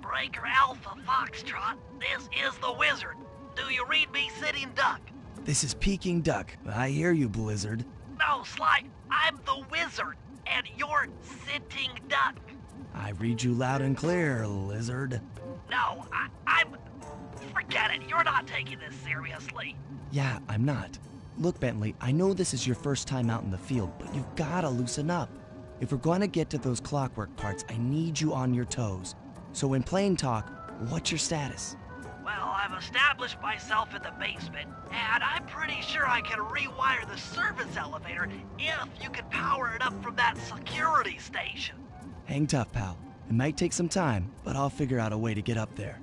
Breaker Alpha Foxtrot, this is the Wizard. Do you read me, Sitting Duck? This is Peking Duck. I hear you, Blizzard. No, Sly, I'm the Wizard, and you're Sitting Duck. I read you loud and clear, Lizard. No, I'm... Forget it, you're not taking this seriously. Yeah, I'm not. Look, Bentley, I know this is your first time out in the field, but you've gotta loosen up. If we're going to get to those clockwork parts, I need you on your toes. So in plain talk, what's your status? Well, I've established myself in the basement, and I'm pretty sure I can rewire the service elevator if you can power it up from that security station. Hang tough, pal. It might take some time, but I'll figure out a way to get up there.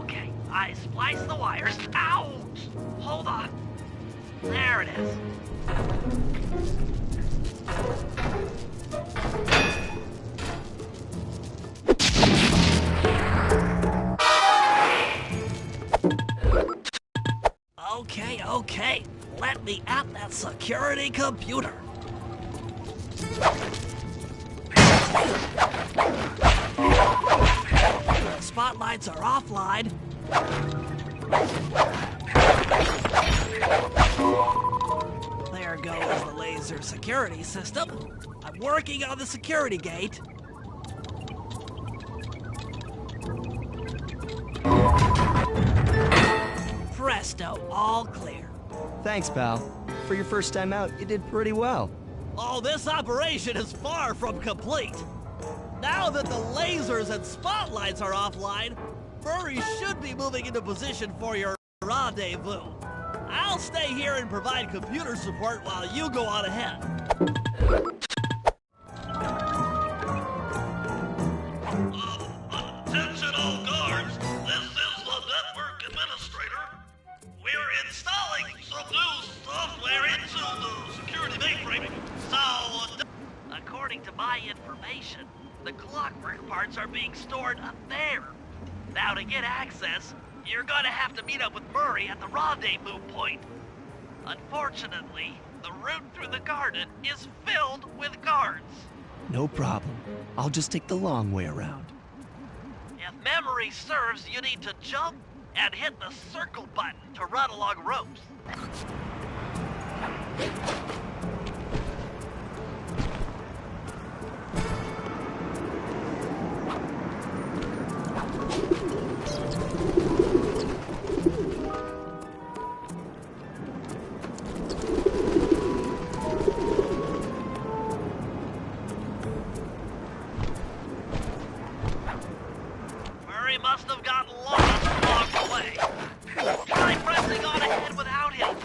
Okay, I spliced the wires. Ouch! Hold on. There it is. Okay. Let me at that security computer. The spotlights are offline. There goes the laser security system. I'm working on the security gate. Presto, all clear. Thanks, pal. For your first time out, you did pretty well. Oh, this operation is far from complete. Now that the lasers and spotlights are offline, Murray should be moving into position for your rendezvous. I'll stay here and provide computer support while you go on ahead. Attention all guards, this is the network administrator. We're installing some new software into the security mainframe, so... According to my information, the clockwork parts are being stored up there. Now to get access, you're gonna have to meet up with Murray at the rendezvous point. Unfortunately, the route through the garden is filled with guards. No problem. I'll just take the long way around. If memory serves, you need to jump and hit the circle button to run along ropes. Murray must have gotten lost along the way. Try pressing on ahead without him.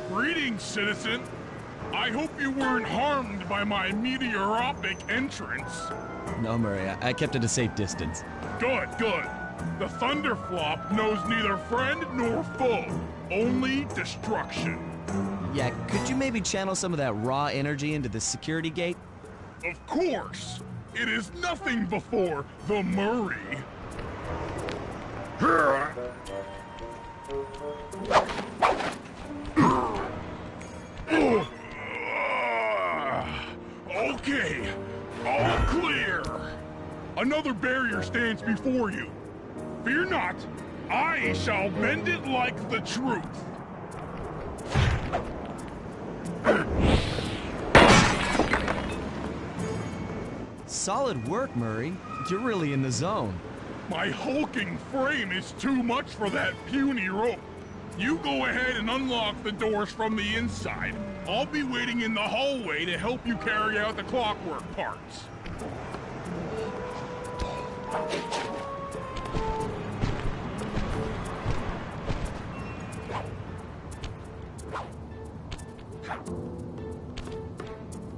Greetings, citizen. I hope you weren't harmed by my meteoropic entrance. No, Murray, I kept at a safe distance. Good. The Thunderflop knows neither friend nor foe, only destruction. Yeah, could you maybe channel some of that raw energy into the security gate? Of course. It is nothing before the Murray. Okay, all clear. Another barrier stands before you. Fear not, I shall mend it like the truth. Solid work, Murray. You're really in the zone. My hulking frame is too much for that puny rope. You go ahead and unlock the doors from the inside. I'll be waiting in the hallway to help you carry out the clockwork parts.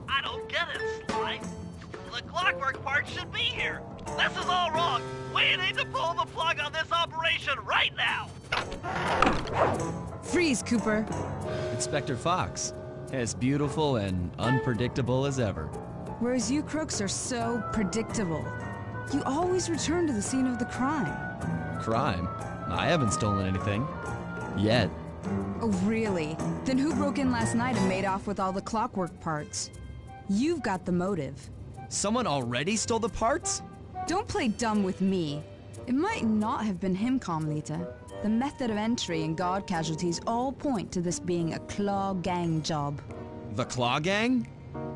I don't get it, Sly. The clockwork part should be here. This is all wrong. We need to pull the plug on this operation right now. Freeze, Cooper. Inspector Fox, as beautiful and unpredictable as ever. Whereas you crooks are so predictable. You always return to the scene of the crime. Crime? I haven't stolen anything. Yet. Oh, really? Then who broke in last night and made off with all the clockwork parts? You've got the motive. Someone already stole the parts? Don't play dumb with me. It might not have been him, Carmelita. The method of entry and guard casualties all point to this being a Claw Gang job. The Claw Gang?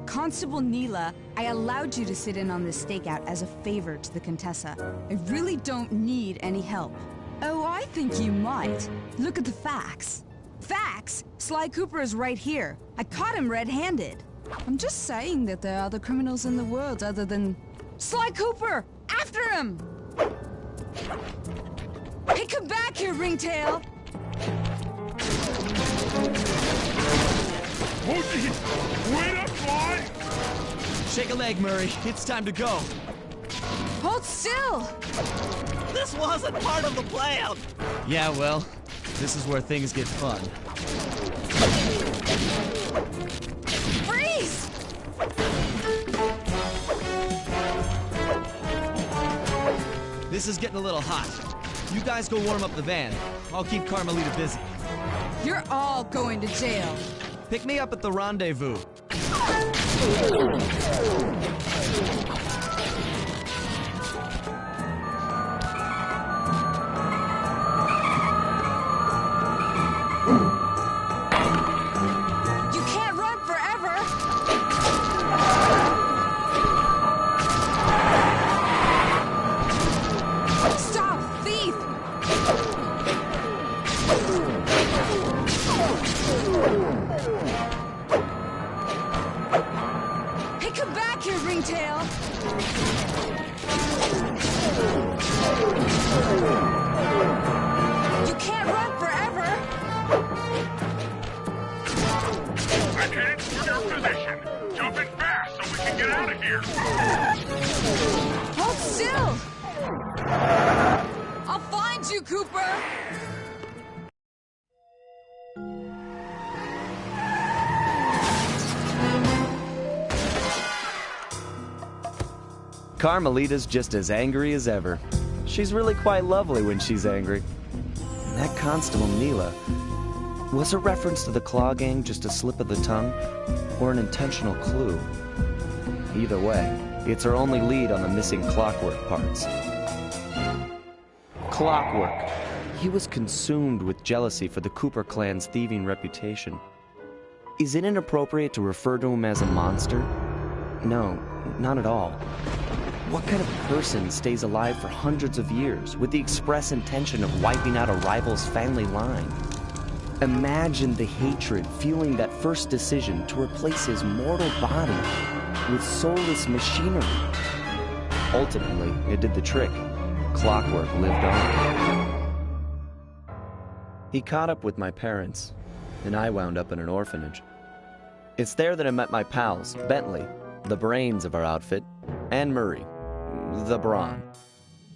Constable Neela, I allowed you to sit in on this stakeout as a favor to the Contessa. I really don't need any help. Oh, I think you might. Look at the facts. Facts? Sly Cooper is right here. I caught him red-handed. I'm just saying that there are other criminals in the world other than... Sly Cooper! After him! Hey, come back here, Ringtail! Wait up, Sly! Shake a leg, Murray. It's time to go. Hold still! This wasn't part of the plan. Yeah, well, this is where things get fun. Freeze! This is getting a little hot. You guys go warm up the van. I'll keep Carmelita busy. You're all going to jail. Pick me up at the rendezvous. You can't run forever! Stop, thief! Hey, come back here, Ringtail! You can't run forever! I can't see your position. Jump it fast so we can get out of here. Hold still! I'll find you, Cooper! Carmelita's just as angry as ever. She's really quite lovely when she's angry. And that Constable Neela, was a reference to the Claw Gang just a slip of the tongue, or an intentional clue? Either way, it's our only lead on the missing clockwork parts. Clockwork. He was consumed with jealousy for the Cooper clan's thieving reputation. Is it inappropriate to refer to him as a monster? No, not at all. What kind of person stays alive for hundreds of years with the express intention of wiping out a rival's family line? Imagine the hatred fueling that first decision to replace his mortal body with soulless machinery. Ultimately, it did the trick. Clockwork lived on. He caught up with my parents, and I wound up in an orphanage. It's there that I met my pals, Bentley, the brains of our outfit, and Murray, the brawn.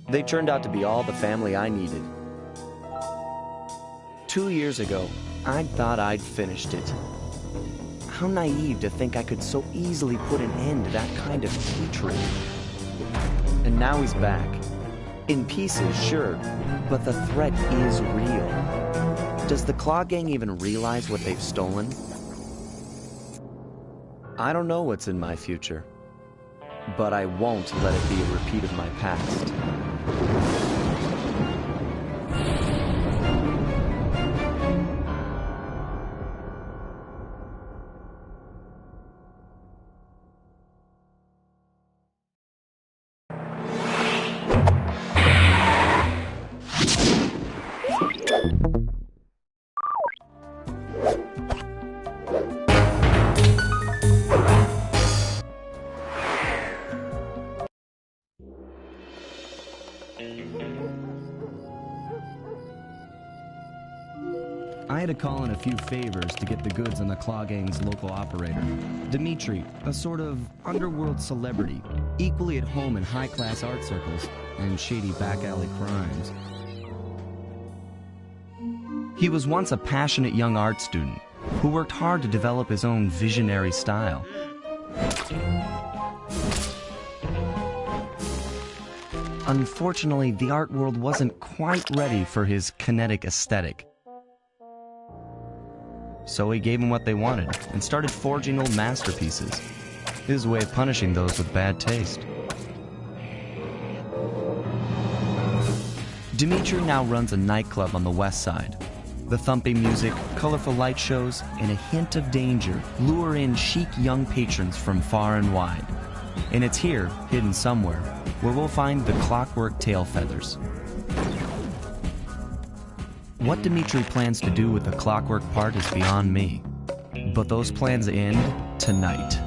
They turned out to be all the family I needed. 2 years ago, I thought I'd finished it. How naive to think I could so easily put an end to that kind of hatred. And now he's back. In pieces, sure, but the threat is real. Does the Claw Gang even realize what they've stolen? I don't know what's in my future, but I won't let it be a repeat of my past. I had to call in a few favors to get the goods on the Claw Gang's local operator, Dimitri, a sort of underworld celebrity, equally at home in high-class art circles and shady back-alley crimes. He was once a passionate young art student who worked hard to develop his own visionary style. Unfortunately, the art world wasn't quite ready for his kinetic aesthetic. So he gave them what they wanted and started forging old masterpieces. His way of punishing those with bad taste. Dimitri now runs a nightclub on the west side. The thumping music, colorful light shows, and a hint of danger lure in chic young patrons from far and wide. And it's here, hidden somewhere, where we'll find the clockwork tail feathers. What Dimitri plans to do with the clockwork part is beyond me. But those plans end tonight.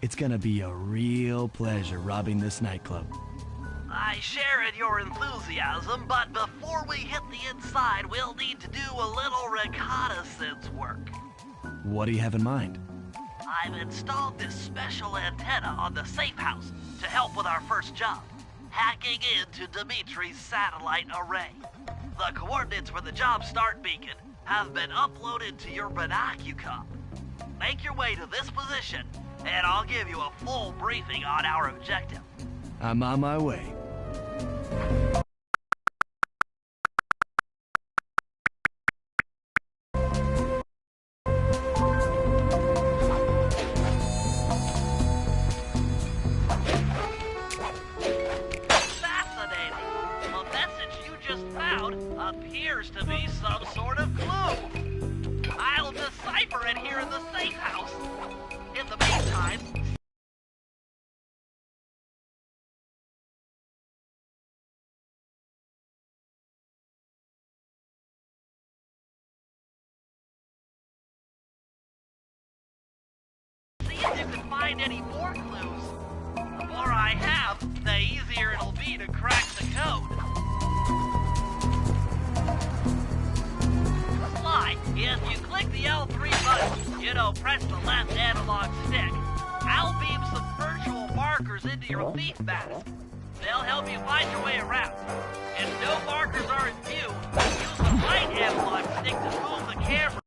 It's gonna be a real pleasure robbing this nightclub. I share in your enthusiasm, but before we hit the inside, we'll need to do a little reconnaissance work. What do you have in mind? I've installed this special antenna on the safe house to help with our first job, hacking into Dimitri's satellite array. The coordinates for the job start beacon have been uploaded to your binocucom. Make your way to this position, and I'll give you a full briefing on our objective. I'm on my way. Fascinating. The message you just found appears to be some sort of clue. I'll decipher it here in the safe house. In the meantime, see if you can find any more clues. The more I have, the easier it'll be to crack the code. Sly, if you click the L3 button, press the left analog stick, I'll beam some virtual markers into your thief mask. They'll help you find your way around. If no markers are in view, use the right analog stick to move the camera.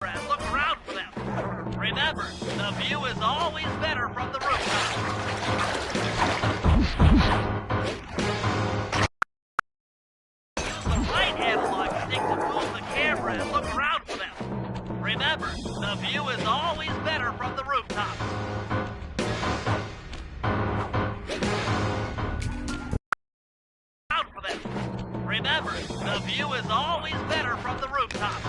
And look around for them. Remember, the view is always better from the rooftop. Use the right analog stick to move the camera and look around for them. Remember, the view is always better from the rooftop. Around for them. Remember, the view is always better from the rooftop.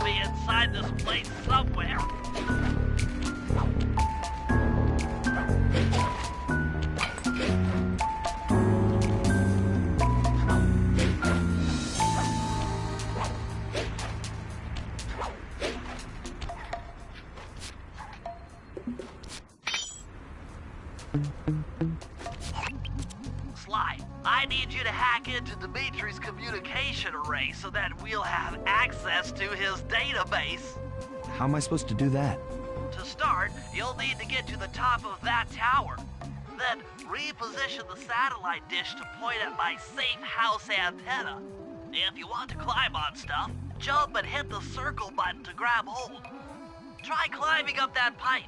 be inside this place somewhere. Sly, I need you to hack into Dimitri's communication array so that we'll have access to his database. How am I supposed to do that? To start, you'll need to get to the top of that tower. Then reposition the satellite dish to point at my safe house antenna. If you want to climb on stuff, jump and hit the circle button to grab hold. Try climbing up that pipe.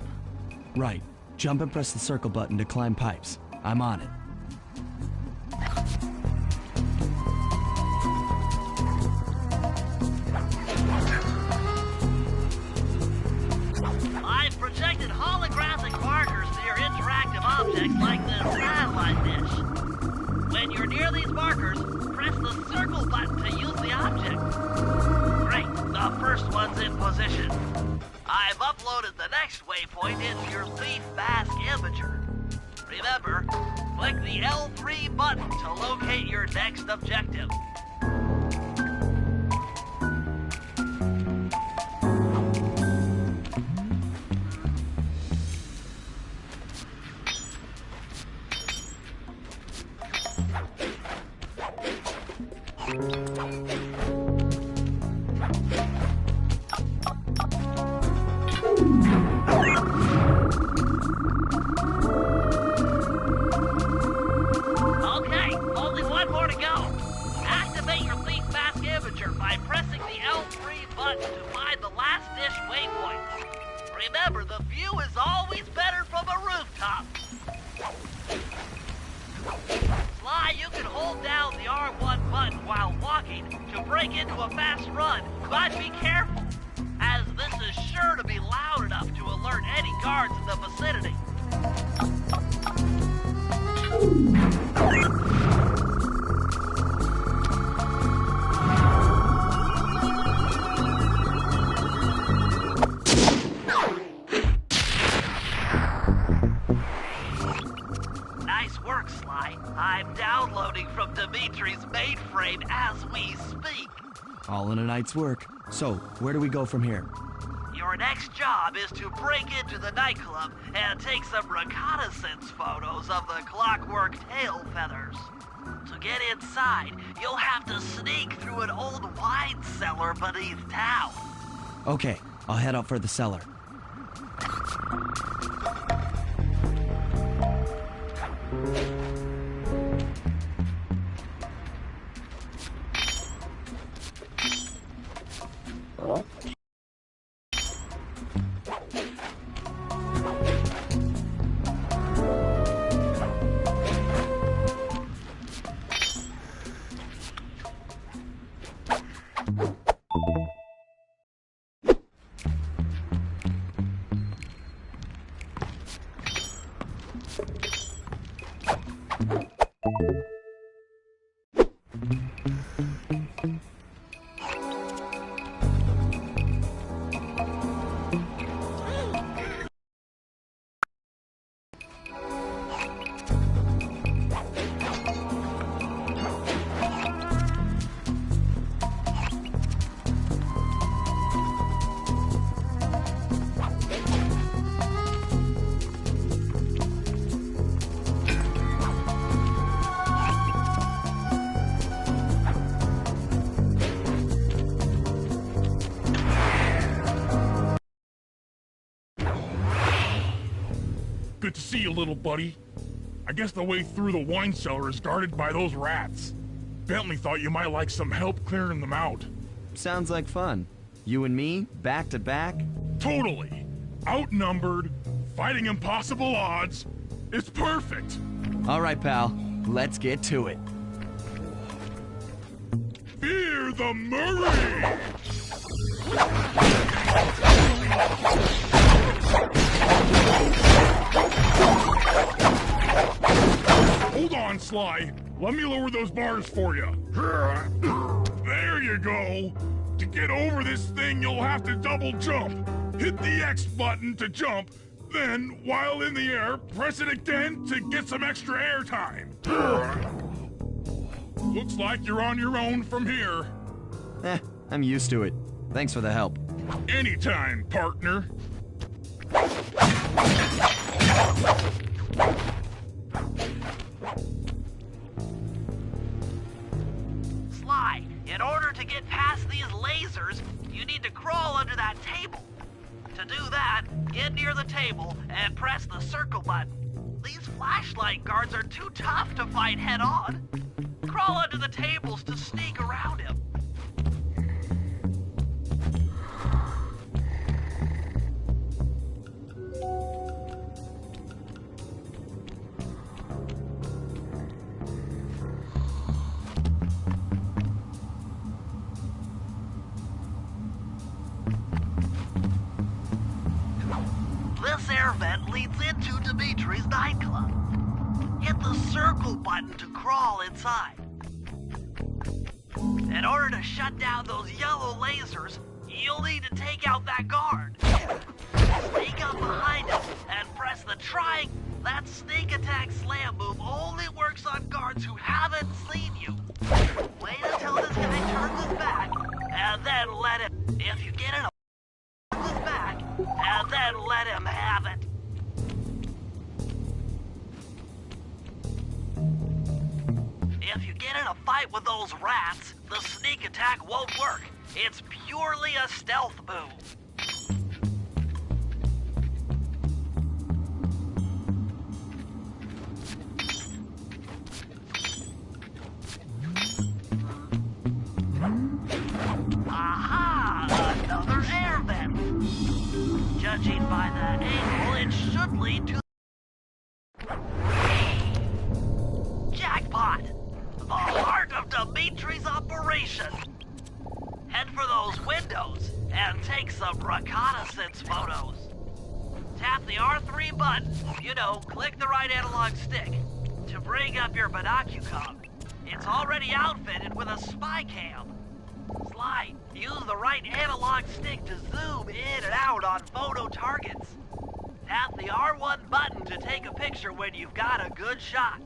Right. Jump and press the circle button to climb pipes. I'm on it. I've projected holographic markers near interactive objects like this satellite dish. When you're near these markers, press the circle button to use the object. Great, the first one's in position. I've uploaded the next waypoint into your Leaf Mask Imager. Remember, click the L3 button to locate your next objective. Okay, only one more to go. Activate your Leaf Mask Imager by pressing the L3 button to find the last dish waypoint. Remember, the view is always better from a rooftop. Sly, you can hold down the R1 button while walking to break into a fast run, but be careful, as this is sure to be loud enough to alert any guards in the vicinity. Nice work, Sly. I'm downloading from Dimitri's mainframe as we speak. All in a night's work. So, where do we go from here? Your next job is to break into the nightclub and take some reconnaissance photos of the clockwork tail feathers. To get inside, you'll have to sneak through an old wine cellar beneath town. Okay, I'll head out for the cellar. Good to see you, little buddy. I guess the way through the wine cellar is guarded by those rats. Bentley thought you might like some help clearing them out. Sounds like fun. You and me, back to back? Totally. Outnumbered, fighting impossible odds. It's perfect. All right, pal. Let's get to it. Fear the Murray! Hold on, Sly. Let me lower those bars for you. There you you go. To get over this thing, you'll have to double jump. Hit the X button to jump, then, while in the air, press it again to get some extra air time. Looks like you're on your own from here. I'm used to it. Thanks for the help. Anytime, partner. Sly, in order to get past these lasers, you need to crawl under that table. To do that, get near the table and press the circle button. These flashlight guards are too tough to fight head-on. Crawl under the tables to sneak around him. This air vent leads into Dimitri's nightclub. Hit the circle button to crawl inside. In order to shut down those yellow lasers, you'll need to take out that guard. Sneak up behind him and press the triangle. That sneak attack slam move only works on guards who haven't seen you. Wait until this guy turns his back, and then let him. If you get in his back, and then let him have it. If you get in a fight with those rats, the sneak attack won't work. It's purely a stealth move. Aha! Another air vent. Judging by the angle, it should lead to... Jackpot! The heart of Dimitri's operation. Head for those windows and take some reconnaissance photos. Tap the R3 button, click the right analog stick, to bring up your binocular. It's already outfitted with a spy cam. Sly, use the right analog stick to zoom in and out on photo targets. Tap the R1 button to take a picture when you've got a good shot.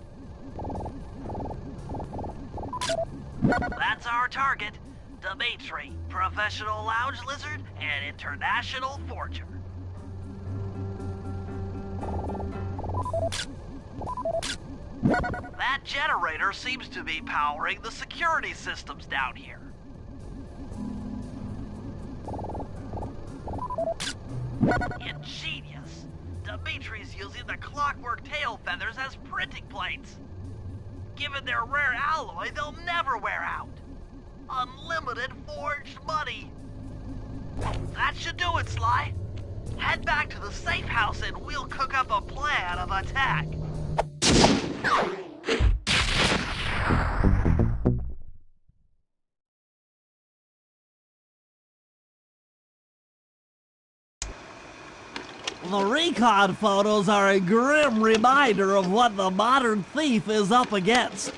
That's our target, Dimitri, professional lounge lizard and international forger. That generator seems to be powering the security systems down here. Ingenious. Dimitri's using the clockwork tail feathers as printing plates. Given their rare alloy, they'll never wear out. Unlimited forged money. That should do it, Sly. Head back to the safe house and we'll cook up a plan of attack. The recon photos are a grim reminder of what the modern thief is up against.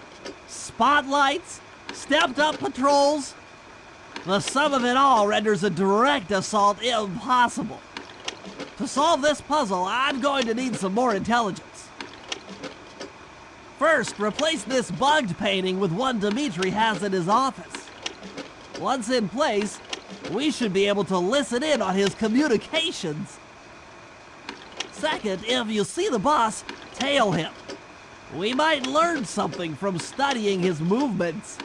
Spotlights, stepped-up patrols. The sum of it all renders a direct assault impossible. To solve this puzzle, I'm going to need some more intelligence. First, replace this bugged painting with one Dimitri has in his office. Once in place, we should be able to listen in on his communications. Second, if you see the boss, tail him. We might learn something from studying his movements.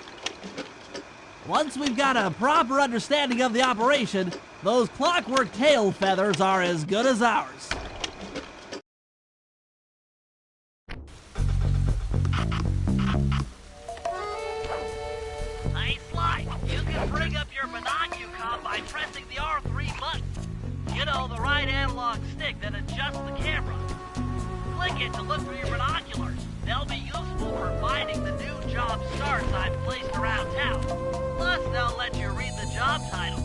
Once we've got a proper understanding of the operation, those clockwork tail feathers are as good as ours. Hey, Sly, you can bring up your binocular by pressing the R3 button. The right analog stick that adjusts the camera. Click it to look for your binoculars. They'll be useful for finding the new job starts I've placed around town. Plus, they'll let you read the job title.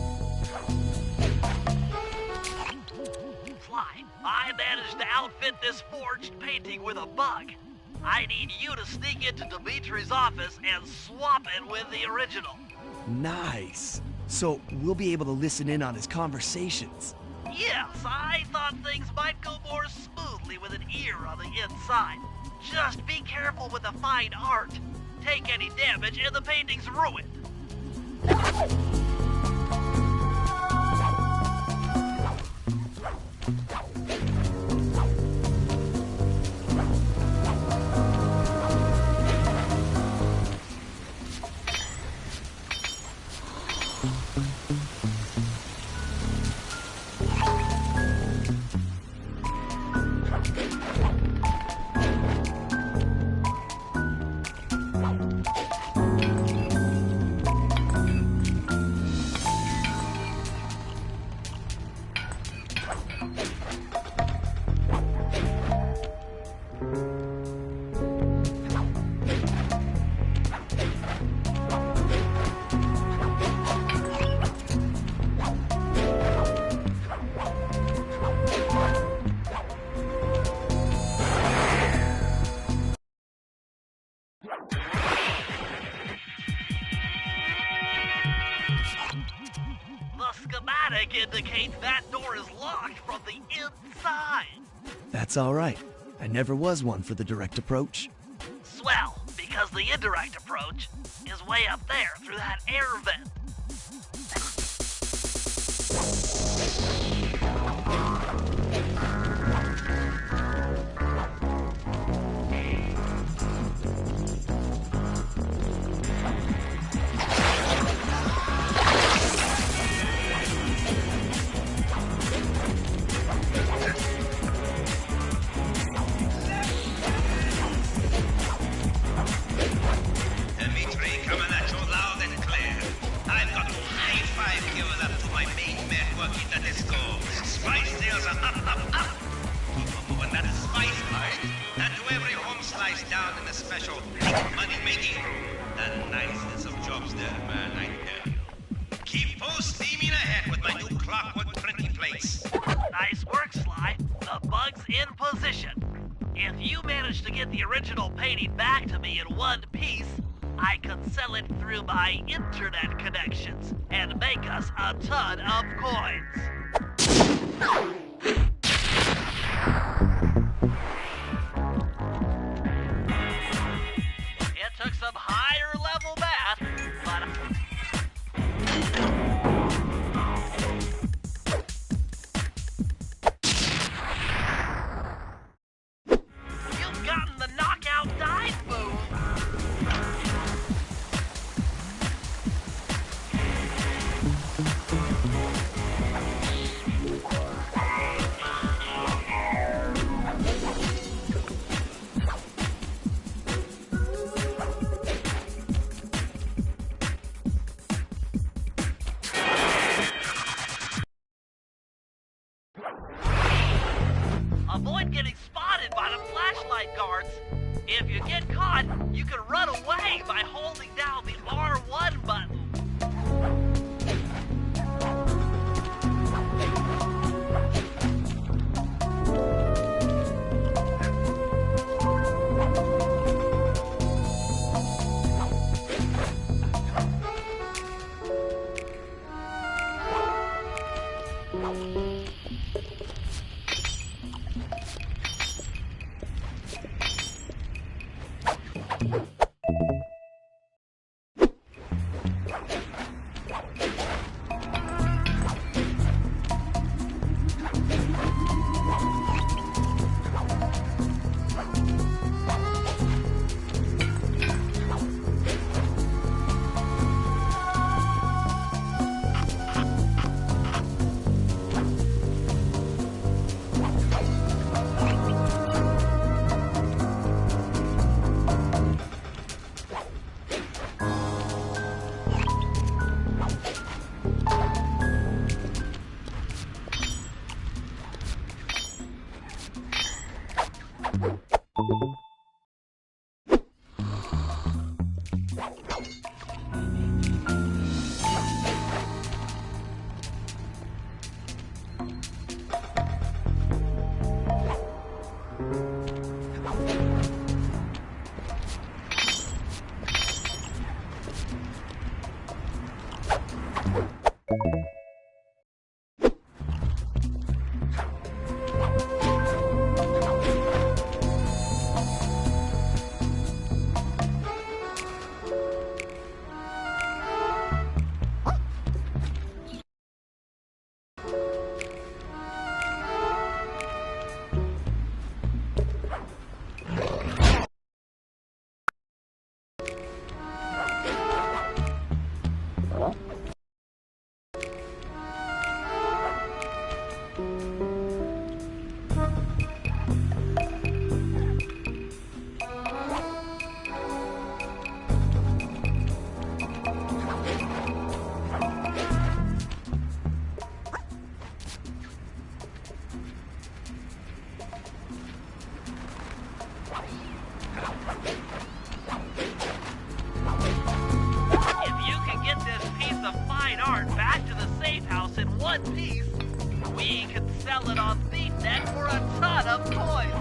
Sly, I managed to outfit this forged painting with a bug. I need you to sneak into Dimitri's office and swap it with the original. Nice. So we'll be able to listen in on his conversations. Yes, I thought things might go more smoothly with an ear on the inside. Just be careful with the fine art. Take any damage and the painting's ruined. Indicates that door is locked from the inside. That's all right. I never was one for the direct approach. Swell, because the indirect approach is way up there through that air vent. Nice work, Sly. The bug's in position. If you manage to get the original painting back to me in one piece, I can sell it through my internet connections and make us a ton of coins. It took some higher level math, but... You've gotten the knockout dive move! Avoid getting spotted by the flashlight guards. If you get caught, you can run away by holding down the R1 button. If you can get this piece of fine art back to the safe house in one piece, we can sell it on ThiefNet for a ton of coins.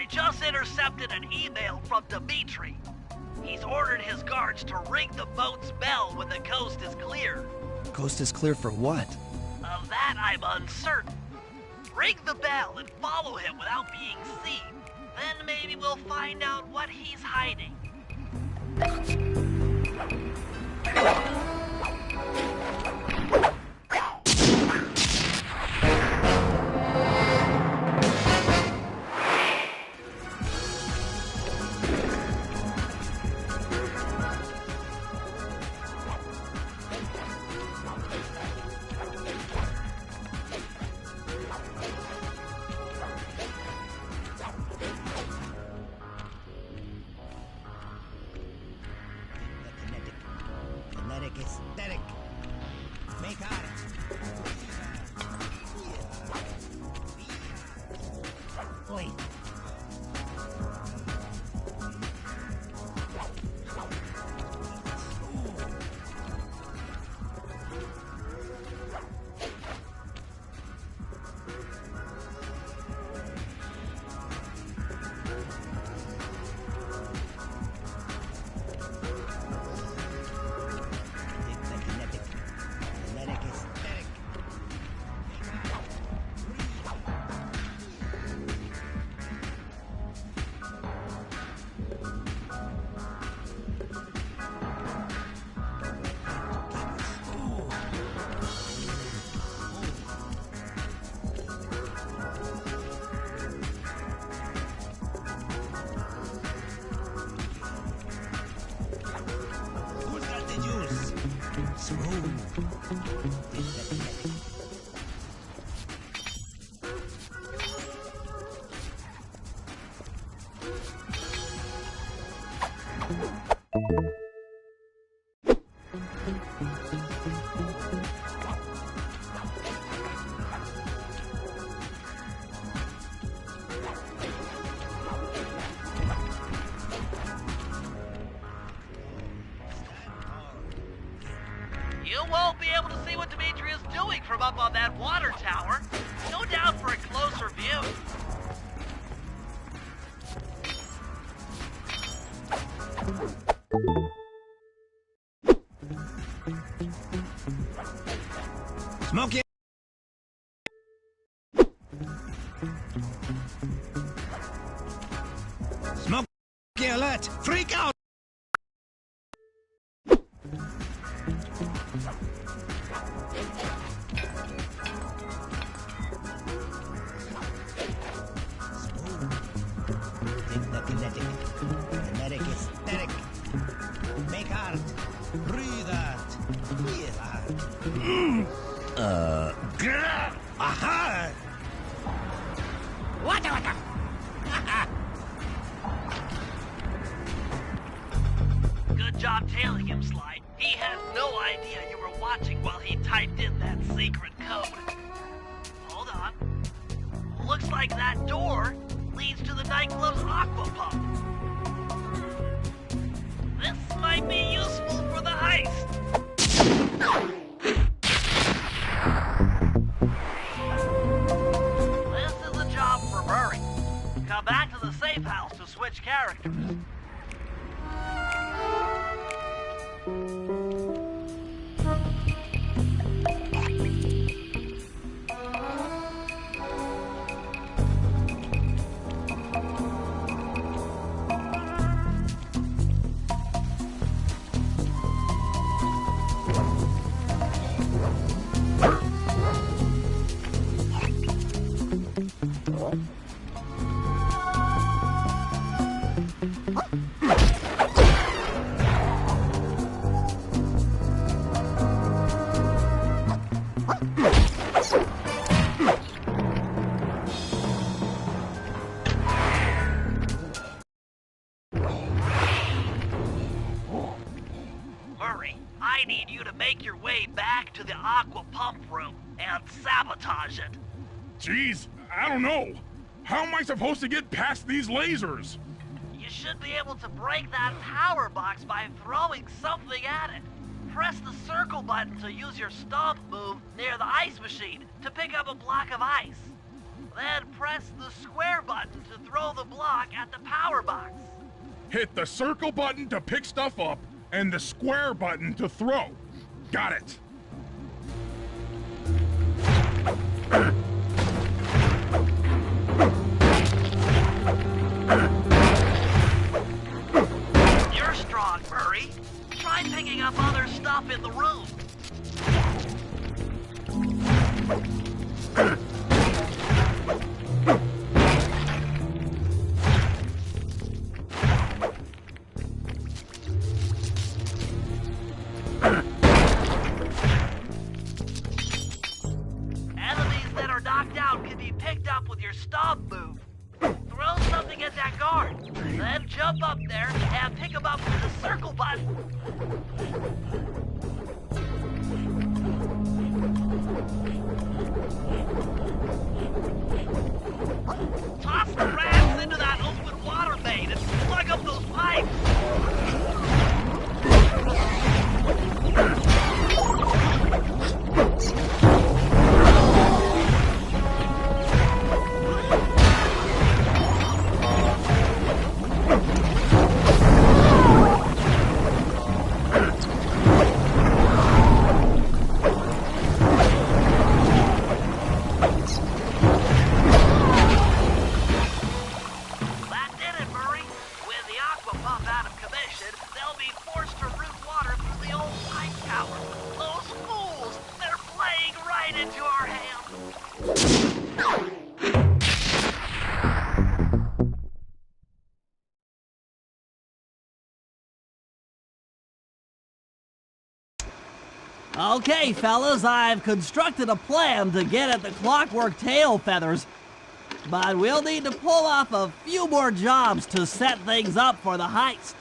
I just intercepted an email from Dimitri. He's ordered his guards to ring the boat's bell when the coast is clear. Coast is clear for what? Of that, I'm uncertain. Ring the bell and follow him without being seen. Then maybe we'll find out what he's hiding. quickly. You won't be able to see what Dimitri is doing from up on that water tower. Go down for a closer view. Smoke it. Smoke alert. Freak out. Kinetic aesthetic. Make art. Breathe art. Feel art. Aha! What the? Good job tailing him, Sly. He has no idea you were watching while he typed in that secret code. Hold on. Looks like that door leads to the nightclub's aqua pump. This might be useful for the heist. This is a job for Murray. Come back to the safe house to switch characters. I need you to make your way back to the aqua pump room and sabotage it. Jeez, I don't know. How am I supposed to get past these lasers? You should be able to break that power box by throwing something at it. Press the circle button to use your stomp move near the ice machine to pick up a block of ice. Then press the square button to throw the block at the power box. Hit the circle button to pick stuff up and the square button to throw. Got it. You're strong, Murray. Try picking up other stuff in the room. Enemies that are knocked out can be picked up with your stomp move. Throw something at that guard, then jump up there and pick him up with the circle button. Toss the Okay, fellas, I've constructed a plan to get at the clockwork tail feathers. But we'll need to pull off a few more jobs to set things up for the heist.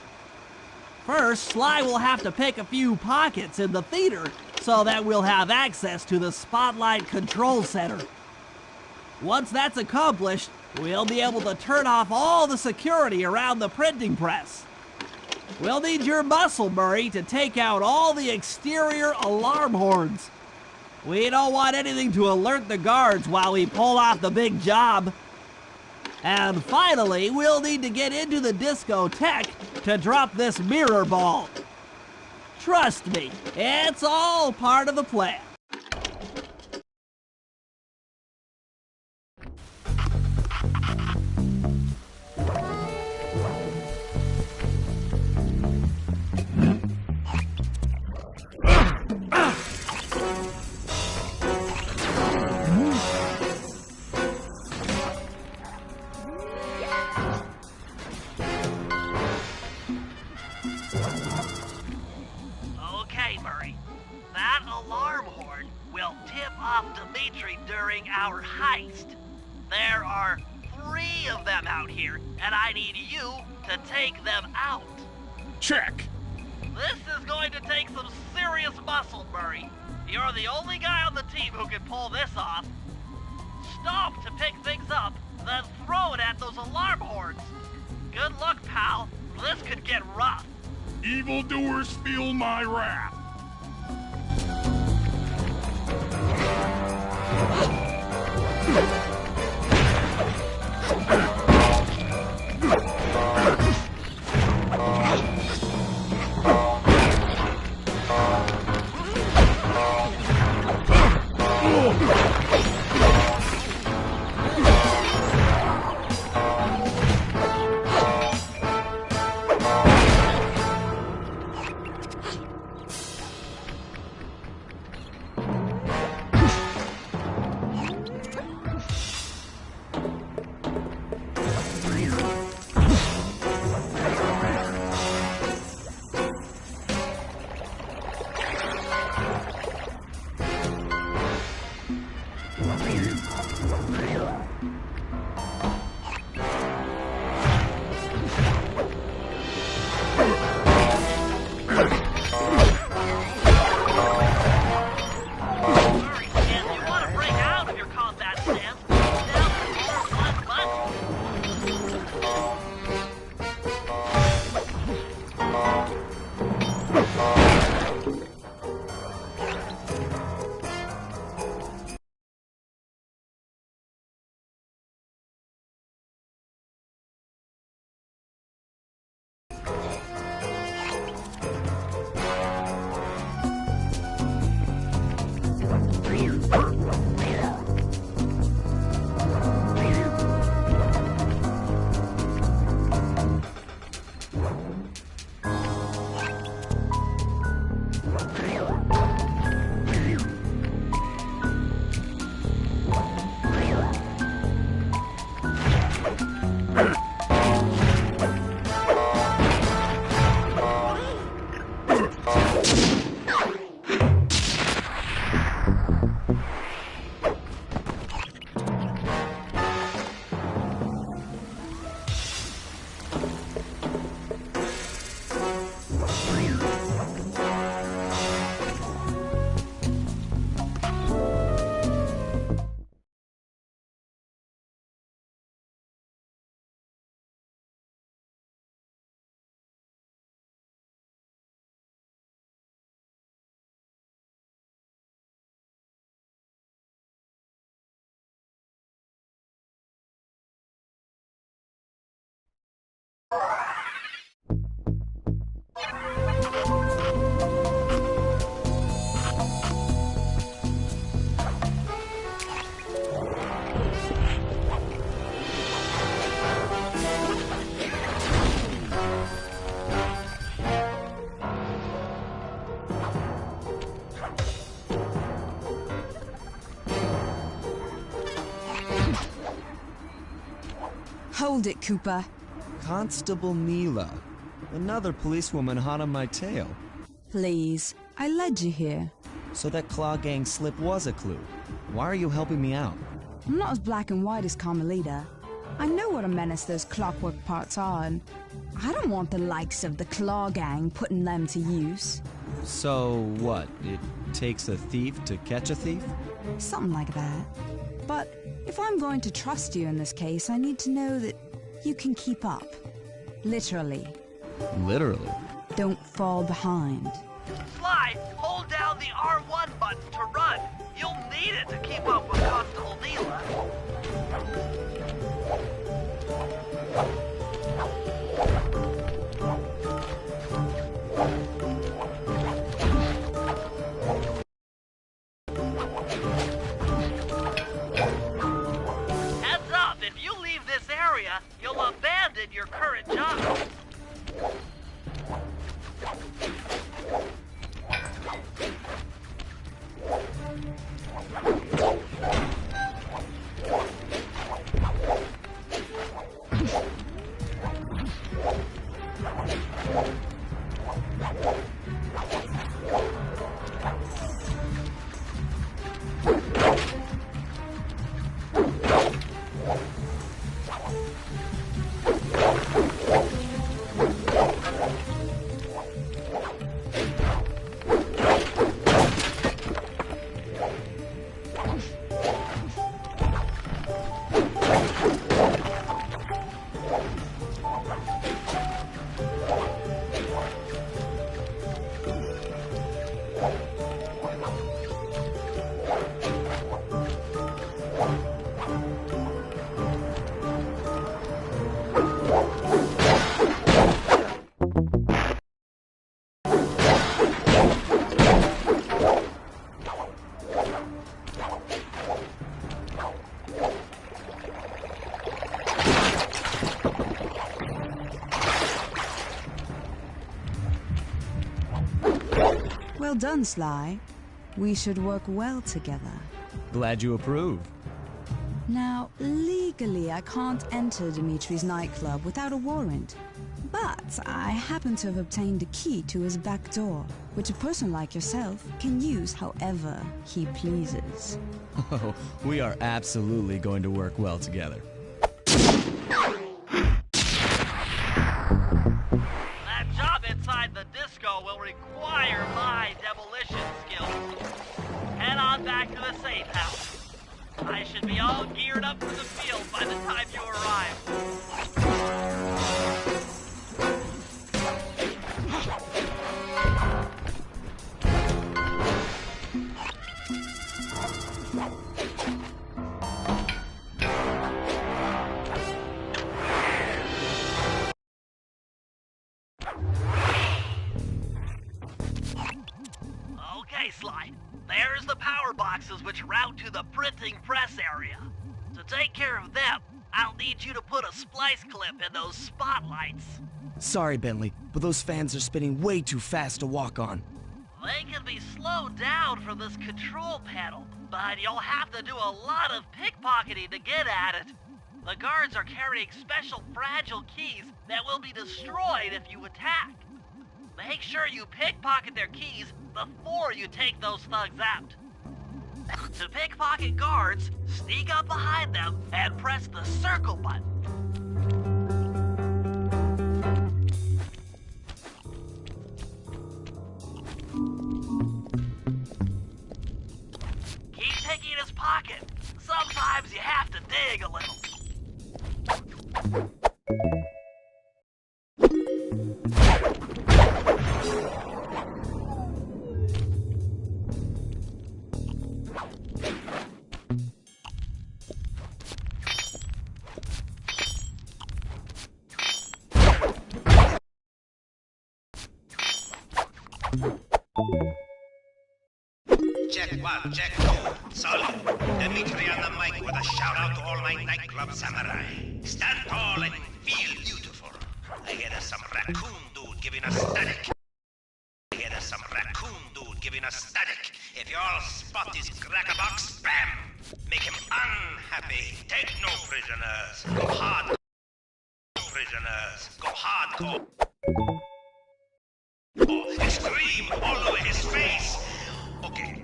First, Sly will have to pick a few pockets in the theater so that we'll have access to the Spotlight Control Center. Once that's accomplished, we'll be able to turn off all the security around the printing press. We'll need your muscle, Murray, to take out all the exterior alarm horns. We don't want anything to alert the guards while we pull off the big job. And finally, we'll need to get into the discotheque to drop this mirror ball. Trust me, it's all part of the plan. Okay, Murray. That alarm horn will tip off Dimitri during our heist. There are 3 of them out here, and I need you to take them out. Check. This is going to take some serious muscle, Murray. You're the only guy on the team who can pull this off. Stop to pick things up, then throw it at those alarm horns. Good luck, pal. This could get rough. Evildoers feel my wrath. Hold it, Cooper. Constable Neela. Another policewoman hot on my tail. Please, I led you here. So that Claw Gang slip was a clue. Why are you helping me out? I'm not as black and white as Carmelita. I know what a menace those clockwork parts are, and I don't want the likes of the Claw Gang putting them to use. So what? It takes a thief to catch a thief? Something like that. But if I'm going to trust you in this case, I need to know that you can keep up. Literally. Literally? Don't fall behind. Sly, hold down the R1 button to run. You'll need it to keep up with Constable Neela. Heads up, if you leave this area, you'll abandon your current job. Well done, Sly. We should work well together. Glad you approve. Now, legally, I can't enter Dimitri's nightclub without a warrant. But I happen to have obtained a key to his back door, which a person like yourself can use however he pleases. Oh, we are absolutely going to work well together. That job inside the disco will require my demolition skills. Head on back to the safe house. I should be all geared up for the field by the time you arrive. Okay, Sly. There's the power boxes which route to the printing press area. To take care of them, I'll need you to put a splice clip in those spotlights. Sorry, Bentley, but those fans are spinning way too fast to walk on. They can be slowed down from this control panel, but you'll have to do a lot of pickpocketing to get at it. The guards are carrying special fragile keys that will be destroyed if you attack. Make sure you pickpocket their keys before you take those thugs out. To pickpocket guards, sneak up behind them and press the circle button. Keep picking his pocket. Sometimes you have to dig a little. Check one, check two. Solid. Dimitri on the mic with a shout out to all my nightclub samurai. Stand tall and feel beautiful. I hear there's some raccoon dude giving us static. If you all spot his crackerbox, bam! Make him unhappy. Take no prisoners. Go hard. Go hardcore. Scream all over his face. Okay,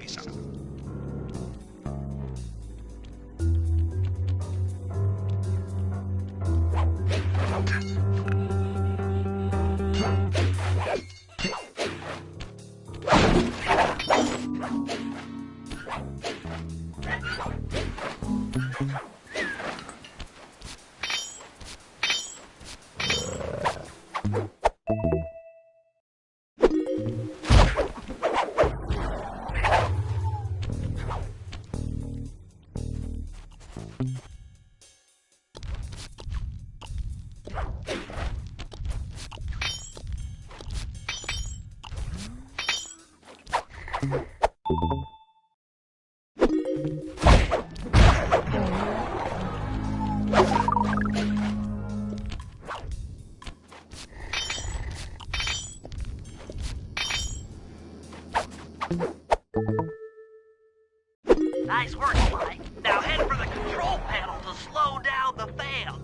Nice work, Sly. Now head for the control panel to slow down the fans.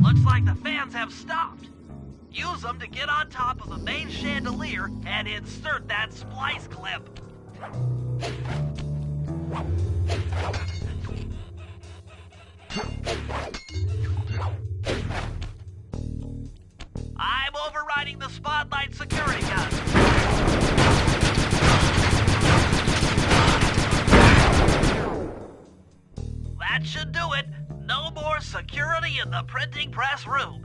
Looks like the fans have stopped. Use them to get on top of the main chandelier and insert that splice clip. I'm overriding the spotlight security gun. That should do it. No more security in the printing press room.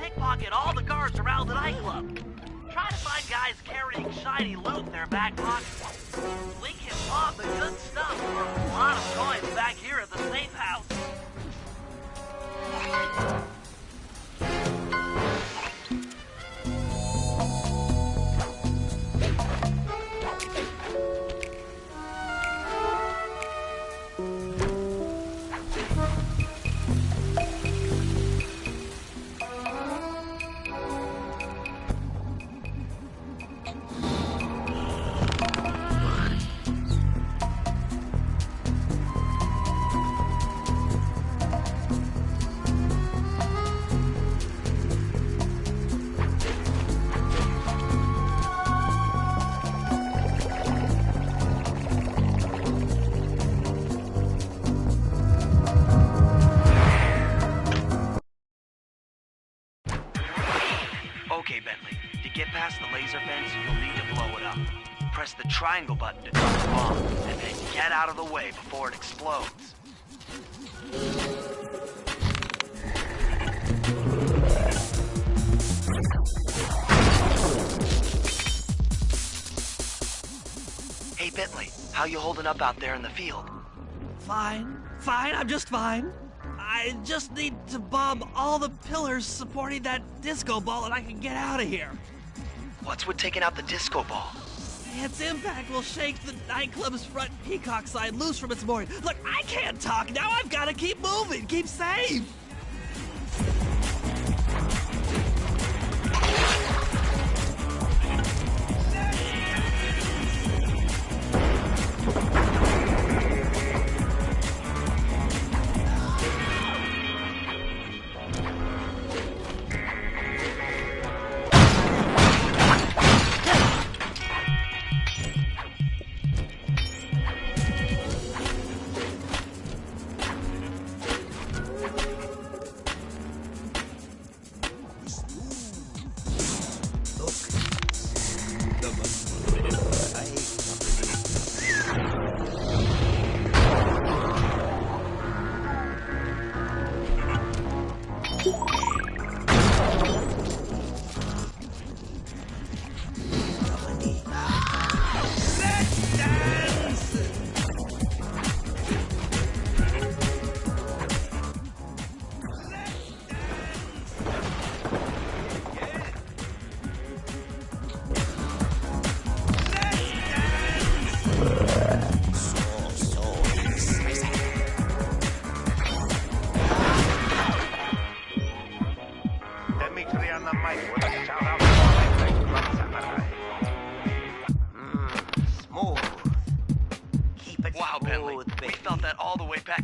Pickpocket all the guards around the nightclub. Try to find guys carrying shiny loot in their back pockets. We can pawn the good stuff for a lot of coins back here at the safe house. Okay, Bentley. To get past the laser fence, you'll need to blow it up. Press the triangle button to drop the bomb, and then get out of the way before it explodes. Hey, Bentley, how you holding up out there in the field? Fine, I'm just fine. I just need to bomb all the pillars supporting that disco ball and I can get out of here. What's with taking out the disco ball? Its impact will shake the nightclub's front peacock sign loose from its mooring. Look, I can't talk now. I've got to keep moving, keep safe.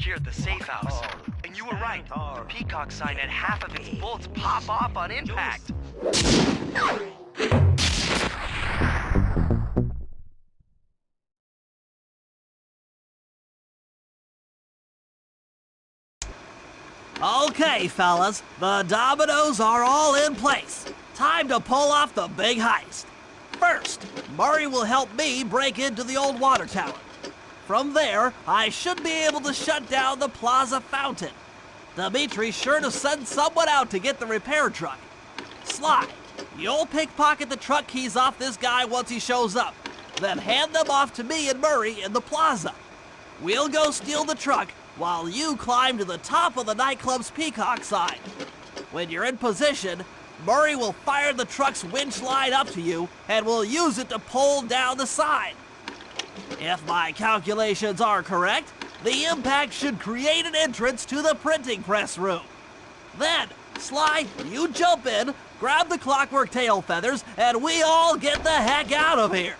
secured the safe house. And you were right. The Peacock sign had half of its bolts pop off on impact. Okay, fellas, the dominoes are all in place. Time to pull off the big heist. First, Murray will help me break into the old water tower. From there, I should be able to shut down the plaza fountain. Dimitri's sure to send someone out to get the repair truck. Sly, you'll pickpocket the truck keys off this guy once he shows up, then hand them off to me and Murray in the plaza. We'll go steal the truck while you climb to the top of the nightclub's Peacock sign. When you're in position, Murray will fire the truck's winch line up to you and will use it to pull down the sign. If my calculations are correct, the impact should create an entrance to the printing press room. Then, Sly, you jump in, grab the clockwork tail feathers, and we all get the heck out of here.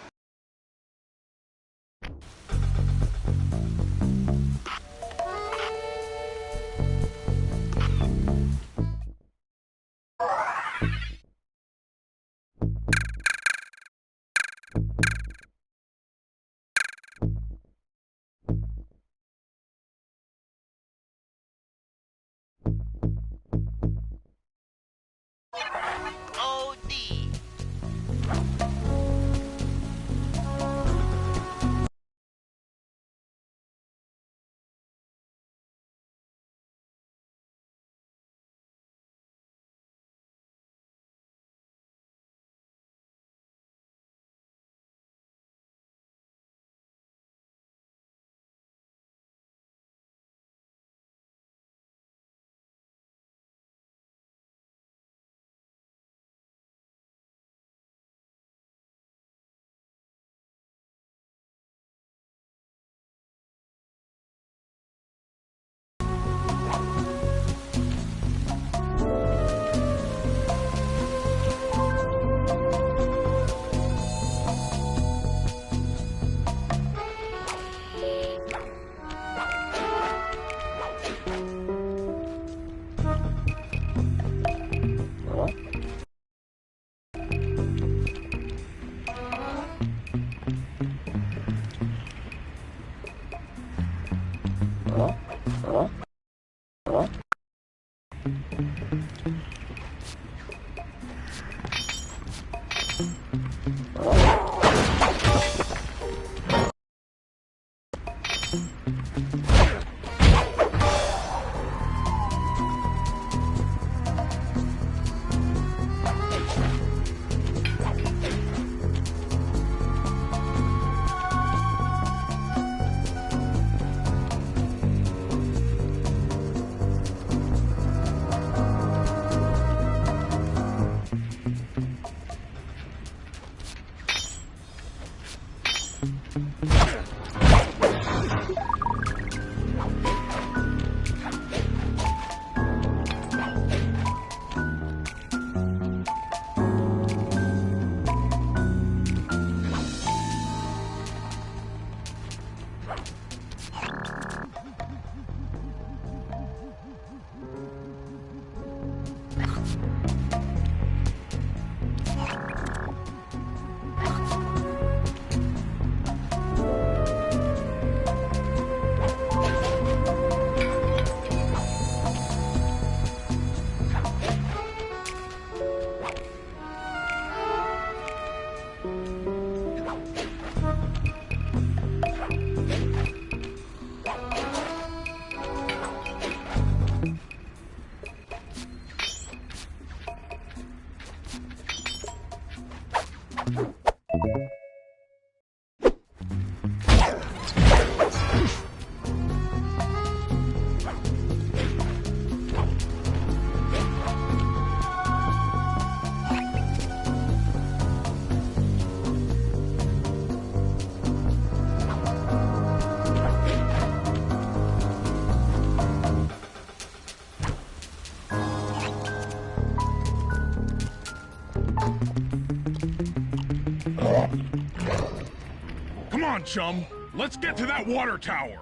Come on, chum. Let's get to that water tower.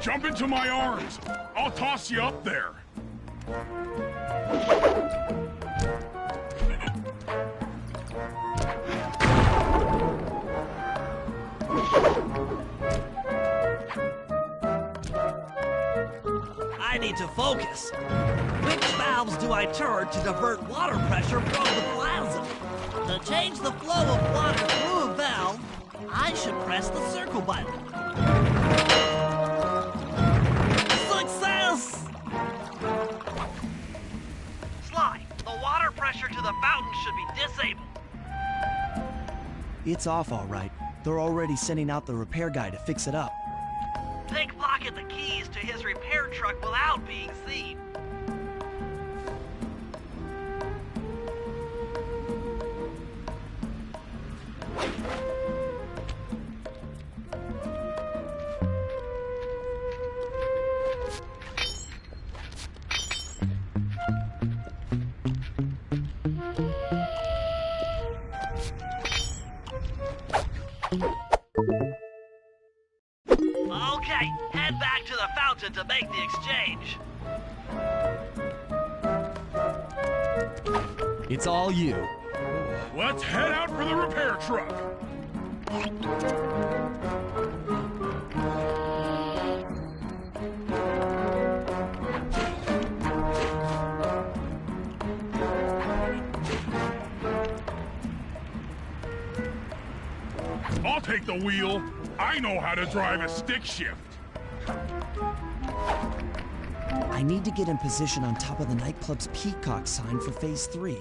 Jump into my arms. I'll toss you up there. I need to focus. Which valves do I turn to divert water pressure from the plasm? To change the flow of water through a valve, I should press the circle button. Success! Sly, the water pressure to the fountain should be disabled. It's off all right. They're already sending out the repair guy to fix it up. Pickpocket the keys to his repair truck without being seen. Okay, head back to the fountain to make the exchange. It's all you. Let's head out for the repair truck. I'll take the wheel. I know how to drive a stick shift. I need to get in position on top of the nightclub's peacock sign for Phase 3.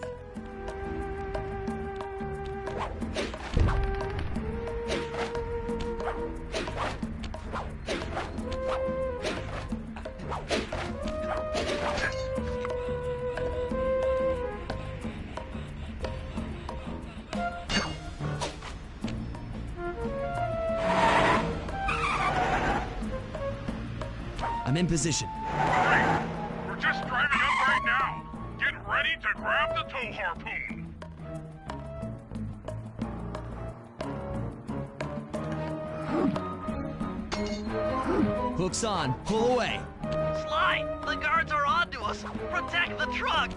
I'm in position. Great. We're just driving up right now. Get ready to grab the tow harpoon. Hook's on. Pull away. Sly, the guards are onto us. Protect the truck.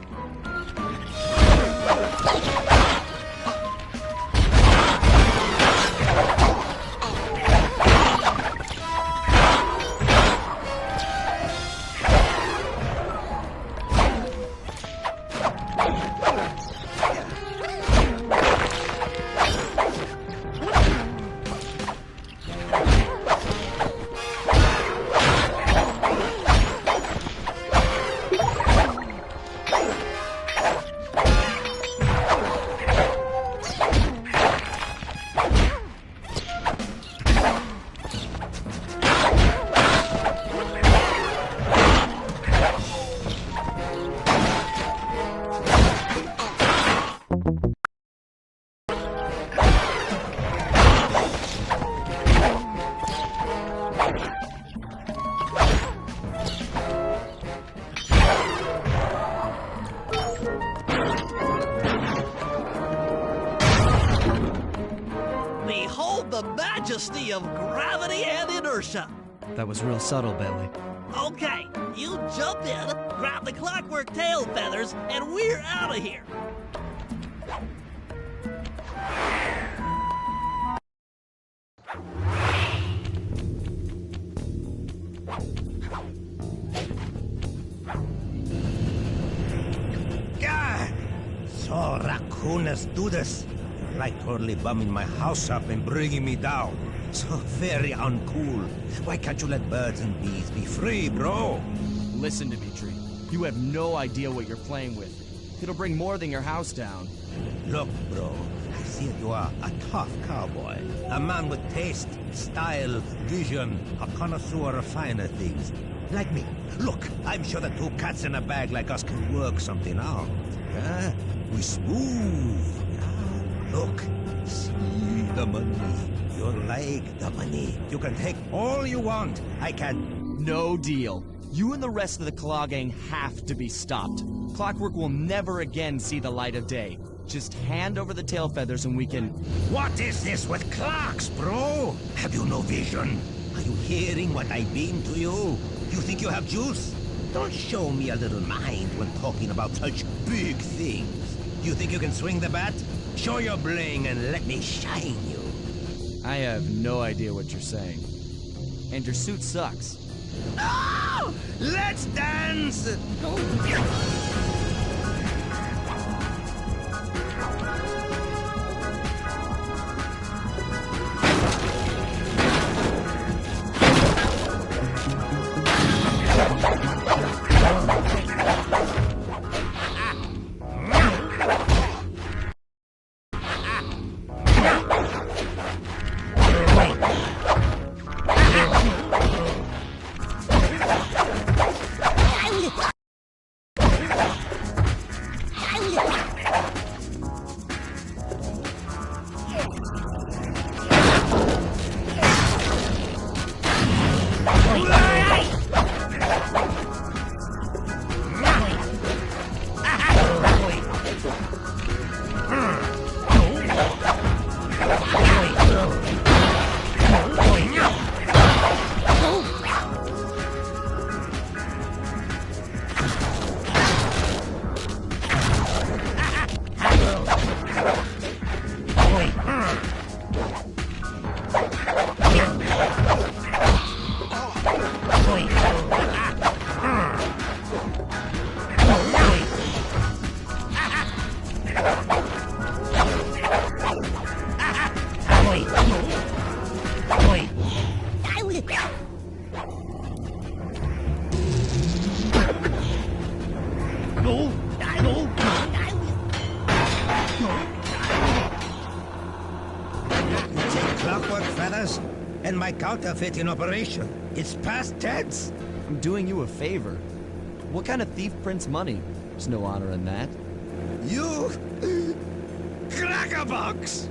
Behold the majesty of gravity and inertia. That was real subtle, Bentley. Okay, you jump in, grab the clockwork tail feathers, and we're out of here. God! So raccooners do this. Like totally bumming my house up and bringing me down. So very uncool. Why can't you let birds and bees be free, bro? Listen, Dimitri. You have no idea what you're playing with. It'll bring more than your house down. Look, bro, I see you are a tough cowboy. A man with taste, style, vision, a connoisseur of finer things. Like me. Look, I'm sure that two cats in a bag like us can work something out. Yeah? We smooth. Yeah? Look, see the money. You like the money. You can take all you want. I can... No deal. You and the rest of the Claw Gang have to be stopped. Clockwork will never again see the light of day. Just hand over the tail feathers and we can... What is this with clocks, bro? Have you no vision? Are you hearing what I beam to you? You think you have juice? Don't show me a little mind when talking about such big things. You think you can swing the bat? Show your bling and let me shine you. I have no idea what you're saying. And your suit sucks. Oh! Let's dance! Clockwork feathers and my counterfeit in operation. It's past tense. I'm doing you a favor. What kind of thief prints money? There's no honor in that. You crackerbox!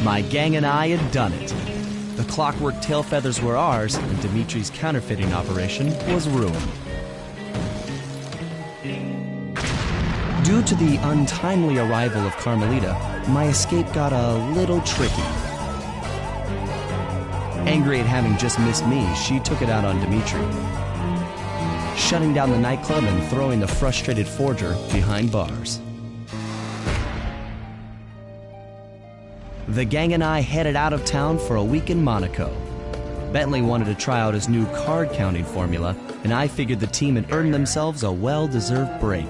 My gang and I had done it. The clockwork tail feathers were ours, and Dimitri's counterfeiting operation was ruined. Due to the untimely arrival of Carmelita, my escape got a little tricky. Angry at having just missed me, she took it out on Dimitri, shutting down the nightclub and throwing the frustrated forger behind bars. The gang and I headed out of town for a week in Monaco. Bentley wanted to try out his new card counting formula, and I figured the team had earned themselves a well-deserved break.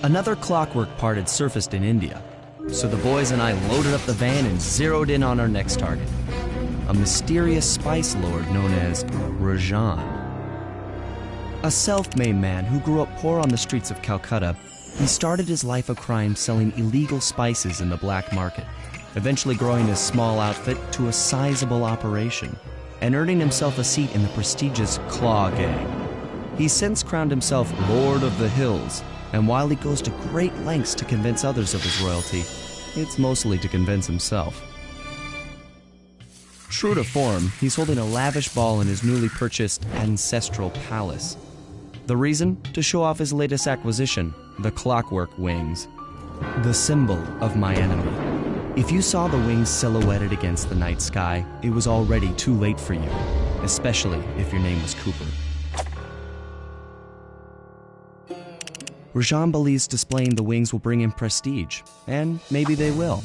Another clockwork part had surfaced in India, so the boys and I loaded up the van and zeroed in on our next target, a mysterious spice lord known as Rajan. A self-made man who grew up poor on the streets of Calcutta, he started his life of crime selling illegal spices in the black market, eventually growing his small outfit to a sizable operation, and earning himself a seat in the prestigious Claw Gang. He's since crowned himself Lord of the Hills, and while he goes to great lengths to convince others of his royalty, it's mostly to convince himself. True to form, he's holding a lavish ball in his newly purchased ancestral palace. The reason? To show off his latest acquisition, the clockwork wings, the symbol of my enemy. If you saw the wings silhouetted against the night sky, it was already too late for you, especially if your name was Cooper. Rajan believes displaying the wings will bring him prestige, and maybe they will,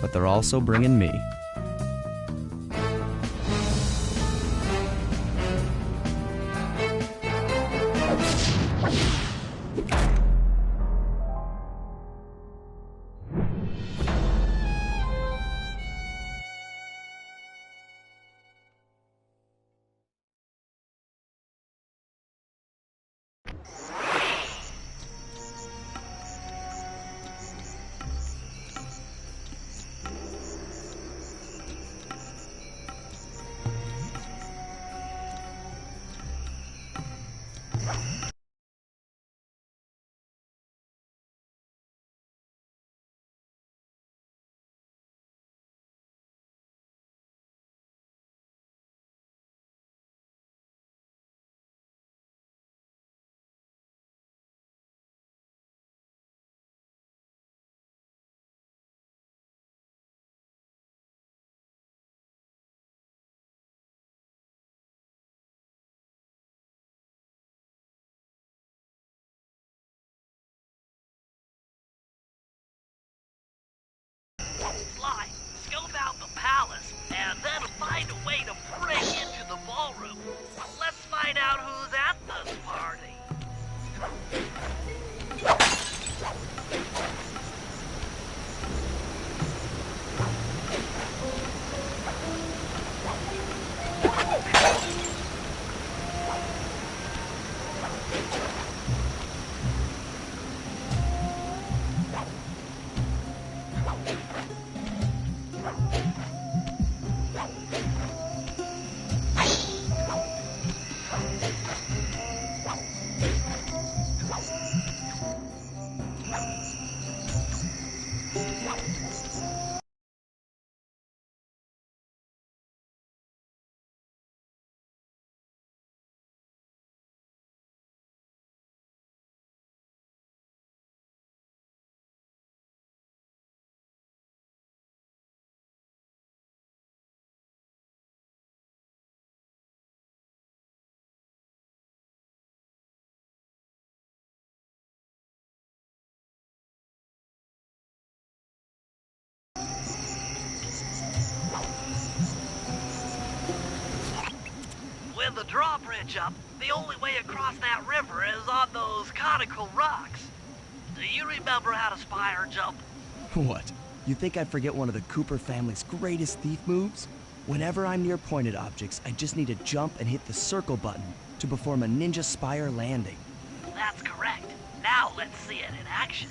but they're also bringing me. bringing the drawbridge up, the only way across that river is on those conical rocks. Do you remember how to spire jump? What? You think I'd forget one of the Cooper family's greatest thief moves? Whenever I'm near pointed objects, I just need to jump and hit the circle button to perform a ninja spire landing. That's correct. Now let's see it in action.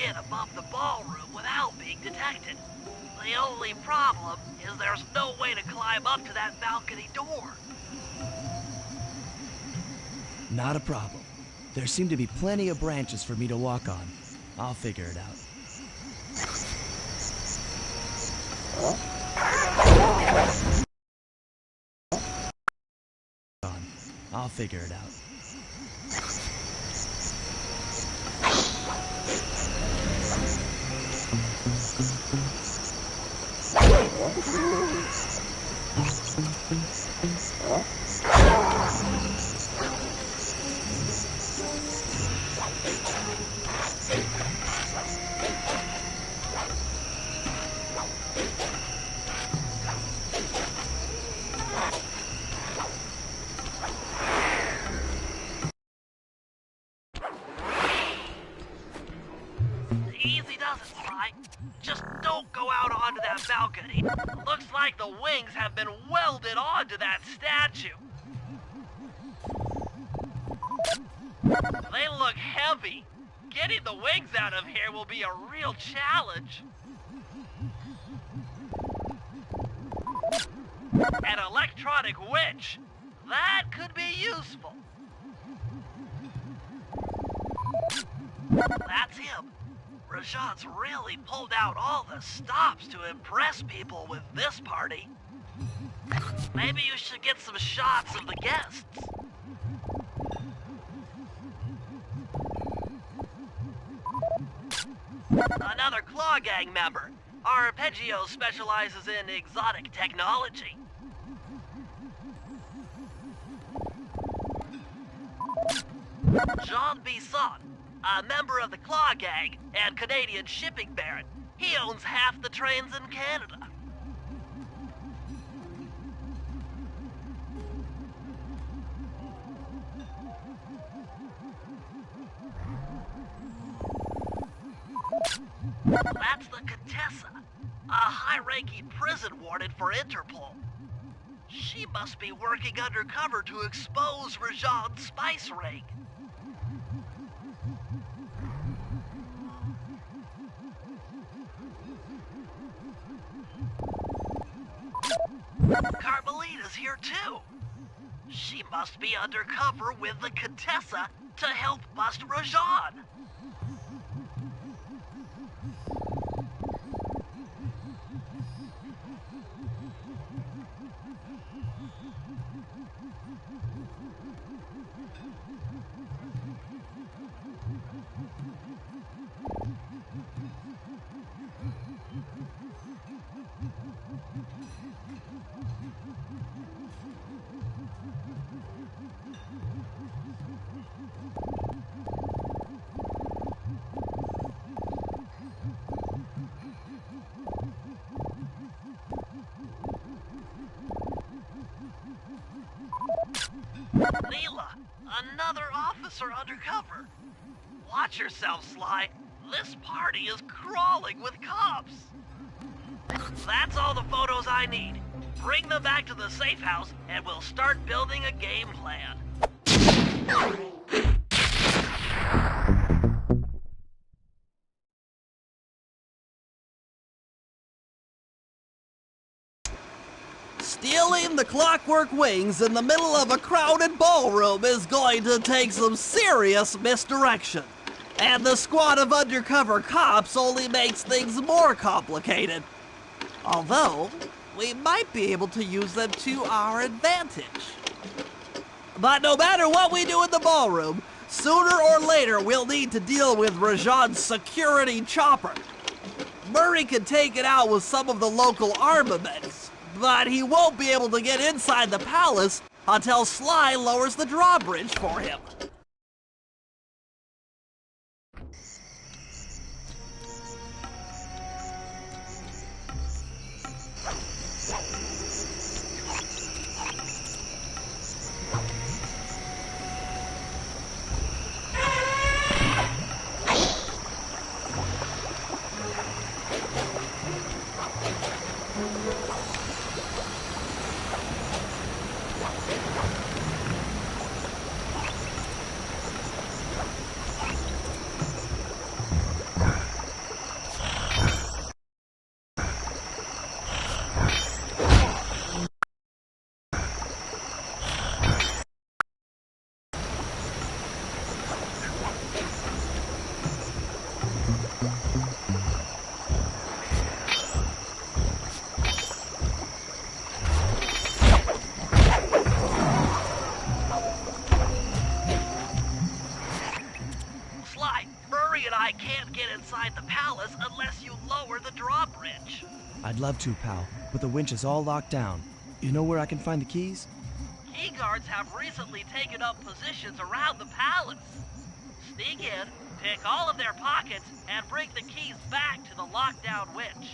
in above the ballroom without being detected. The only problem is there's no way to climb up to that balcony door. Not a problem. There seem to be plenty of branches for me to walk on. I'll figure it out. I'll figure it out. Easy does it, Fry. Just don't go out onto that balcony. Looks like the wings have been welded onto that statue. They look heavy. Getting the wings out of here will be a real challenge. An electronic winch. That could be useful. That's him. Rajan's really pulled out all the stops to impress people with this party. Maybe you should get some shots of the guests. Another Claw Gang member. Arpeggio specializes in exotic technology. Jean Bisson, a member of the Claw Gang and Canadian shipping baron. He owns half the trains in Canada. That's the Contessa, a high-ranking prison warden for Interpol. She must be working undercover to expose Rajan's spice ring. Carmelita's here too. She must be undercover with the Contessa to help bust Rajan. Leela, another officer undercover. Watch yourself, Sly. This party is crawling with cops. That's all the photos I need. Bring them back to the safe house and we'll start building a game plan. Stealing the Clockwork Wings in the middle of a crowded ballroom is going to take some serious misdirection. And the squad of undercover cops only makes things more complicated. Although, we might be able to use them to our advantage. But no matter what we do in the ballroom, sooner or later we'll need to deal with Rajan's security chopper. Murray can take it out with some of the local armaments, but he won't be able to get inside the palace until Sly lowers the drawbridge for him. Sly, Murray and I can't get inside the palace unless you lower the drawbridge. I'd love to, pal, but the winch is all locked down. You know where I can find the keys? Key guards have recently taken up positions around the palace. Sneak in, pick all of their pockets, and bring the keys back to the lockdown winch.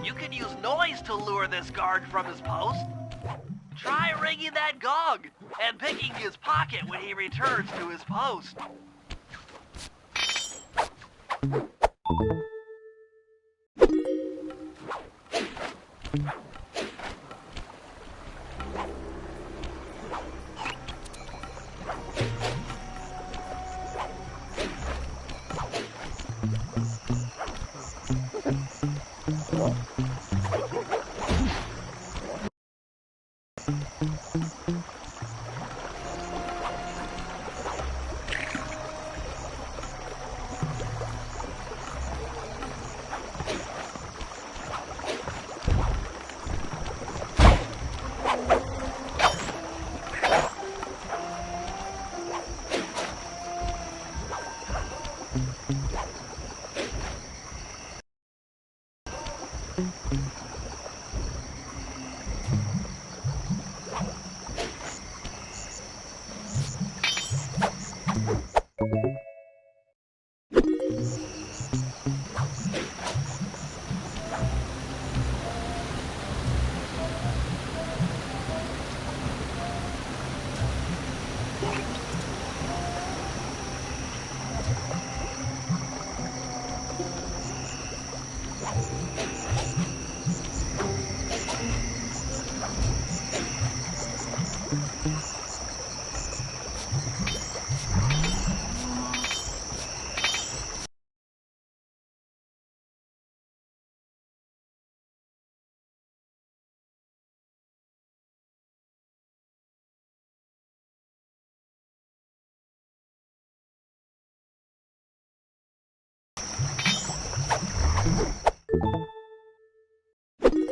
You can use noise to lure this guard from his post. Try ringing that gong and picking his pocket when he returns to his post.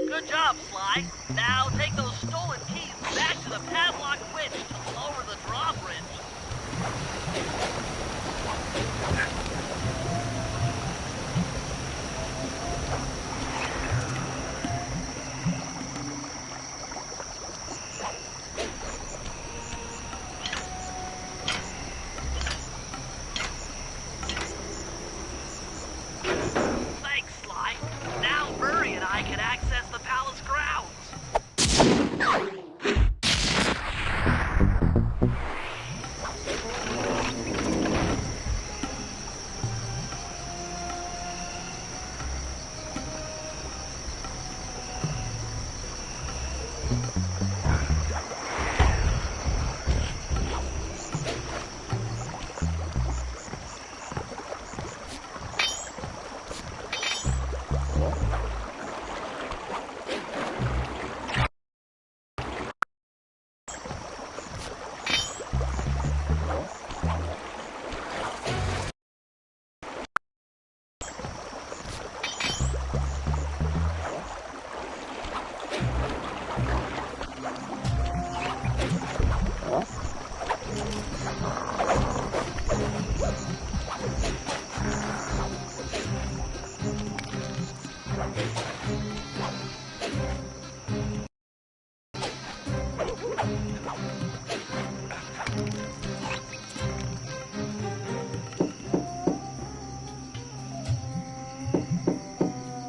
Good job, Sly. Now take those stolen keys back to the padlock winch to lower the drawbridge. Thanks, Sly. Now Murray and I can access the palace grounds.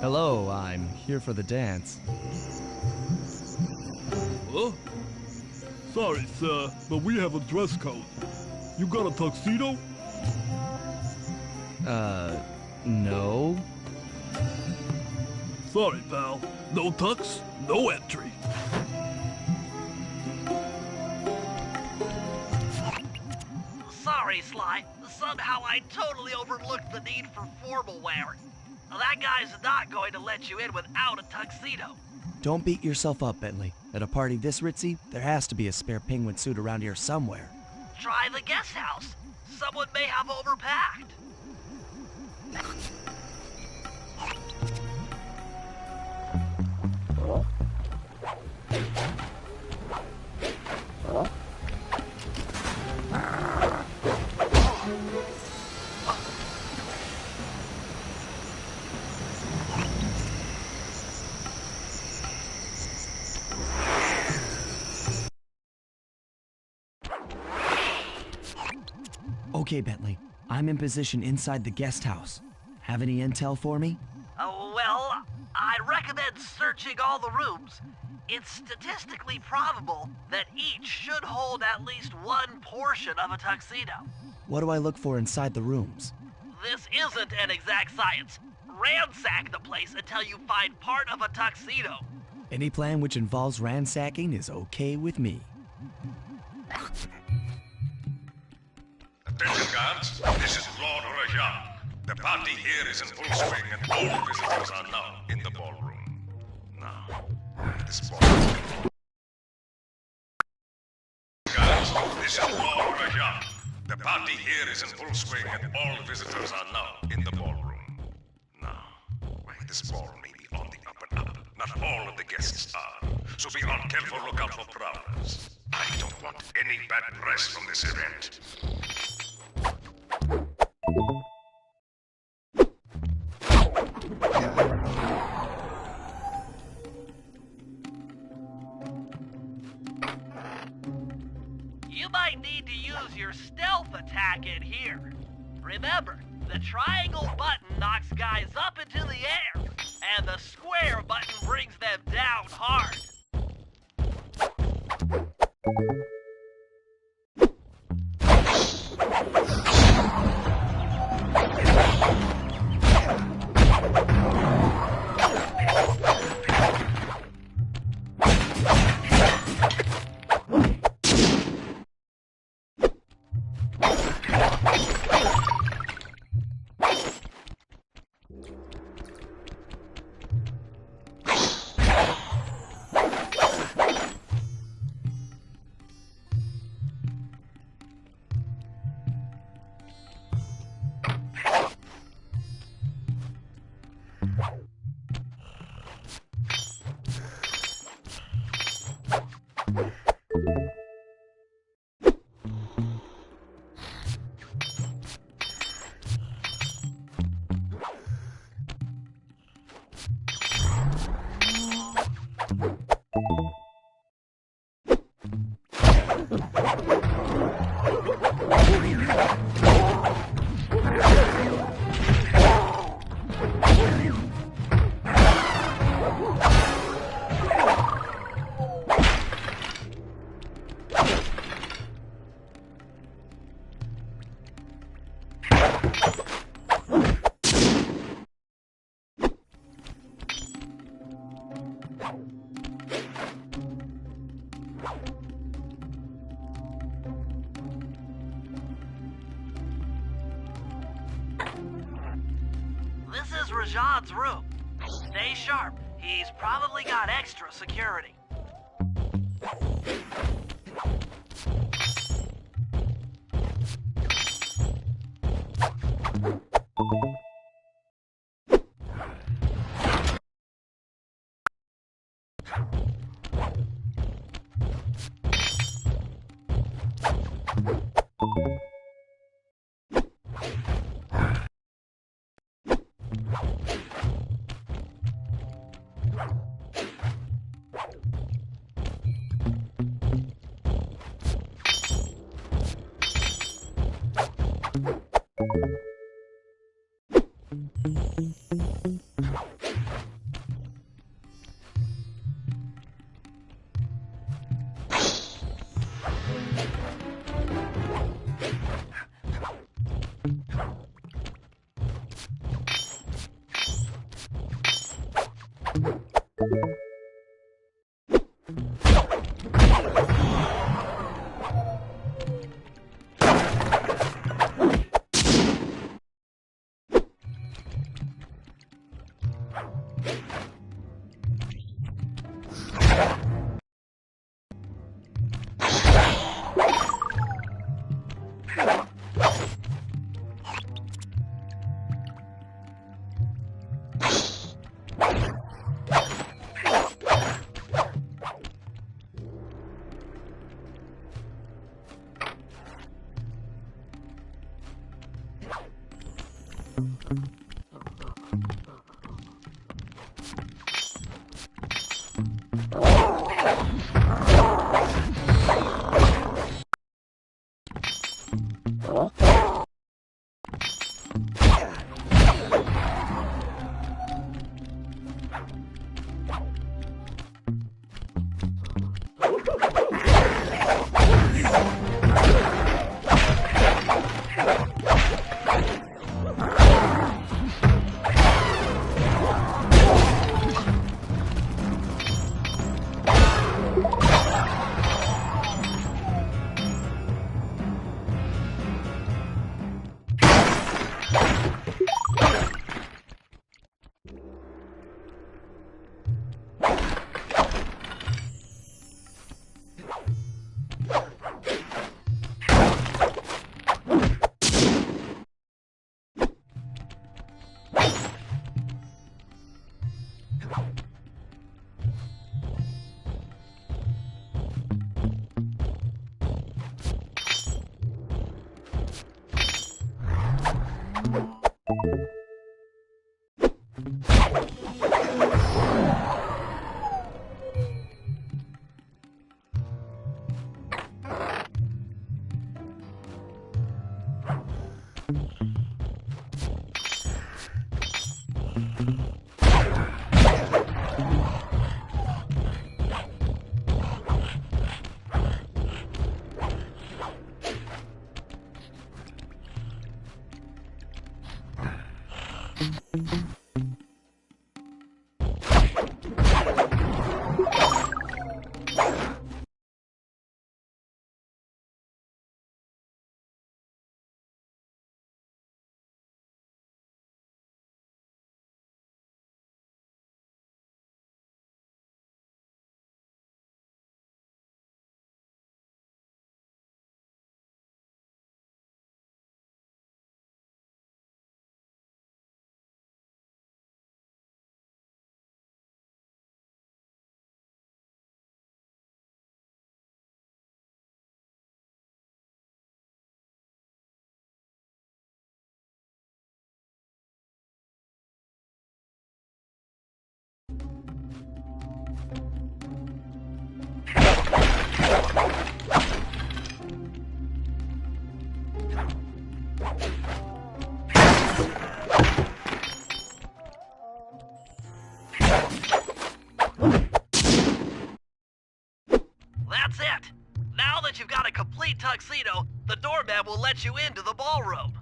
Hello, I'm here for the dance. Huh? Sorry, sir, but we have a dress code. You got a tuxedo? No. Sorry, pal. No tux? No entry. Sorry, Sly. Somehow I totally overlooked the need for formal wear. That guy's not going to let you in without a tuxedo. Don't beat yourself up, Bentley. At a party this ritzy, there has to be a spare penguin suit around here somewhere. Try the guest house. Someone may have overpacked. Okay, Bentley. I'm in position inside the guest house. Have any intel for me? Well, I recommend searching all the rooms. It's statistically probable that each should hold at least one portion of a tuxedo. What do I look for inside the rooms? This isn't an exact science. Ransack the place until you find part of a tuxedo. Any plan which involves ransacking is okay with me. Attention guards, this is Lord Rajan. The party here is in full swing and all visitors are now in the ballroom. Now, this ballroom. Guards, this is Lord Rajan. The party here is in full swing and all visitors are now in the ballroom. Now, this ball may be on the up and up. Not all of the guests are. So be on careful lookout for prowlers. I don't want any bad press from this event. You might need to use your stealth attack in here. Remember, the triangle button knocks guys up into the air, and the square button brings them down hard. This is Rajad's room. Stay sharp. He's probably got extra security. That's it. Now that you've got a complete tuxedo, the doorman will let you into the ballroom.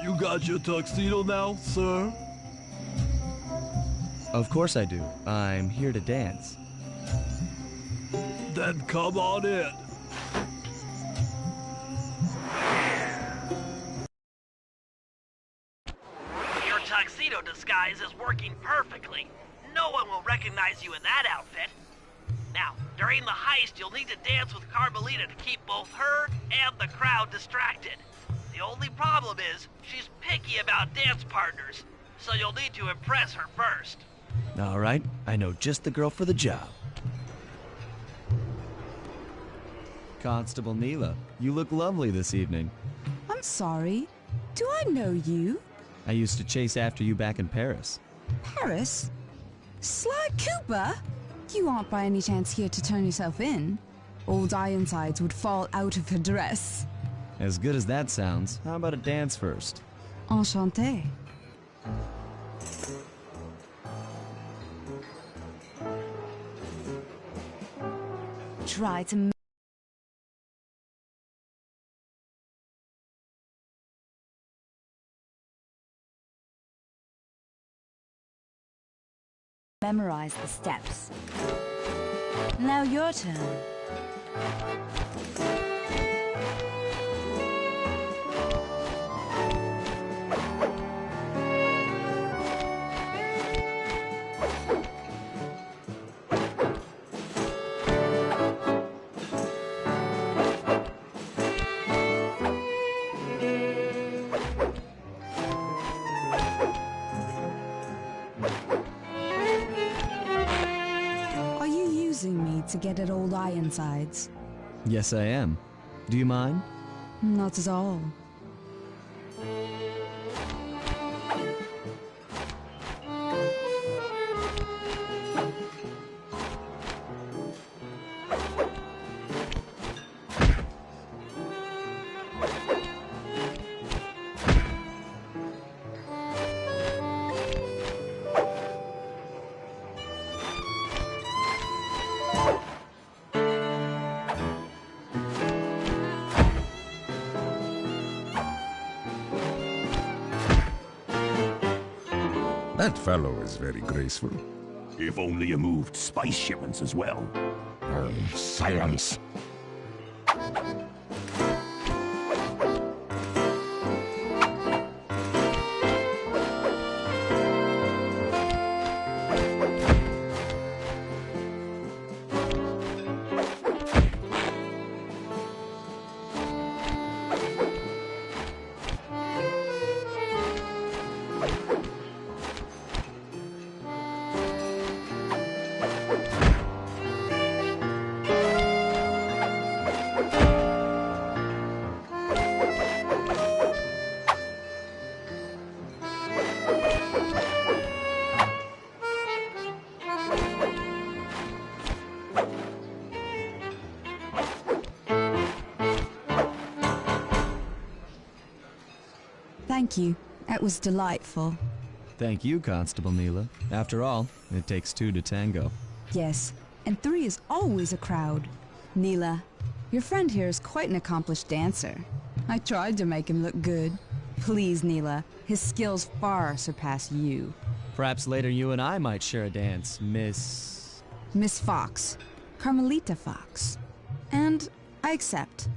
You got your tuxedo now, sir? Of course I do. I'm here to dance. Then come on in. Your tuxedo disguise is working perfectly. No one will recognize you in that outfit. Now, during the heist, you'll need to dance with Carmelita to keep both her and the crowd distracted. The only problem is, she's picky about dance partners, so you'll need to impress her first. All right, I know just the girl for the job. Constable Neela, you look lovely this evening. I'm sorry. Do I know you? I used to chase after you back in Paris. Paris? Sly Cooper? You aren't by any chance here to turn yourself in? Old Ironsides would fall out of her dress. As good as that sounds, how about a dance first? Enchanté. Try to memorize the steps. Now your turn. To get at old Ironsides. Yes, I am. Do you mind? Not at all. That fellow is very graceful. If only you moved spice shipments as well. Silence. Thank you. That was delightful. Thank you, Constable Neela. After all, it takes two to tango. Yes, and three is always a crowd. Neela, your friend here is quite an accomplished dancer. I tried to make him look good. Please, Neela, his skills far surpass you. Perhaps later you and I might share a dance, Miss Fox. Carmelita Fox. And I accept.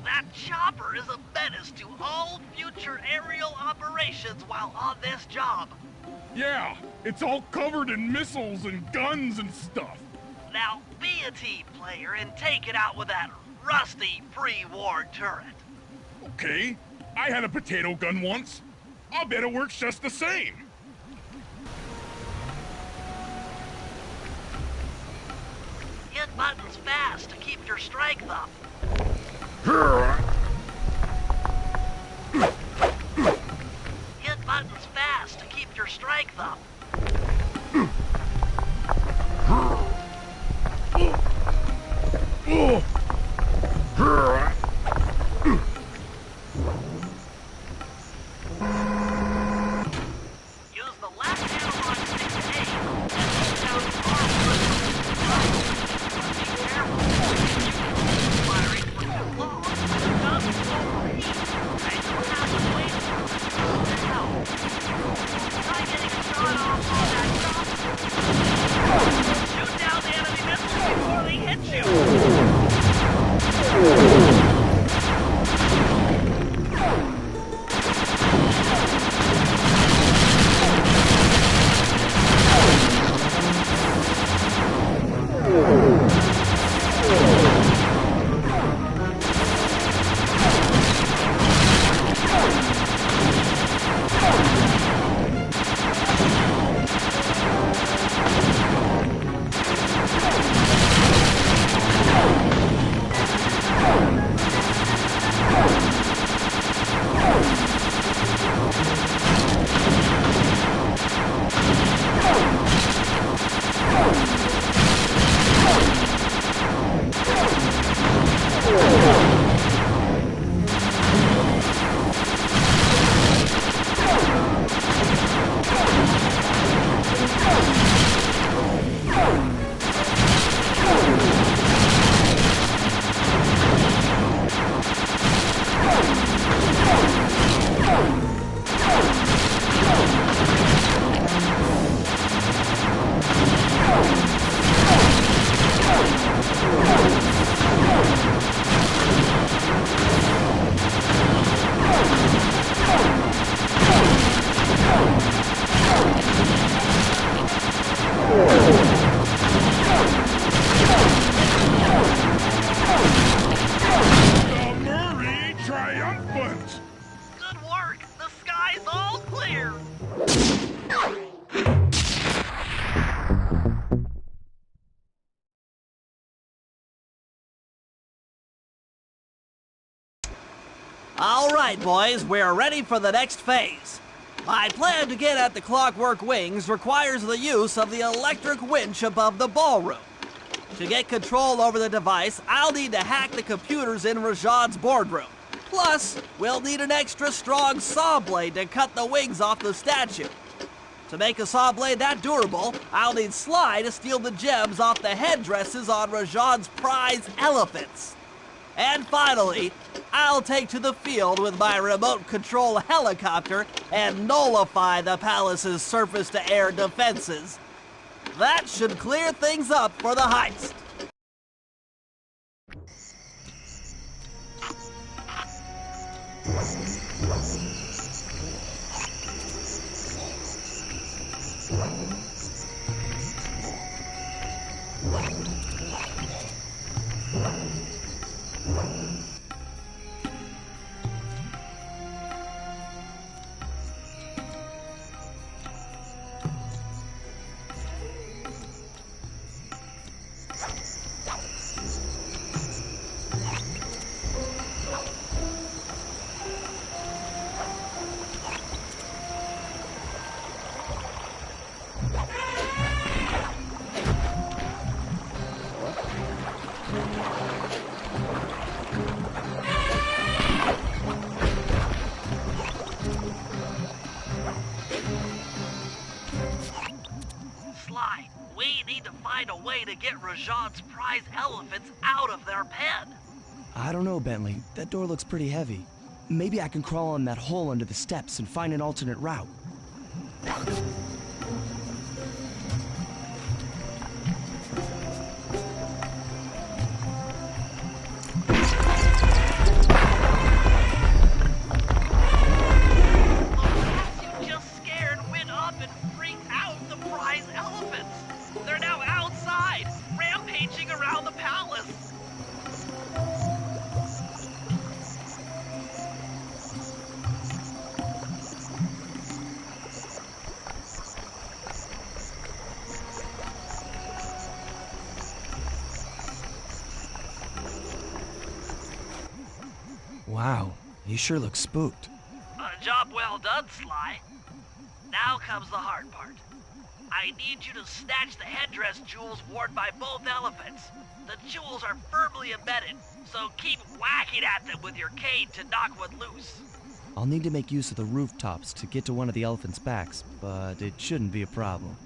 That chopper is a menace to capture aerial operations while on this job. Yeah, it's all covered in missiles and guns and stuff. Now, be a team player and take it out with that rusty pre-war turret. Okay, I had a potato gun once. I'll bet it works just the same. Hit buttons fast to keep your strength up. Hit buttons fast to keep your strength up. Use the left analog stick to aim and hold down the arm button. Be careful. You can keep firing for too long. The gun will overheat, and you'll have to wait for it to cool down. Try getting a shot off on that chopper. Shoot down the enemy missiles before they hit you. Murray triumphant! Good work. The sky's all clear. All right, boys, we're ready for the next phase. My plan to get at the Clockwork Wings requires the use of the electric winch above the ballroom. To get control over the device, I'll need to hack the computers in Rajad's boardroom. Plus, we'll need an extra strong saw blade to cut the wings off the statue. To make a saw blade that durable, I'll need Sly to steal the gems off the headdresses on Rajad's prize elephants. And finally, I'll take to the field with my remote control helicopter and nullify the palace's surface-to-air defenses. That should clear things up for the heist. Sly, we need to find a way to get Rajad's prize elephants out of their pen. I don't know, Bentley. That door looks pretty heavy. Maybe I can crawl in that hole under the steps and find an alternate route. Wow, you sure look spooked. Job well done, Sly. Now comes the hard part. I need you to snatch the headdress jewels worn by both elephants. The jewels are firmly embedded, so keep whacking at them with your cane to knock one loose. I'll need to make use of the rooftops to get to one of the elephants' backs, but it shouldn't be a problem.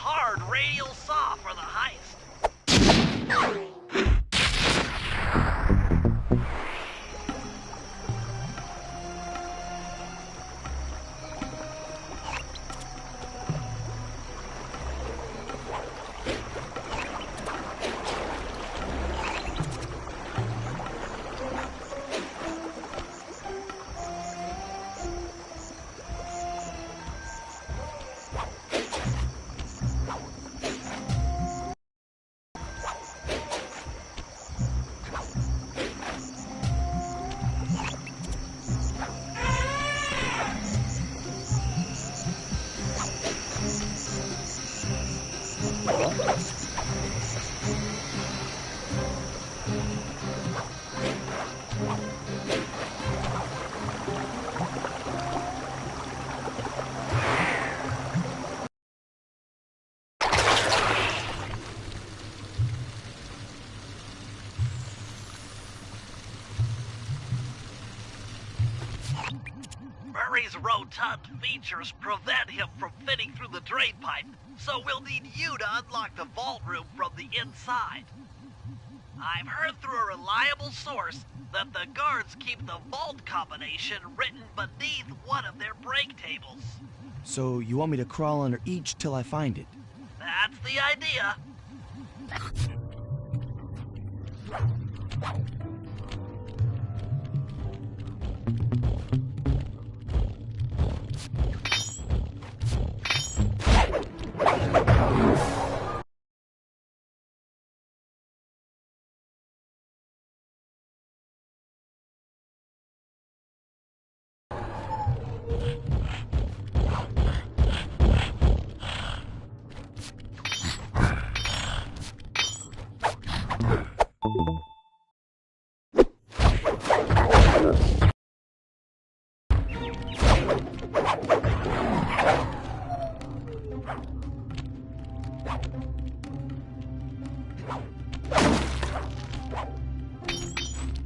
hard radial saw for the heist. Murray's rotund features prevent him from fitting through the drain pipe, so we'll need you to unlock the vault room from the inside. I've heard through a reliable source that the guards keep the vault combination written beneath one of their break tables. So you want me to crawl under each till I find it? That's the idea.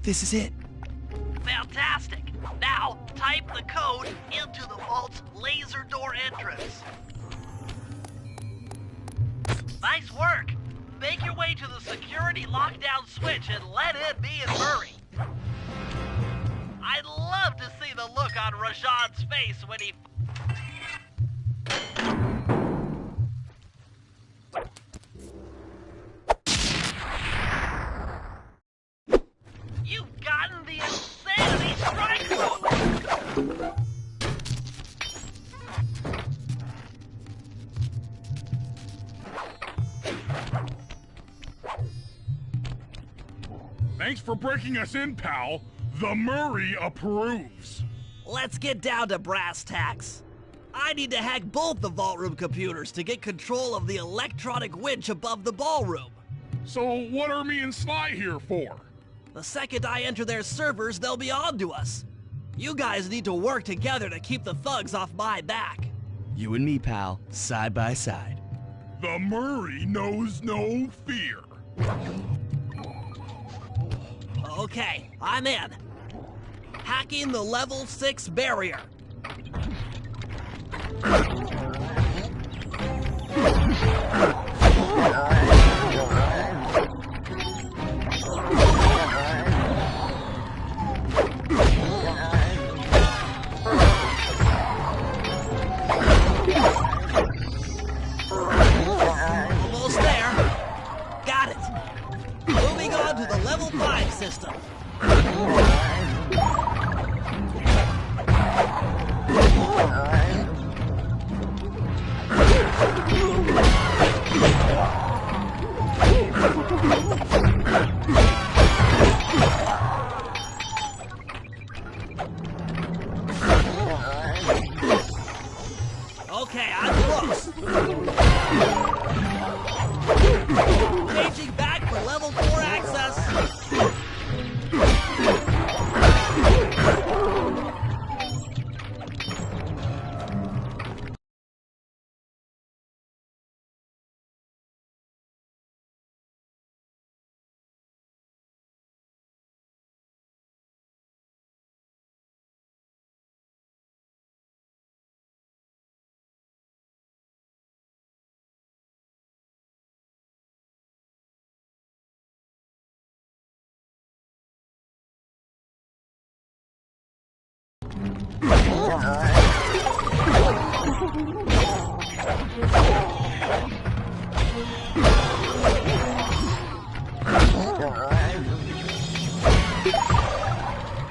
This is it. Fantastic. Now, type the code into the vault's laser door entrance. Nice work. Make your way to the security lockdown switch and let in me and Murray. I'd love to see the look on Rajan's face when he... You've gotten the insanity strike move! Thanks for breaking us in, pal. The Murray approves. Let's get down to brass tacks. I need to hack both the vault room computers to get control of the electronic winch above the ballroom. So what are me and Sly here for? The second I enter their servers, they'll be on to us. You guys need to work together to keep the thugs off my back. You and me, pal, side by side. The Murray knows no fear. Okay, I'm in. Hacking the level 6 barrier. Almost there. Got it. Moving on to the level 5 system. Okay, I'm close. Changing back for level 4 access.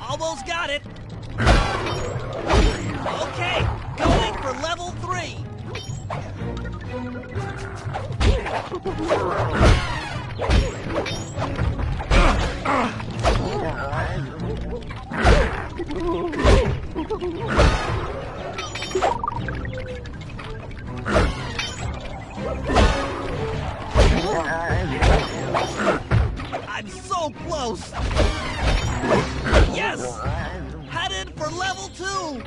Almost got it. Okay, going for level 3. I'm so close. Yes! Headed for level 2.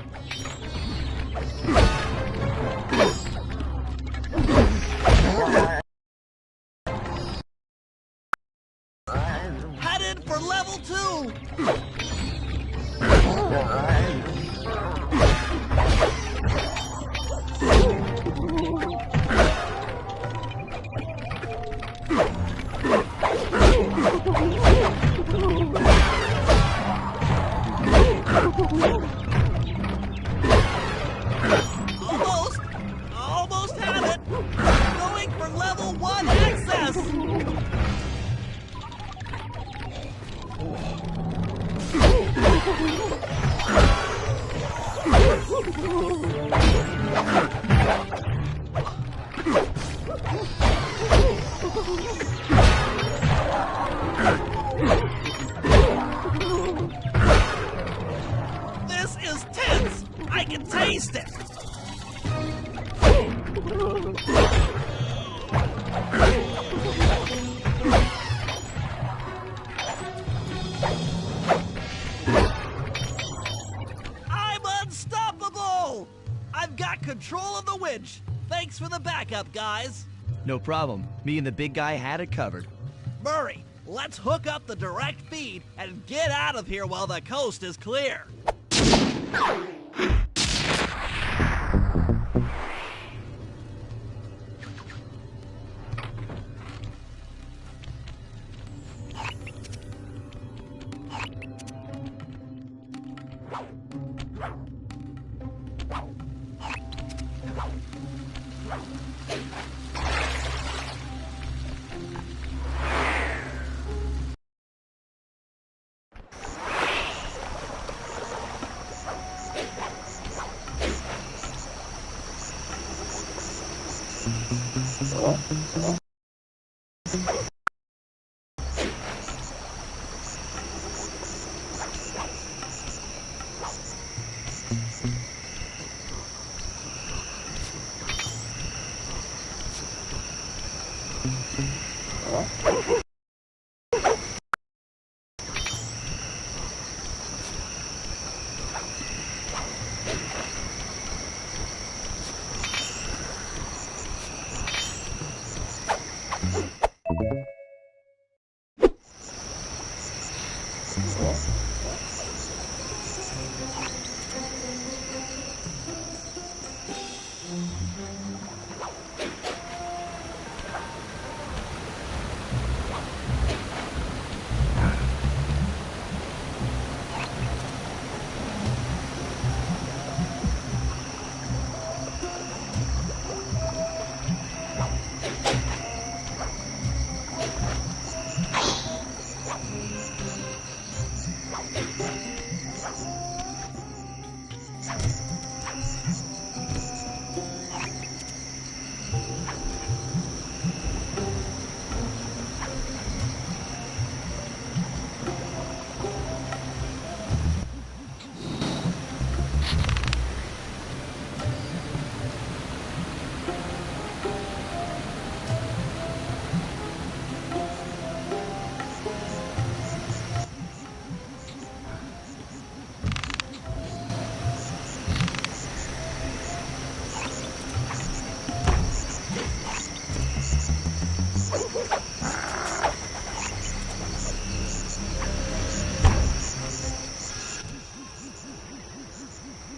Headed for level 2. Almost have it! Going for level 1 access! This is tense! I can taste it! I'm unstoppable! I've got control of the winch. Thanks for the backup, guys. No problem. Me and the big guy had it covered. Murray, let's hook up the direct feed and get out of here while the coast is clear.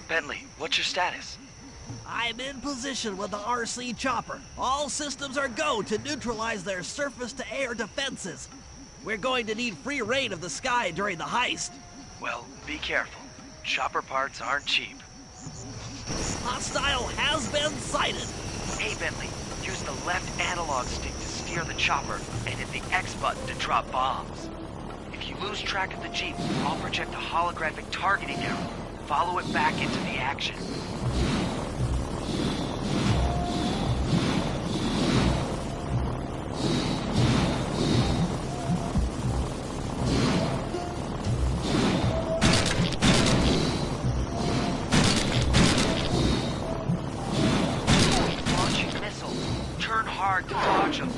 Bentley, what's your status? I'm in position with the RC chopper. All systems are go to neutralize their surface-to-air defenses. We're going to need free reign of the sky during the heist. Well, be careful. Chopper parts aren't cheap. Hostile has been sighted. Hey, Bentley, use the left analog stick to steer the chopper and hit the X button to drop bombs. If you lose track of the Jeep, I'll project a holographic targeting arrow. Follow it back into the action. Launching missiles. Turn hard to dodge them.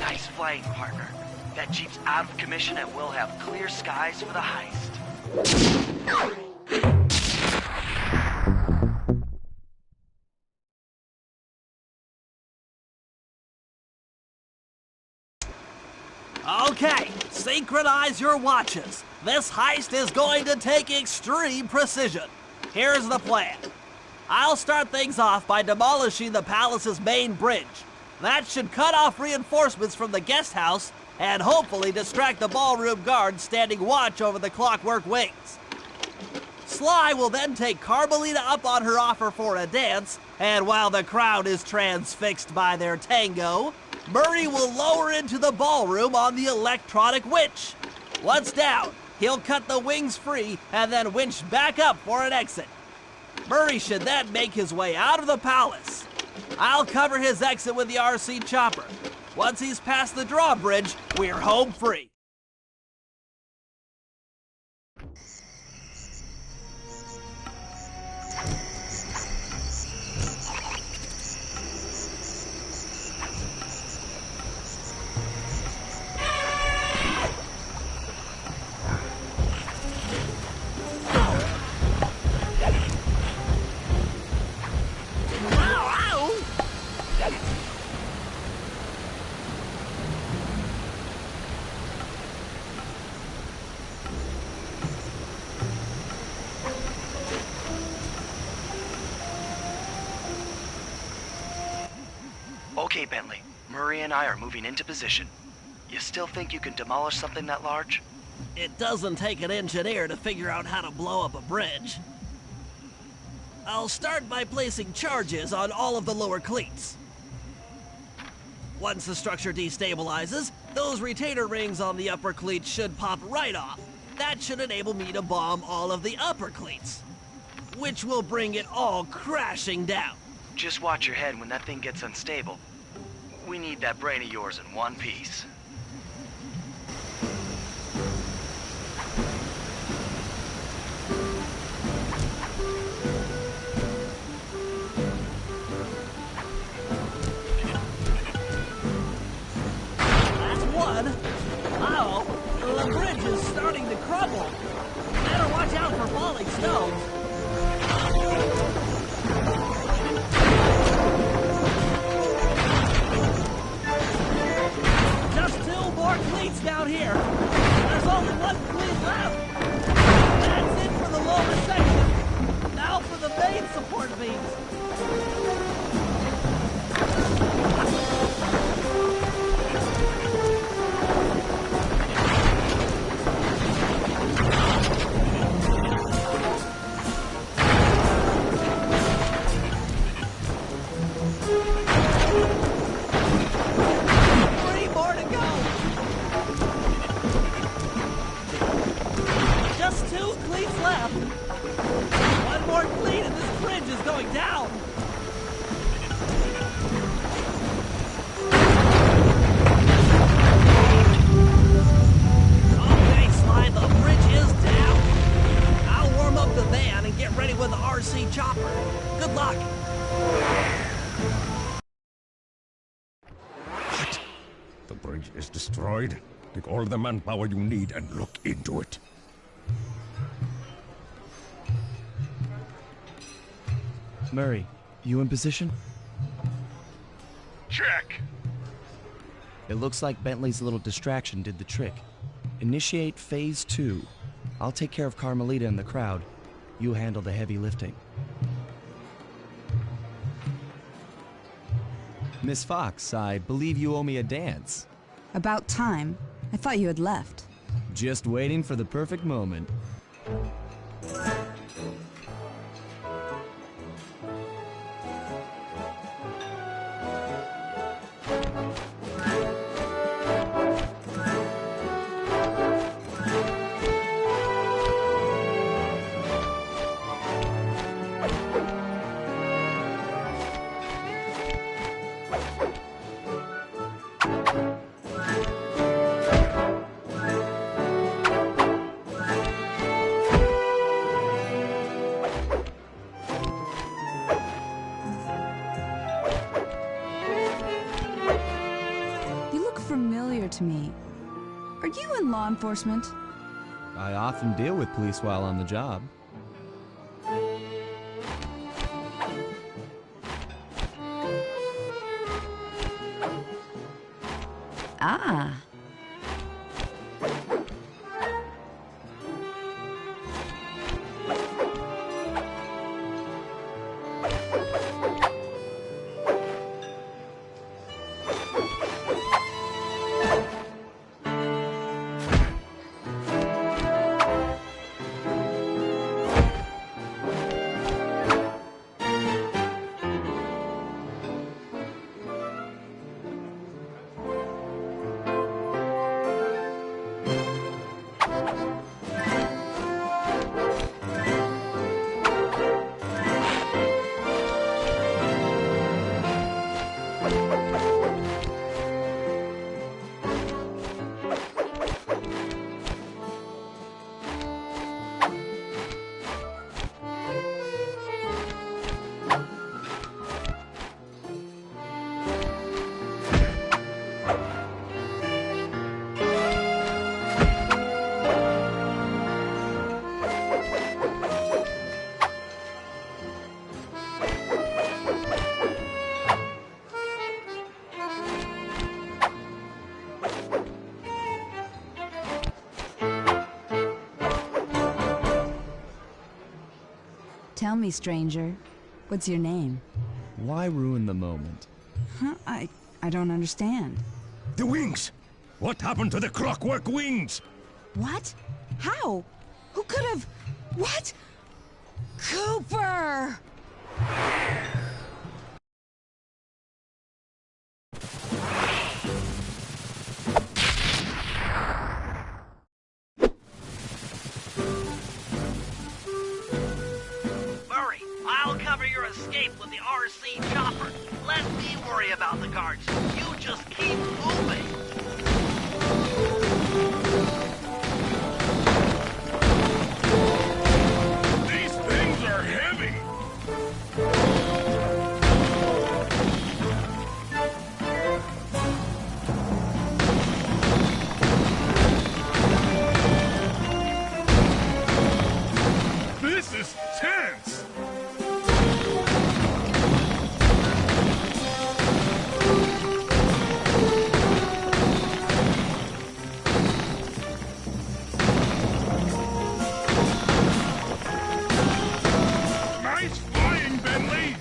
Nice flying, partner. That Jeep's out of commission and we'll have clear skies for the heist. Okay, synchronize your watches. This heist is going to take extreme precision. Here's the plan. I'll start things off by demolishing the palace's main bridge. That should cut off reinforcements from the guest house and hopefully distract the ballroom guards standing watch over the clockwork wings. Sly will then take Carmelita up on her offer for a dance, and while the crowd is transfixed by their tango, Murray will lower into the ballroom on the electronic winch. Once down, he'll cut the wings free and then winch back up for an exit. Murray should then make his way out of the palace. I'll cover his exit with the RC chopper. Once he's past the drawbridge, we're home free. Okay, Bentley. Murray and I are moving into position. You still think you can demolish something that large? It doesn't take an engineer to figure out how to blow up a bridge. I'll start by placing charges on all of the lower cleats. Once the structure destabilizes, those retainer rings on the upper cleats should pop right off. That should enable me to bomb all of the upper cleats, which will bring it all crashing down. Just watch your head when that thing gets unstable. We need that brain of yours in one piece. That's one. Uh-oh, the bridge is starting to crumble. Better watch out for falling stones. Cleats down here. There's only one cleat left. That's it for the lower section. Now for the main support beams. Chopper. Good luck. What? The bridge is destroyed? Take all the manpower you need and look into it. Murray, you in position? Check. It looks like Bentley's little distraction did the trick. Initiate phase 2. I'll take care of Carmelita and the crowd. You handle the heavy lifting. Miss Fox, I believe you owe me a dance. About time. I thought you had left. Just waiting for the perfect moment. To me. Are you in law enforcement? I often deal with police while on the job. Ah. Tell me, stranger, what's your name? Why ruin the moment? Huh? I don't understand. The wings! What happened to the clockwork wings? What? How? Who could have... What? Cooper! Murray, I'll cover your escape with the RC chopper. Let me worry about the guards. You just keep moving. These things are heavy. This is tense. Nice flying, Bentley.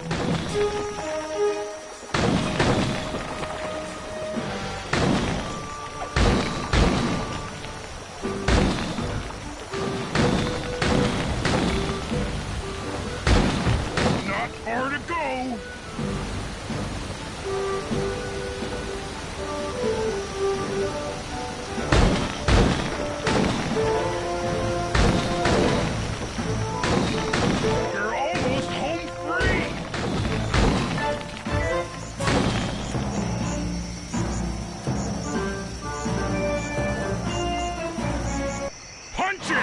Not far to go. You're almost home free. Punch it!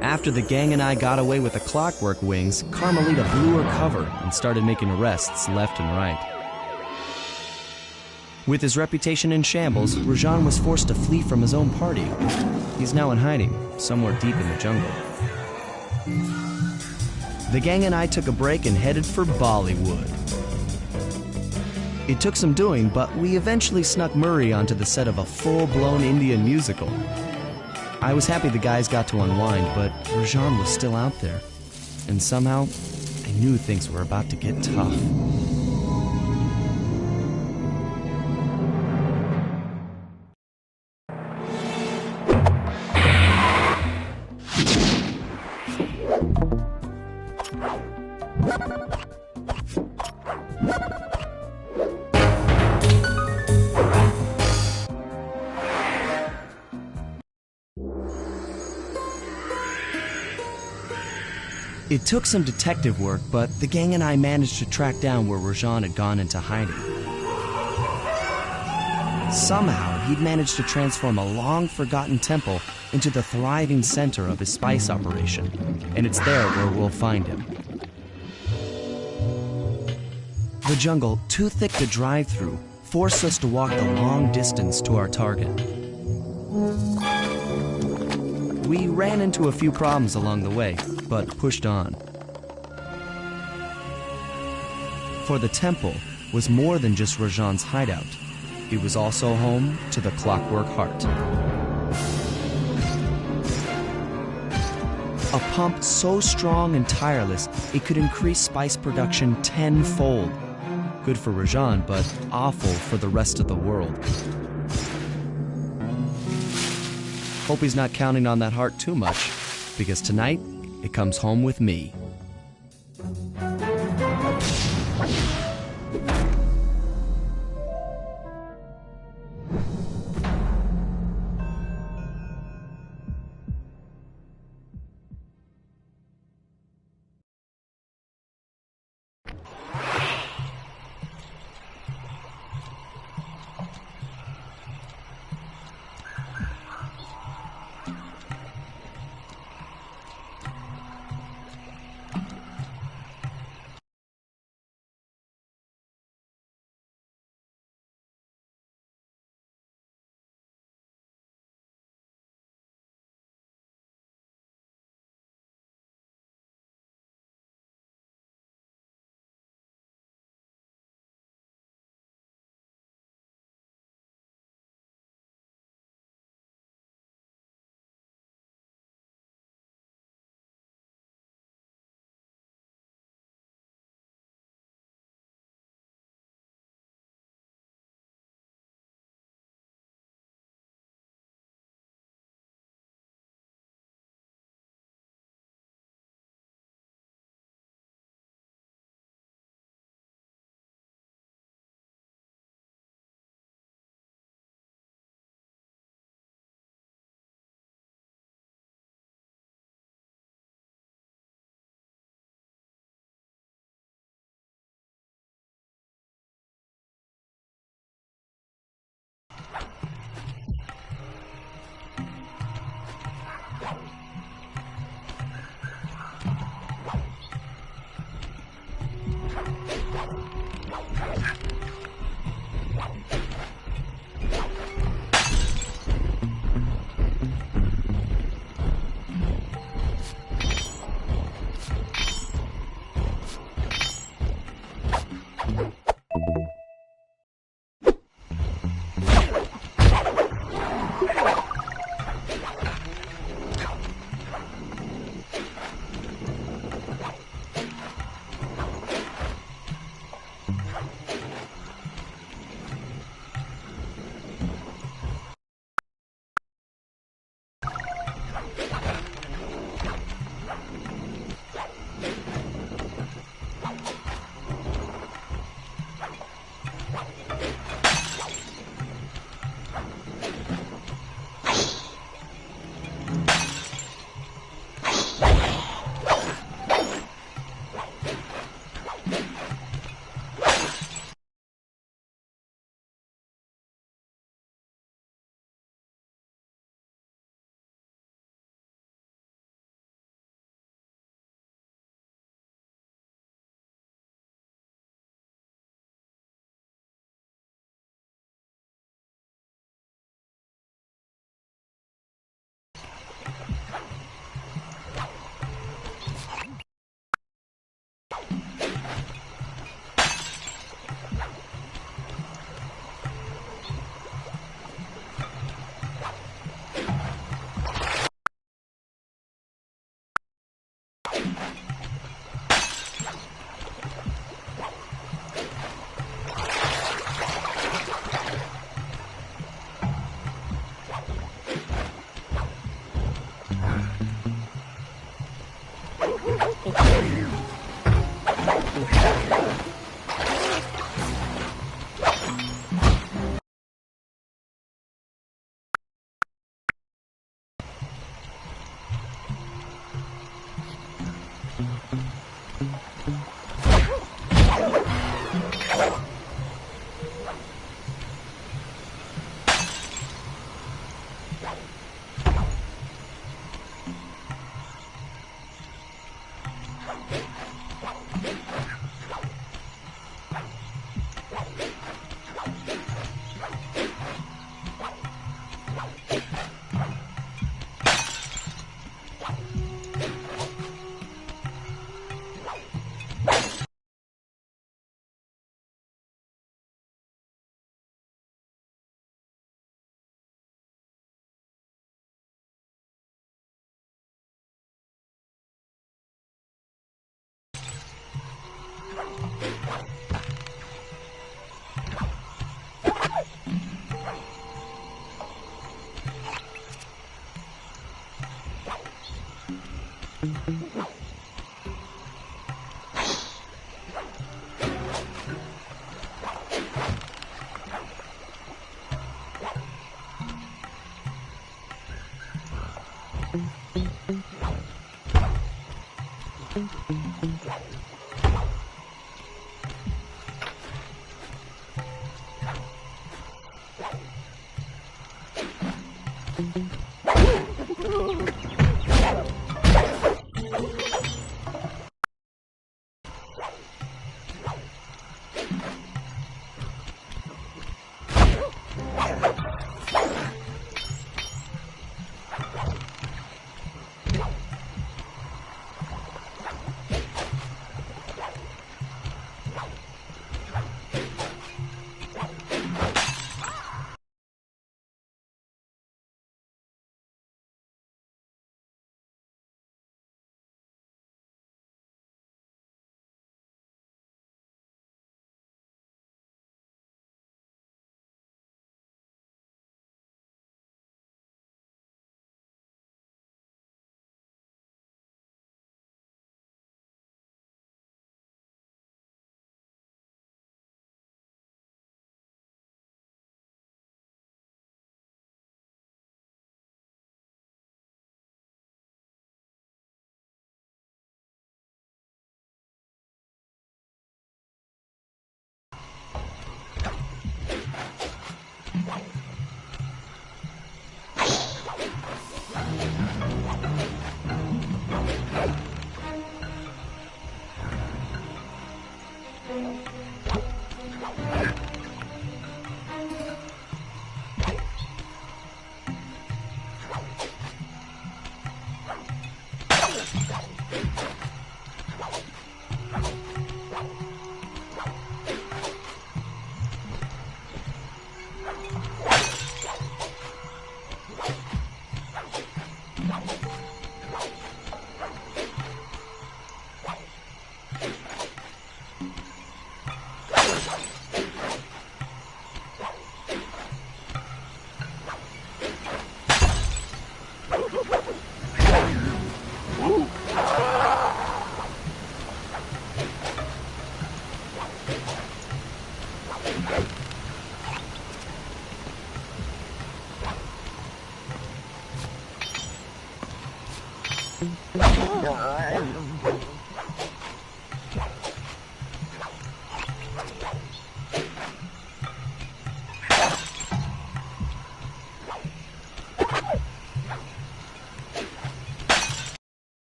After the gang and I got away with the clockwork wings, Carmelita blew her cover and started making arrests left and right. With his reputation in shambles, Rajan was forced to flee from his own party. He's now in hiding, somewhere deep in the jungle. The gang and I took a break and headed for Bollywood. It took some doing, but we eventually snuck Murray onto the set of a full-blown Indian musical. I was happy the guys got to unwind, but Rajan was still out there. And somehow, I knew things were about to get tough. It took some detective work, but the gang and I managed to track down where Rajan had gone into hiding. Somehow, he'd managed to transform a long-forgotten temple into the thriving center of his spice operation, and it's there where we'll find him. The jungle, too thick to drive through, forced us to walk the long distance to our target. We ran into a few problems along the way, but pushed on. For the temple was more than just Rajan's hideout. It was also home to the Clockwork Heart. A pump so strong and tireless, it could increase spice production tenfold. Good for Rajan, but awful for the rest of the world. Hope he's not counting on that heart too much, because tonight, it comes home with me.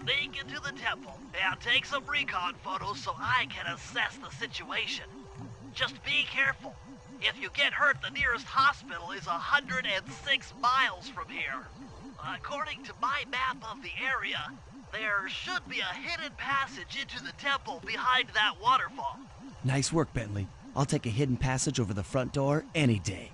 Sneak into the temple and take some recon photos so I can assess the situation. Just be careful. If you get hurt, the nearest hospital is 106 miles from here. According to my map of the area, there should be a hidden passage into the temple behind that waterfall. Nice work, Bentley. I'll take a hidden passage over the front door any day.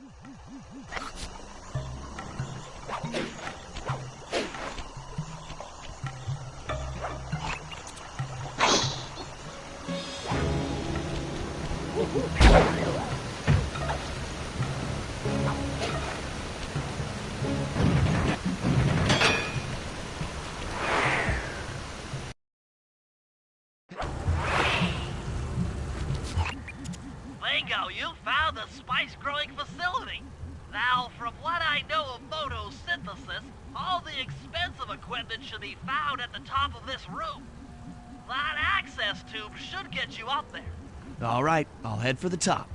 Bingo, you found the spice-growing facility. Now, from what I know of photosynthesis, all the expensive equipment should be found at the top of this room. That access tube should get you up there. All right, I'll head for the top.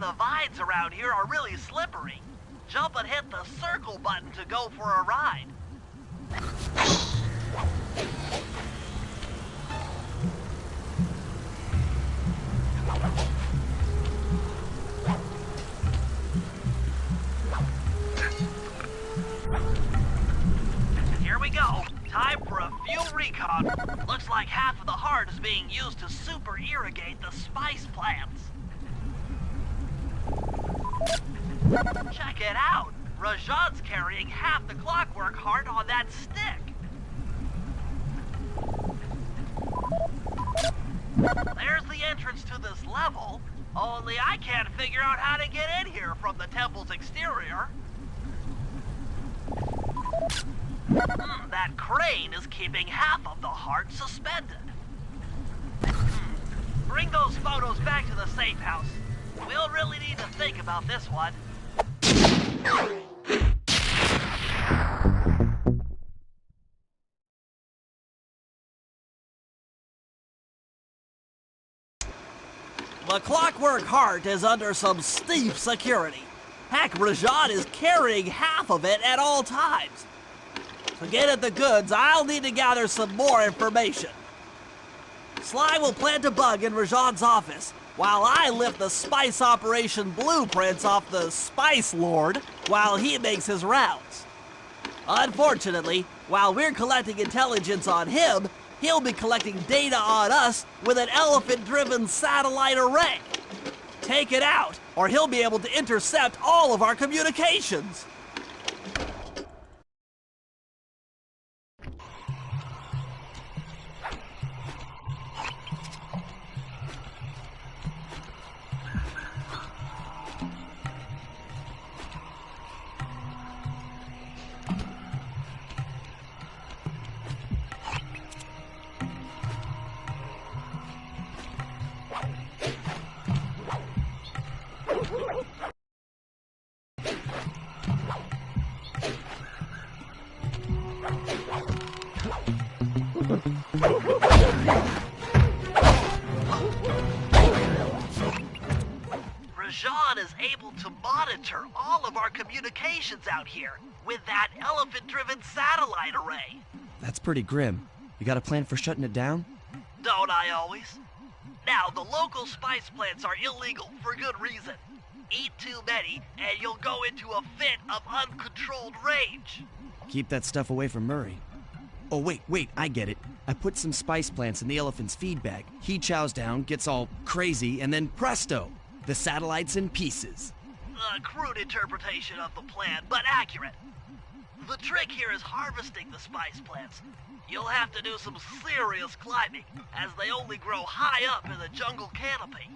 of the vines around here are really slippery. Jump and hit the circle button to go for a ride. Here we go. Time for a fuel recon. Looks like half of the heart is being used to super irrigate the spice plants. Check it out. Rajan's carrying half the clockwork heart on that stick. There's the entrance to this level, only I can't figure out how to get in here from the temple's exterior. That crane is keeping half of the heart suspended. Bring those photos back to the safe house. We'll really need to think about this one. The clockwork heart is under some steep security. Heck, Rajan is carrying half of it at all times. To get at the goods, I'll need to gather some more information. Sly will plant a bug in Rajan's office, while I lift the spice operation blueprints off the Spice Lord while he makes his rounds. Unfortunately, while we're collecting intelligence on him, he'll be collecting data on us with an elephant-driven satellite array. Take it out, or he'll be able to intercept all of our communications. Rajan is able to monitor all of our communications out here with that elephant-driven satellite array. That's pretty grim. You got a plan for shutting it down? Don't I always? Now, the local spice plants are illegal for good reason. Eat too many, and you'll go into a fit of uncontrolled rage. Keep that stuff away from Murray. Oh, wait, I get it. I put some spice plants in the elephant's feed bag. He chows down, gets all crazy, and then presto! The satellite's in pieces. A crude interpretation of the plan, but accurate. The trick here is harvesting the spice plants. You'll have to do some serious climbing, as they only grow high up in the jungle canopy.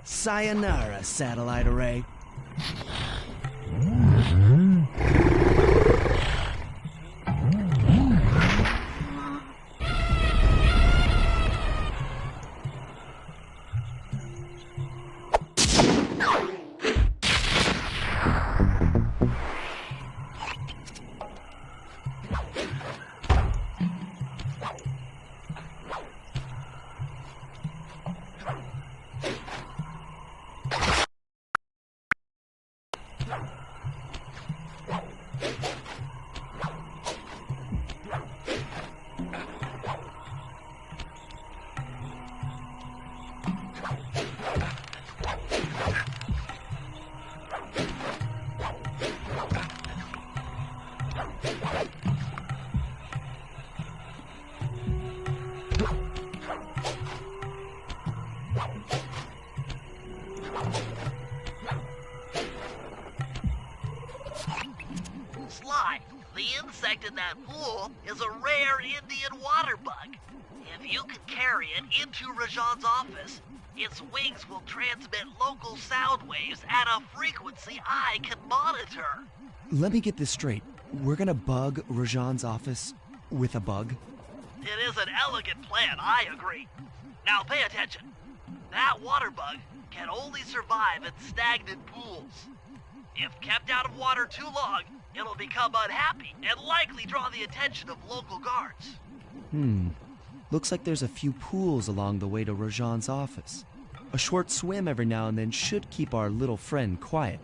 Sayonara, satellite array. Sly, the insect in that pool is a rare Indian water bug. If you can carry it into Rajan's office, its wings will transmit local sound waves at a frequency I can monitor. Let me get this straight. We're gonna bug Rajan's office with a bug? It is an elegant plan, I agree. Now pay attention. That water bug can only survive in stagnant pools. If kept out of water too long, it'll become unhappy and likely draw the attention of local guards. Looks like there's a few pools along the way to Rajan's office. A short swim every now and then should keep our little friend quiet.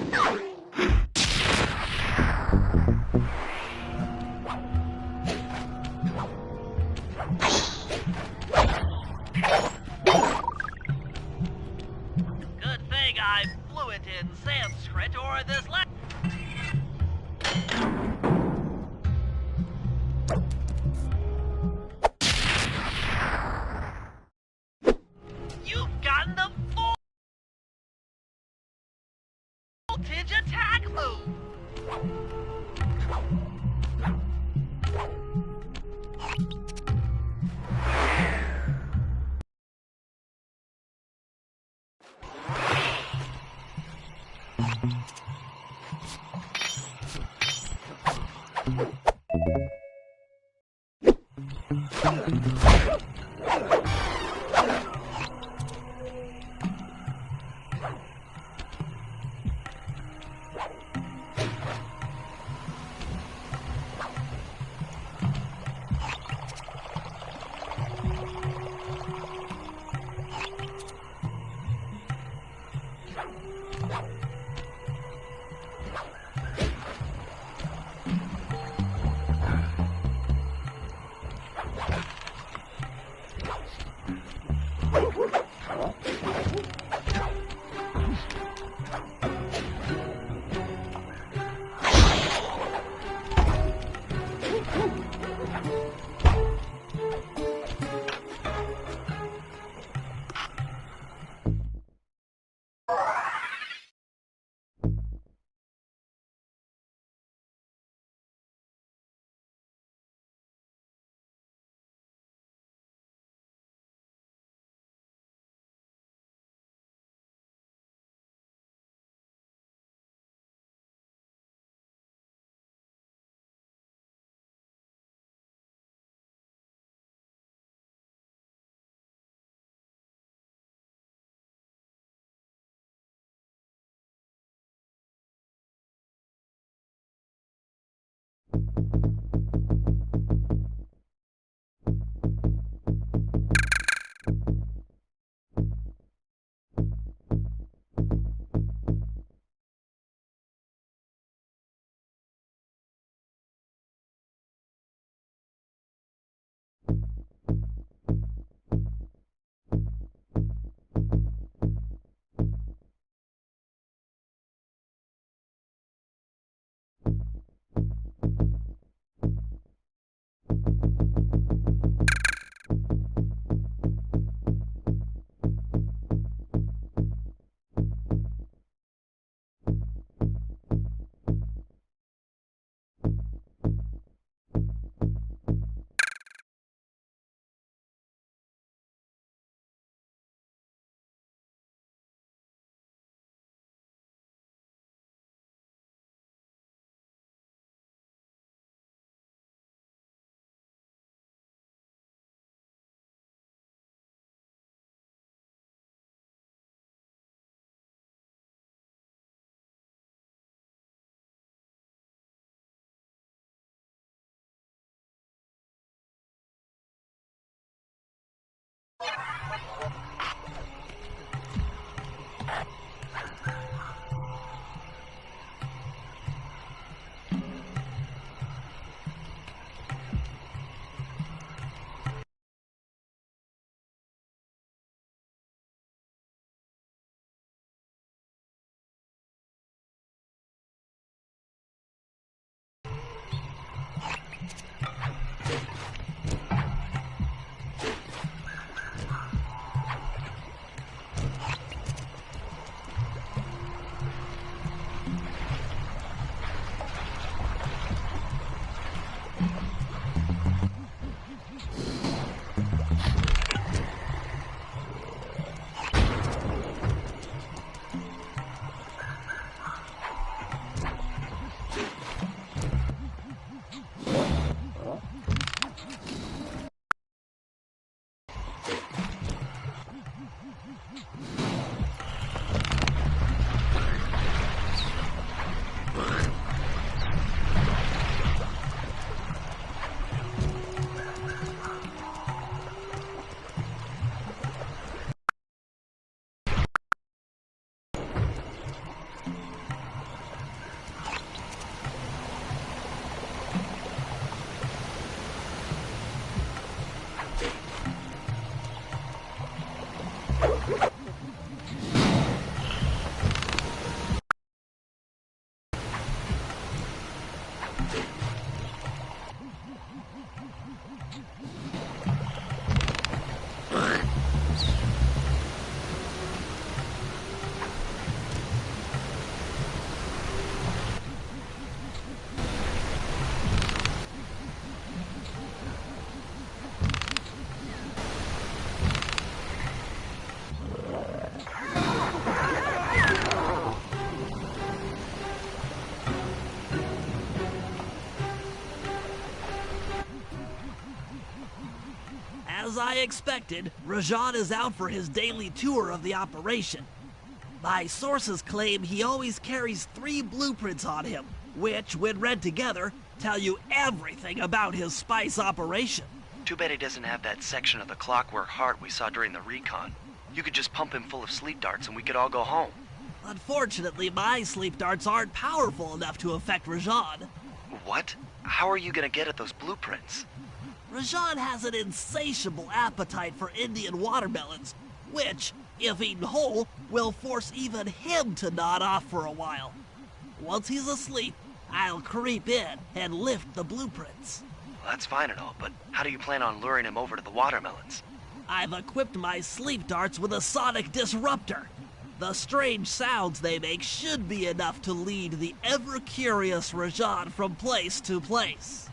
Good thing I'm fluent in Sanskrit or this You've gotten the voltage attack move! I expected, Rajan is out for his daily tour of the operation. My sources claim he always carries 3 blueprints on him, which, when read together, tell you everything about his spice operation. Too bad he doesn't have that section of the clockwork heart we saw during the recon. You could just pump him full of sleep darts and we could all go home. Unfortunately, my sleep darts aren't powerful enough to affect Rajan. What? How are you gonna get at those blueprints? Rajan has an insatiable appetite for Indian watermelons, which, if eaten whole, will force even him to nod off for a while. Once he's asleep, I'll creep in and lift the blueprints. Well, that's fine and all, but how do you plan on luring him over to the watermelons? I've equipped my sleep darts with a sonic disruptor. The strange sounds they make should be enough to lead the ever-curious Rajan from place to place.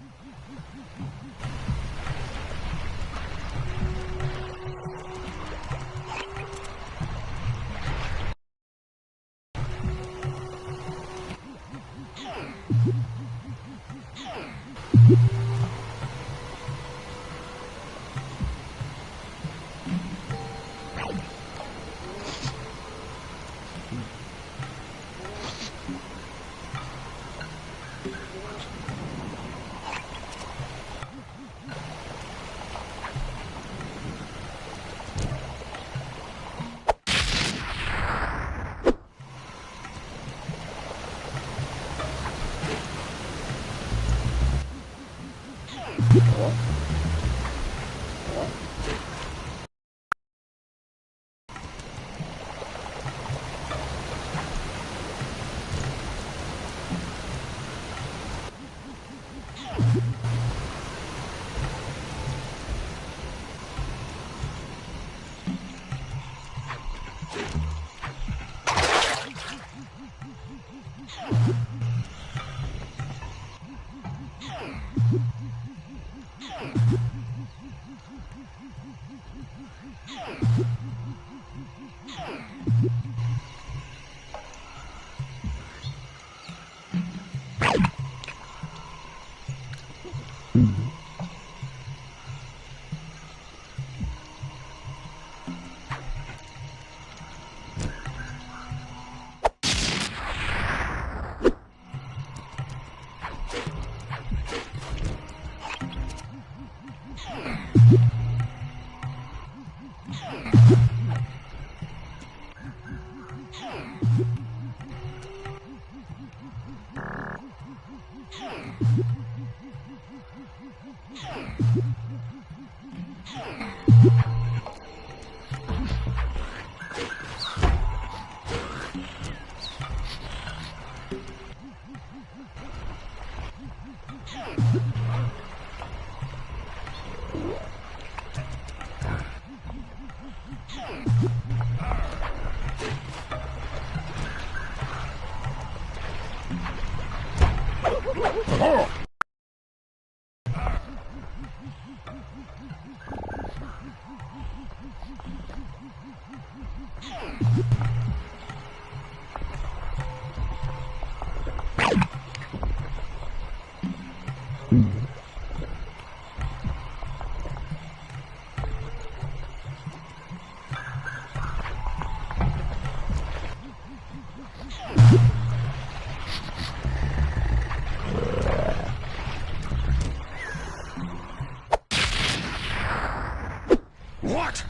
What?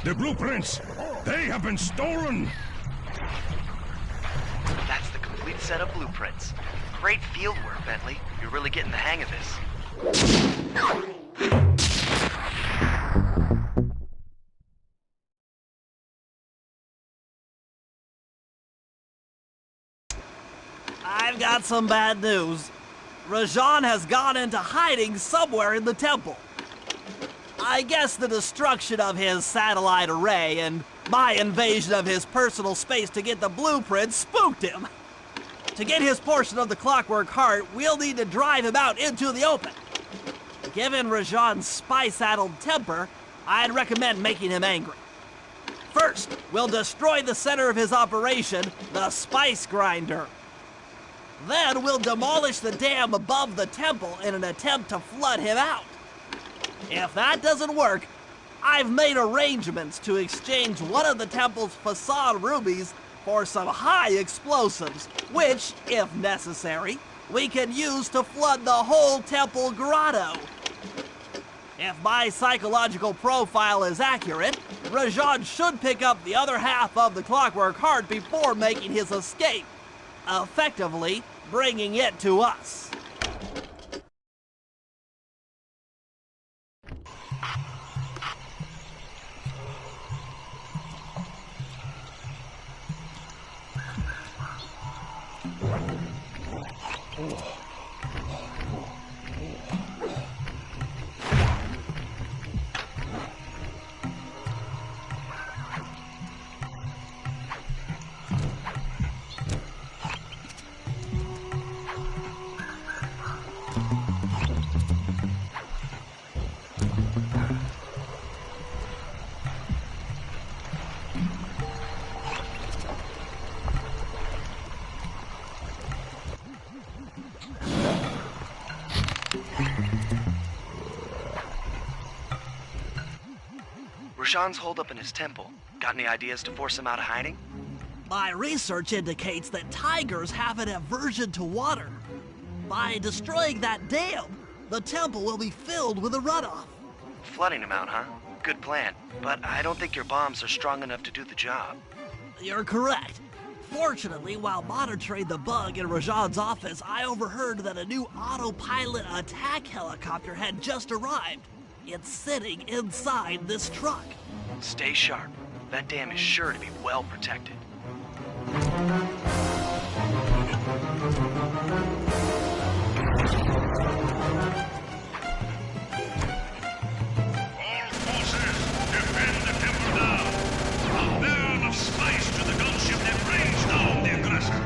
The blueprints! They have been stolen! That's the complete set of blueprints. Great field work, Bentley. You're really getting the hang of this. I've got some bad news. Rajan has gone into hiding somewhere in the temple. I guess the destruction of his satellite array and my invasion of his personal space to get the blueprints spooked him. To get his portion of the clockwork heart, we'll need to drive him out into the open. Given Rajan's spice-addled temper, I'd recommend making him angry. First, we'll destroy the center of his operation, the spice grinder. Then we'll demolish the dam above the temple in an attempt to flood him out. If that doesn't work, I've made arrangements to exchange one of the temple's facade rubies for some high explosives, which, if necessary, we can use to flood the whole temple grotto. If my psychological profile is accurate, Rajan should pick up the other half of the clockwork heart before making his escape, effectively bringing it to us. Rajan's holed up in his temple. Got any ideas to force him out of hiding? My research indicates that tigers have an aversion to water. By destroying that dam, the temple will be filled with a runoff. Flooding him out, huh? Good plan. But I don't think your bombs are strong enough to do the job. You're correct. Fortunately, while monitoring the bug in Rajan's office, I overheard that a new autopilot attack helicopter had just arrived. It's sitting inside this truck. Stay sharp. That dam is sure to be well protected. All forces, defend the temple now. I'll bear enough spice to the gunship that brings down the aggressor.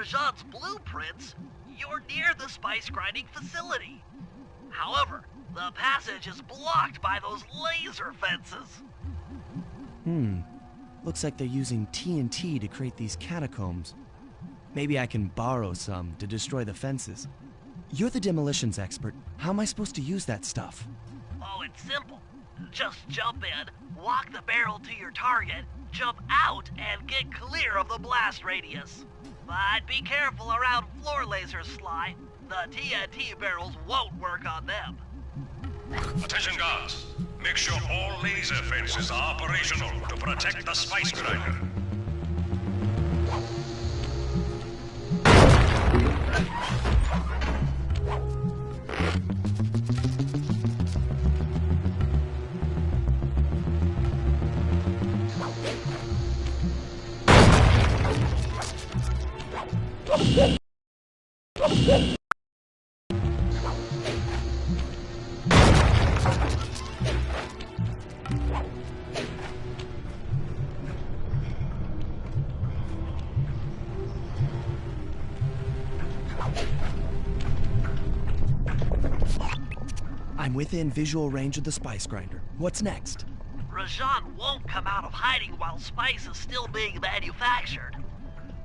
Rajan's blueprints, you're near the spice grinding facility. However, the passage is blocked by those laser fences. Looks like they're using TNT to create these catacombs. Maybe I can borrow some to destroy the fences. You're the demolitions expert. How am I supposed to use that stuff? Oh, it's simple. Just jump in, walk the barrel to your target, jump out, and get clear of the blast radius. But be careful around floor lasers, Sly. The TNT barrels won't work on them. Attention guards. Make sure all laser fences are operational to protect the spice grinder. I'm within visual range of the spice grinder. What's next? Rajan won't come out of hiding while spice is still being manufactured.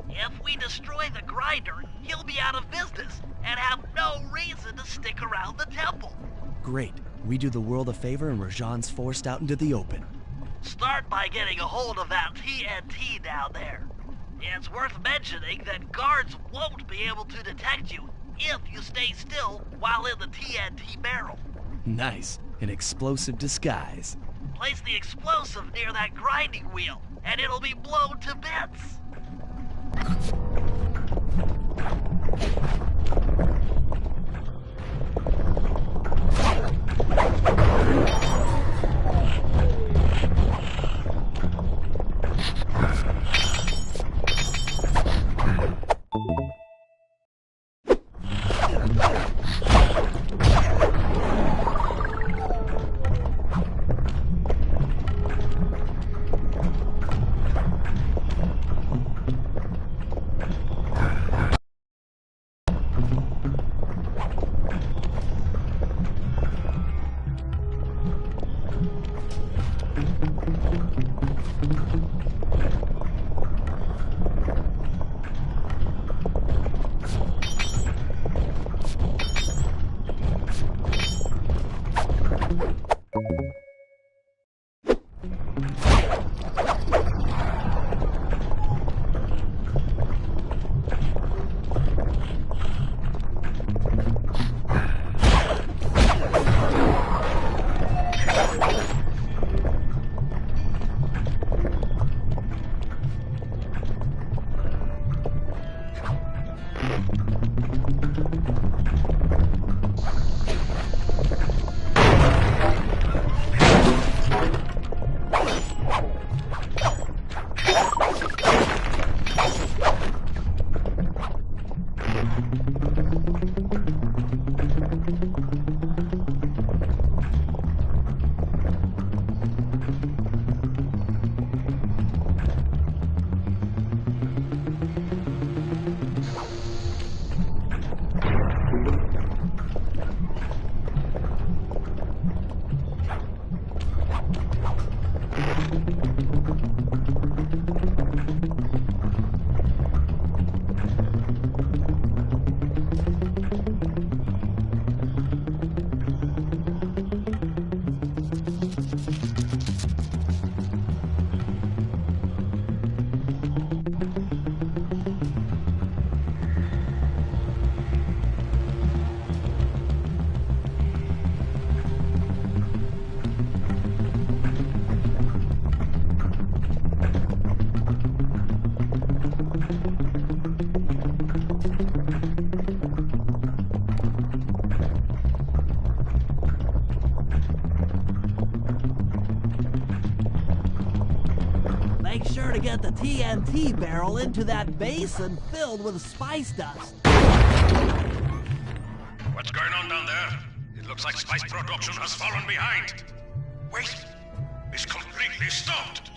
If we destroy the grinder, he'll be out of business and have no reason to stick around the temple. Great. We do the world a favor and Rajan's forced out into the open. Start by getting a hold of that TNT down there. It's worth mentioning that guards won't be able to detect you if you stay still while in the TNT barrel. Nice. An explosive disguise. Place the explosive near that grinding wheel, and it'll be blown to bits. Make sure to get the TNT barrel into that basin filled with spice dust. What's going on down there? It looks like spice production has fallen behind. Wait, it's completely stopped.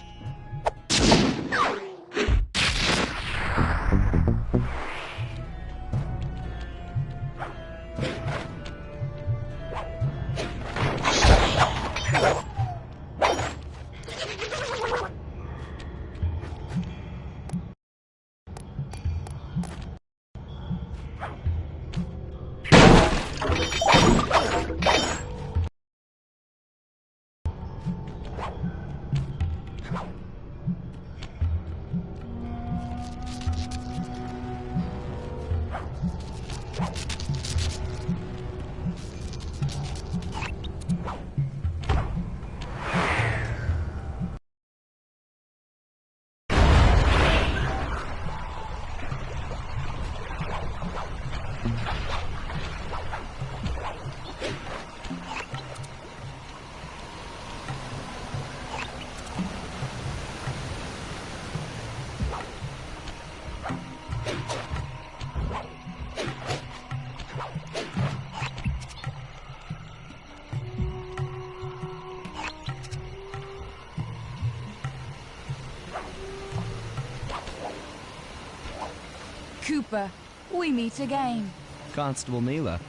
Trooper. We meet again. Constable Neela,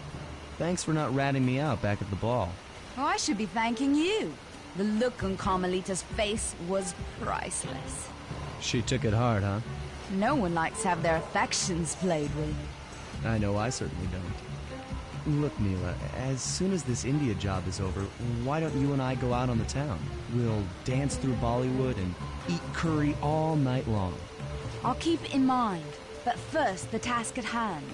thanks for not ratting me out back at the ball. Oh, I should be thanking you. The look on Carmelita's face was priceless. She took it hard, huh? No one likes to have their affections played with. I know I certainly don't. Look, Neela, as soon as this India job is over, why don't you and I go out on the town? We'll dance through Bollywood and eat curry all night long. I'll keep it in mind, but first the task at hand.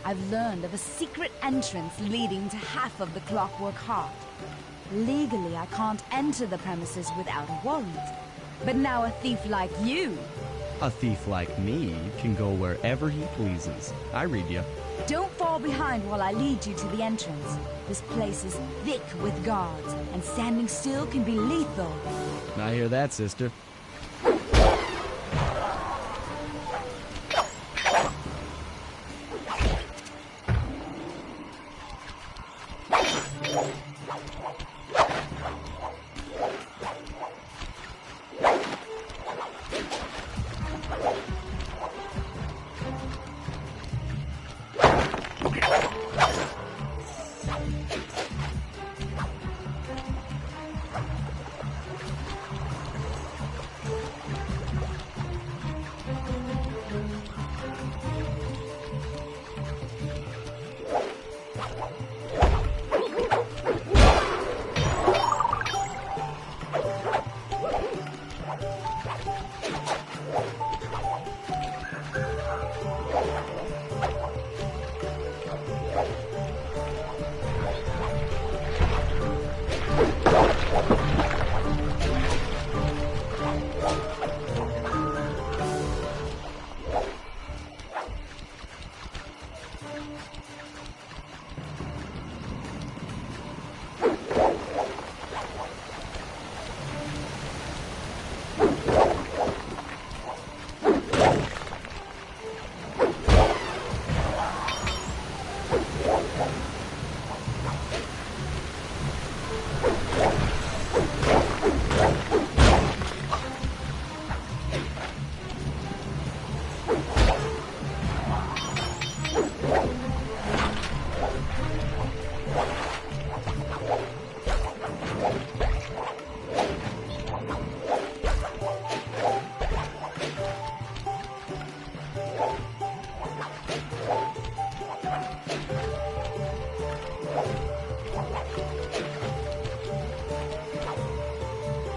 I've learned of a secret entrance leading to half of the Clockwork Heart. Legally, I can't enter the premises without a warrant. But now a thief like you... A thief like me can go wherever he pleases. I read you. Don't fall behind while I lead you to the entrance. This place is thick with guards, and standing still can be lethal. I hear that, sister.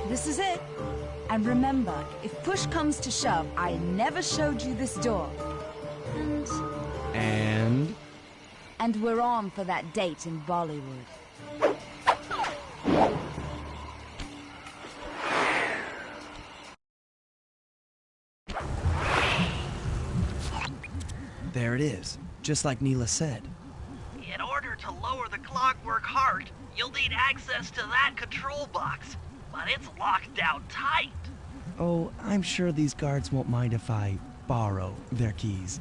This is it. And remember, if push comes to shove, I never showed you this door. And we're on for that date in Bollywood. There it is, just like Neela said. In order to lower the Clockwork Heart, you'll need access to that control box. But it's locked down tight. Oh, I'm sure these guards won't mind if I borrow their keys.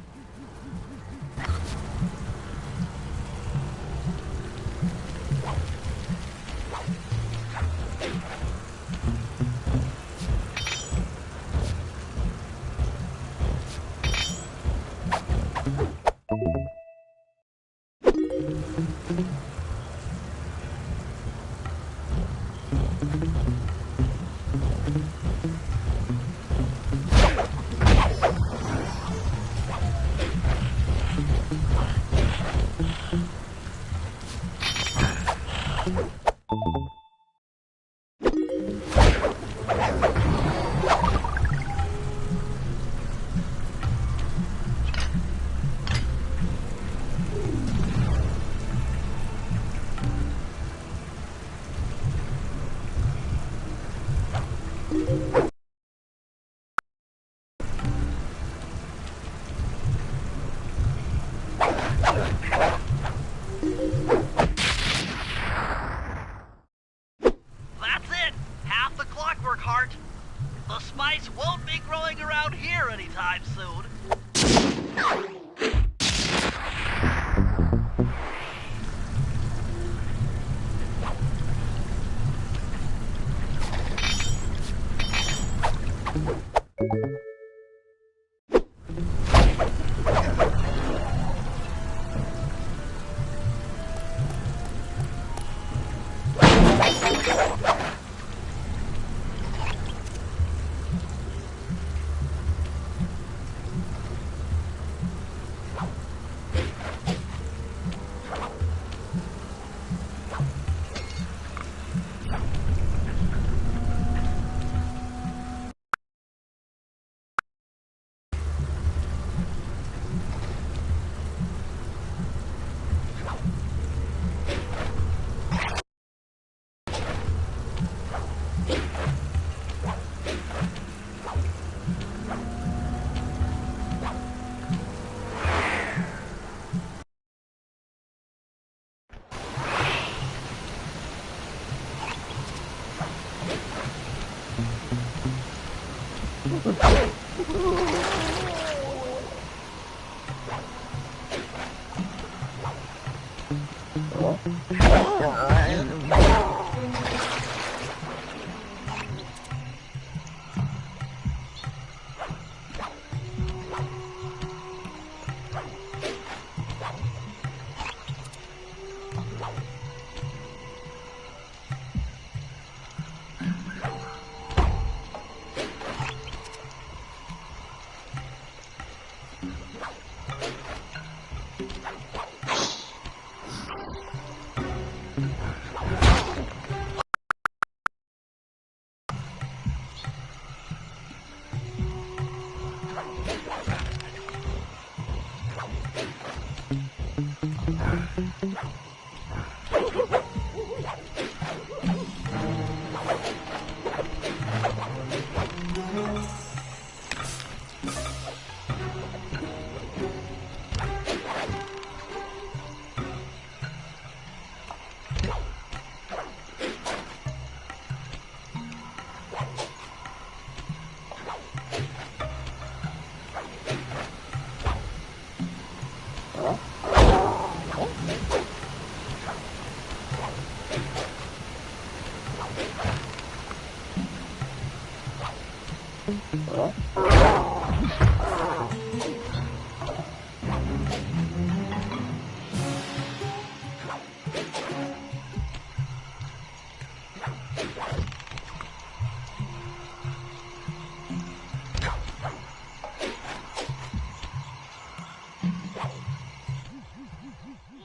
That's it! Half the Clockwork Heart. The spice won't be growing around here anytime soon.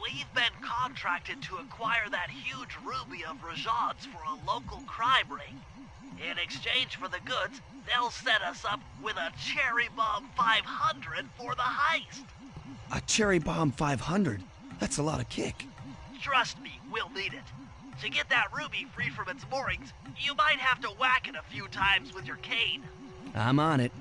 We've been contracted to acquire that huge ruby of Rajad's for a local crime ring. In exchange for the goods, they'll set us up with a Cherry Bomb 500 for the heist. A Cherry Bomb 500? That's a lot of kick. Trust me, we'll need it. To get that ruby free from its moorings, you might have to whack it a few times with your cane. I'm on it.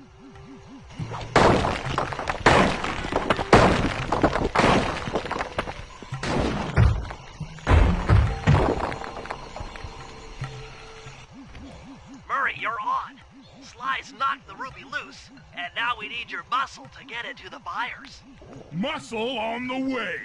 Murray, you're on. Sly's knocked the ruby loose, and now we need your muscle to get it to the buyers. Muscle on the way.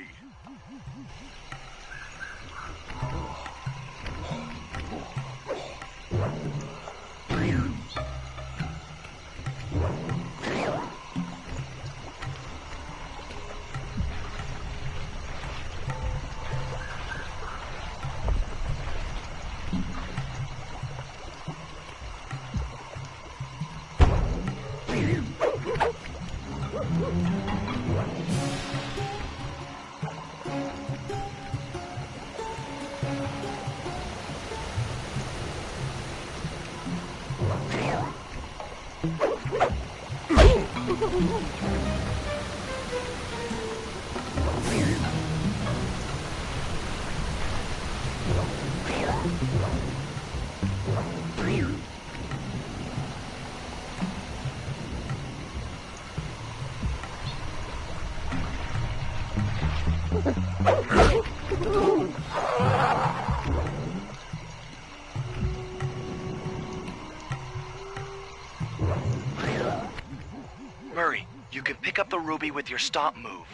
Murray, you can pick up the ruby with your stomp move.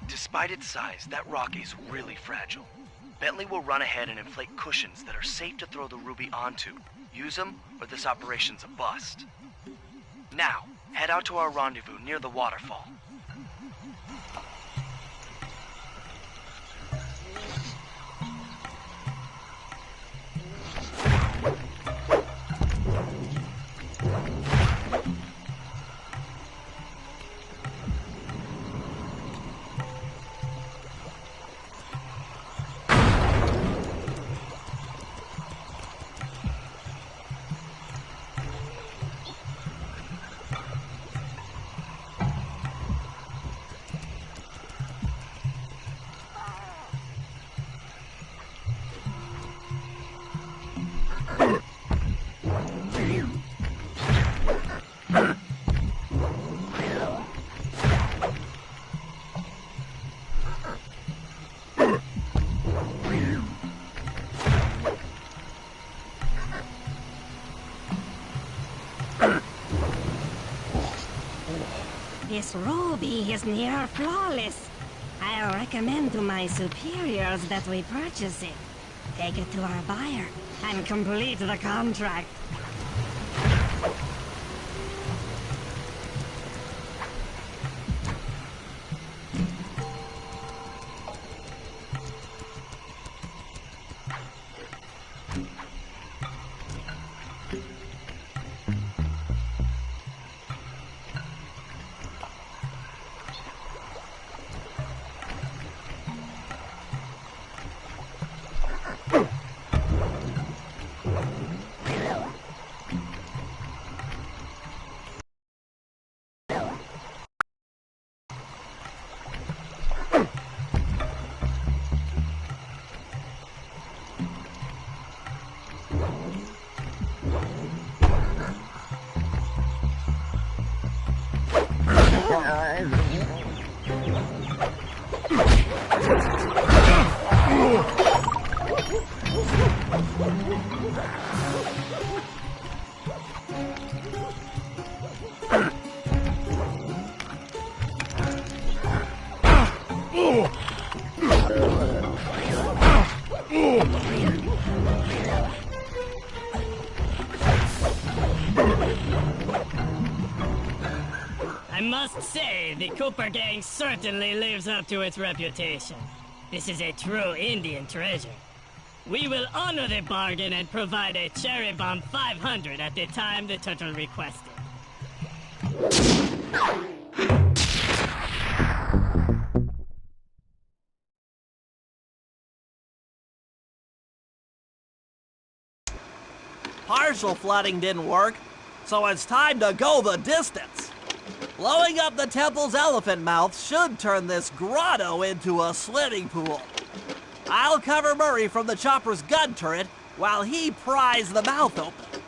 Despite its size, that rock is really fragile. Bentley will run ahead and inflate cushions that are safe to throw the ruby onto. Use them, or this operation's a bust. Now, head out to our rendezvous near the waterfall. This ruby is near flawless. I'll recommend to my superiors that we purchase it, take it to our buyer, and complete the contract. I must say, the Cooper gang certainly lives up to its reputation. This is a true Indian treasure. We will honor the bargain and provide a cherry bomb 500 at the time the turtle requested. Partial flooding didn't work, so it's time to go the distance. Blowing up the temple's elephant mouth should turn this grotto into a swimming pool. I'll cover Murray from the chopper's gun turret while he pries the mouth open.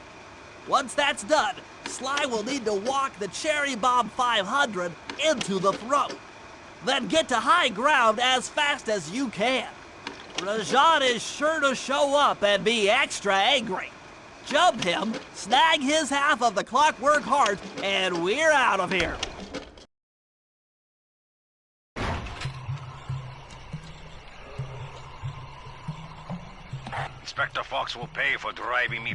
Once that's done, Sly will need to walk the Cherry Bomb 500 into the throat. Then get to high ground as fast as you can. Rajan is sure to show up and be extra angry. Jump him, snag his half of the clockwork heart, and we're out of here. Inspector Fox will pay for driving me.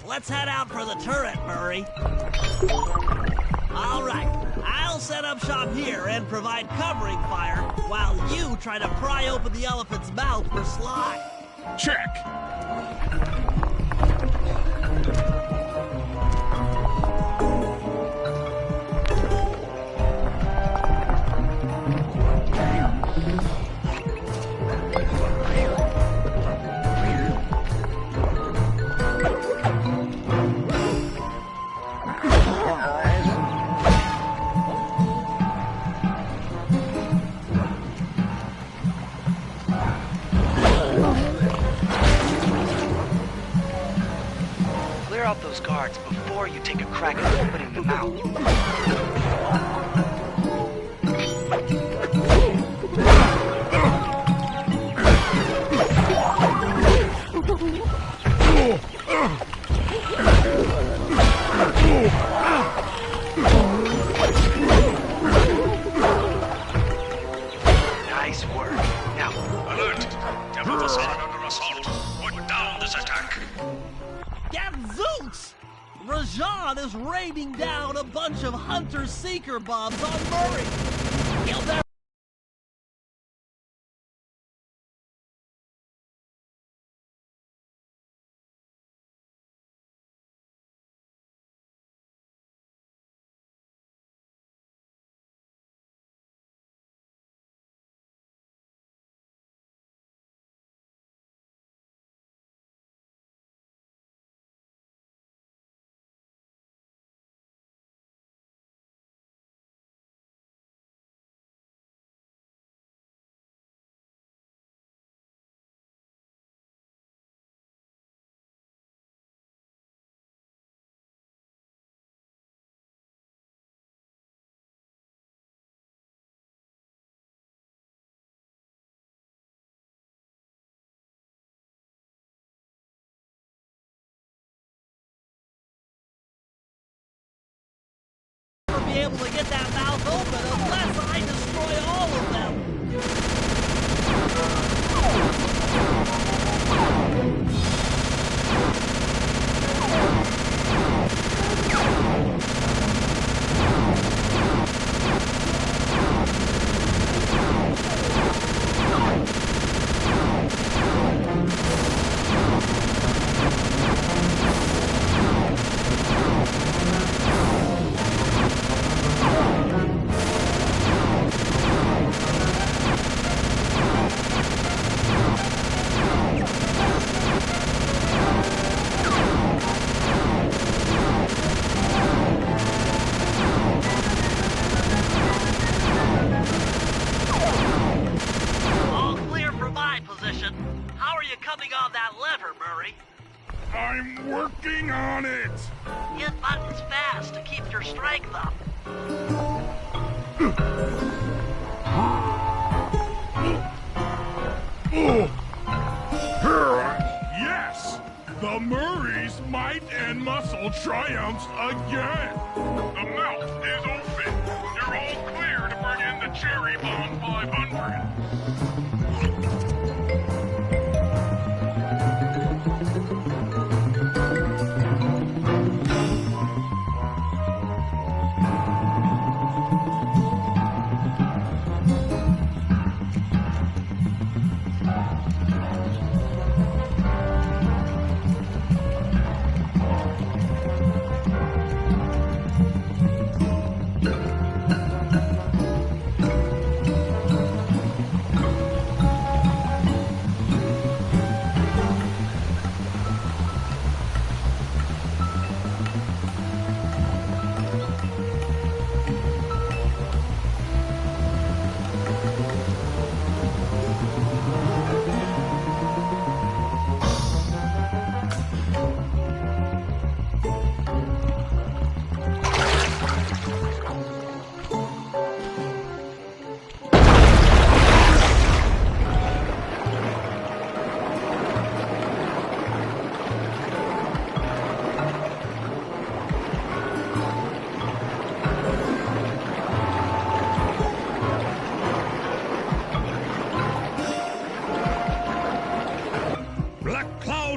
Let's head out for the turret, Murray. All right, I'll set up shop here and provide covering fire while you try to pry open the elephant's mouth for Sly. Check! Clear out those guards before you take a crack at opening the mouth. Nice work. Now, Alert! Temple facade under assault. Put down this attack. Gadzooks! Rajan is raining down a bunch of hunter-seeker bombs on Murray. He'll never be able to get that mouth open unless I destroy all of them. All clear for my position. How are you coming on that lever, Murray? I'm working on it! Hit buttons fast to keep your strength up. Yes! The Murray's might and muscle triumphs again! The mouth is open! You're all clear to bring in the Cherry Bomb 500!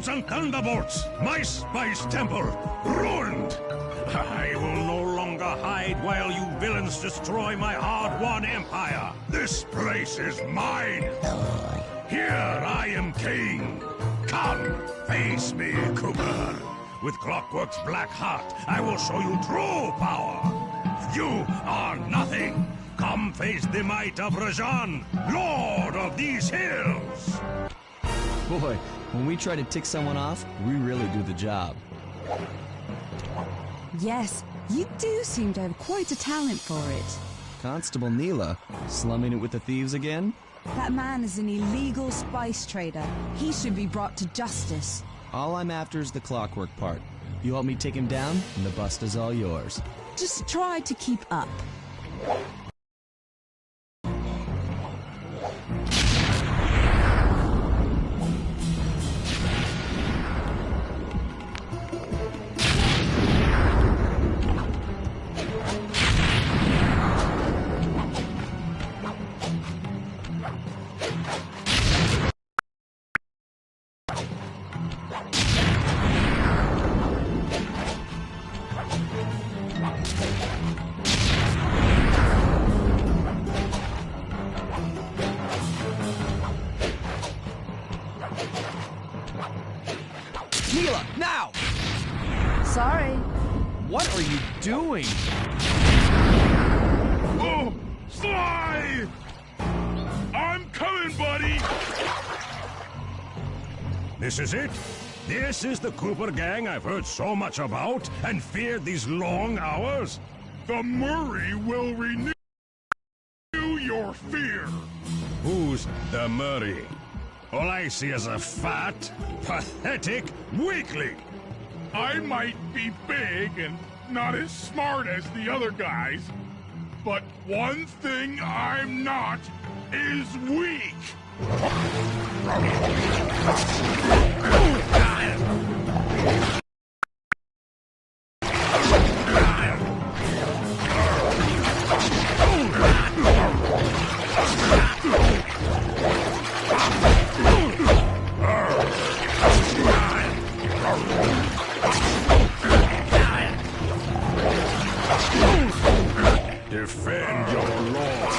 And thunderbolts, my spice temple, ruined! I will no longer hide while you villains destroy my hard-won empire. This place is mine. Here I am king. Come, face me, Cooper. With Clockwork's black heart, I will show you true power. You are nothing. Come face the might of Rajan, lord of these hills. Boy, when we try to tick someone off, we really do the job. Yes, you do seem to have quite a talent for it. Constable Neela, slumming it with the thieves again? That man is an illegal spice trader. He should be brought to justice. All I'm after is the Clockwork part. You help me take him down, and the bust is all yours. Just try to keep up. Neela, now! Sorry. What are you doing? Oh, Sly! I'm coming, buddy! This is it? This is the Cooper gang I've heard so much about and feared these long hours? The Murray will renew your fear. Who's the Murray? All I see is a fat, pathetic weakling. I might be big and not as smart as the other guys, but one thing I'm not is weak. Defend your lord.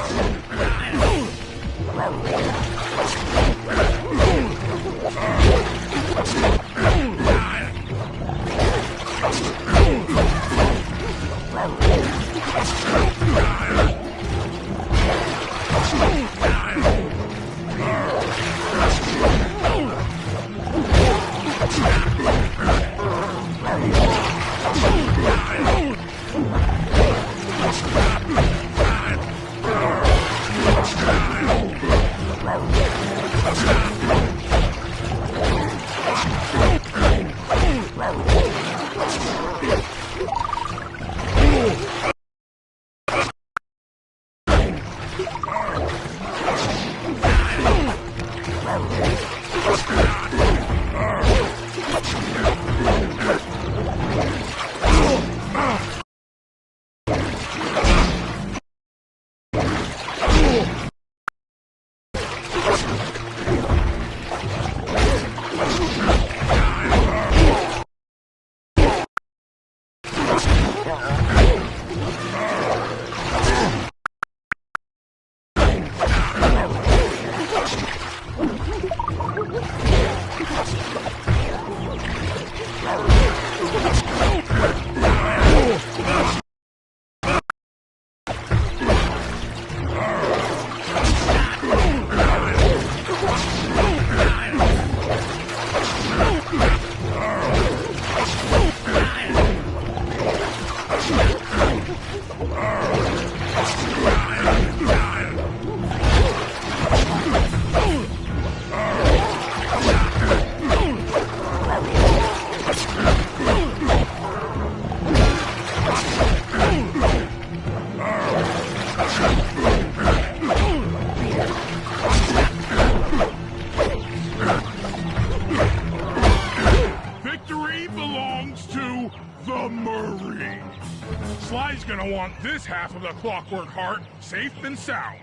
Sly's gonna want this half of the Clockwork Heart safe and sound.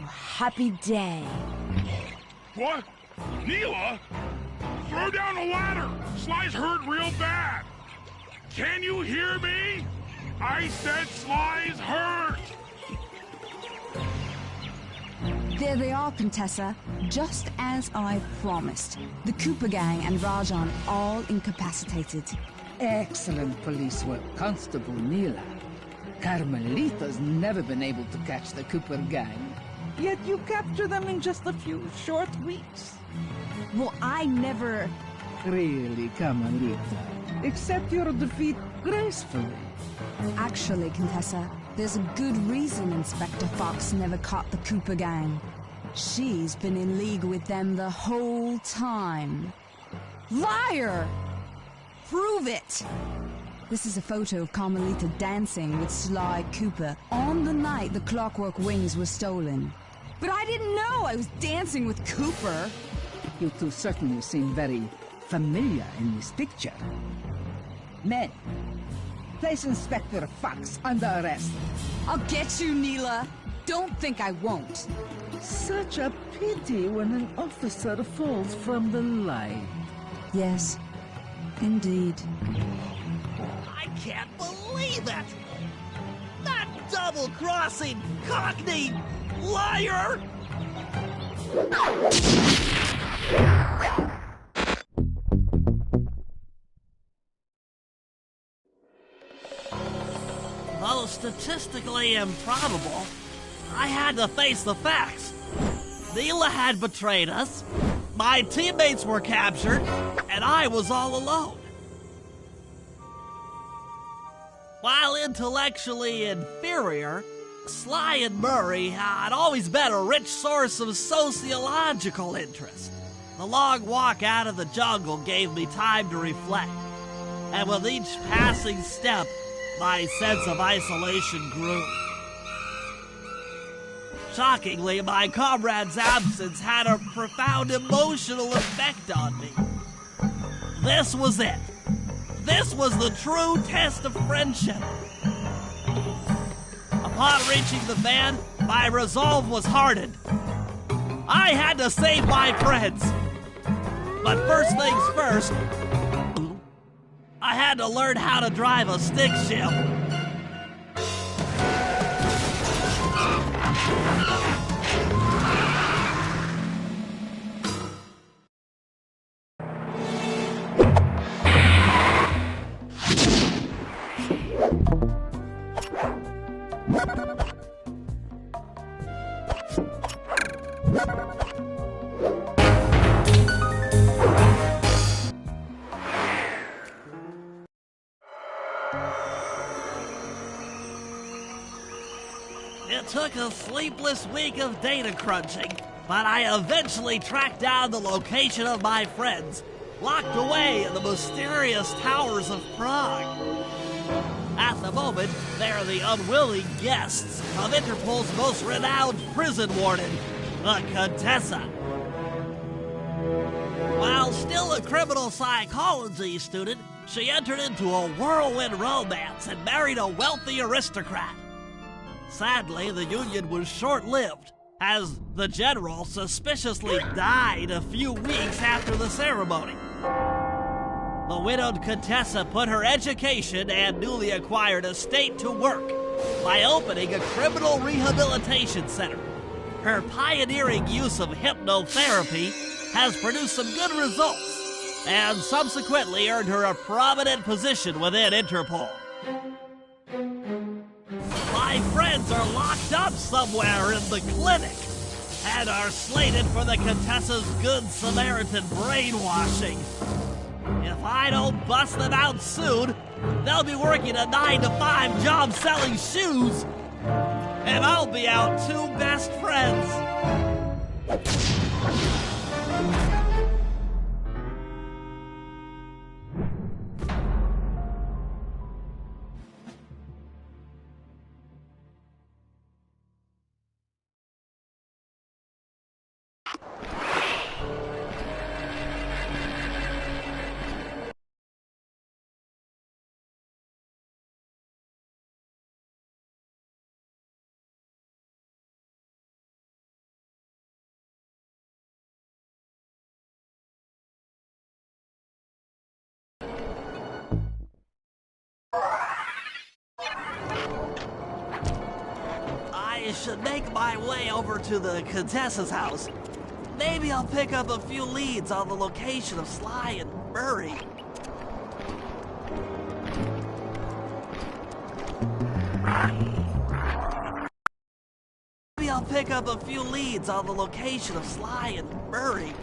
Happy day. What? Neela? Throw down the ladder! Sly's hurt real bad! Can you hear me? I said Sly's hurt! There they are, Contessa. Just as I promised. The Cooper gang and Rajan all incapacitated. Excellent police work, Constable Neela. Carmelita's never been able to catch the Cooper gang. Yet you capture them in just a few short weeks. Well, I never... Really, Carmelita. Accept your defeat gracefully. Actually, Contessa, there's a good reason Inspector Fox never caught the Cooper gang. She's been in league with them the whole time. Liar! Prove it! This is a photo of Carmelita dancing with Sly Cooper on the night the Clockwork Wings were stolen. But I didn't know I was dancing with Cooper. You two certainly seem very familiar in this picture. Men, place Inspector Fox under arrest. I'll get you, Neela. Don't think I won't. Such a pity when an officer falls from the line. Yes, indeed. I can't believe it! That double-crossing, cockney liar! Though statistically improbable, I had to face the facts. Neela had betrayed us, my teammates were captured, and I was all alone. While intellectually inferior, Sly and Murray had always been a rich source of sociological interest. The long walk out of the jungle gave me time to reflect, and with each passing step, my sense of isolation grew. Shockingly, my comrade's absence had a profound emotional effect on me. This was it. This was the true test of friendship. Upon reaching the van, my resolve was hardened. I had to save my friends. But first things first, I had to learn how to drive a stick shift. It took a sleepless week of data crunching, but I eventually tracked down the location of my friends, locked away in the mysterious towers of Prague. At the moment, they're the unwilling guests of Interpol's most renowned prison warden, the Contessa. While still a criminal psychology student, she entered into a whirlwind romance and married a wealthy aristocrat. Sadly, the union was short-lived, as the general suspiciously died a few weeks after the ceremony. The widowed Contessa put her education and newly acquired estate to work by opening a criminal rehabilitation center. Her pioneering use of hypnotherapy has produced some good results, and subsequently earned her a prominent position within Interpol. My friends are locked up somewhere in the clinic and are slated for the Contessa's Good Samaritan brainwashing. If I don't bust them out soon, they'll be working a 9-to-5 job selling shoes, and I'll be out two best friends. I should make my way over to the Contessa's house. Maybe I'll pick up a few leads on the location of Sly and Murray. Maybe I'll pick up a few leads on the location of Sly and Murray.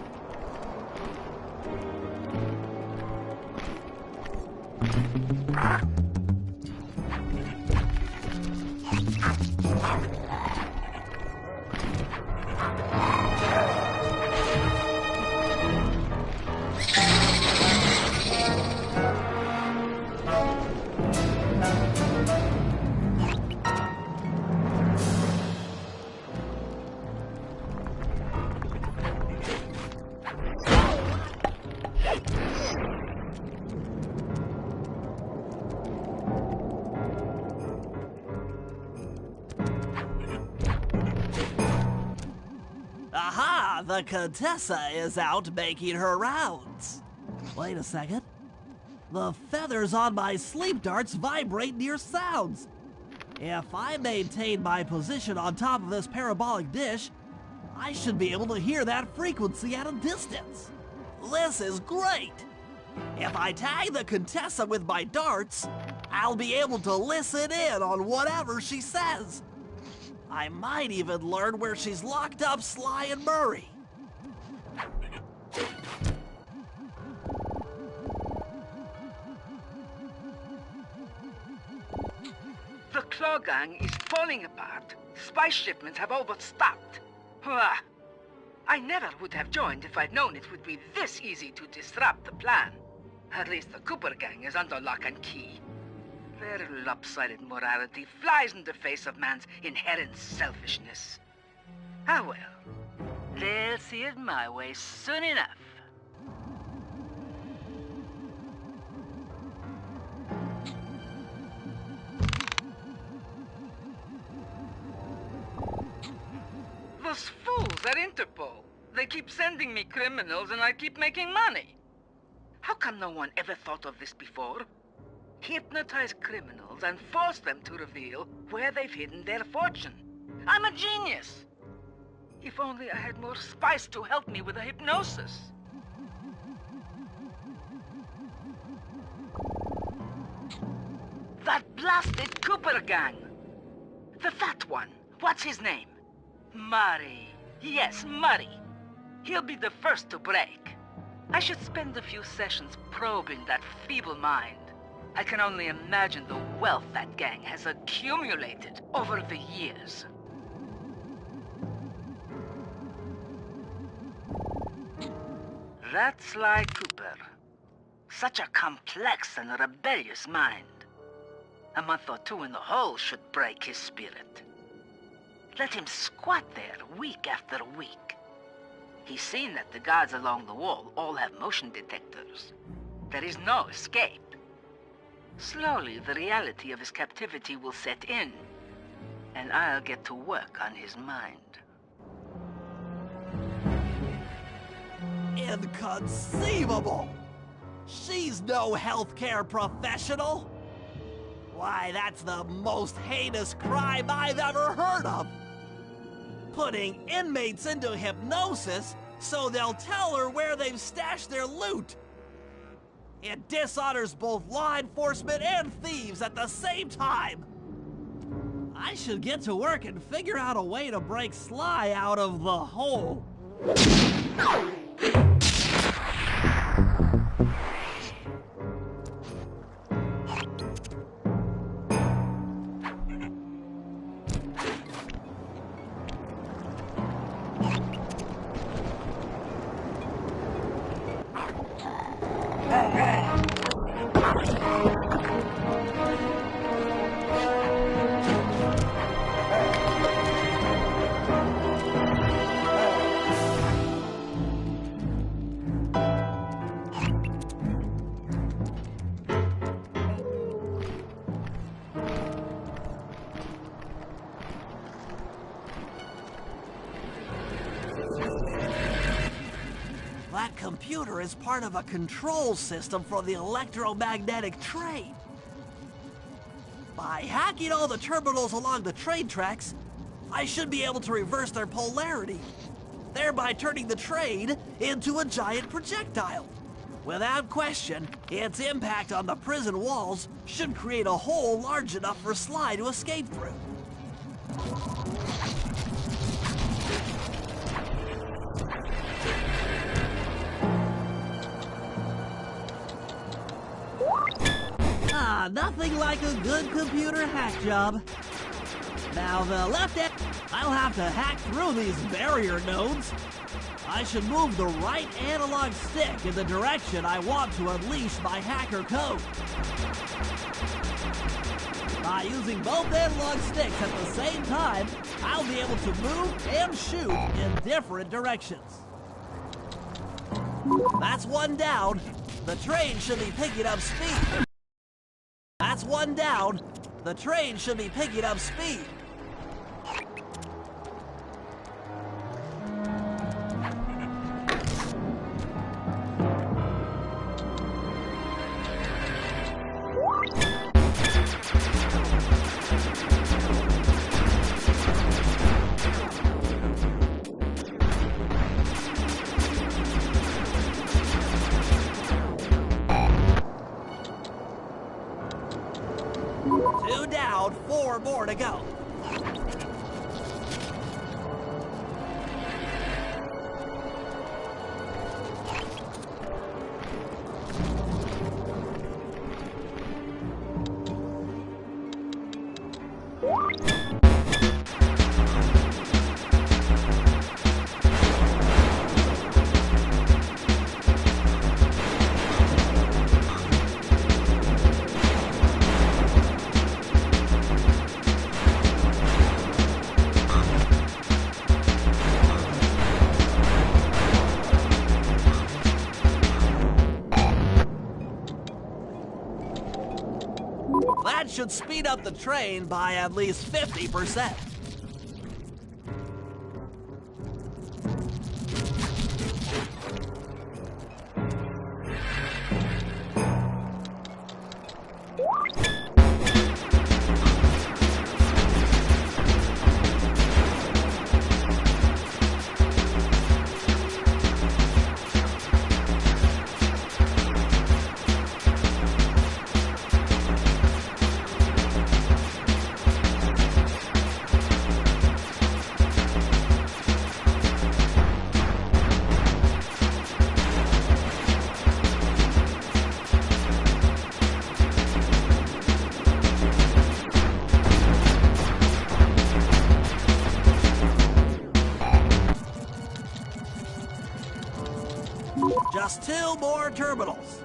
Aha! The Contessa is out making her rounds. Wait a second. The feathers on my sleep darts vibrate near sounds. If I maintain my position on top of this parabolic dish, I should be able to hear that frequency at a distance. This is great! If I tag the Contessa with my darts, I'll be able to listen in on whatever she says. I might even learn where she's locked up Sly and Murray. The Claw Gang is falling apart. Spice shipments have overstocked. Hurrah! I never would have joined if I'd known it would be this easy to disrupt the plan. At least the Cooper Gang is under lock and key. Their lopsided morality flies in the face of man's inherent selfishness. Ah well, they'll see it my way soon enough. Those fools at Interpol. They keep sending me criminals and I keep making money. How come no one ever thought of this before? Hypnotize criminals and force them to reveal where they've hidden their fortune. I'm a genius! If only I had more spice to help me with the hypnosis. That blasted Cooper gang! The fat one. What's his name? Murray. Yes, Murray. He'll be the first to break. I should spend a few sessions probing that feeble mind. I can only imagine the wealth that gang has accumulated over the years. That's Sly Cooper. Such a complex and rebellious mind. A month or two in the hole should break his spirit. Let him squat there week after week. He's seen that the guards along the wall all have motion detectors. There is no escape. Slowly, the reality of his captivity will set in, and I'll get to work on his mind. Inconceivable! She's no healthcare professional! Why, that's the most heinous crime I've ever heard of! Putting inmates into hypnosis so they'll tell her where they've stashed their loot! It dishonors both law enforcement and thieves at the same time! I should get to work and figure out a way to break Sly out of the hole. That computer is part of a control system for the electromagnetic train. By hacking all the terminals along the train tracks, I should be able to reverse their polarity, thereby turning the train into a giant projectile. Without question, its impact on the prison walls should create a hole large enough for Sly to escape through. Nothing like a good computer hack job. Now the left end, I'll have to hack through these barrier nodes. I should move the right analog stick in the direction I want to unleash my hacker code. By using both analog sticks at the same time, I'll be able to move and shoot in different directions. That's one down. The train should be picking up speed. That's one down. The train should be picking up speed. Two down, 4 more to go. That should speed up the train by at least 50%. no more terminals.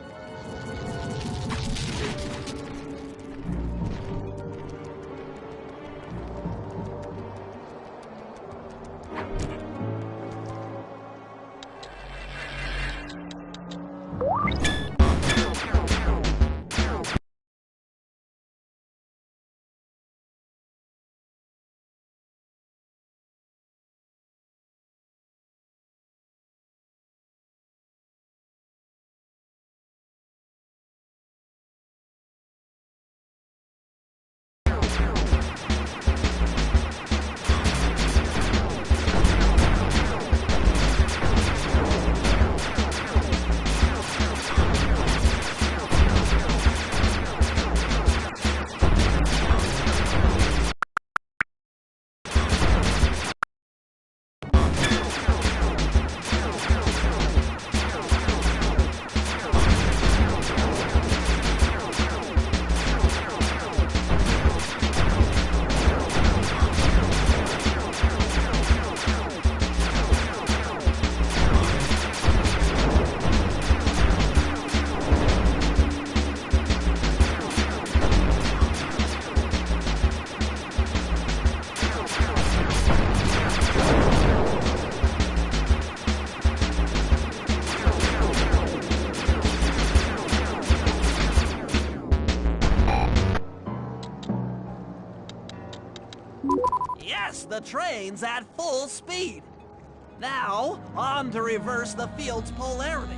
Yes, the train's at full speed. Now, on to reverse the field's polarity.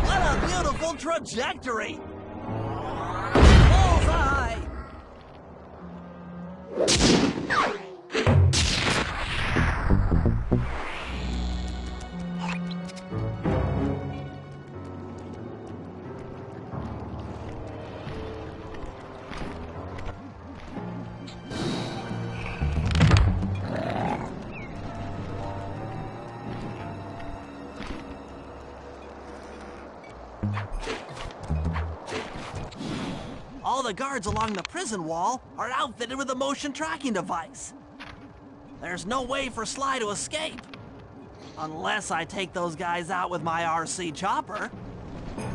What a beautiful trajectory! Bullseye! All the guards along the prison wall are outfitted with a motion tracking device. There's no way for Sly to escape. Unless I take those guys out with my RC chopper. Come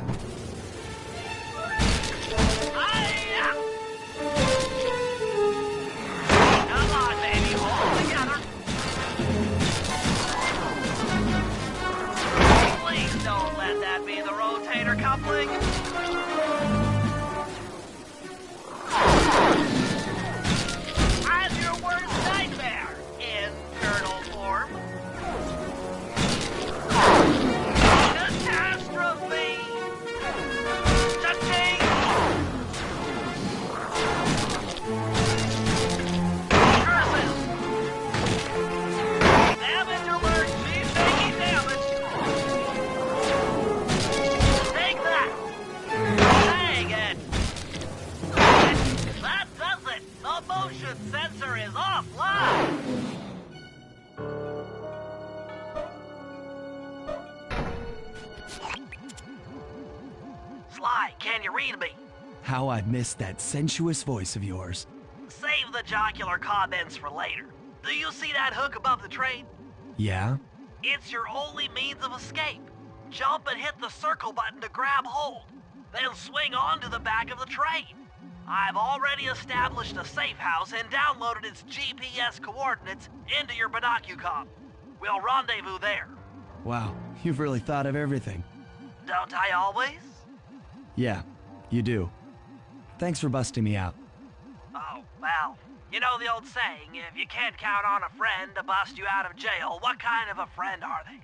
on, baby, hold together. Please don't let that be the rotator coupling. I'm your worst nightmare, internal form. Catastrophe! Cha-ching! Curses! Damage alert! She's taking damage! Take that! Dang it! That does it! The motion sensor is offline! Sly, can you read me? How I've missed that sensuous voice of yours. Save the jocular comments for later. Do you see that hook above the train? Yeah? It's your only means of escape. Jump and hit the circle button to grab hold. Then swing onto the back of the train. I've already established a safe house and downloaded its GPS coordinates into your binocucom. We'll rendezvous there. Wow, you've really thought of everything. Don't I always? Yeah, you do. Thanks for busting me out. Oh, well, you know the old saying, if you can't count on a friend to bust you out of jail, what kind of a friend are they?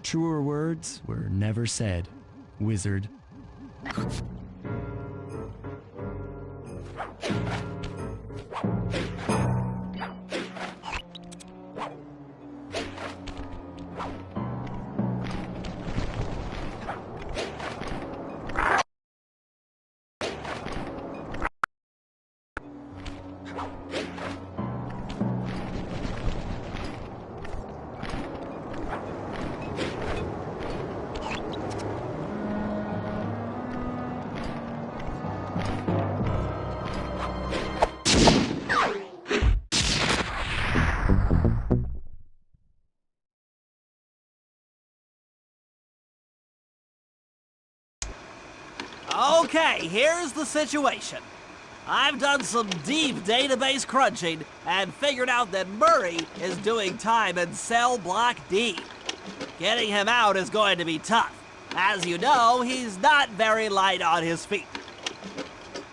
Truer words were never said, wizard. Okay, here's the situation. I've done some deep database crunching and figured out that Murray is doing time in cell block D. Getting him out is going to be tough. As you know, he's not very light on his feet.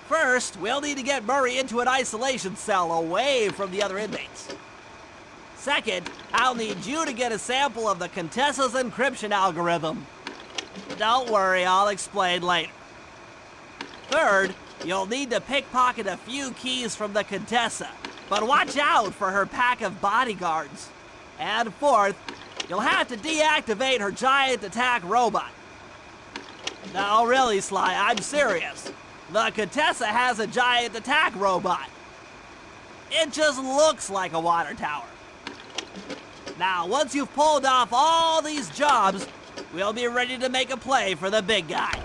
First, we'll need to get Murray into an isolation cell away from the other inmates. Second, I'll need you to get a sample of the Contessa's encryption algorithm. Don't worry, I'll explain later. Third, you'll need to pickpocket a few keys from the Contessa, but watch out for her pack of bodyguards. And fourth, you'll have to deactivate her giant attack robot. No, really, Sly, I'm serious. The Contessa has a giant attack robot. It just looks like a water tower. Now, once you've pulled off all these jobs, we'll be ready to make a play for the big guy.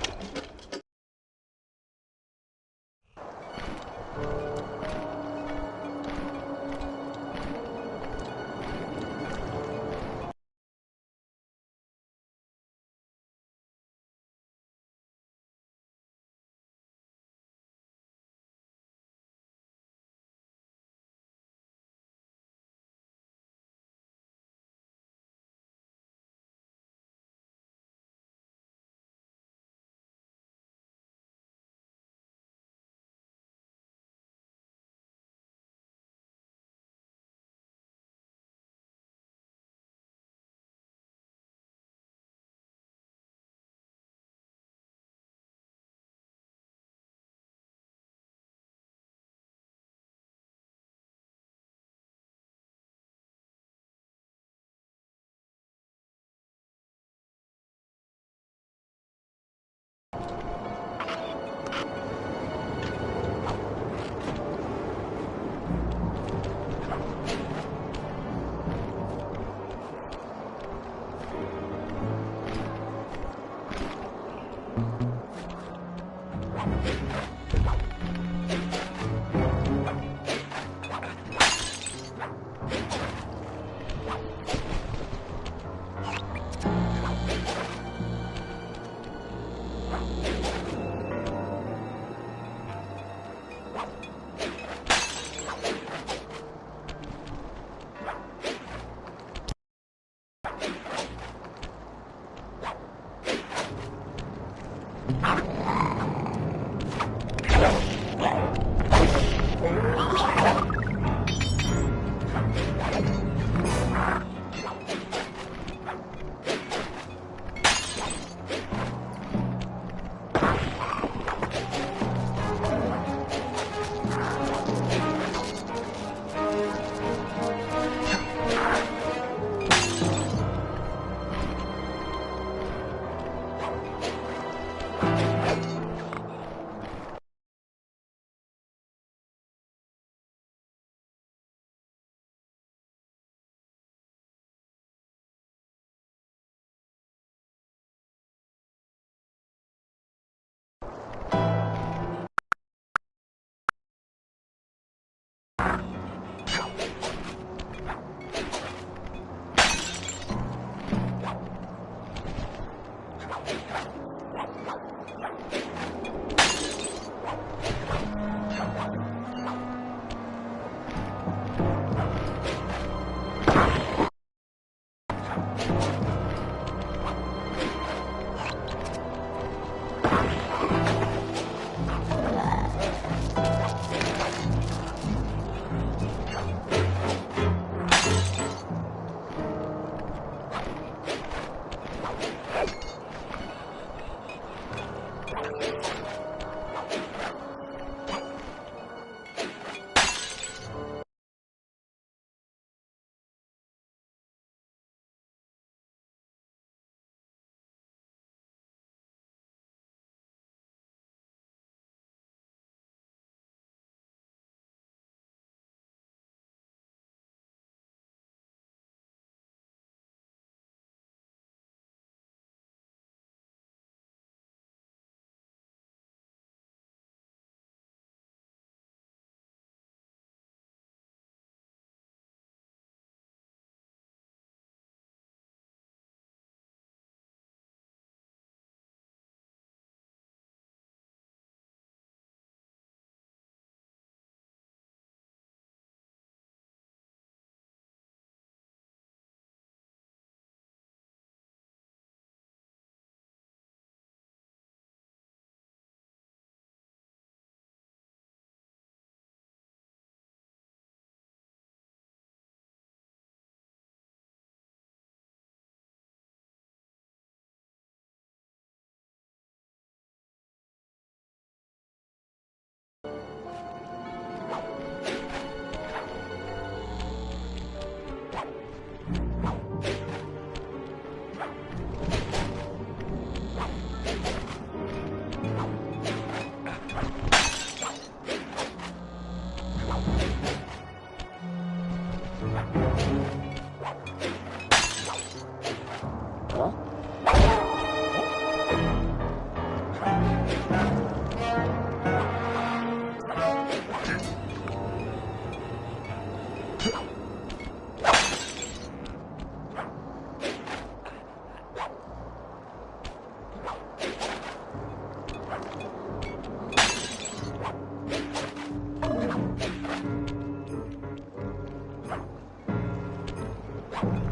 Thank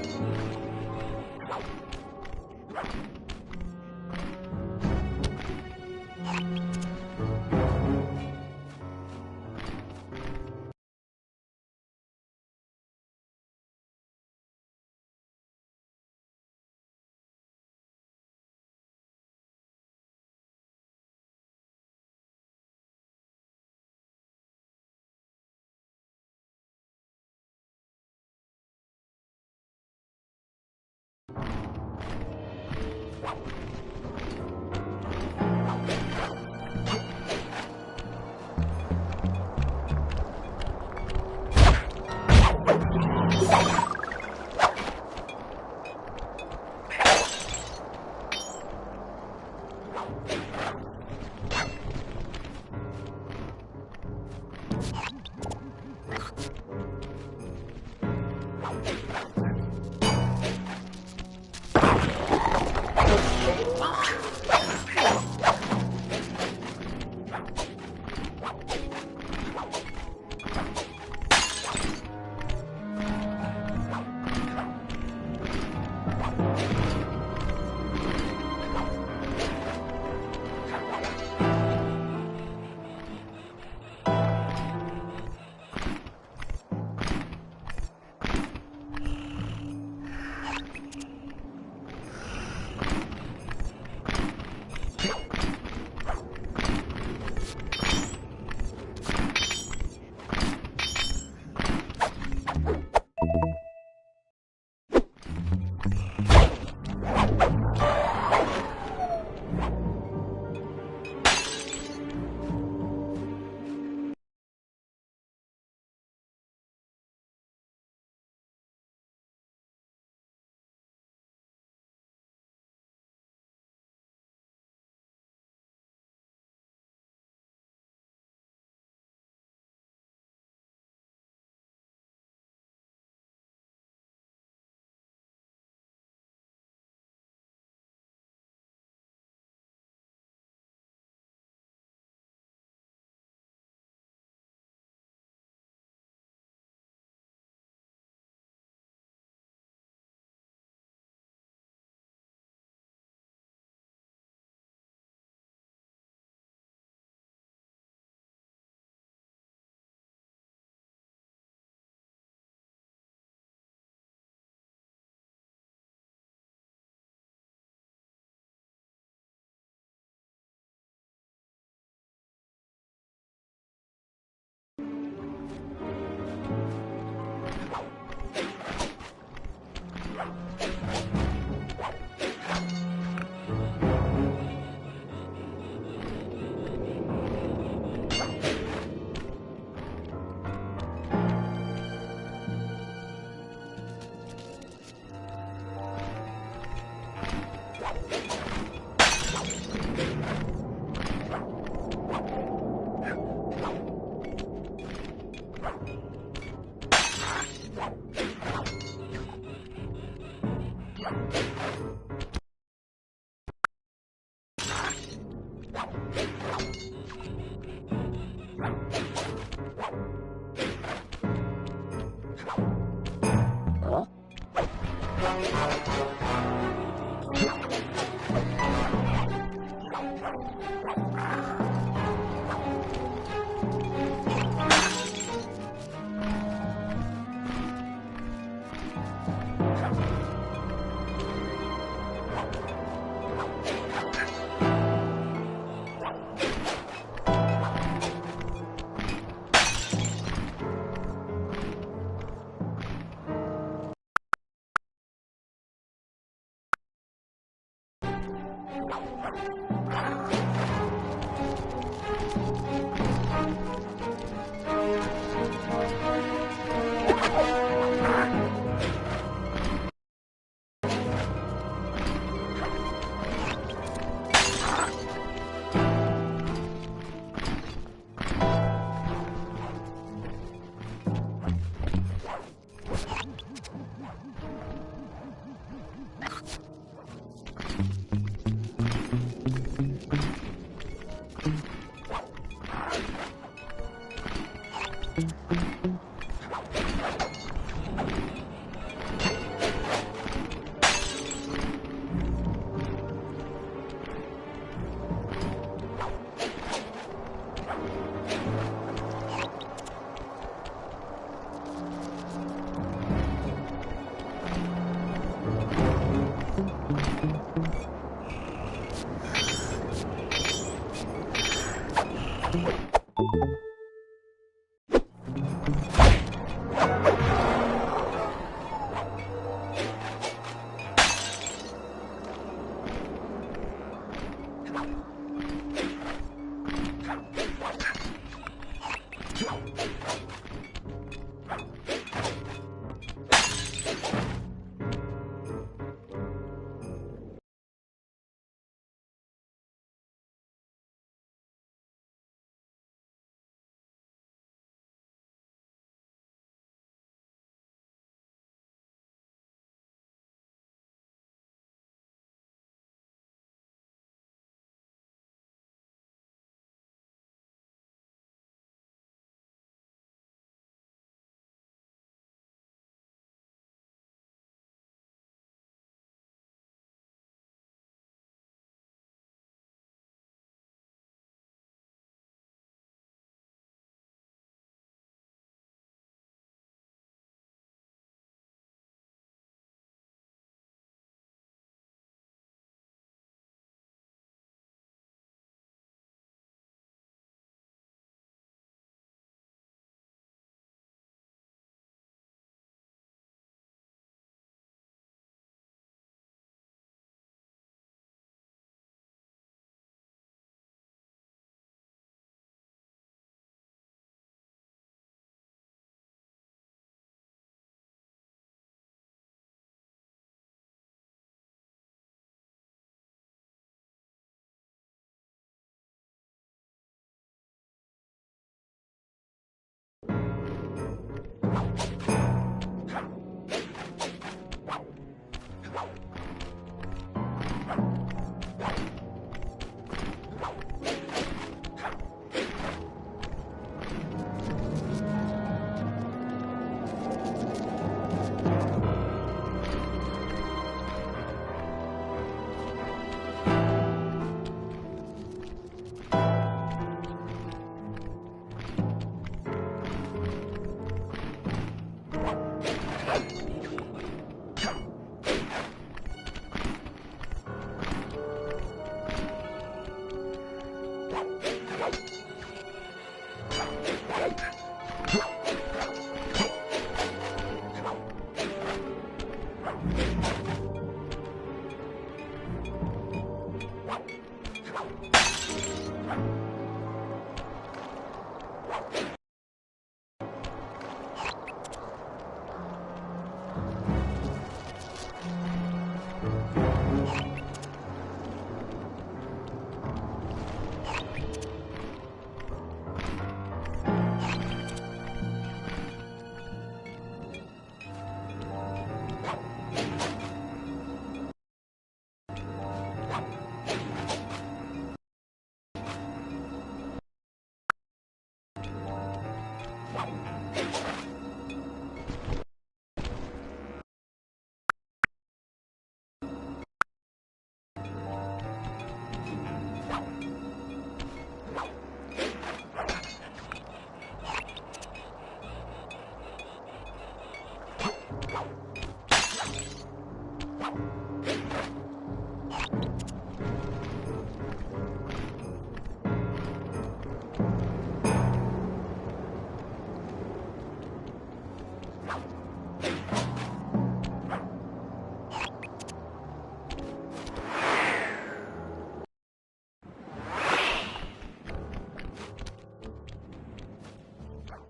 you.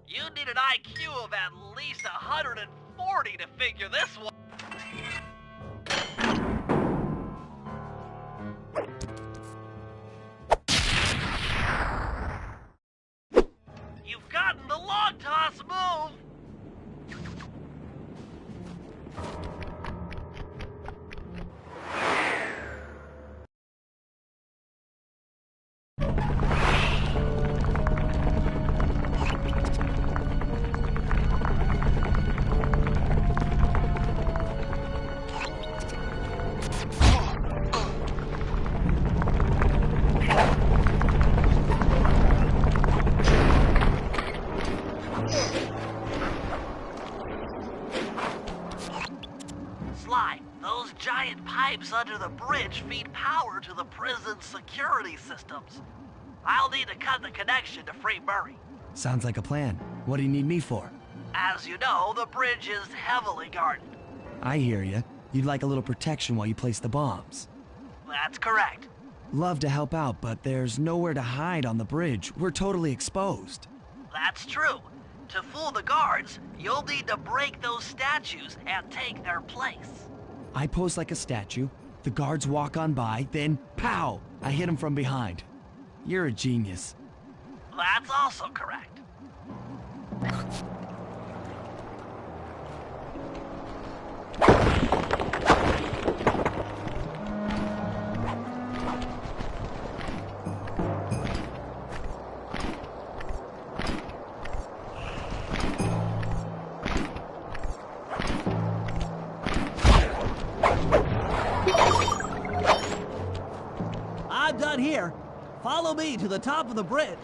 You need an IQ of at least 140 to figure this one. You've gotten the long toss move! Those giant pipes under the bridge feed power to the prison's security systems. I'll need to cut the connection to free Murray. Sounds like a plan. What do you need me for? As you know, the bridge is heavily guarded. I hear you. You'd like a little protection while you place the bombs. That's correct. Love to help out, but there's nowhere to hide on the bridge. We're totally exposed. That's true. To fool the guards, you'll need to break those statues and take their place. I pose like a statue, the guards walk on by, then pow! I hit them from behind. You're a genius. That's also correct. I'm done here. Follow me to the top of the bridge.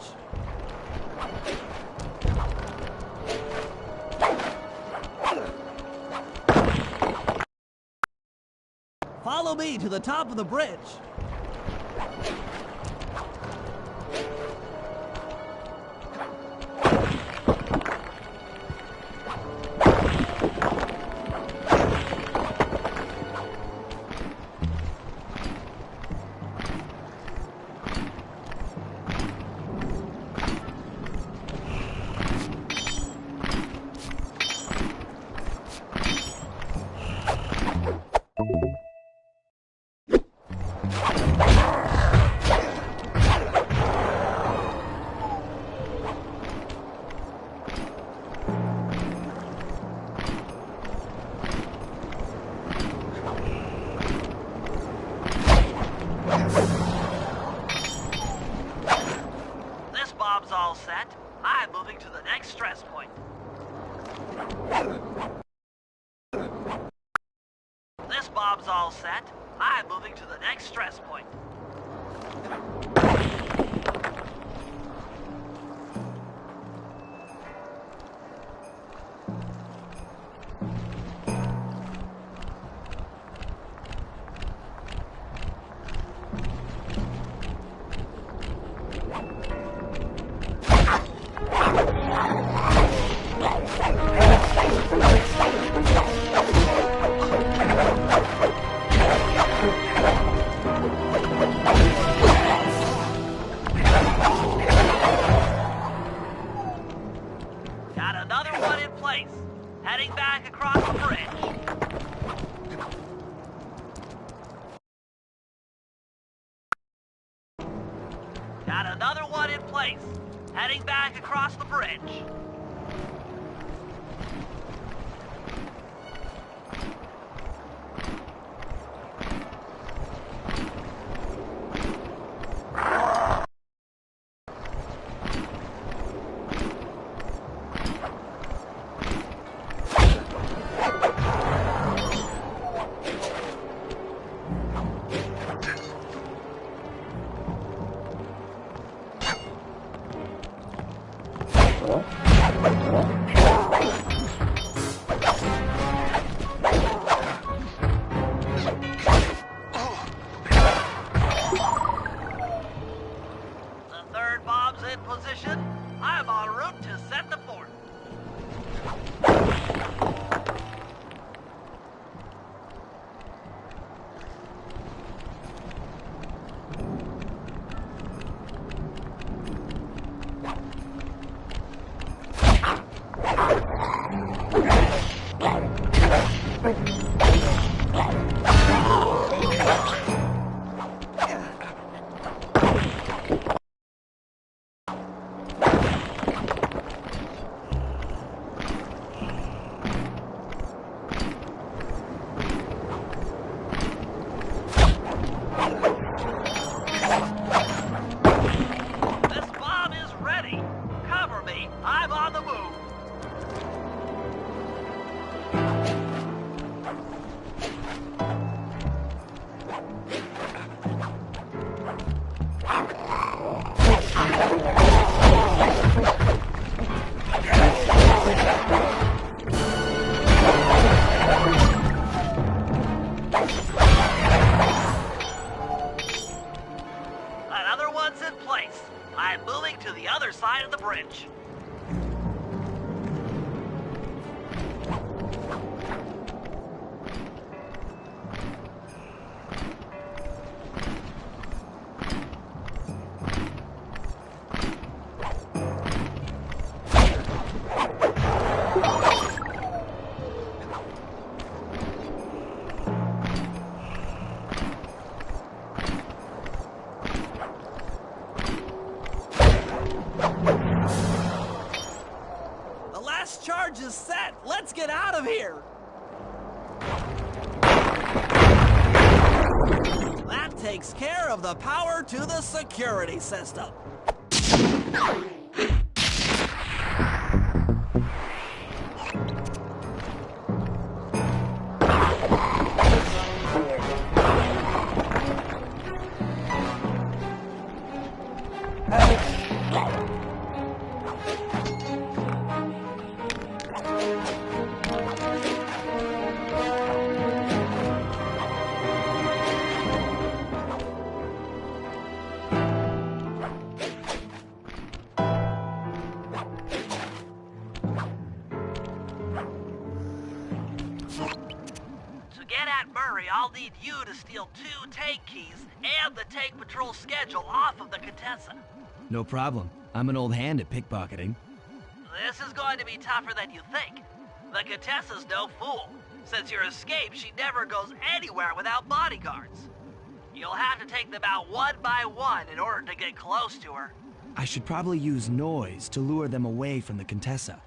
Follow me to the top of the bridge. This bomb's all set. I'm moving to the next stress point. This bomb's all set. I'm moving to the next stress point. Got another one in place. Heading back across the bridge. Got another one in place. Heading back across the bridge. Huh? set! Let's get out of here! That takes care of the power to the security system. I'll need you to steal 2 tank keys and the tank patrol schedule off of the Contessa. No problem. I'm an old hand at pickpocketing. This is going to be tougher than you think. The Contessa's no fool. Since your escape, she never goes anywhere without bodyguards. You'll have to take them out one by one in order to get close to her. I should probably use noise to lure them away from the Contessa.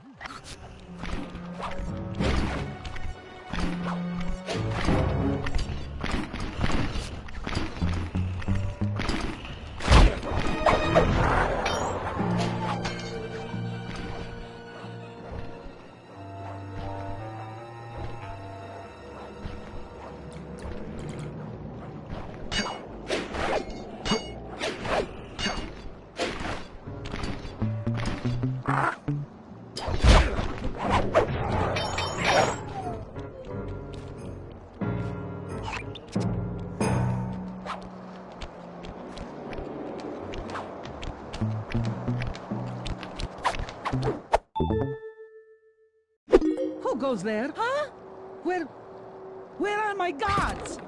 Who goes there, huh? Where are my guards?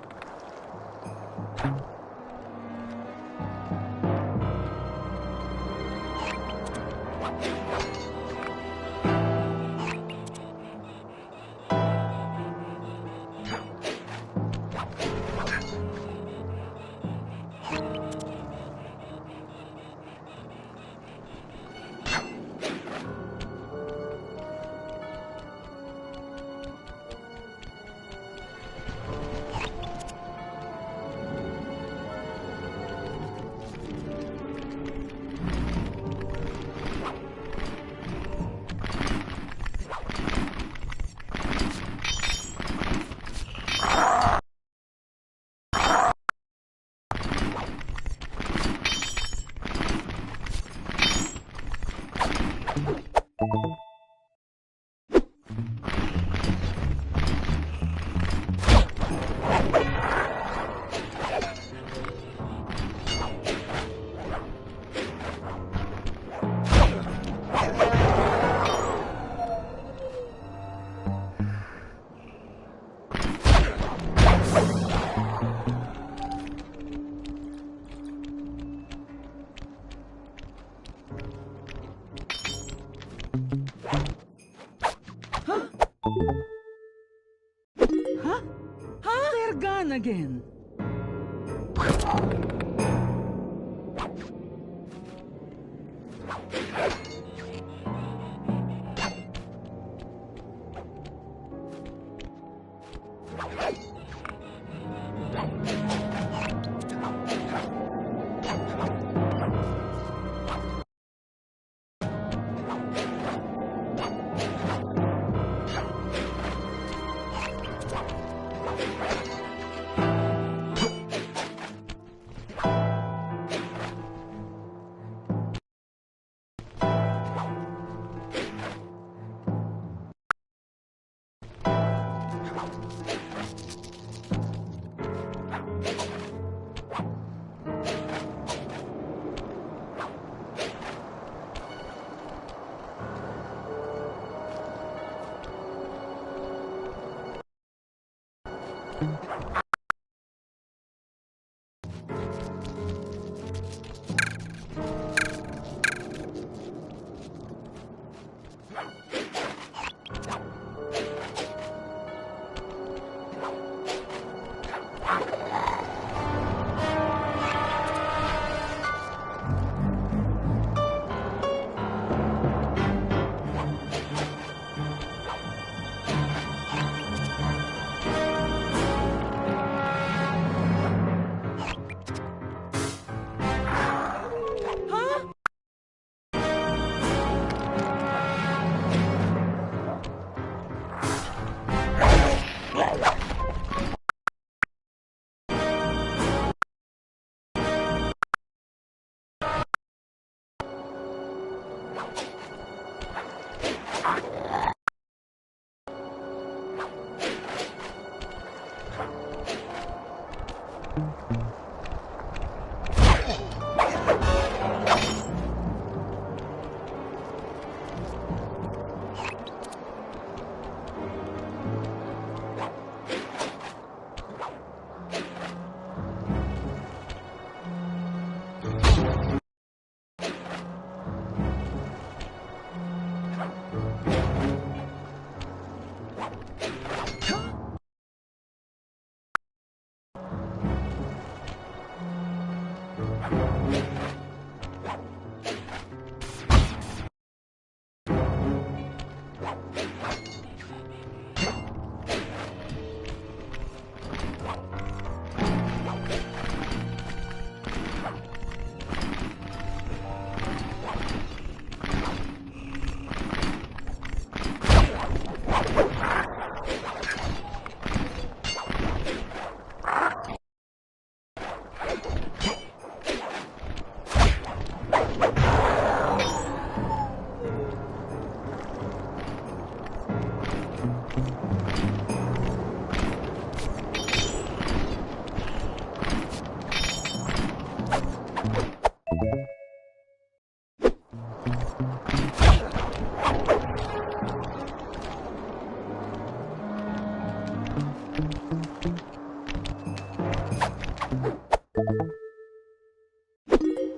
They're gone again.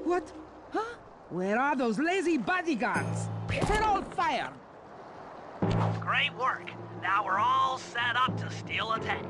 What? Huh? Where are those lazy bodyguards? They're all fired. Great work. Now we're all set up to steal a tank.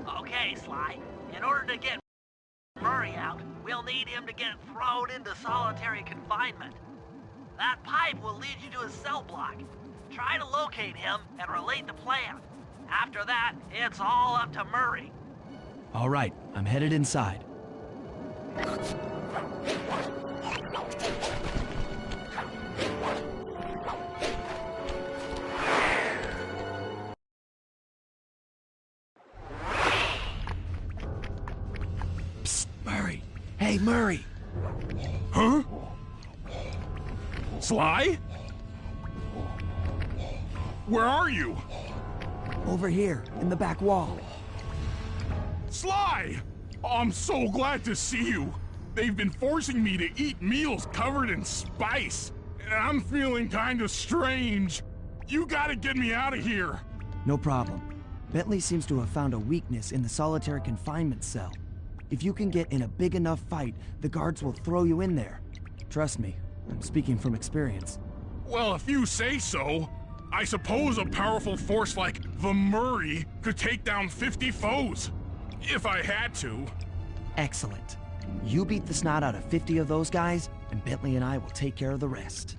Okay, Sly. In order to get Murray out, we'll need him to get thrown into solitary confinement. That pipe will lead you to his cell block. Try to locate him and relate the plan. After that, it's all up to Murray. All right, I'm headed inside. Psst, Murray. Hey, Murray. Huh? Sly? Where are you? Over here, in the back wall. Sly! I'm so glad to see you. They've been forcing me to eat meals covered in spice, and I'm feeling kind of strange. You gotta get me out of here. No problem. Bentley seems to have found a weakness in the solitary confinement cell. If you can get in a big enough fight, the guards will throw you in there. Trust me, I'm speaking from experience. Well, if you say so, I suppose a powerful force like the Murray could take down 50 foes. If I had to. Excellent. You beat the snot out of 50 of those guys, and Bentley and I will take care of the rest.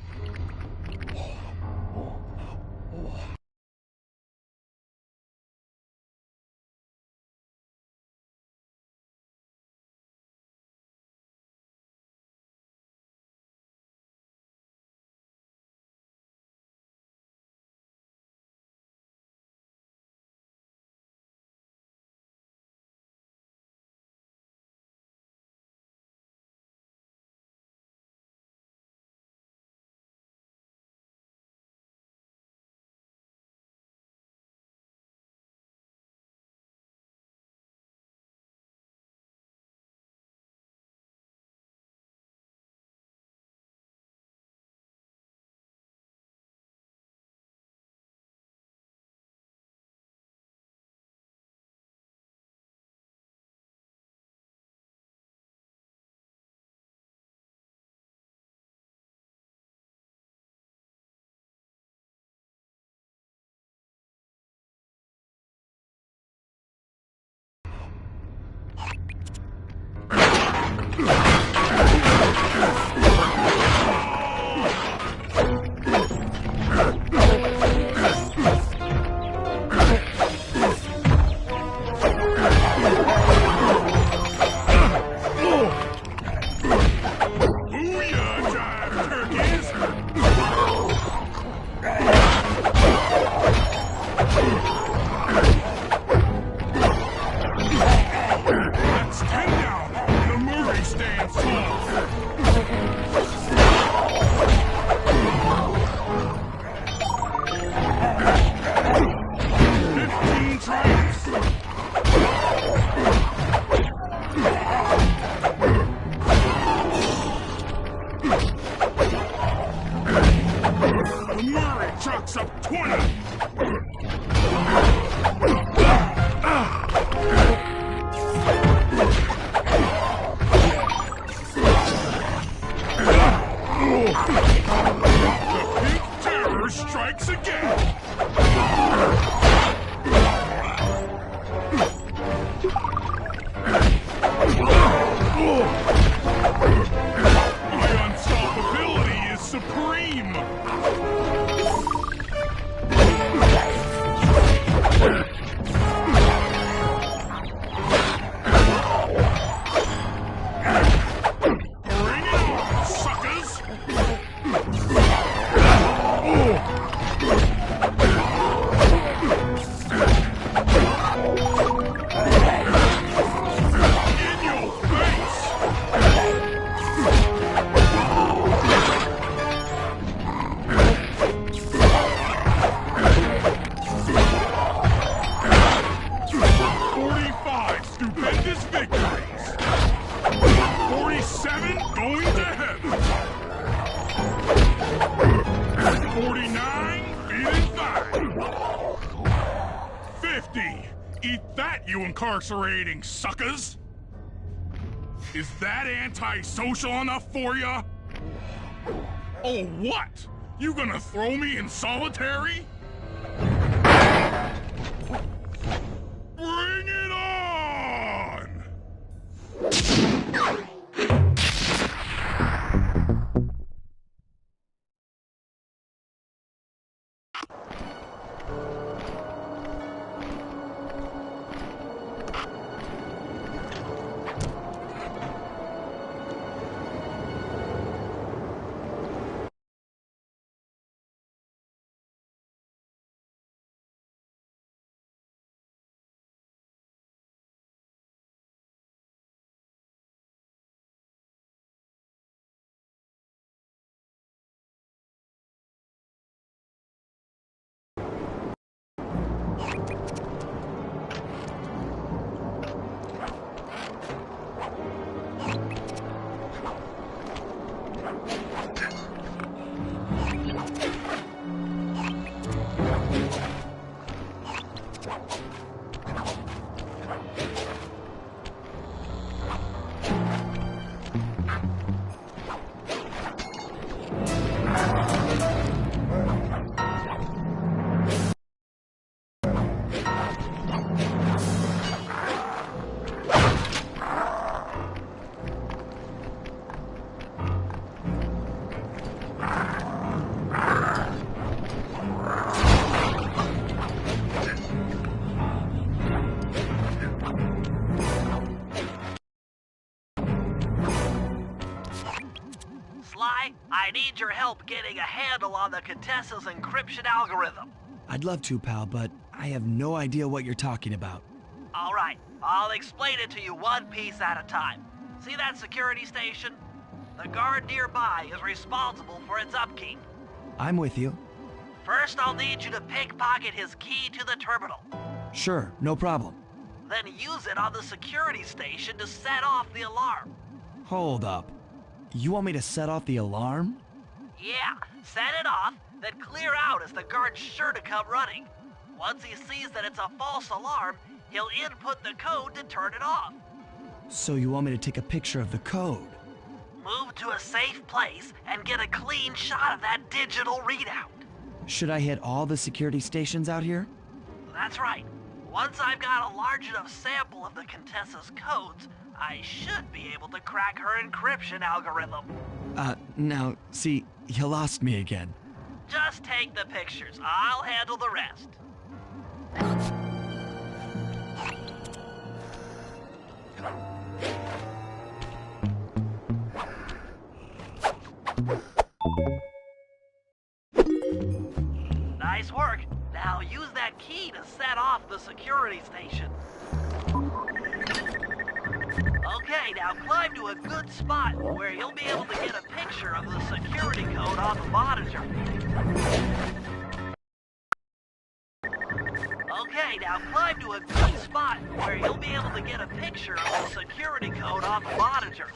Incarcerating suckers! Is that antisocial enough for ya? Oh, what? You gonna throw me in solitary? Bring it on! guy, I need your help getting a handle on the Contessa's encryption algorithm. I'd love to, pal, but I have no idea what you're talking about. All right, I'll explain it to you one piece at a time. See that security station? The guard nearby is responsible for its upkeep. I'm with you. First, I'll need you to pickpocket his key to the terminal. Sure, no problem. Then use it on the security station to set off the alarm. Hold up. You want me to set off the alarm? Yeah, set it off, then clear out as the guard's sure to come running. Once he sees that it's a false alarm, he'll input the code to turn it off. So you want me to take a picture of the code? Move to a safe place and get a clean shot of that digital readout. Should I hit all the security stations out here? That's right. Once I've got a large enough sample of the Contessa's codes, I should be able to crack her encryption algorithm. Now, see, you lost me again. Just take the pictures. I'll handle the rest. Nice work. Now use that key to set off the security station. Okay, now climb to a good spot where you'll be able to get a picture of the security code on the monitor. Okay, now climb to a good spot where you'll be able to get a picture of the security code on the monitor.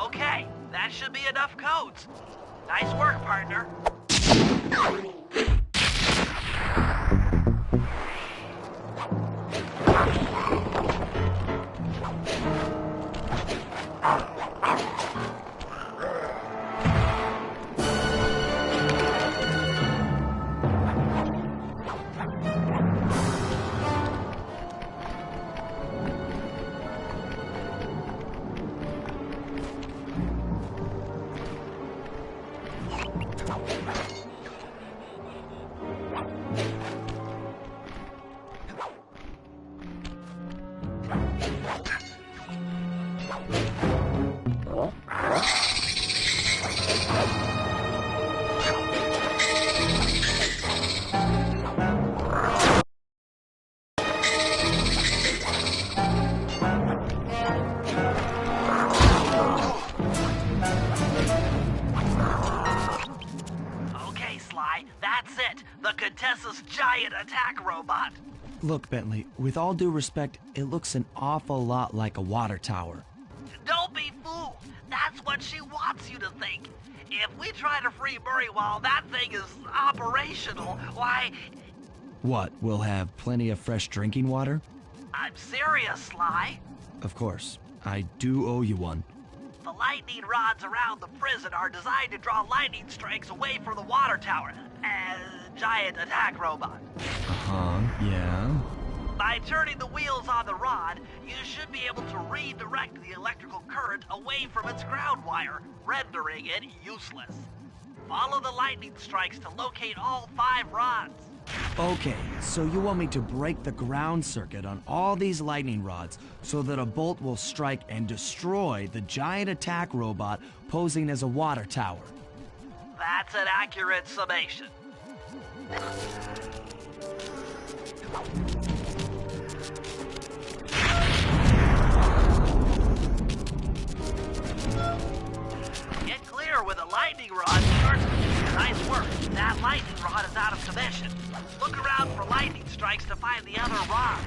Okay, that should be enough codes. Nice work, partner. That's it! The Contessa's giant attack robot! Look, Bentley, with all due respect, it looks an awful lot like a water tower. Don't be fooled! That's what she wants you to think! If we try to free Murray while that thing is operational, why... What, we'll have plenty of fresh drinking water? I'm serious, Sly. Of course. I do owe you one. The lightning rods around the prison are designed to draw lightning strikes away from the water tower. Giant attack robot. Uh-huh, yeah. By turning the wheels on the rod, you should be able to redirect the electrical current away from its ground wire, rendering it useless. Follow the lightning strikes to locate all 5 rods. Okay, so you want me to break the ground circuit on all these lightning rods so that a bolt will strike and destroy the giant attack robot posing as a water tower. That's an accurate summation. Get clear with a lightning rod. Nice work. That lightning rod is out of commission. Look around for lightning strikes to find the other rods.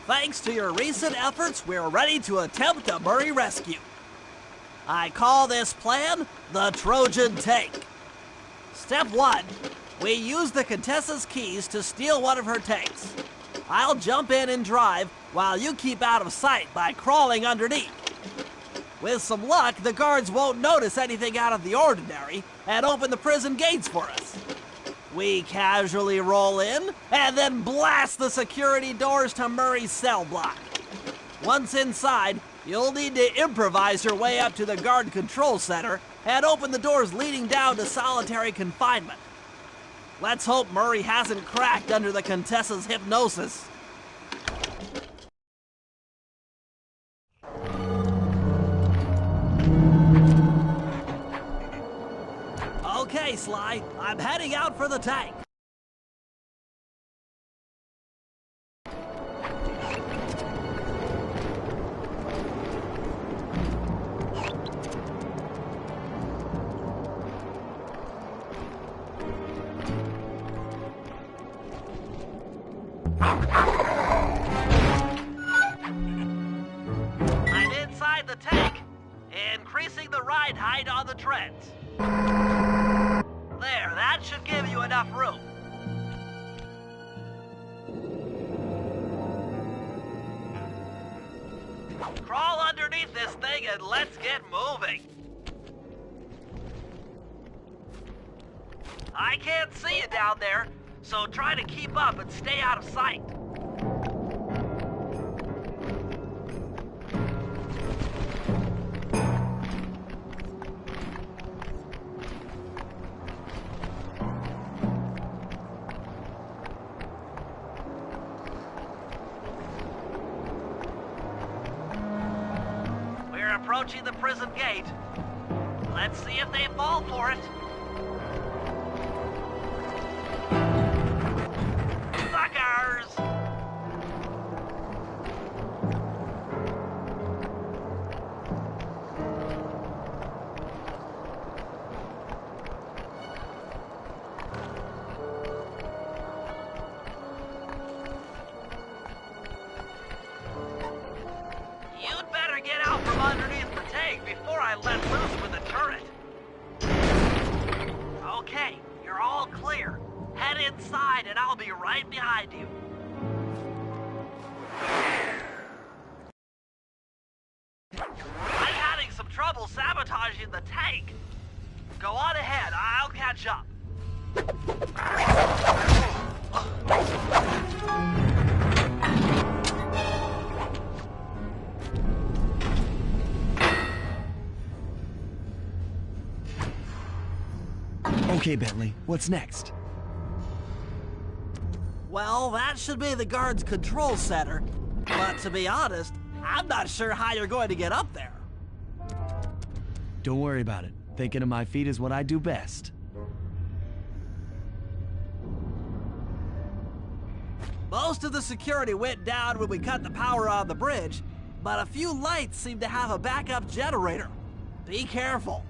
Thanks to your recent efforts, we're ready to attempt a Murray rescue. I call this plan the Trojan Take. Step 1. We use the Contessa's keys to steal one of her tanks. I'll jump in and drive while you keep out of sight by crawling underneath. With some luck, the guards won't notice anything out of the ordinary and open the prison gates for us. We casually roll in and then blast the security doors to Murray's cell block. Once inside, you'll need to improvise your way up to the guard control center and open the doors leading down to solitary confinement. Let's hope Murray hasn't cracked under the Contessa's hypnosis. Okay, Sly, I'm heading out for the tank. I'm inside the tank, increasing the ride height on the treads. There, that should give you enough room. Crawl underneath this thing and let's get moving. I can't see you down there, so try to keep up and stay out of sight. We're approaching the prison gate. Let's see if they fall for it. Suckers! You'd better get out from underneath the tank before I let loose with the turret. Okay, you're all clear. Head inside and I'll be right behind you. I'm having some trouble sabotaging the tank. Go on ahead, I'll catch up. Okay, Bentley, what's next? Well, that should be the guard's control center. But to be honest, I'm not sure how you're going to get up there. Don't worry about it. Thinking of my feet is what I do best. Most of the security went down when we cut the power on the bridge, but a few lights seem to have a backup generator. Be careful.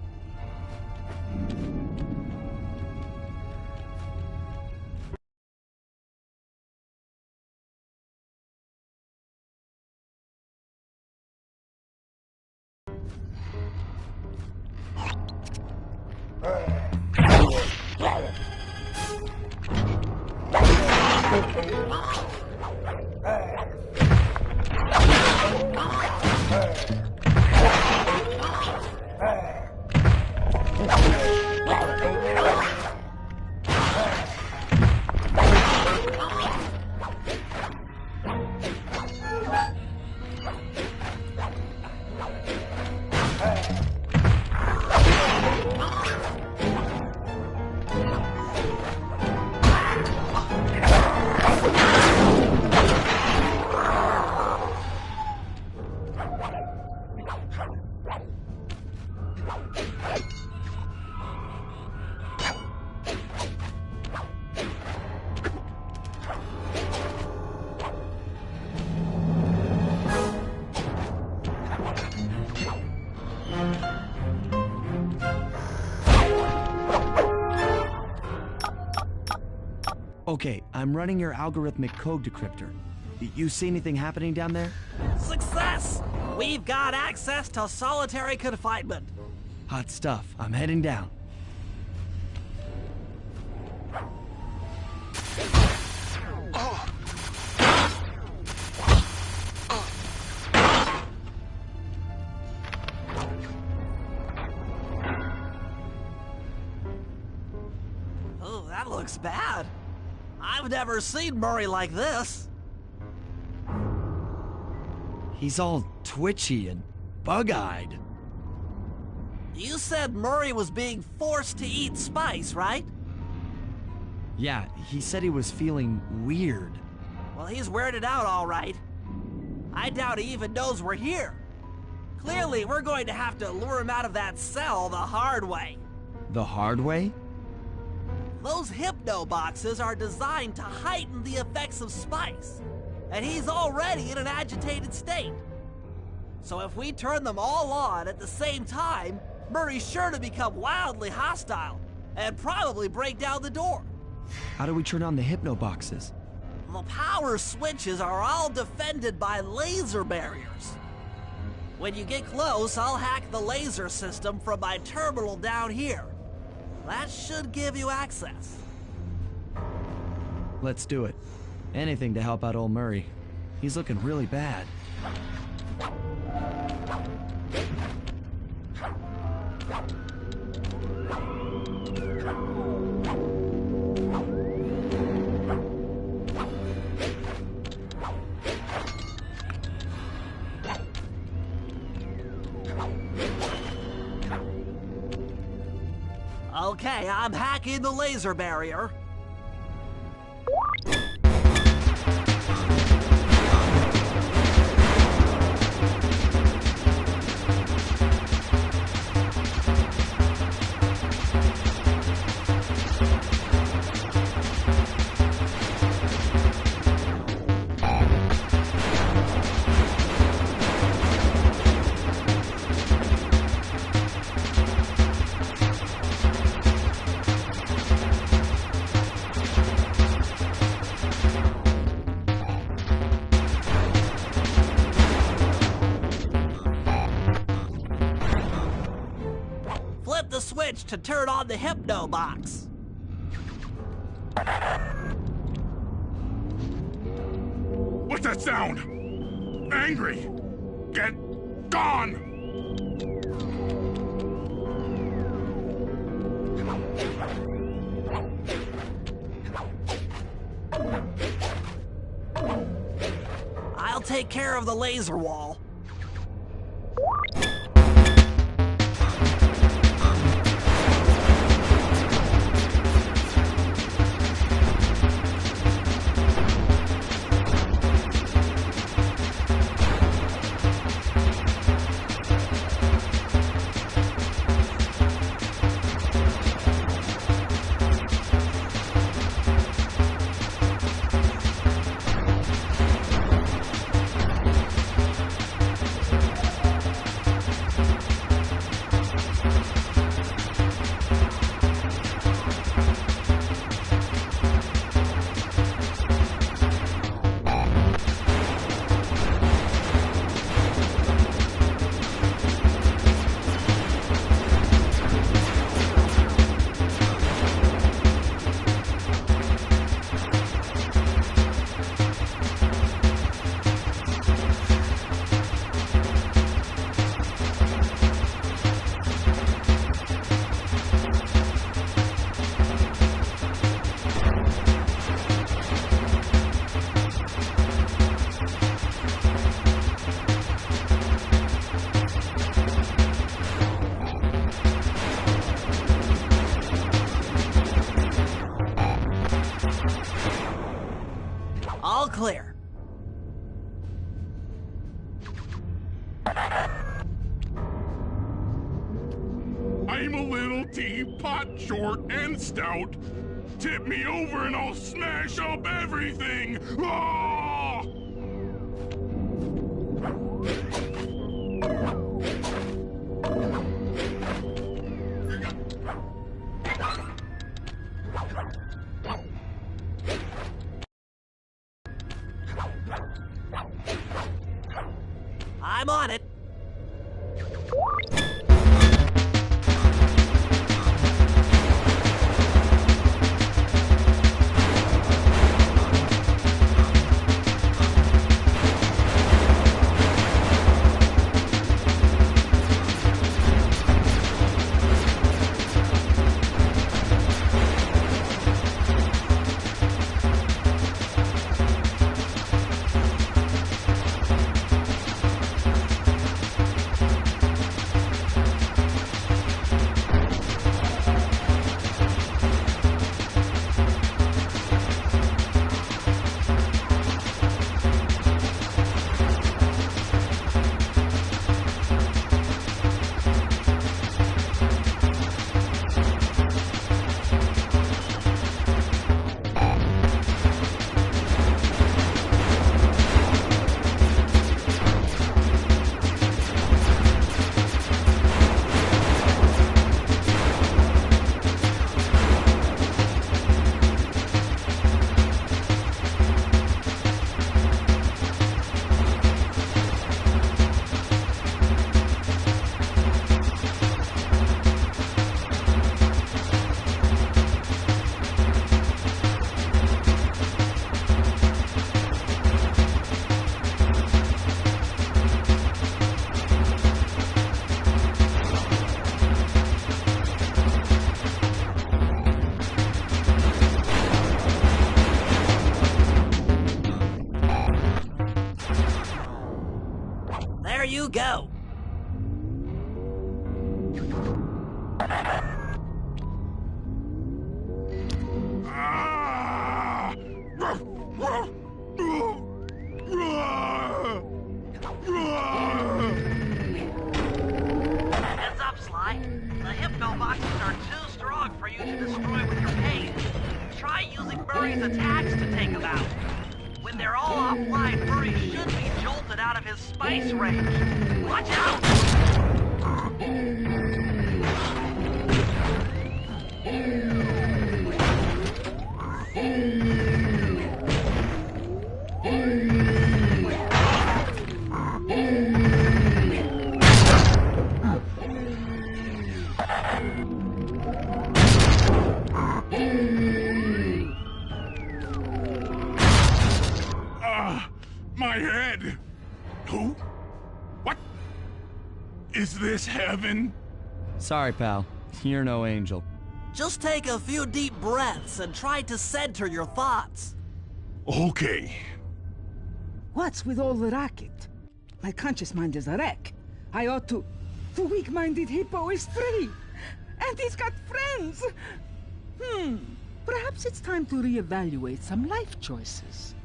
Okay, I'm running your algorithmic code decryptor. You see anything happening down there? Success! We've got access to solitary confinement. Hot stuff. I'm heading down. Oh, that looks bad. I've never seen Murray like this. He's all twitchy and bug-eyed. You said Murray was being forced to eat spice, right? Yeah, he said he was feeling weird. Well, he's weirded out all right. I doubt he even knows we're here. Clearly, we're going to have to lure him out of that cell the hard way. The hard way? Those hypno boxes are designed to heighten the effects of spice, and he's already in an agitated state. So if we turn them all on at the same time, Murray's sure to become wildly hostile and probably break down the door. How do we turn on the hypno boxes? The power switches are all defended by laser barriers. When you get close, I'll hack the laser system from my terminal down here. That should give you access. Let's do it. Anything to help out old Murray. He's looking really bad. Okay, I'm hacking the laser barrier. Flip the switch to turn on the hypno box. that sound? Angry. Get gone! I'll take care of the laser wall. All clear. I'm a little teapot, short and stout. Tip me over and I'll smash up everything! Ah! I'm on it. There you go. Heads up, Sly. The hypno boxes are too strong for you to destroy with your pain. Try using Murray's attacks to take them out. When they're all offline, Murray should be jolted out of his spice range. Watch out! My head! Who? What? Is this heaven? Sorry, pal. You're no angel. Just take a few deep breaths and try to center your thoughts. Okay. What's with all the racket? My conscious mind is a wreck. I ought to... The weak-minded hippo is free! And he's got friends! Perhaps it's time to reevaluate some life choices.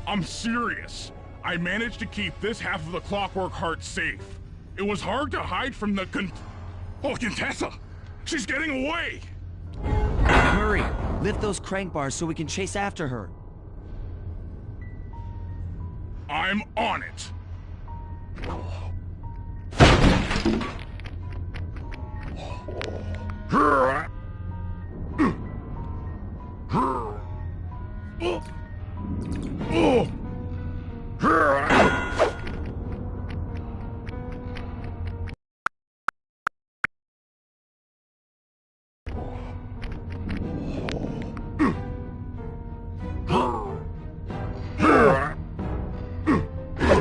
I'm serious. I managed to keep this half of the Clockwork Heart safe. It was hard to hide from the Contessa! She's getting away! Hurry! Lift those crank bars so we can chase after her. I'm on it!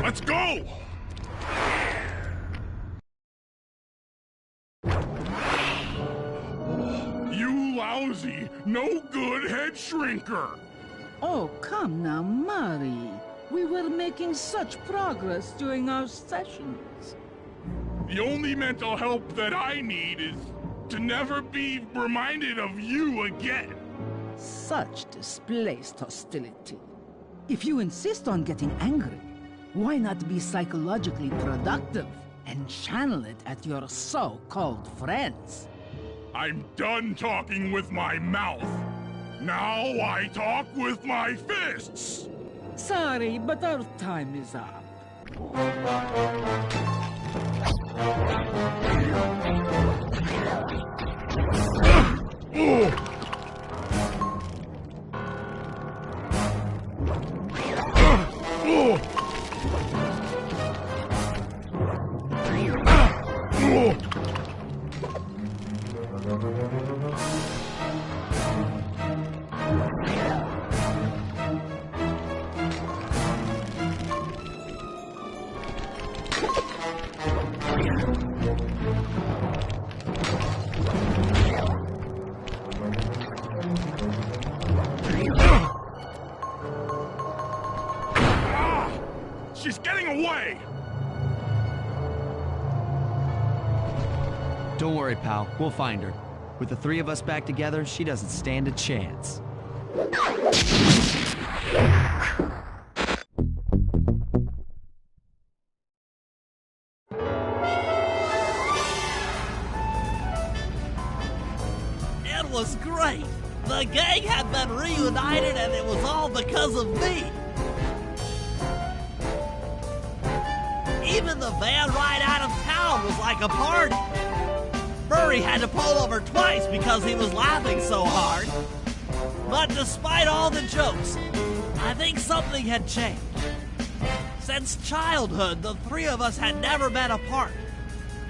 Let's go! You lousy, no good head shrinker! Oh, come now, Murray. We were making such progress during our sessions. The only mental help that I need is to never be reminded of you again. Such displaced hostility. If you insist on getting angry, why not be psychologically productive and channel it at your so-called friends? I'm done talking with my mouth. Now I talk with my fists! Sorry, but our time is up. She's getting away! Don't worry, pal. We'll find her. With the three of us back together, she doesn't stand a chance. It was great. The gang had been reunited and it was all because of me. Even the van ride out of town was like a party. Murray had to pull over twice because he was laughing so hard. But despite all the jokes, I think something had changed. Since childhood, the three of us had never been apart,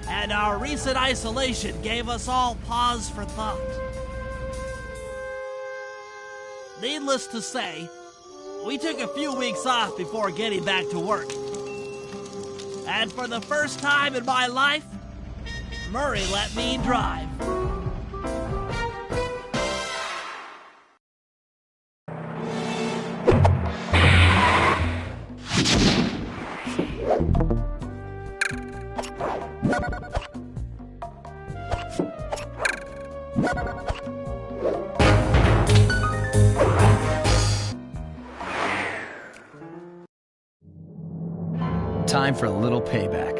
and our recent isolation gave us all pause for thought. Needless to say, we took a few weeks off before getting back to work. And for the first time in my life, Murray let me drive. Time for a little payback.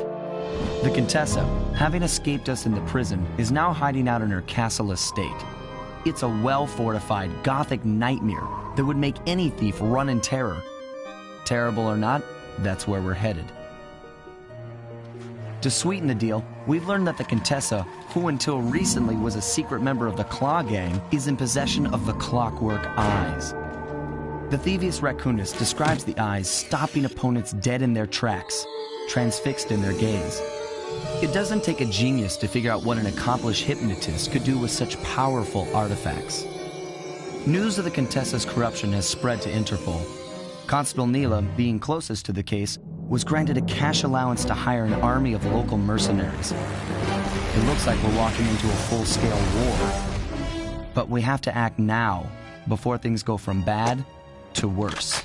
The Contessa, having escaped us in the prison, is now hiding out in her castle estate. It's a well-fortified Gothic nightmare that would make any thief run in terror. Terrible or not, that's where we're headed. To sweeten the deal, we've learned that the Contessa, who until recently was a secret member of the Claw Gang, is in possession of the Clockwork Eyes. The Thievius Raccoonus describes the eyes stopping opponents dead in their tracks, transfixed in their gaze. It doesn't take a genius to figure out what an accomplished hypnotist could do with such powerful artifacts. News of the Contessa's corruption has spread to Interpol. Constable Neela, being closest to the case, was granted a cash allowance to hire an army of local mercenaries. It looks like we're walking into a full-scale war. But we have to act now, before things go from bad to worse.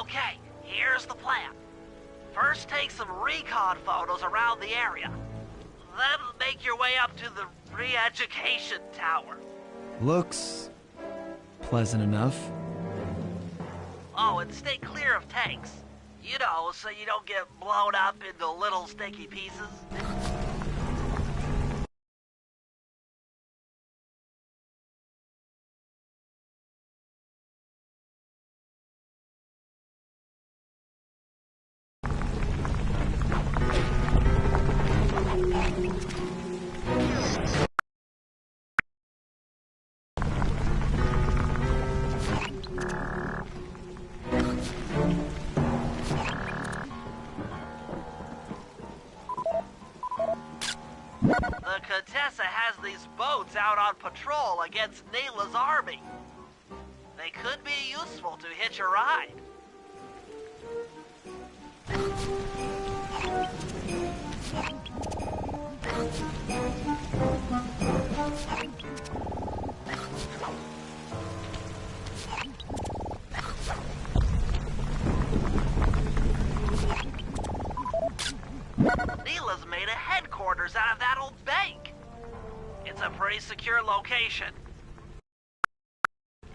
Okay, here's the plan. First take some recon photos around the area. Then make your way up to the re-education tower. Looks pleasant enough. Oh, and stay clear of tanks. You know, so you don't get blown up into little sticky pieces. The Contessa has these boats out on patrol against Neela's army. They could be useful to hitch a ride. Neela's made a headquarters out of that old bank. It's a pretty secure location.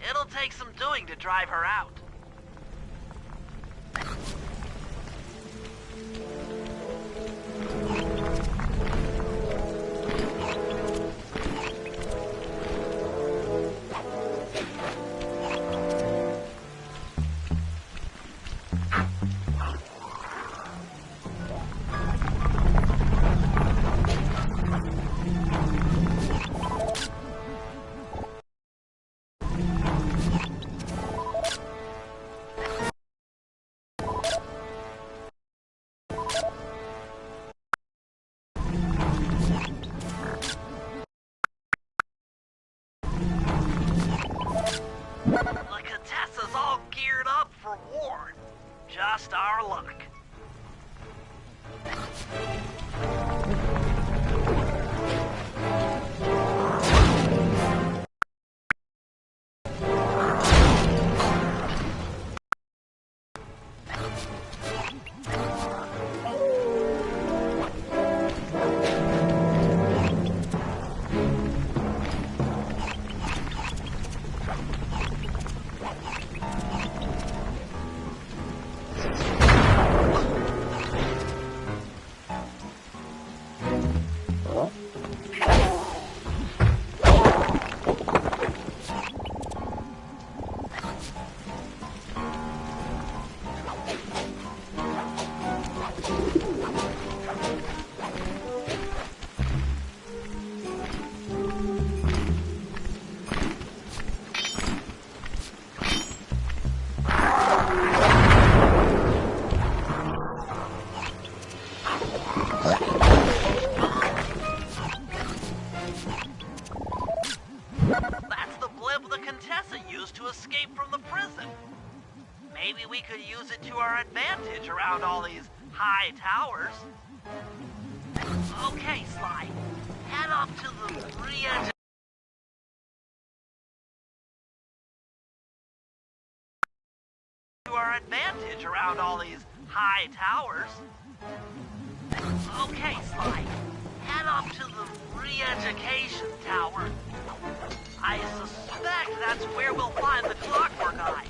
It'll take some doing to drive her out. The Contessa's all geared up for war. Just our luck. Telsa used to escape from the prison. Maybe we could use it to our advantage around all these high towers. Okay, Sly. Head up to the re-edge. To our advantage around all these high towers. Okay, Sly. Head up to the re-education tower. I suspect that's where we'll find the Clockwork Eye.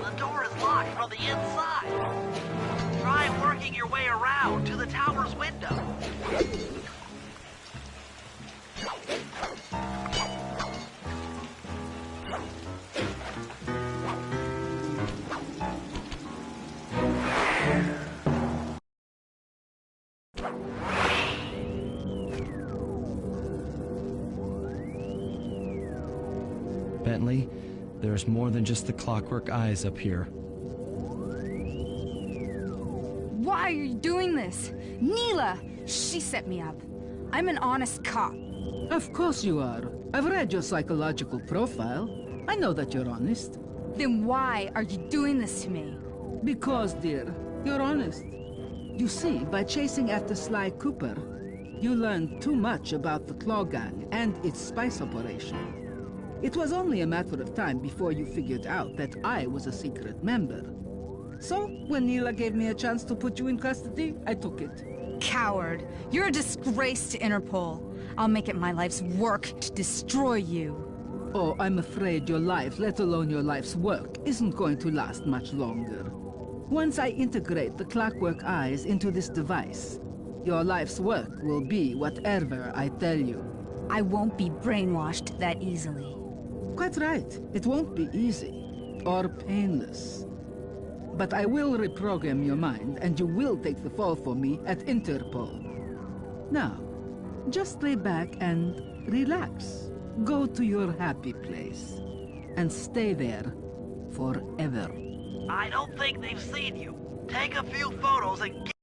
The door is locked from the inside. Try working your way around to the tower's window. Bentley, there's more than just the Clockwork Eyes up here. Why are you doing this? Neela! She set me up. I'm an honest cop. Of course you are. I've read your psychological profile. I know that you're honest. Then why are you doing this to me? Because, dear, you're honest. You see, by chasing after Sly Cooper, you learned too much about the Claw Gang and its spice operation. It was only a matter of time before you figured out that I was a secret member. So, when Neela gave me a chance to put you in custody, I took it. Coward. You're a disgrace to Interpol. I'll make it my life's work to destroy you. Oh, I'm afraid your life, let alone your life's work, isn't going to last much longer. Once I integrate the Clockwork Eyes into this device, your life's work will be whatever I tell you. I won't be brainwashed that easily. Quite right. It won't be easy or painless. But I will reprogram your mind, and you will take the fall for me at Interpol. Now, just lay back and relax. Go to your happy place, and stay there forever. I don't think they've seen you. Take a few photos and get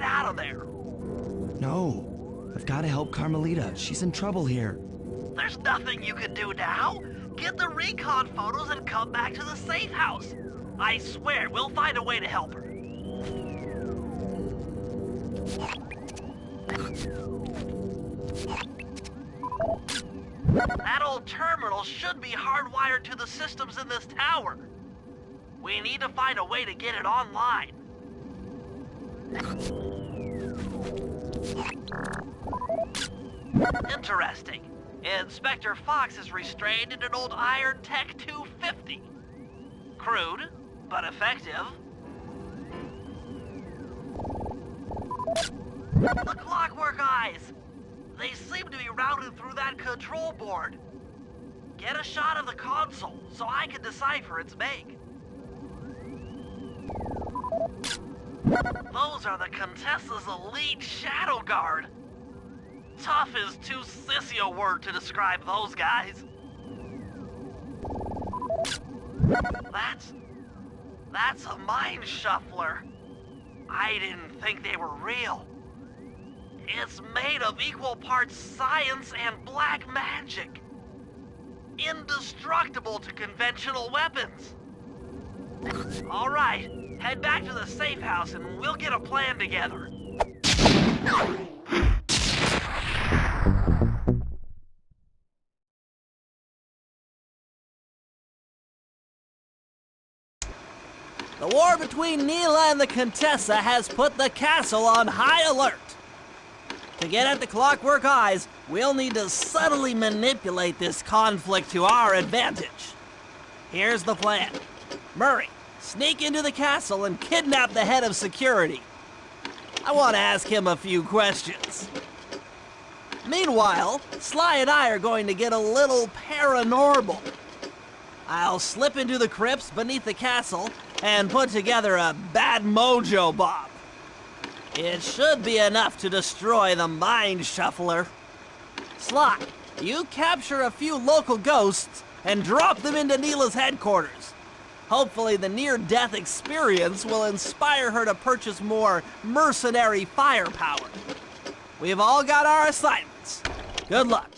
out of there. No, I've got to help Carmelita. She's in trouble here. There's nothing you can do now. Get the recon photos and come back to the safe house. I swear, we'll find a way to help her. That old terminal should be hardwired to the systems in this tower. We need to find a way to get it online. Interesting. Inspector Fox is restrained in an old Iron Tech 250. Crude, but effective. The Clockwork Eyes! They seem to be routed through that control board. Get a shot of the console so I can decipher its make. Those are the Contessa's elite Shadow Guard. Tough is too sissy a word to describe those guys. That's a mind shuffler. I didn't think they were real. It's made of equal parts science and black magic. Indestructible to conventional weapons. All right, head back to the safe house and we'll get a plan together. The war between Neela and the Contessa has put the castle on high alert. To get at the Clockwork Eyes, we'll need to subtly manipulate this conflict to our advantage. Here's the plan. Murray, sneak into the castle and kidnap the head of security. I want to ask him a few questions. Meanwhile, Sly and I are going to get a little paranormal. I'll slip into the crypts beneath the castle and put together a bad mojo bomb. It should be enough to destroy the mind shuffler. Sly, you capture a few local ghosts and drop them into Neela's headquarters. Hopefully the near-death experience will inspire her to purchase more mercenary firepower. We've all got our assignments. Good luck.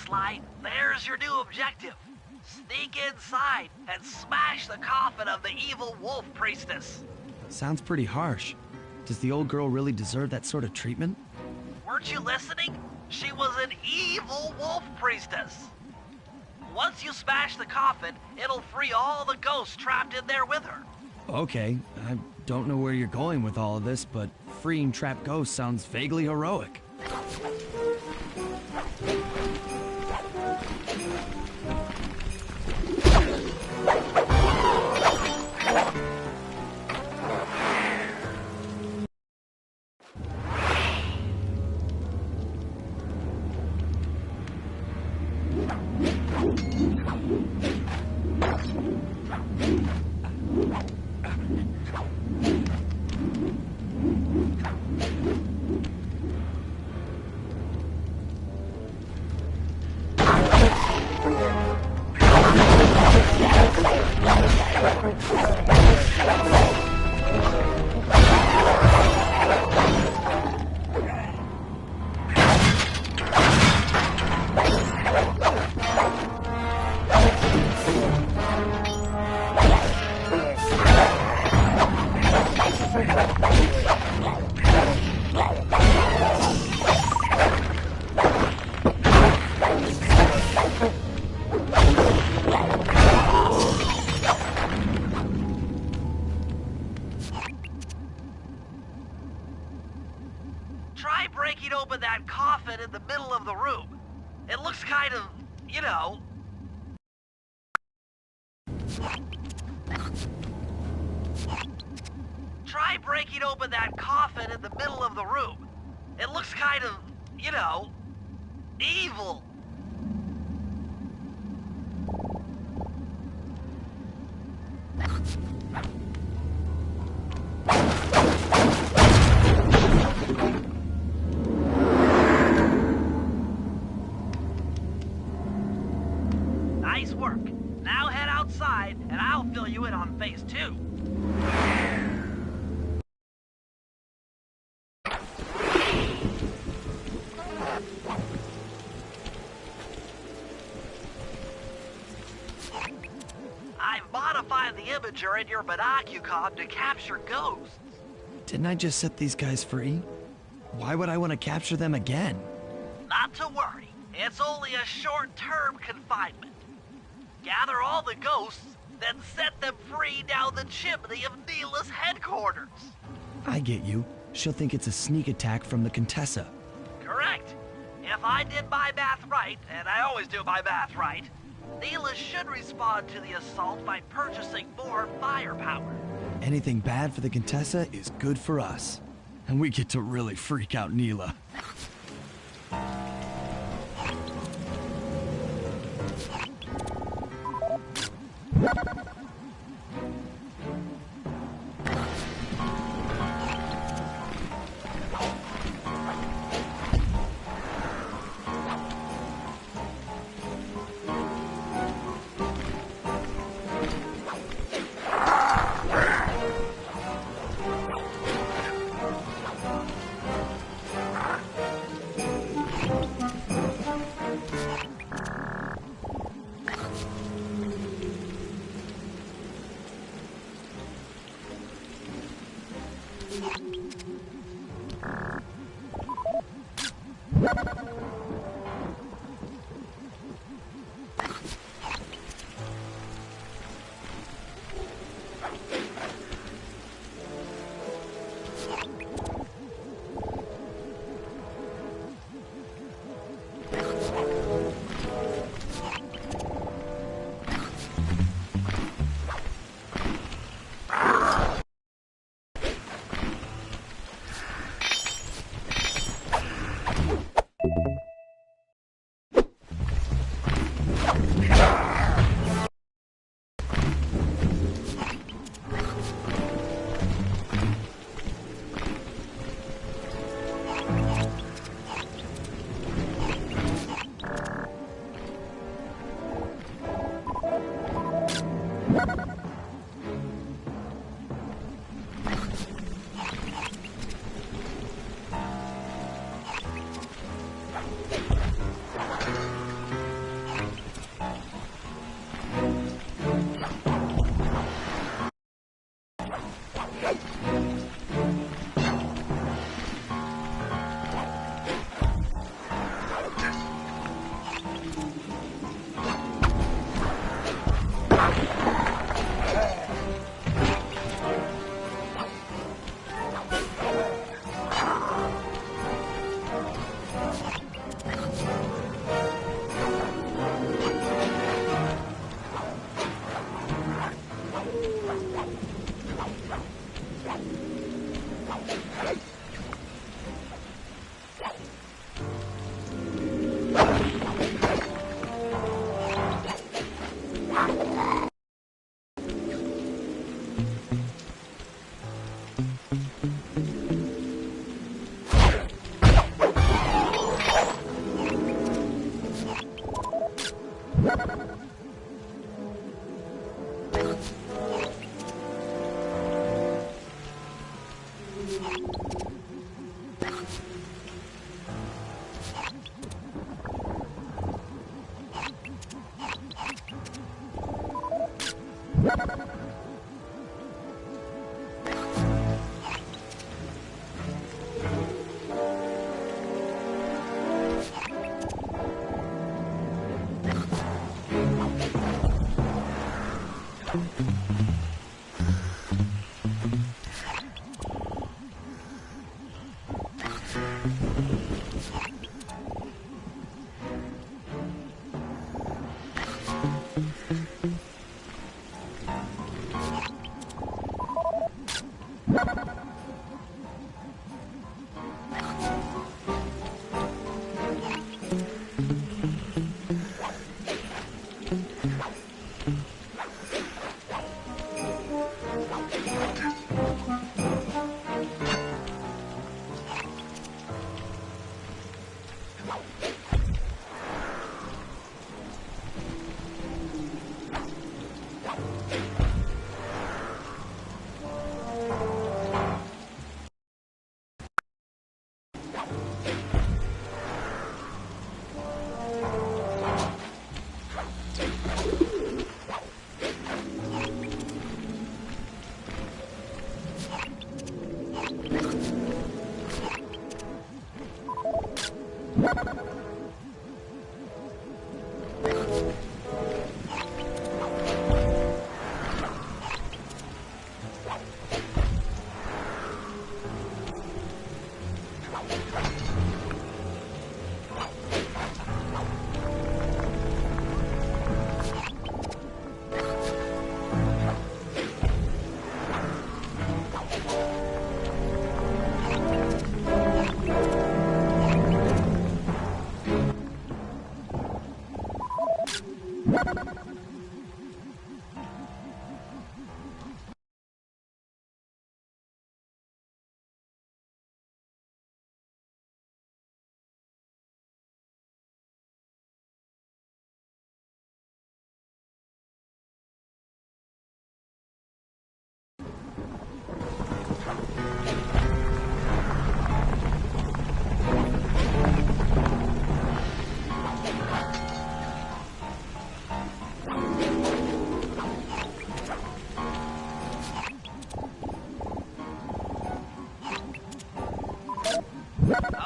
Sly, there's your new objective. Sneak inside and smash the coffin of the evil wolf priestess. Sounds pretty harsh. Does the old girl really deserve that sort of treatment? Weren't you listening? She was an evil wolf priestess. Once you smash the coffin, it'll free all the ghosts trapped in there with her. Okay, I don't know where you're going with all of this, but freeing trapped ghosts sounds vaguely heroic. Try breaking open that coffin in the middle of the room. It looks kind of, you know... Try breaking open that coffin in the middle of the room. It looks kind of, you know, evil. Nice work. Now head outside, and I'll fill you in on phase 2. I've modified the imager in your binocular to capture ghosts. Didn't I just set these guys free? Why would I want to capture them again? Not to worry. It's only a short-term confinement. Gather all the ghosts, then set them free down the chimney of Neela's headquarters. I get you. She'll think it's a sneak attack from the Contessa. Correct. If I did my math right, and I always do my math right, Neela should respond to the assault by purchasing more firepower. Anything bad for the Contessa is good for us. And we get to really freak out Neela.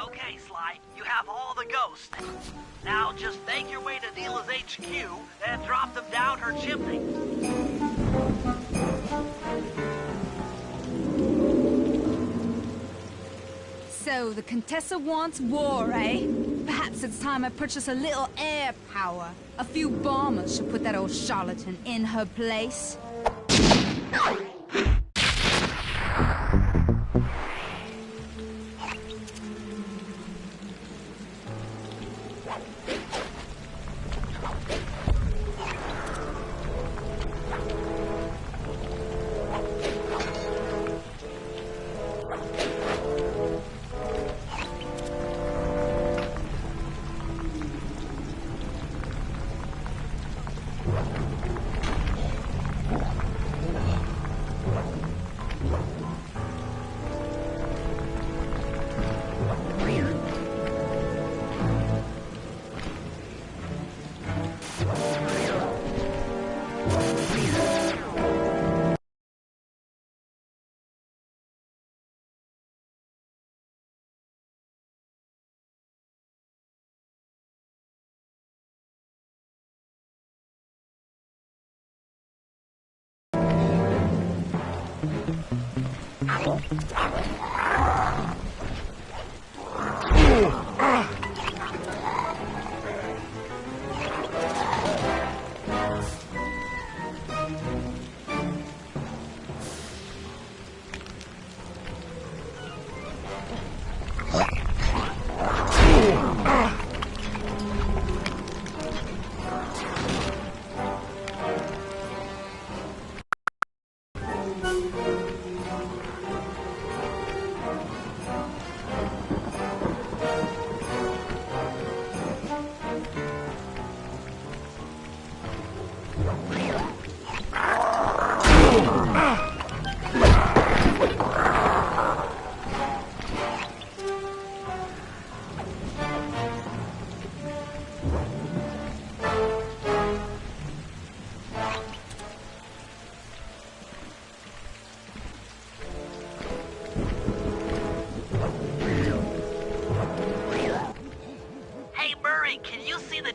Okay, Sly, you have all the ghosts. Now just make your way to Neela's HQ and drop them down her chimney. So the Contessa wants war, eh? Perhaps it's time I purchase a little air power. A few bombers should put that old charlatan in her place.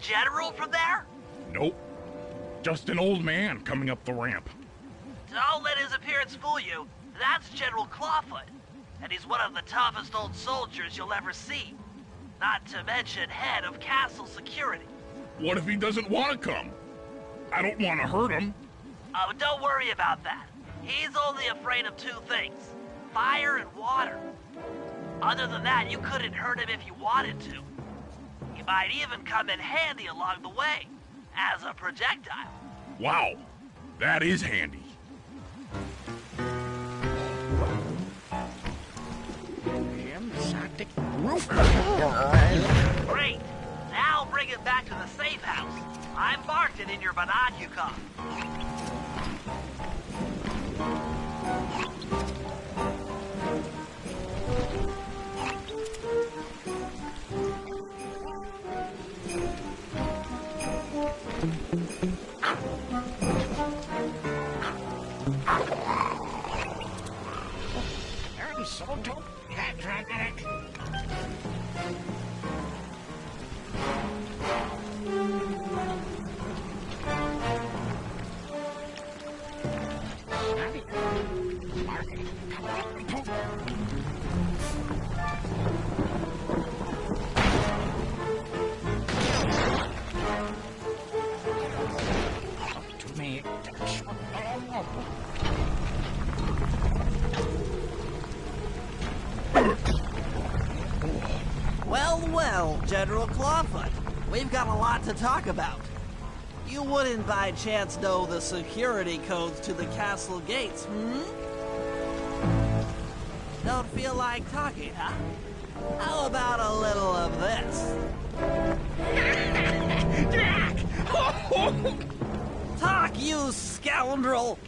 General from there? Nope. Just an old man coming up the ramp. Don't let his appearance fool you. That's General Clawfoot. And he's one of the toughest old soldiers you'll ever see. Not to mention head of castle security. What if he doesn't want to come? I don't want to hurt him. Oh, don't worry about that. He's only afraid of two things. Fire and water. Other than that, you couldn't hurt him if you wanted to. He might even come in handy along the way, as a projectile. Wow, that is handy. Great. Now bring it back to the safe house. I marked it in your binocular. Well, well, General Clawfoot. We've got a lot to talk about. You wouldn't by chance know the security codes to the castle gates, Don't feel like talking, huh? How about a little of this? Talk, you scoundrel!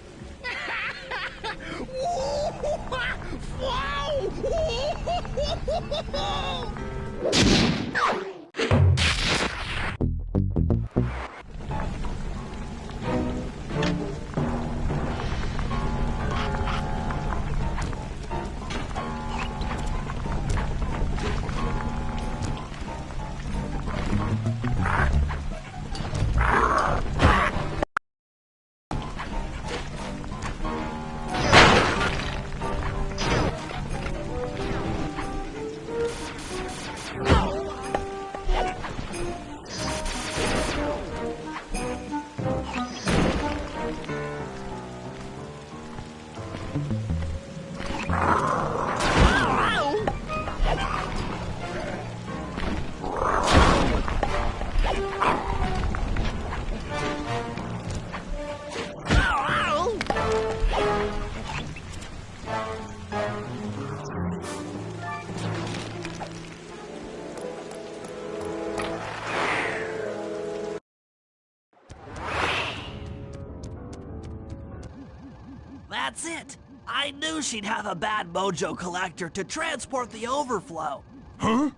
That's it! I knew she'd have a bad mojo collector to transport the overflow. Huh?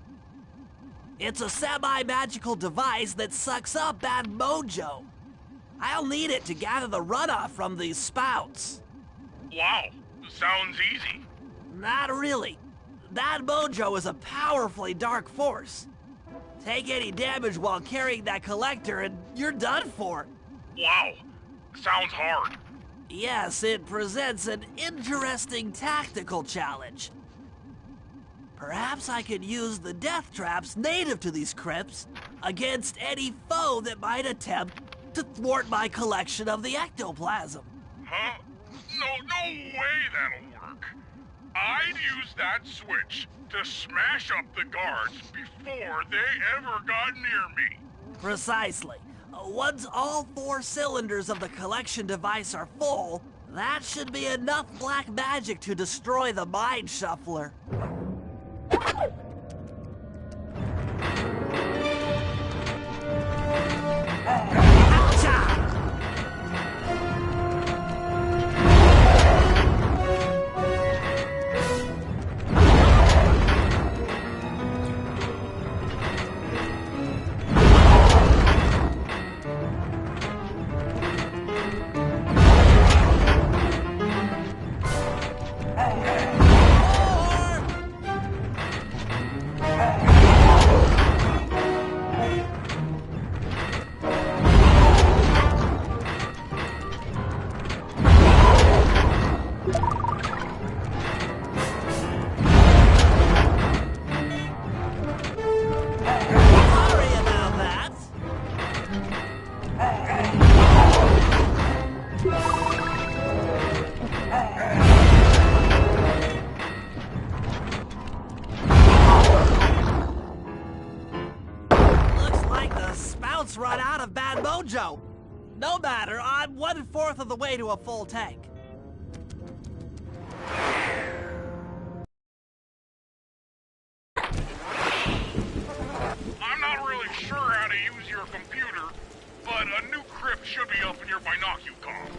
It's a semi-magical device that sucks up bad mojo. I'll need it to gather the runoff from these spouts. Wow, sounds easy. Not really. Bad mojo is a powerfully dark force. Take any damage while carrying that collector and you're done for. Wow, sounds hard. Yes, it presents an interesting tactical challenge. Perhaps I could use the death traps native to these crypts against any foe that might attempt to thwart my collection of the ectoplasm. Huh? No way that'll work. I'd use that switch to smash up the guards before they ever got near me. Precisely. Once all 4 cylinders of the collection device are full, that should be enough black magic to destroy the Mind Shuffler. Run out of bad mojo. No matter, I'm 1/4 of the way to a full tank. I'm not really sure how to use your computer, but a new crypt should be up in your binocucom.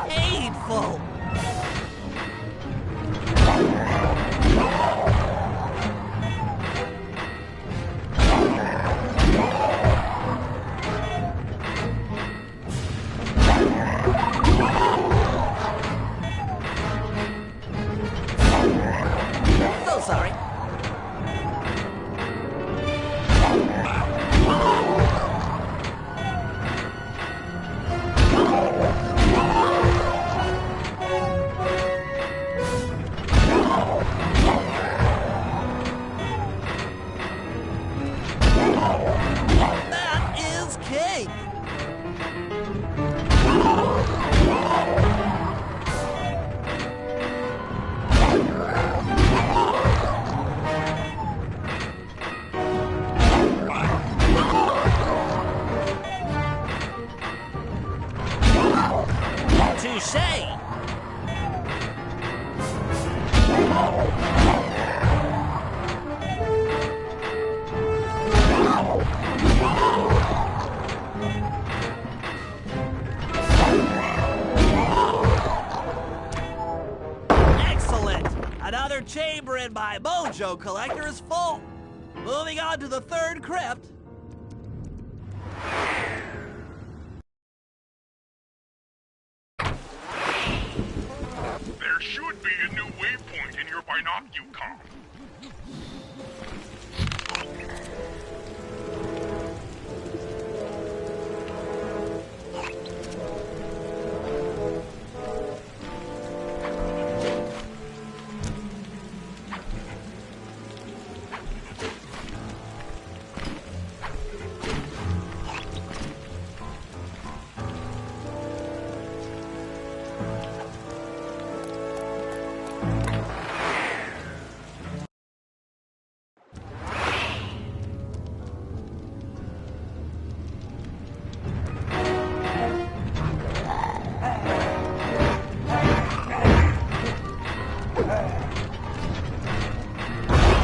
Hateful! So sorry. That is cake! Touché! Excellent! Another chamber in my mojo collector is full. Moving on to the third crypt. There should be a new waypoint in your binocucom.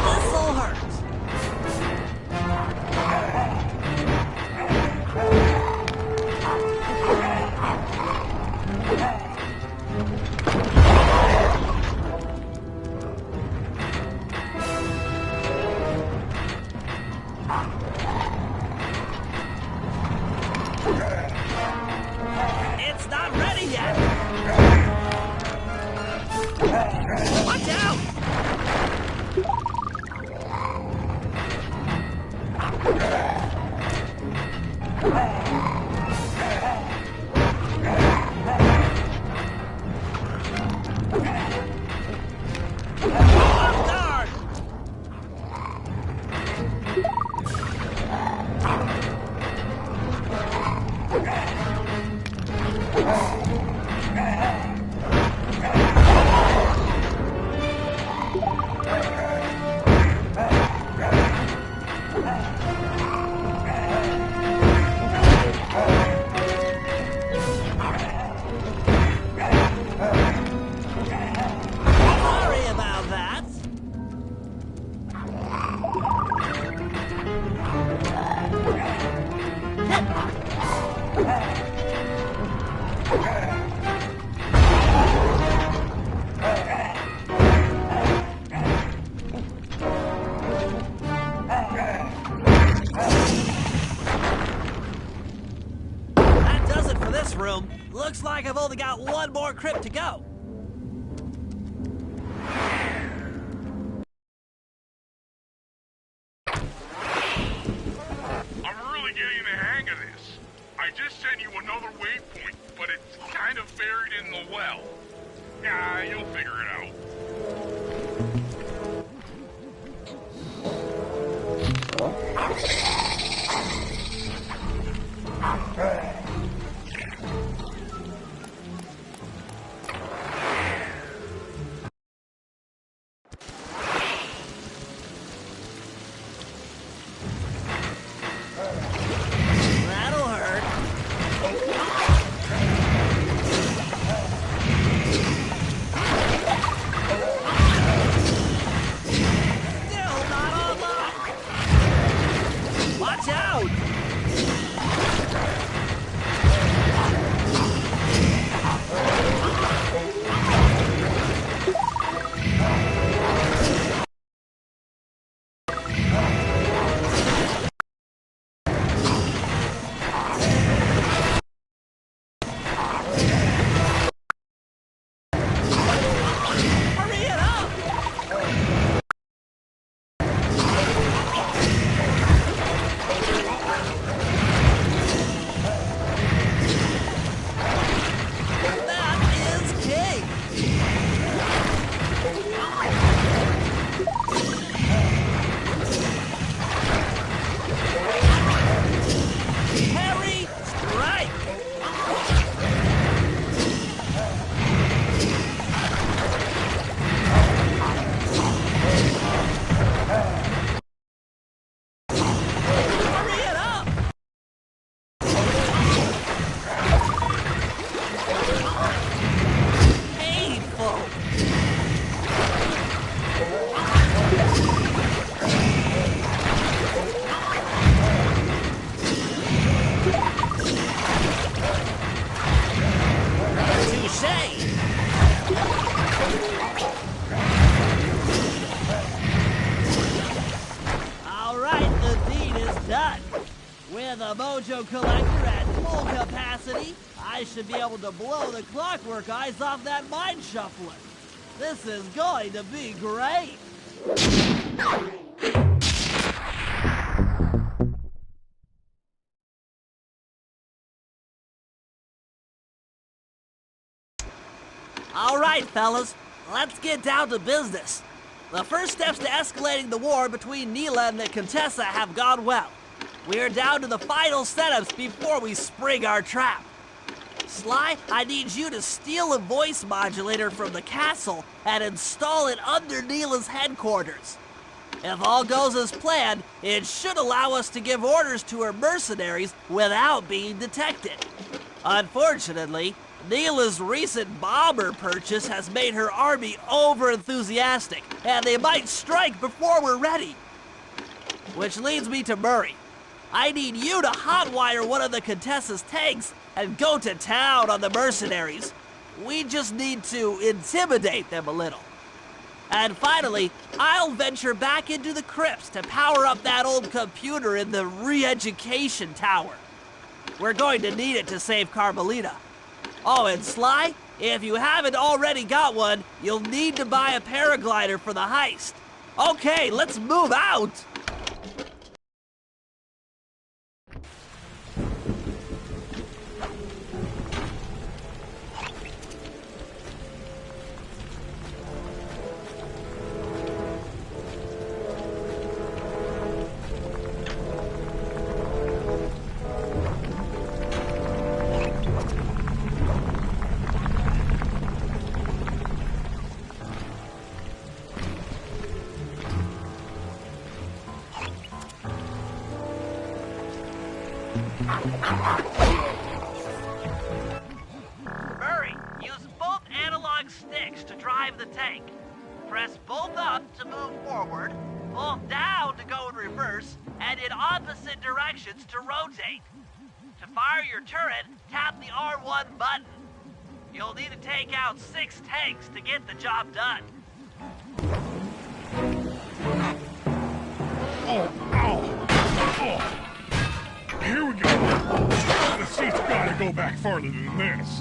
This'll hurt. It's not ready yet. Watch out! Off guard! Sorry about that. That does it for this room. Looks like I've only got one more crypt to go. I'm really getting the hang of this. I just sent you another waypoint, but it's kind of buried in the well. Nah, you'll figure it out. That'll hurt. Still not online. down! With a mojo collector at full capacity, I should be able to blow the clockwork eyes off that mine shuffler. This is going to be great. All right, fellas, let's get down to business. The first steps to escalating the war between Neela and the Contessa have gone well. We're down to the final setups before we spring our trap. Sly, I need you to steal a voice modulator from the castle and install it under Neela's headquarters. If all goes as planned, it should allow us to give orders to her mercenaries without being detected. Unfortunately, Neela's recent bomber purchase has made her army over-enthusiastic, and they might strike before we're ready. Which leads me to Murray. I need you to hotwire one of the Contessa's tanks and go to town on the mercenaries. We just need to intimidate them a little. And finally, I'll venture back into the crypts to power up that old computer in the re-education tower. We're going to need it to save Carmelita. Oh, and Sly, if you haven't already got one, you'll need to buy a paraglider for the heist. Okay, let's move out! Murray, use both analog sticks to drive the tank. Press both up to move forward, both down to go in reverse, and in opposite directions to rotate. To fire your turret, tap the R1 button. You'll need to take out 6 tanks to get the job done. Here we go. The seat's gotta go back farther than this.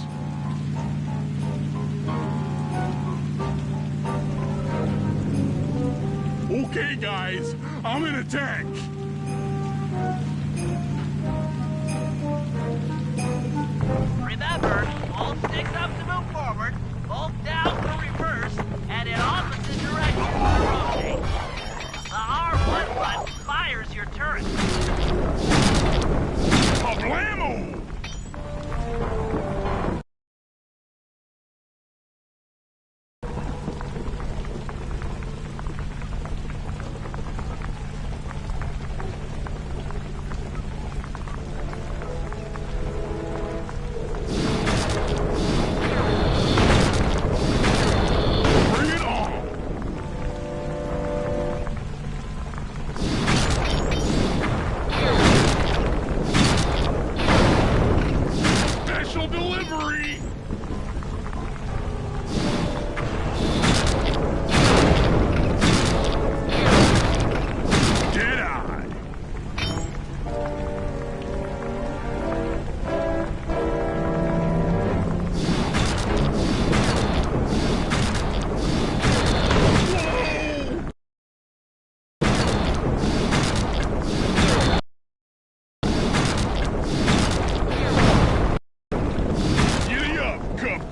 Okay, guys, I'm in a tank. Remember, hold sticks up to move forward, both down for reverse, and in opposite directions to rotate. The R1 button fires your turret. Kablamo!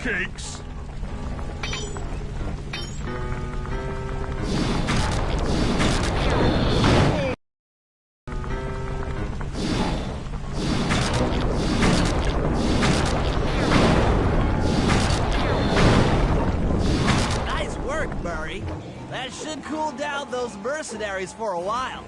cakes. Nice work, Murray. That should cool down those mercenaries for a while.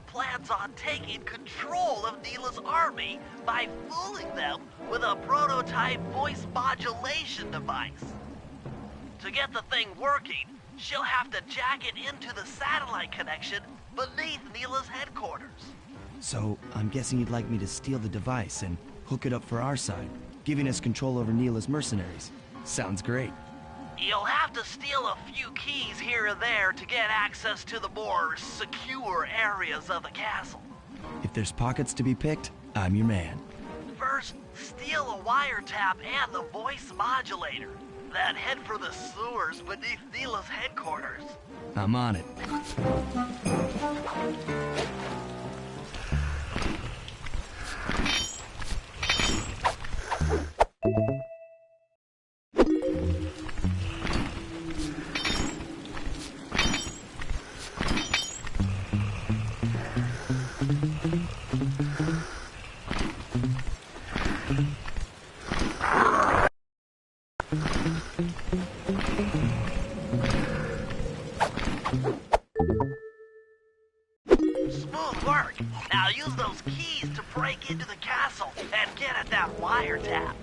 Plans on taking control of Neela's army by fooling them with a prototype voice modulation device. To get the thing working, she'll have to jack it into the satellite connection beneath Neela's headquarters. So, I'm guessing you'd like me to steal the device and hook it up for our side, giving us control over Neela's mercenaries. Sounds great. You'll have to steal a few keys here and there to get access to the more secure areas of the castle. If there's pockets to be picked, I'm your man. First, steal a wiretap and the voice modulator. Then head for the sewers beneath Neela's headquarters. I'm on it. Smooth work. Now use those keys to break into the castle and get at that wiretap.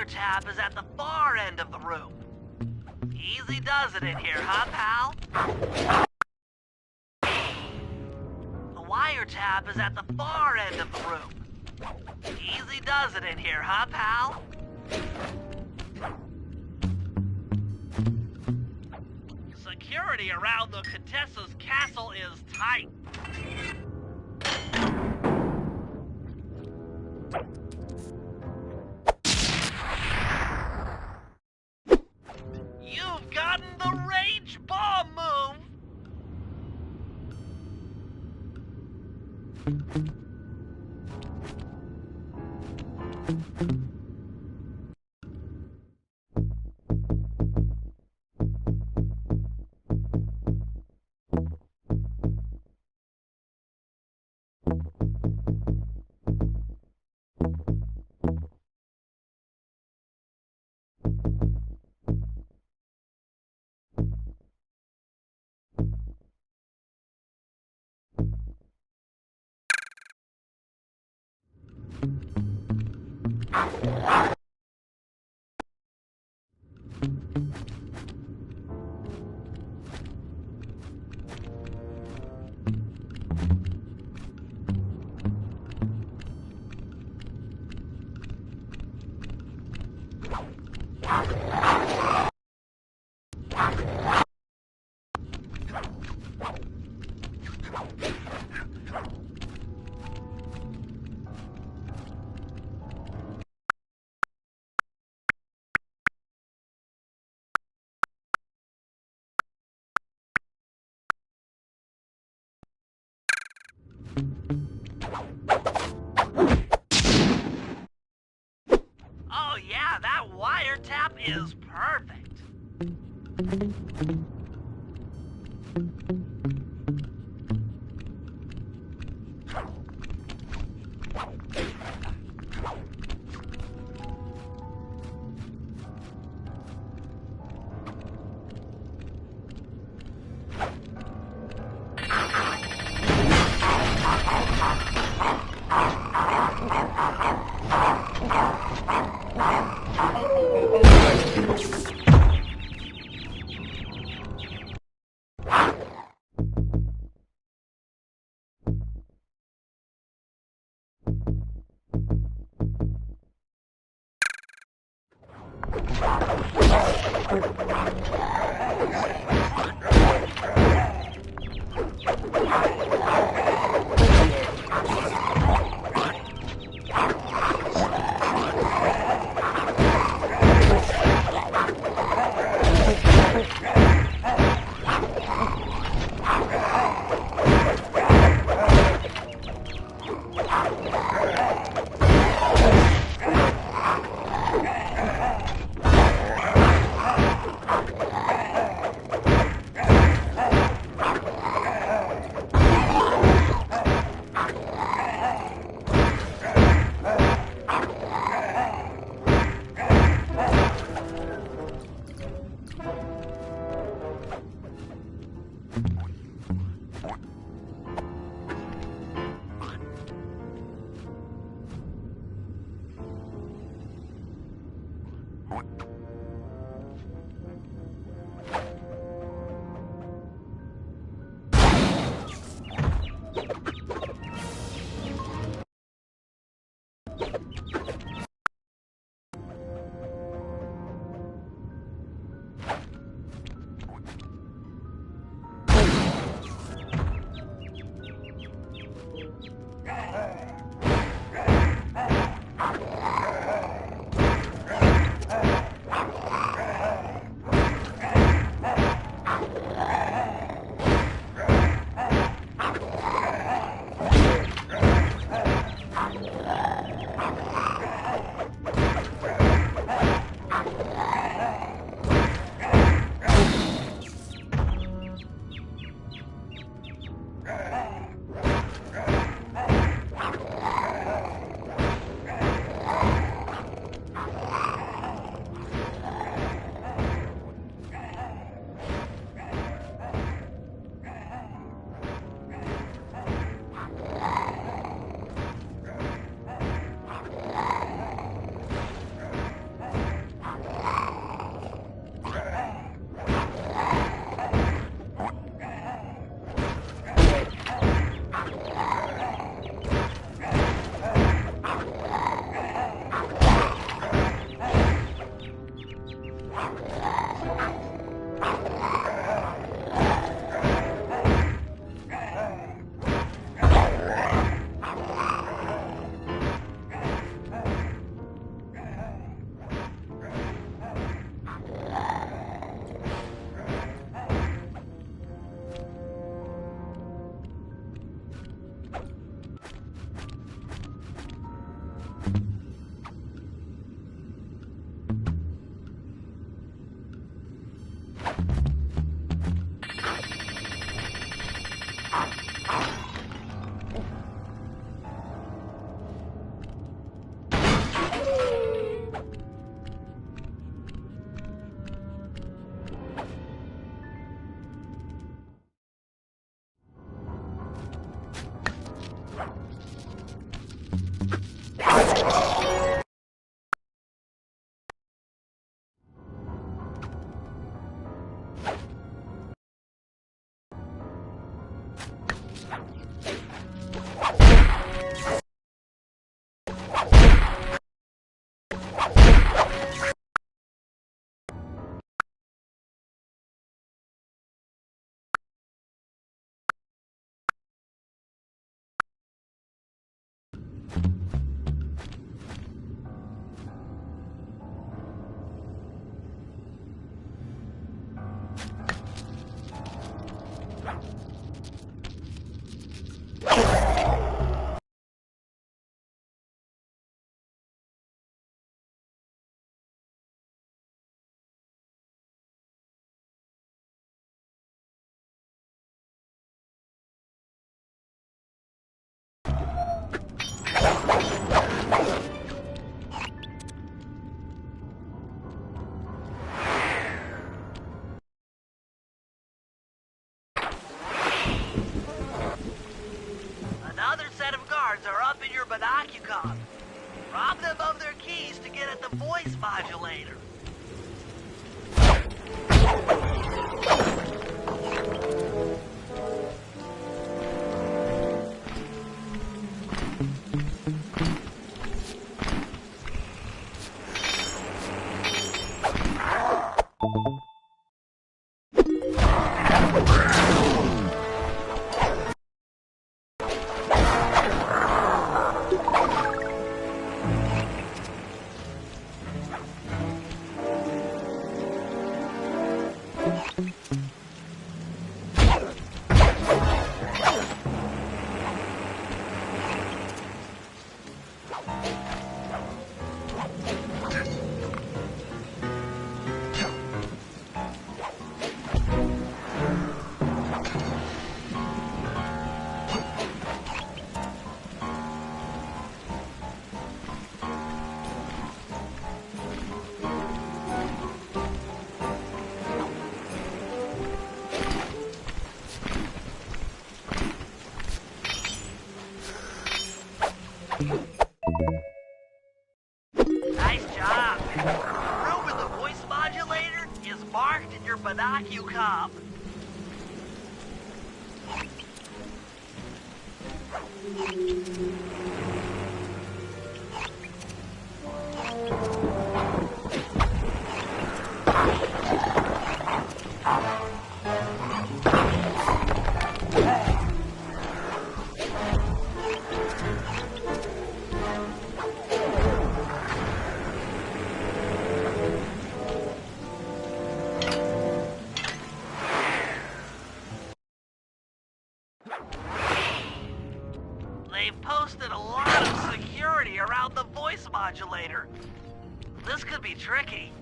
Tab is at the far end of the room. Easy does it in here, huh, pal? The wiretap is at the far end of the room. Easy does it in here, huh, pal? Security around the Contessa's castle is tight. You've gotten the rage bomb move! Oh yeah, that wiretap is perfect. cop. Rob them of their keys to get at the voice modulator. Nice job. The room with the voice modulator is marked in your binocular. They've posted a lot of security around the voice modulator. This could be tricky.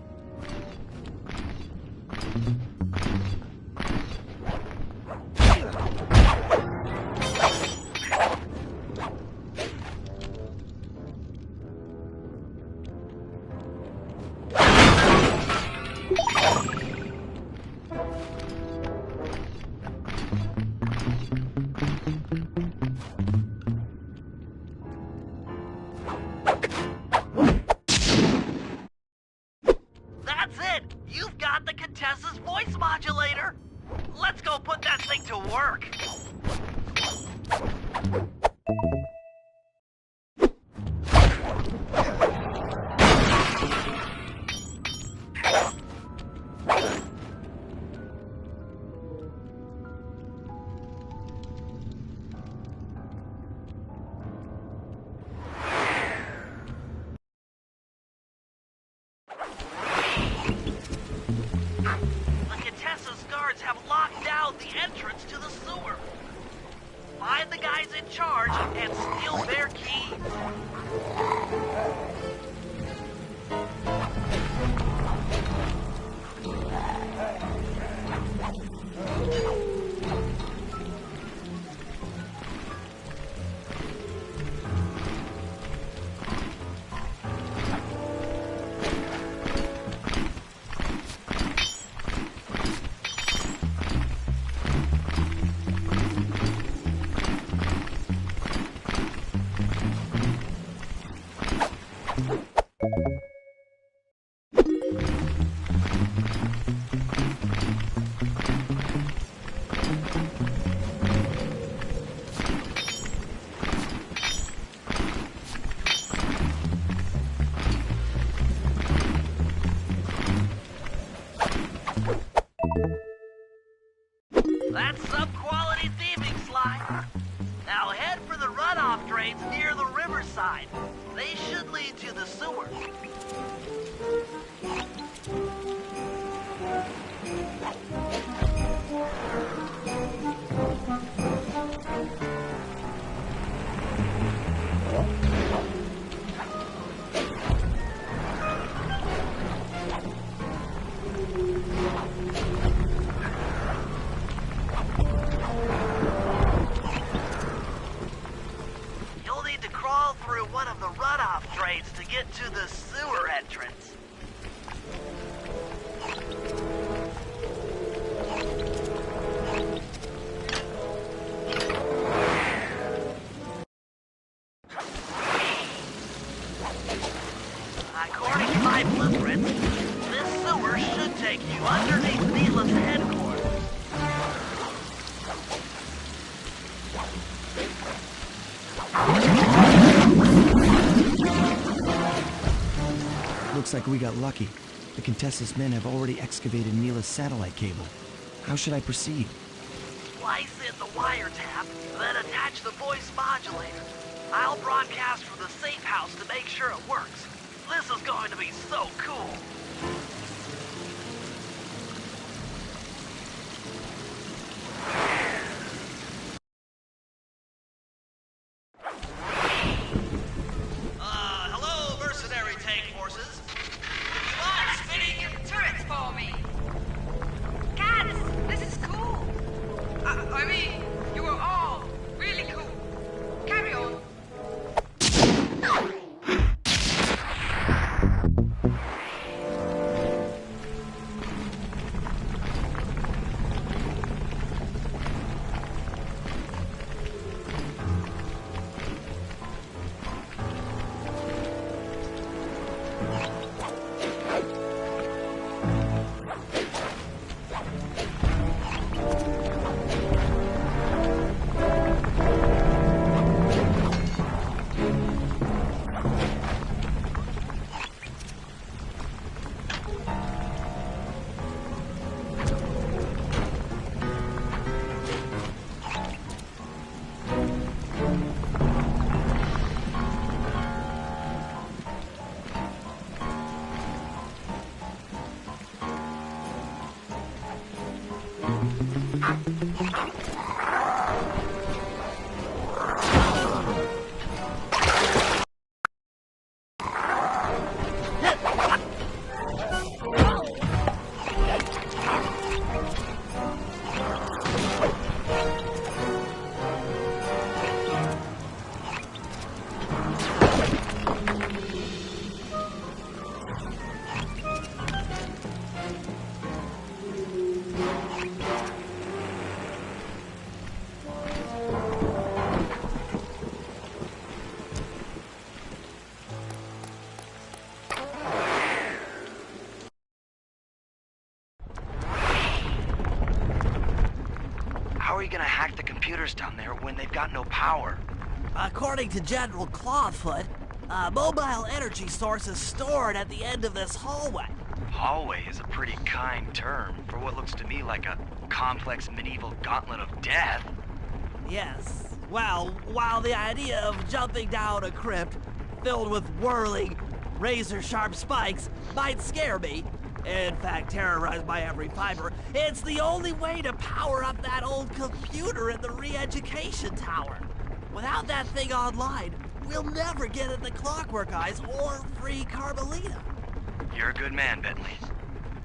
That's it! You've got the Contessa's voice modulator! Let's go put that thing to work! The Contessa's guards have locked down the entrance to the sewer. Find the guys in charge and steal their keys. That's some quality thieving, Sly. Now head for the runoff drains near the riverside. They should lead to the sewer. You'll need to crawl through one of the runoff drains to get to the sewer. According to my blueprints, this sewer should take you underneath Neela's headquarters. Looks like we got lucky. The Contessa's men have already excavated Neela's satellite cable. How should I proceed? Splice in the wiretap, then attach the voice modulator. I'll broadcast from the safe house to make sure it works. This is going to be so cool. Hello, mercenary tank forces. If you mind spinning your Turrets for me! Cats, this is cool! I mean, you are all really cool. Carry on. How are you gonna hack the computers down there when they've got no power? According to General Clawfoot, a mobile energy source is stored at the end of this hallway. Hallway is a pretty kind term for what looks to me like a complex medieval gauntlet of death. Yes. Well, while the idea of jumping down a crypt filled with whirling, razor-sharp spikes might scare me, in fact terrorize my every fiber, it's the only way to power up that old computer in the re-education tower. Without that thing online, we'll never get at the Clockwork Eyes or free Carmelita. You're a good man, Bentley.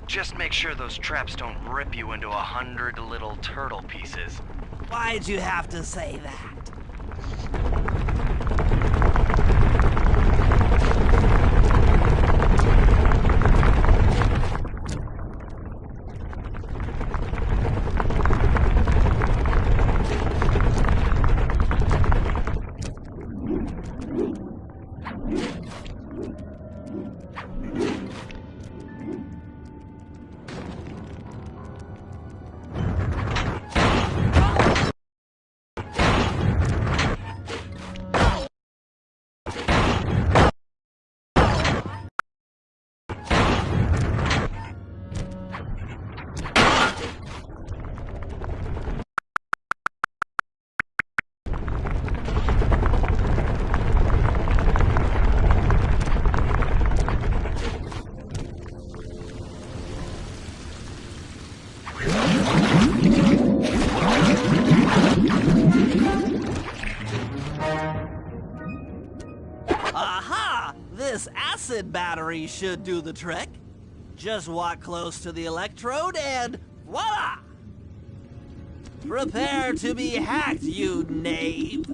Just make sure those traps don't rip you into 100 little turtle pieces. Why'd you have to say that? Aha! This acid battery should do the trick. Just walk close to the electrode and voila! Prepare to be hacked, you knave!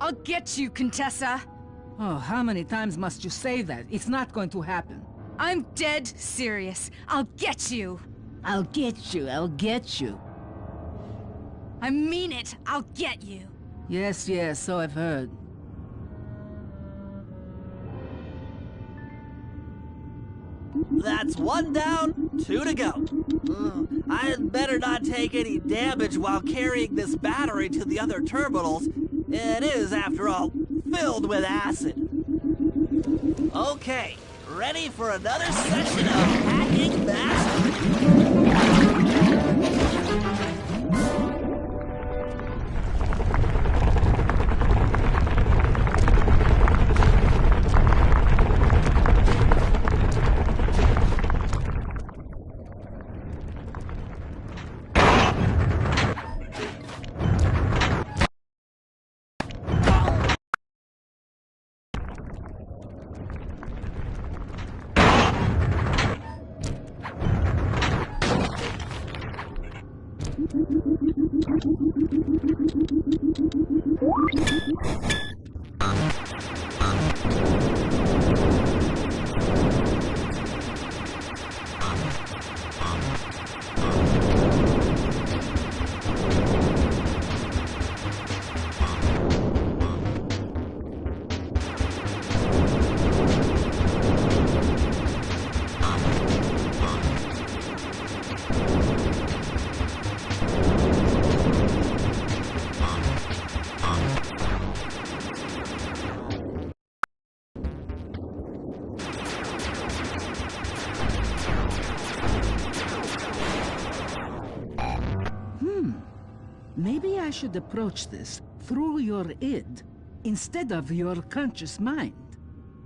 I'll get you, Contessa. Oh, how many times must you say that? It's not going to happen. I'm dead serious. I'll get you. I'll get you, I'll get you. I mean it. I'll get you. Yes, yes, so I've heard. That's 1 down, 2 to go. I had better not take any damage while carrying this battery to the other terminals. It is, after all, filled with acid. Okay, ready for another session of hacking mastery. Maybe I should approach this through your id instead of your conscious mind.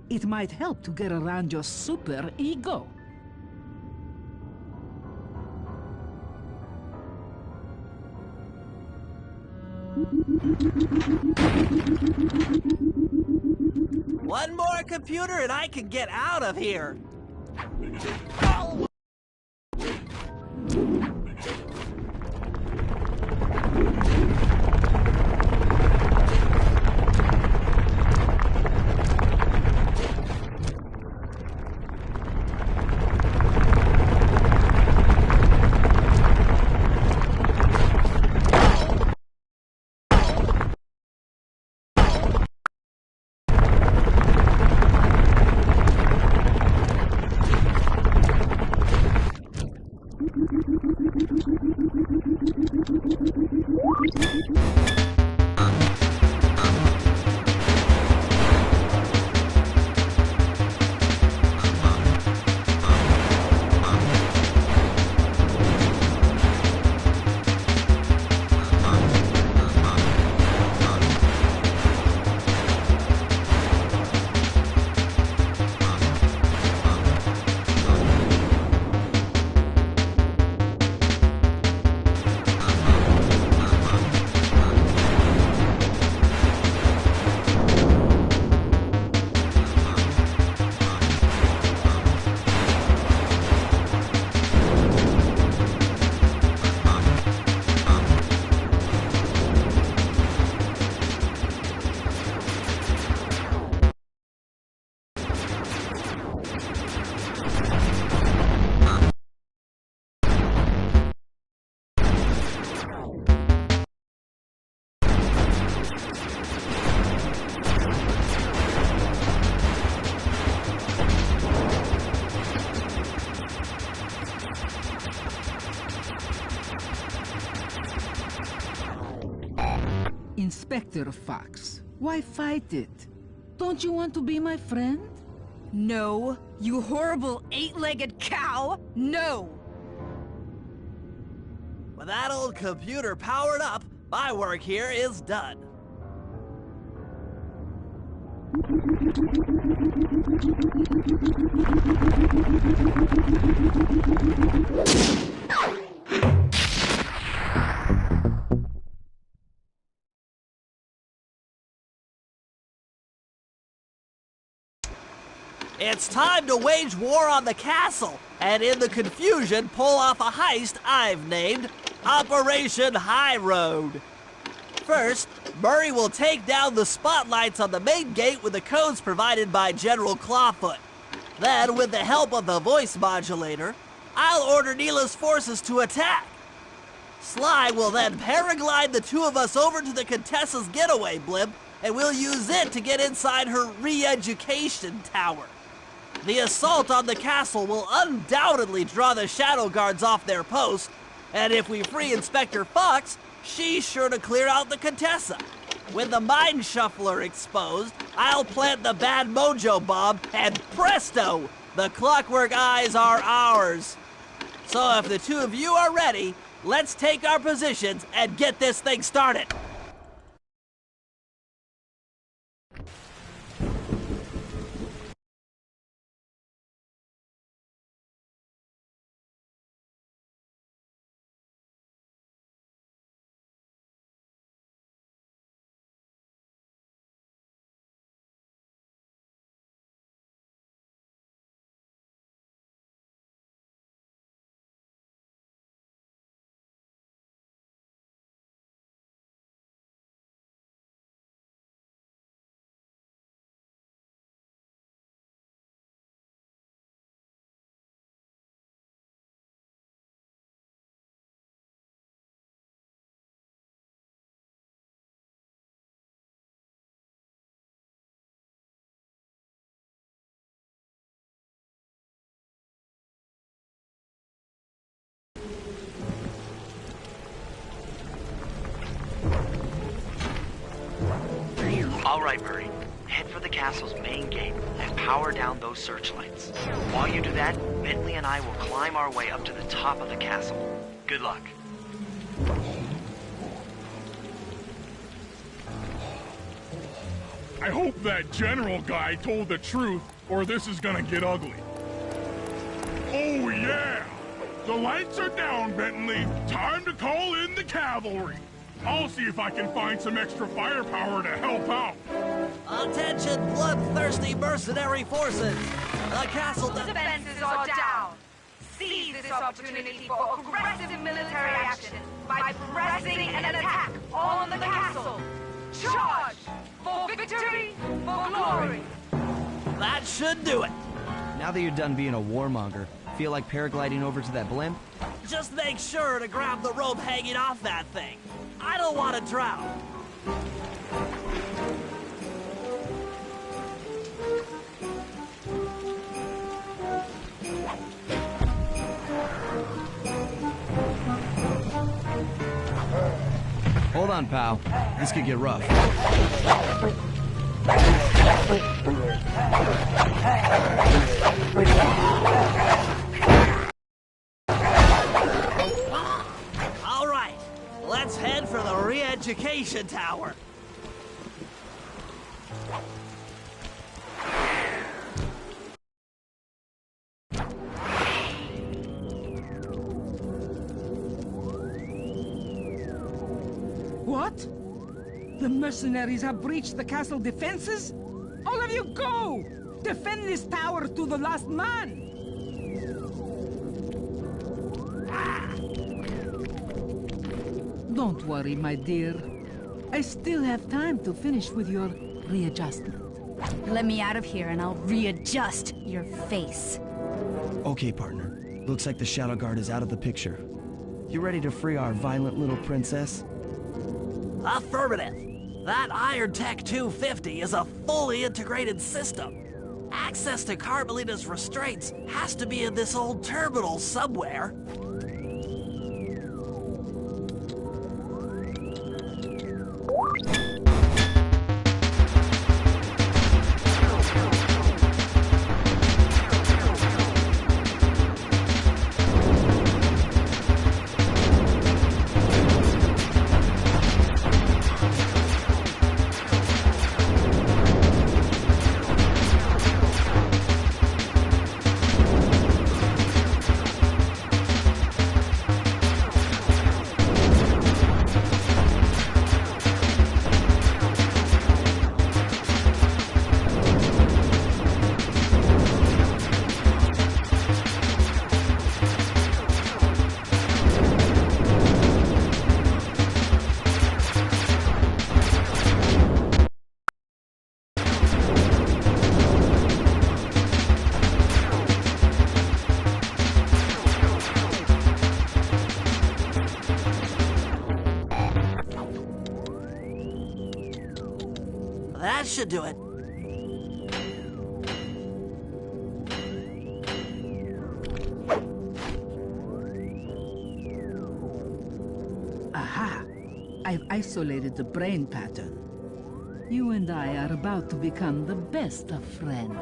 It might help to get around your super ego. One more computer and I can get out of here. Inspector Fox, why fight it? Don't you want to be my friend? No, you horrible eight-legged cow! No! With that old computer powered up, my work here is done. It's time to wage war on the castle, and in the confusion, pull off a heist I've named Operation High Road. First, Murray will take down the spotlights on the main gate with the codes provided by General Clawfoot. Then, with the help of the voice modulator, I'll order Neela's forces to attack. Sly will then paraglide the two of us over to the Contessa's getaway blimp, and we'll use it to get inside her re-education tower. The assault on the castle will undoubtedly draw the Shadow Guards off their post, and if we free Inspector Fox, she's sure to clear out the Contessa. With the Mind Shuffler exposed, I'll plant the bad mojo bomb, and presto! The Clockwork Eyes are ours. So if the two of you are ready, let's take our positions and get this thing started. All right, Murray. Head for the castle's main gate and power down those searchlights. While you do that, Bentley and I will climb our way up to the top of the castle. Good luck. I hope that general guy told the truth, or this is gonna get ugly. Oh yeah! The lights are down, Bentley. Time to call in the cavalry. I'll see if I can find some extra firepower to help out. Attention, bloodthirsty mercenary forces! The castle Defenses are down. Seize this opportunity for aggressive military action by pressing an attack on the castle. Charge! For victory, for glory! That should do it. Now that you're done being a warmonger, feel like paragliding over to that blimp? Just make sure to grab the rope hanging off that thing. I don't want to drown. Hold on, pal. This could get rough. All right, let's head for the re-education tower. What? The mercenaries have breached the castle defenses? All of you go! Defend this tower to the last man! Don't worry, my dear. I still have time to finish with your readjustment. Let me out of here and I'll readjust your face. Okay, partner. Looks like the Shadow Guard is out of the picture. You ready to free our violent little princess? Affirmative. That Iron Tech 250 is a fully integrated system. Access to Carmelita's restraints has to be in this old terminal somewhere. should do it. Aha! I've isolated the brain pattern. You and I are about to become the best of friends.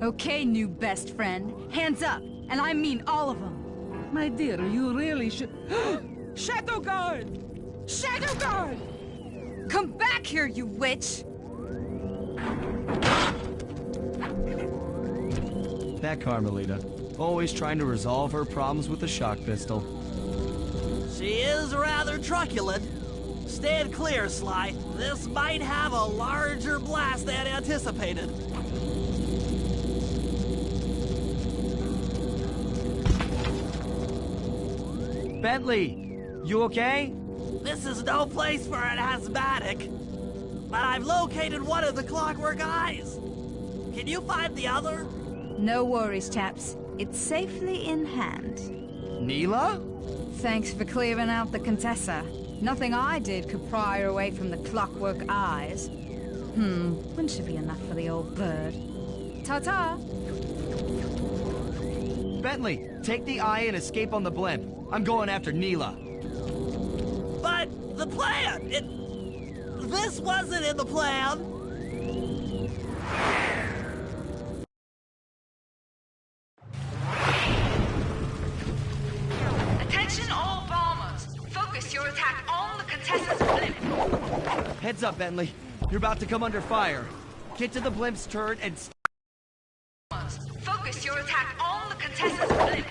Okay, new best friend. Hands up, and I mean all of them. My dear, you really should... Shadow Guard! Shadow Guard! Come back here, you witch! That Carmelita. Always trying to resolve her problems with a shock pistol. She is rather truculent. Stand clear, Sly. This might have a larger blast than anticipated. Bentley, you okay? This is no place for an asthmatic. But I've located one of the clockwork eyes. Can you find the other? No worries, chaps. It's safely in hand. Neela? Thanks for clearing out the Contessa. Nothing I did could pry her away from the clockwork eyes. When should be enough for the old bird? Ta-ta! Bentley, take the eye and escape on the blimp. I'm going after Neela. But the plan! This wasn't in the plan! Attention all bombers! Focus your attack on the Contessa's blimp! Heads up, Bentley. You're about to come under fire. Get to the blimp's turret and... Focus your attack on the Contessa's blimp!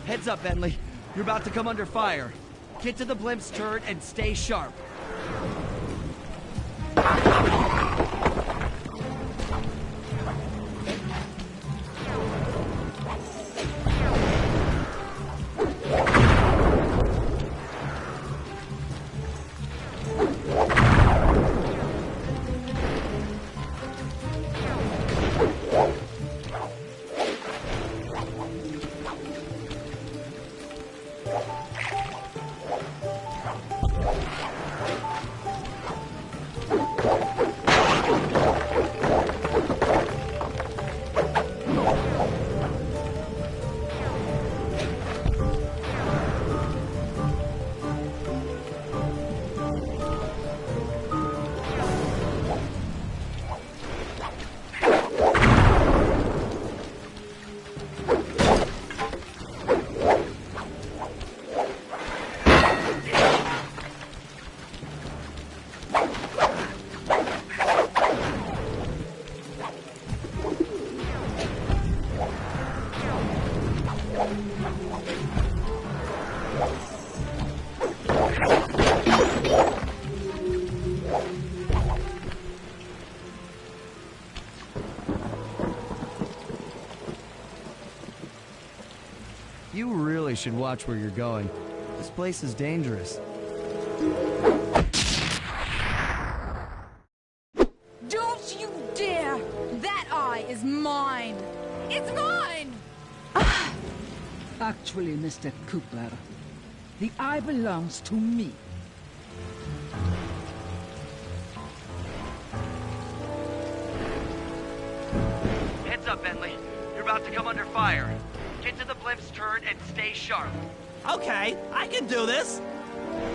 Heads up, Bentley. You're about to come under fire. Get to the blimp's turret and stay sharp. You really should watch where you're going. This place is dangerous. Don't you dare! That eye is mine! It's mine! Actually, Mr. Cooper, the eye belongs to me. Heads up, Bentley. You're about to come under fire. Get to the blimp's turret and stay sharp. Okay, I can do this.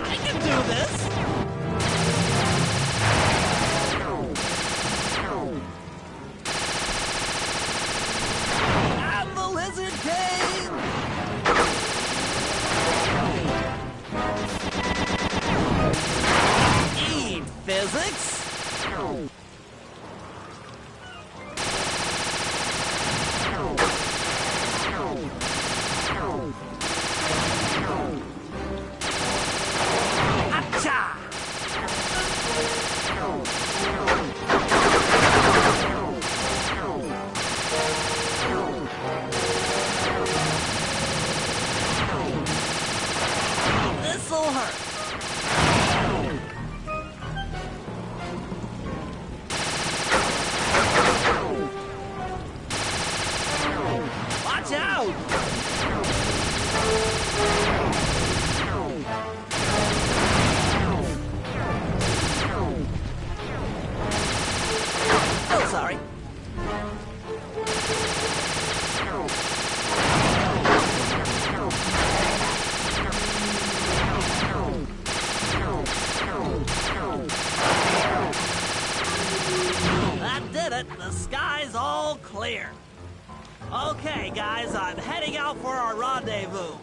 I can do this. And the lizard came. Eat physics. This'll hurt. Watch out! it, the sky's all clear. Okay, guys, I'm heading out for our rendezvous.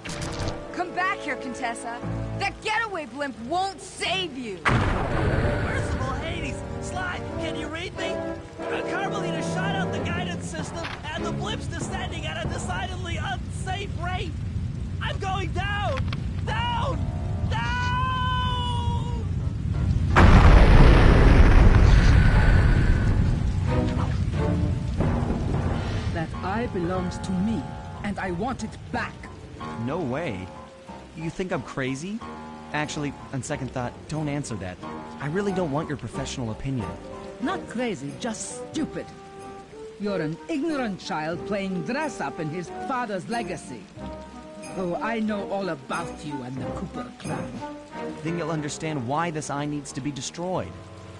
Come back here, Contessa. That getaway blimp won't save you. Merciful Hades! Sly, can you read me? Carmelita shot out the guidance system, and the blimp's descending at a decidedly unsafe rate. I'm going down! Down! Down! That eye belongs to me, and I want it back. No way. You think I'm crazy? Actually, on second thought, don't answer that. I really don't want your professional opinion. Not crazy, just stupid. You're an ignorant child playing dress-up in his father's legacy. Oh, I know all about you and the Cooper clan. Then you'll understand why this eye needs to be destroyed.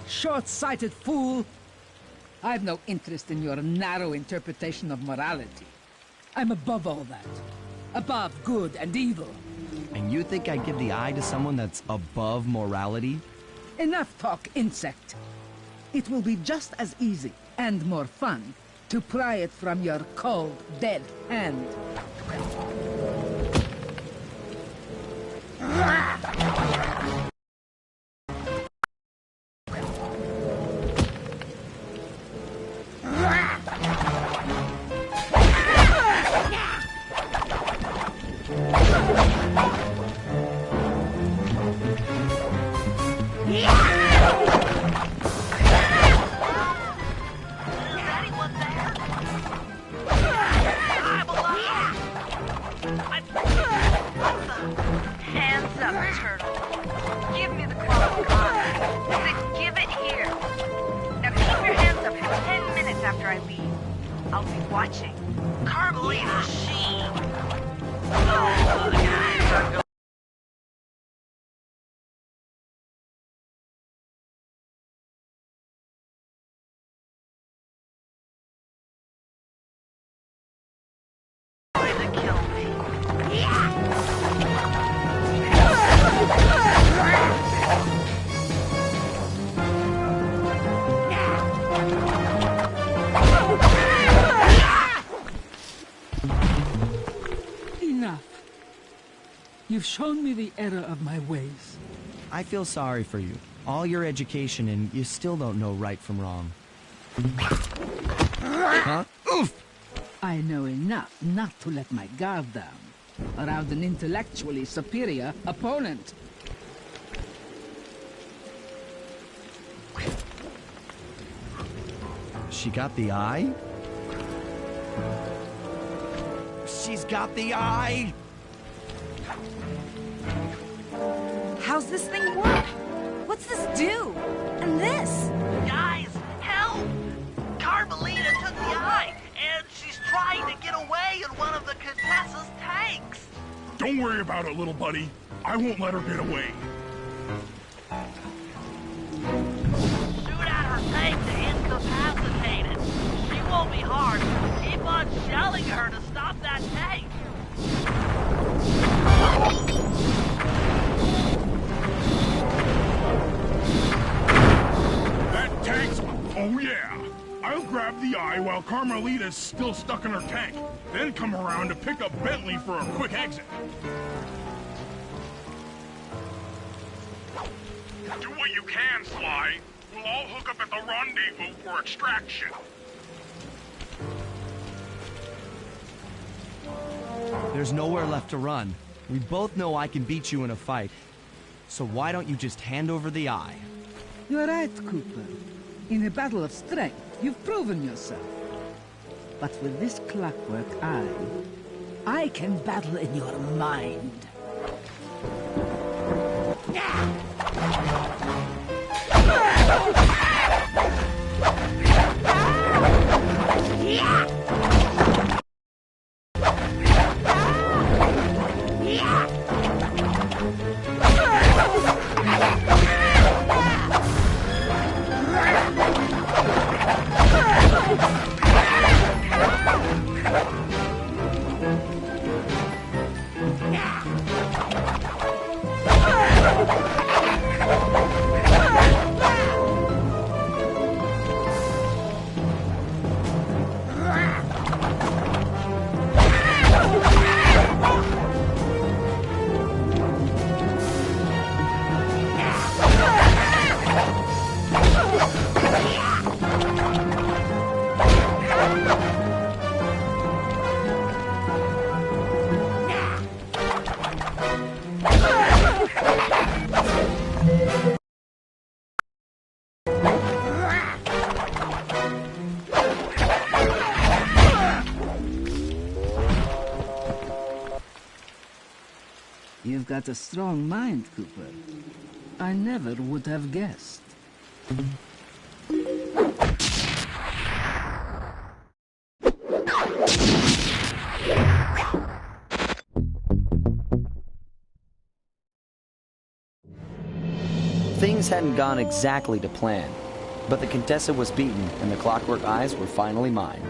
Short-sighted fool! I've no interest in your narrow interpretation of morality. I'm above all that. Above good and evil. And you think I'd give the eye to someone that's above morality? Enough talk, insect. It will be just as easy and more fun to pry it from your cold, dead hand. Hands up, turtle. Give me the claw of God. I said, give it here. Now keep your hands up for 10 minutes after I leave. I'll be watching. Carmelita, she... Oh, the guys are going... to kill me. Enough. You've shown me the error of my ways. I feel sorry for you. All your education and you still don't know right from wrong. Huh? Oof! I know enough not to let my guard down around an intellectually superior opponent. She got the eye? She's got the eye! How's this thing work? What's this do? And this? Guys, help! Carmelita took the eye, and she's trying to get away in one of the Contessa's tanks. Don't worry about it, little buddy. I won't let her get away. Shoot at her tank to incapacitate it. She won't be hard. Keep on shelling her to stop that tank. That tank's... Oh, yeah. I'll grab the eye while Carmelita's still stuck in her tank, then come around to pick up Bentley for a quick exit. Do what you can, Sly. We'll all hook up at the rendezvous for extraction. There's nowhere left to run. We both know I can beat you in a fight. So why don't you just hand over the eye? You're right, Cooper. In a battle of strength, you've proven yourself. But with this clockwork eye, I can battle in your mind. You've got a strong mind, Cooper. I never would have guessed. Things hadn't gone exactly to plan, but the Contessa was beaten and the Clockwork Eyes were finally mine.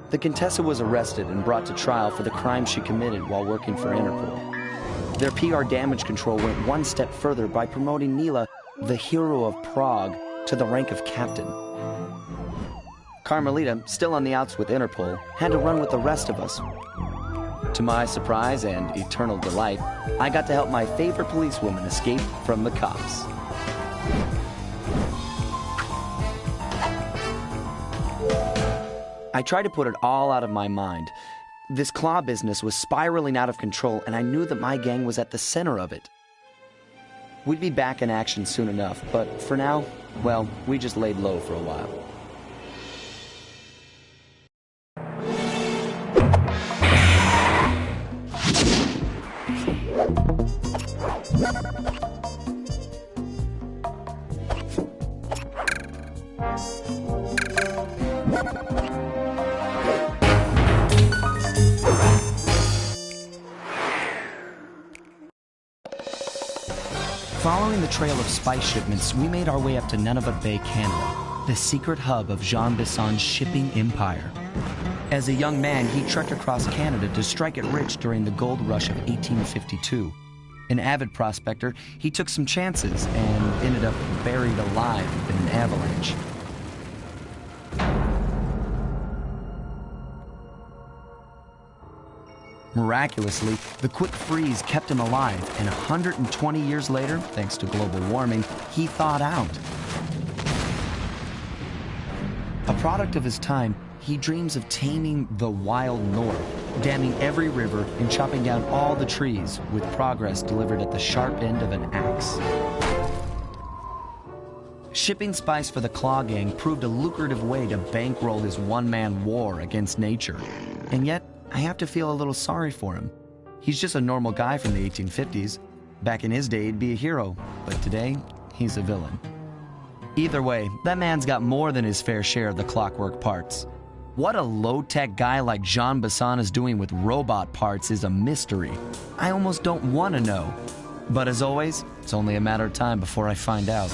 The Contessa was arrested and brought to trial for the crime she committed while working for Interpol. Their PR damage control went one step further by promoting Nila, the hero of Prague, to the rank of captain. Carmelita, still on the outs with Interpol, had to run with the rest of us. To my surprise and eternal delight, I got to help my favorite policewoman escape from the cops. I tried to put it all out of my mind. This claw business was spiraling out of control, and I knew that my gang was at the center of it. We'd be back in action soon enough, but for now, well, we just laid low for a while. Following the trail of spice shipments, we made our way up to Nunavut Bay, Canada, the secret hub of Jean Bisson's shipping empire. As a young man, he trekked across Canada to strike it rich during the gold rush of 1852. An avid prospector, he took some chances and ended up buried alive in an avalanche. Miraculously, the quick freeze kept him alive, and 120 years later, thanks to global warming, he thawed out. A product of his time, he dreams of taming the wild north, damming every river and chopping down all the trees, with progress delivered at the sharp end of an axe. Shipping spice for the Claw Gang proved a lucrative way to bankroll his one-man war against nature. And yet, I have to feel a little sorry for him. He's just a normal guy from the 1850s. Back in his day, he'd be a hero, but today, he's a villain. Either way, that man's got more than his fair share of the clockwork parts. What a low-tech guy like Jean Bisson is doing with robot parts is a mystery. I almost don't want to know. But as always, it's only a matter of time before I find out.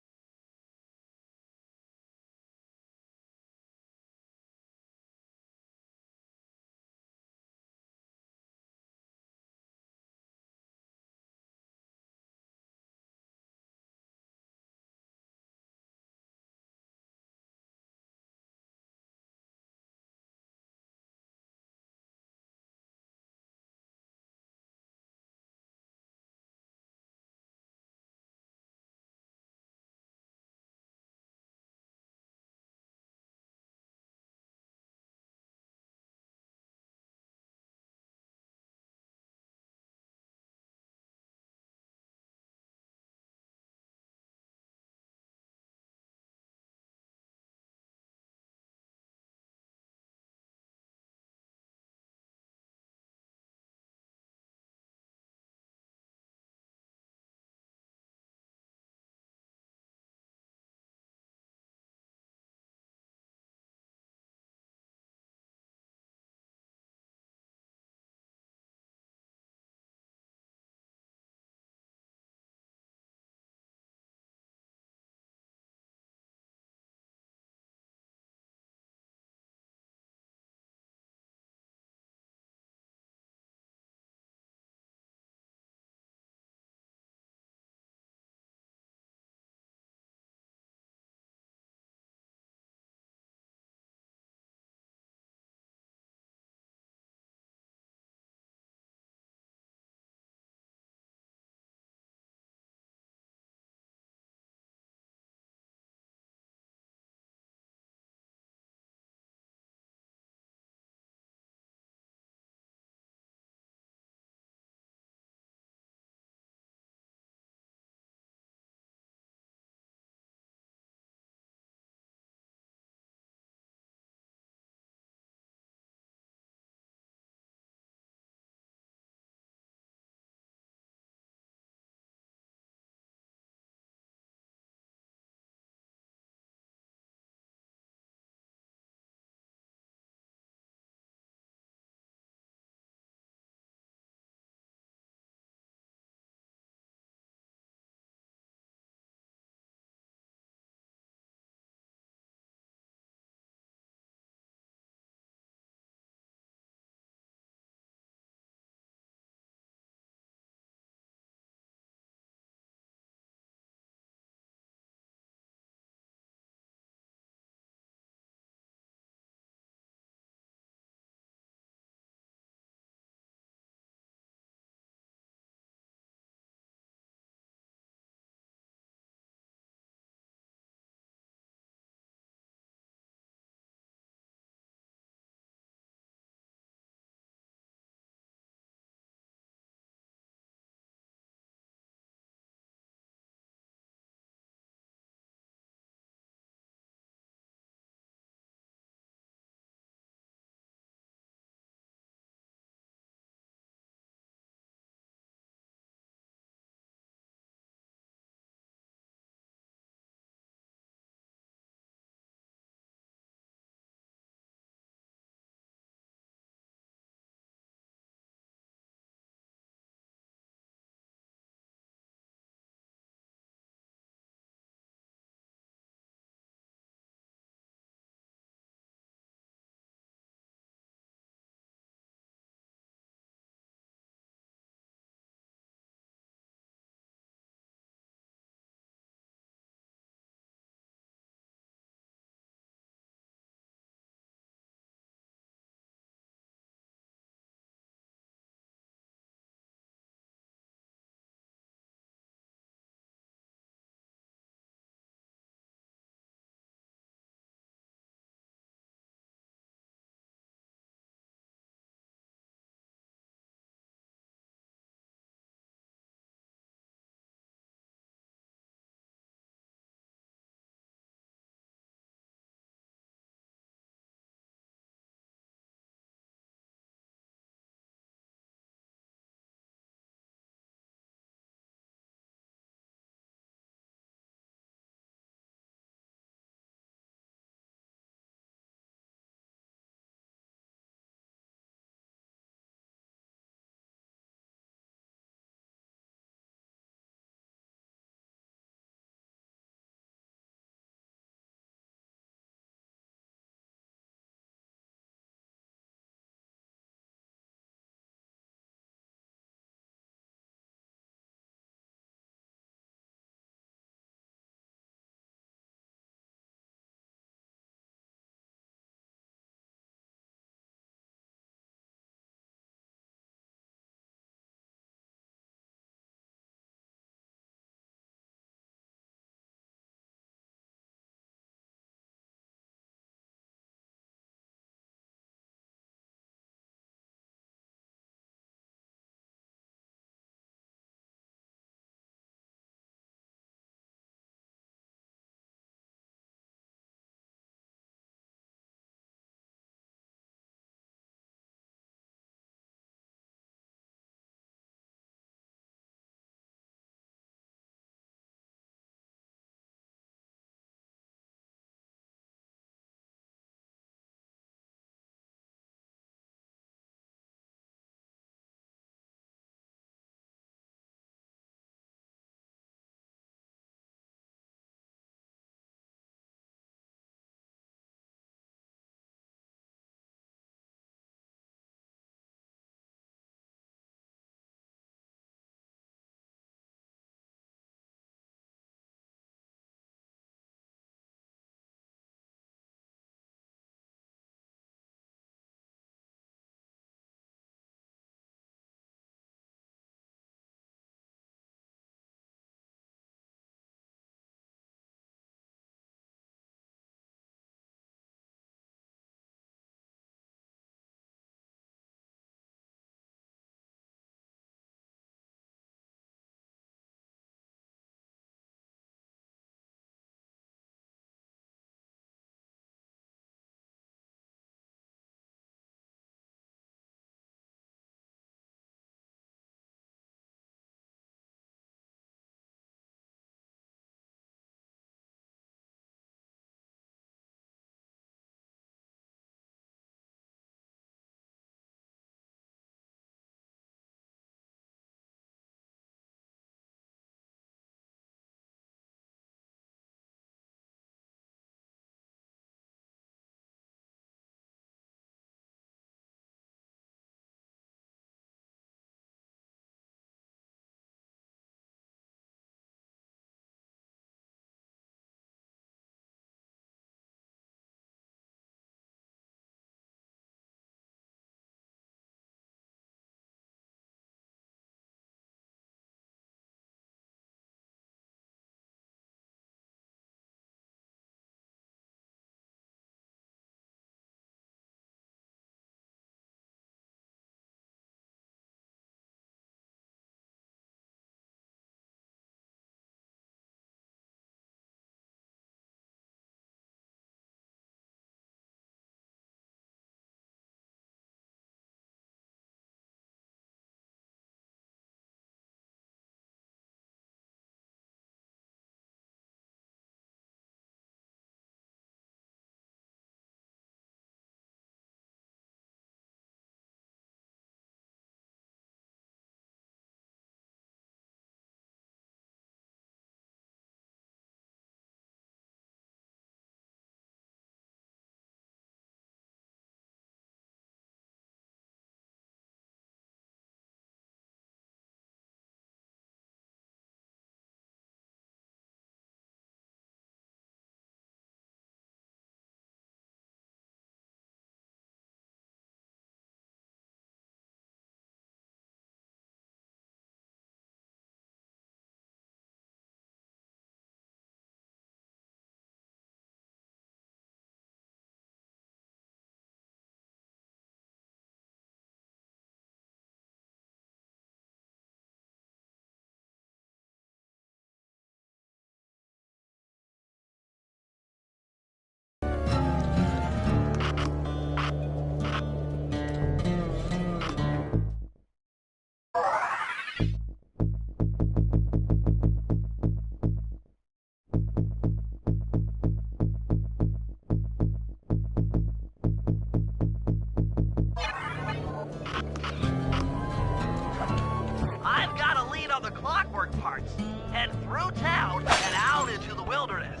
clockwork parts. Head through town and out into the wilderness.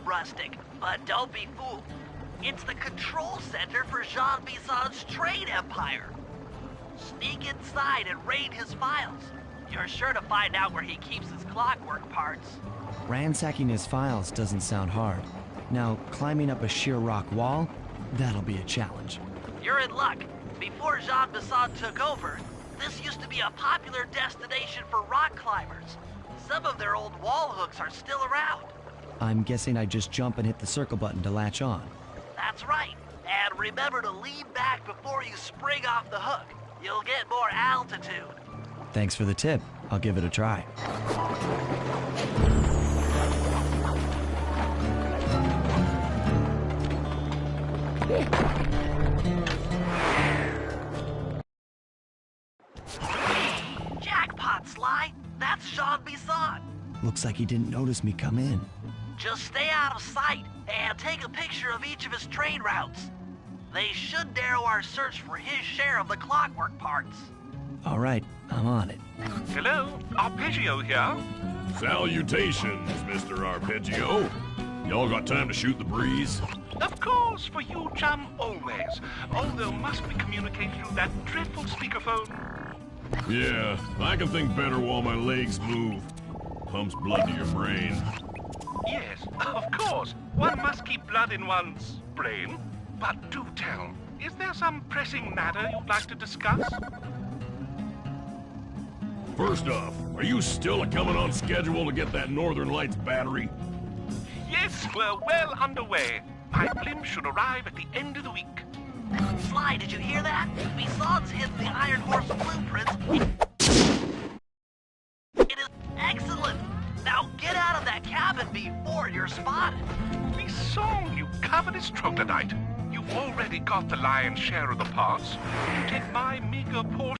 rustic, but don't be fooled. It's the control center for Jean Bison's trade empire. Sneak inside and raid his files. You're sure to find out where he keeps his clockwork parts. Ransacking his files doesn't sound hard. Now, climbing up a sheer rock wall, that'll be a challenge. You're in luck. Before Jean Bison took over, this used to be a popular destination for rock climbers. Some of their old wall hooks are still around. I'm guessing I just jump and hit the circle button to latch on. That's right. And remember to lean back before you spring off the hook. You'll get more altitude. Thanks for the tip. I'll give it a try. Jackpot, Sly. That's Jean Bison. Looks like he didn't notice me come in. Just stay out of sight and take a picture of each of his trade routes. They should narrow our search for his share of the clockwork parts. All right, I'm on it. Hello, Arpeggio here. Salutations, Mr. Arpeggio. Y'all got time to shoot the breeze? Of course, for you, chum, always. Although must we communicate through that dreadful speakerphone? Yeah, I can think better while my legs move. Pumps blood to your brain. Yes, of course. One must keep blood in one's brain. But do tell, is there some pressing matter you'd like to discuss? First off, are you still coming on schedule to get that Northern Lights battery? Yes, we're well underway. My blimp should arrive at the end of the week. Sly, did you hear that? Bison's hidden the Iron Horse blueprints. It is excellent. Now get out of that cabin before you're spotted. Bison, you covetous troglodyte. You've already got the lion's share of the parts. You take my meager portion.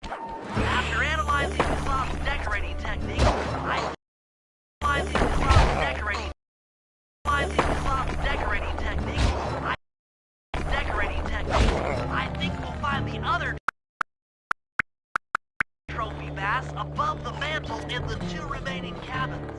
After analyzing Bison's decorating technique, I think we'll find the other trophy bass above the mantle in the two remaining cabins.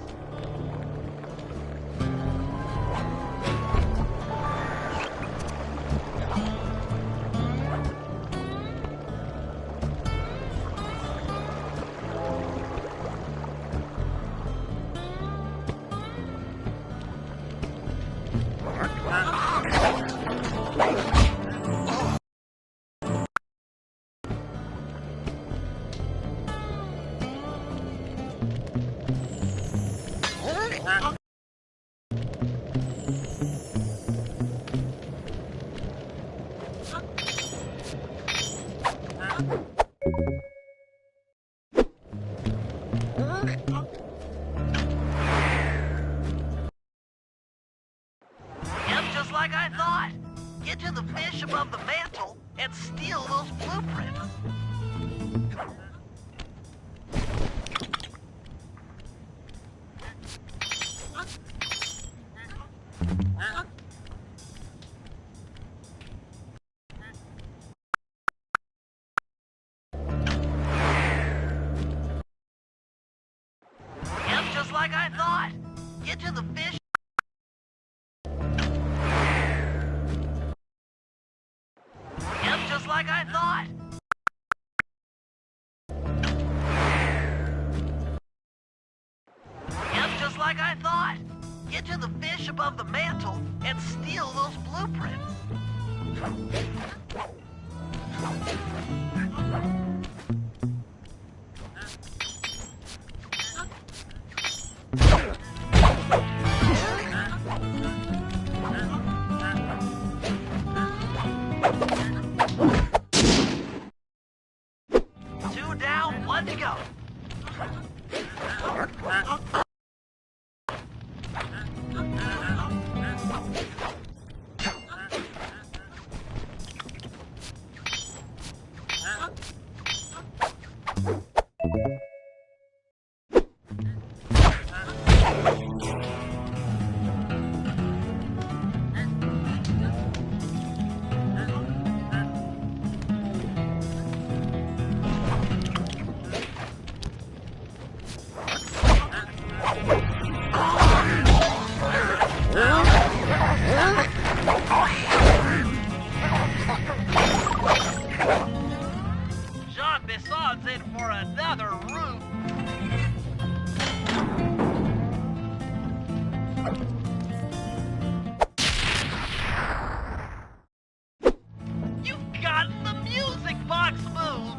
Just like I thought. Get to the fish above the mantle and steal those blueprints. Yep, just like I thought. Get to the fish. Yep, just like I thought. Yep, just like I thought. Get to the fish above the mantle and steal those blueprints. Two down, one to go. Bisson's in for another roof. You've gotten the music box move!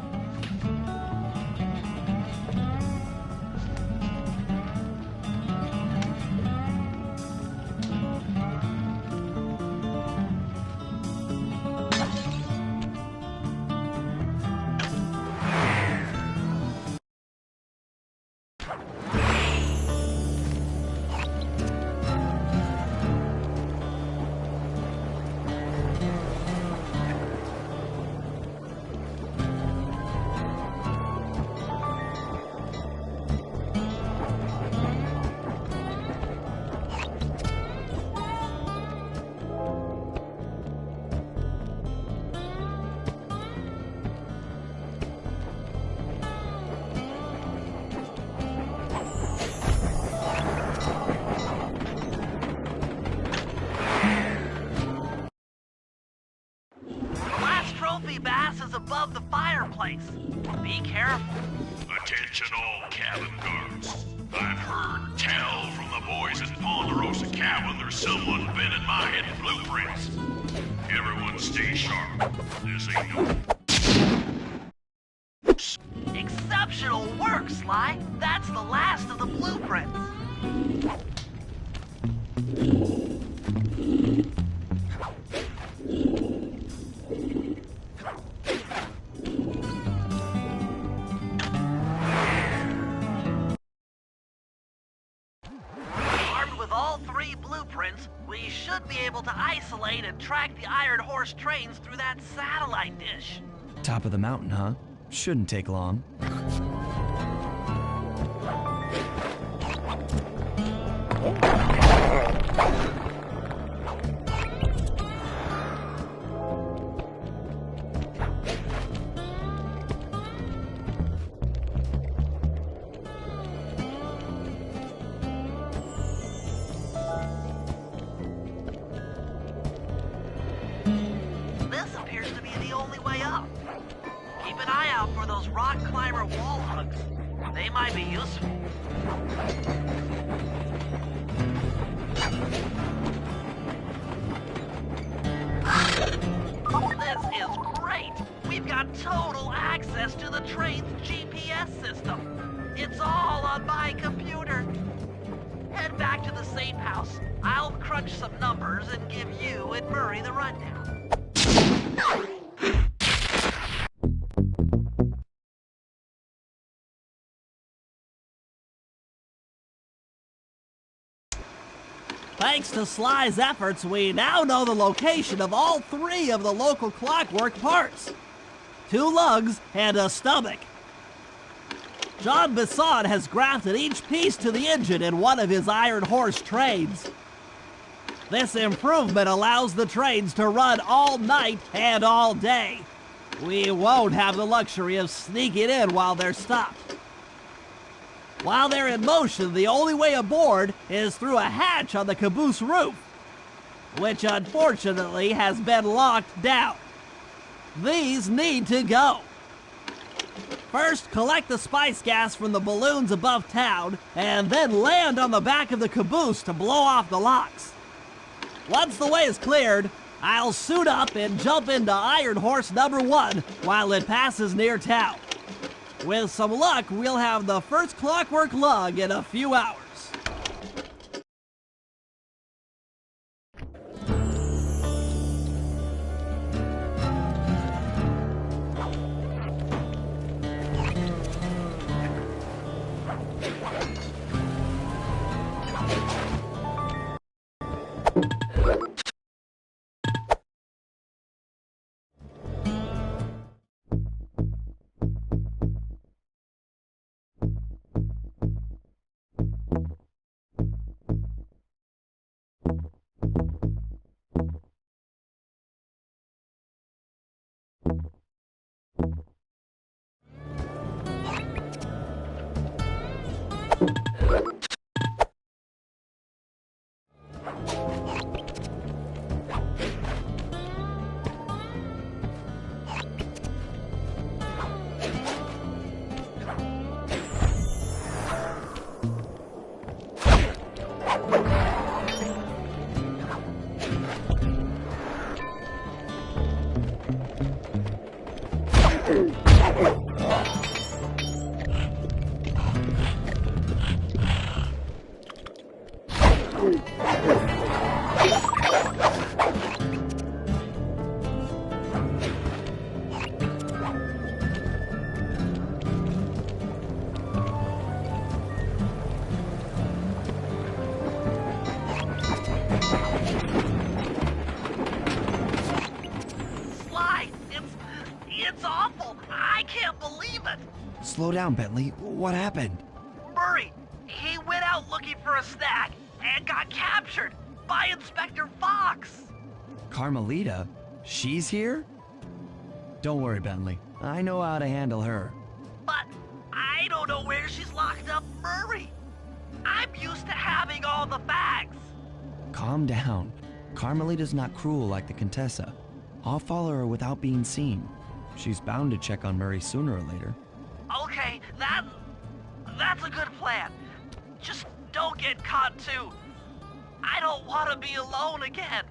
Bass is above the fireplace. Be careful. Attention all cabin guards. I've heard tell from the boys at Ponderosa Cabin there's someone been in my hidden blueprints. Everyone stay sharp. This ain't no... Exceptional work, Sly. That's the last of the blueprints. We should be able to isolate and track the Iron Horse trains through that satellite dish. Top of the mountain, huh? Shouldn't take long. For those rock climber wall hugs. They might be useful. This is great! We've got total access to the train's GPS system. It's all on my computer. Head back to the safe house. I'll crunch some numbers and give you and Murray the rundown. Thanks to Sly's efforts, we now know the location of all 3 of the local clockwork parts. 2 lugs and a stomach. John Bisson has grafted each piece to the engine in one of his Iron Horse trains. This improvement allows the trains to run all night and all day. We won't have the luxury of sneaking in while they're stopped. While they're in motion, the only way aboard is through a hatch on the caboose roof, which unfortunately has been locked down. These need to go. First, collect the spice gas from the balloons above town, and then land on the back of the caboose to blow off the locks. Once the way is cleared, I'll suit up and jump into Iron Horse number 1 while it passes near town. With some luck, we'll have the first clockwork lug in a few hours. believe it! Slow down, Bentley. What happened? Murray, he went out looking for a snack and got captured by Inspector Fox! Carmelita? She's here? Don't worry, Bentley. I know how to handle her. But I don't know where she's locked up Murray. I'm used to having all the facts. Calm down. Carmelita's not cruel like the Contessa. I'll follow her without being seen. She's bound to check on Murray sooner or later. Okay, that's a good plan. Just don't get caught too. I don't want to be alone again.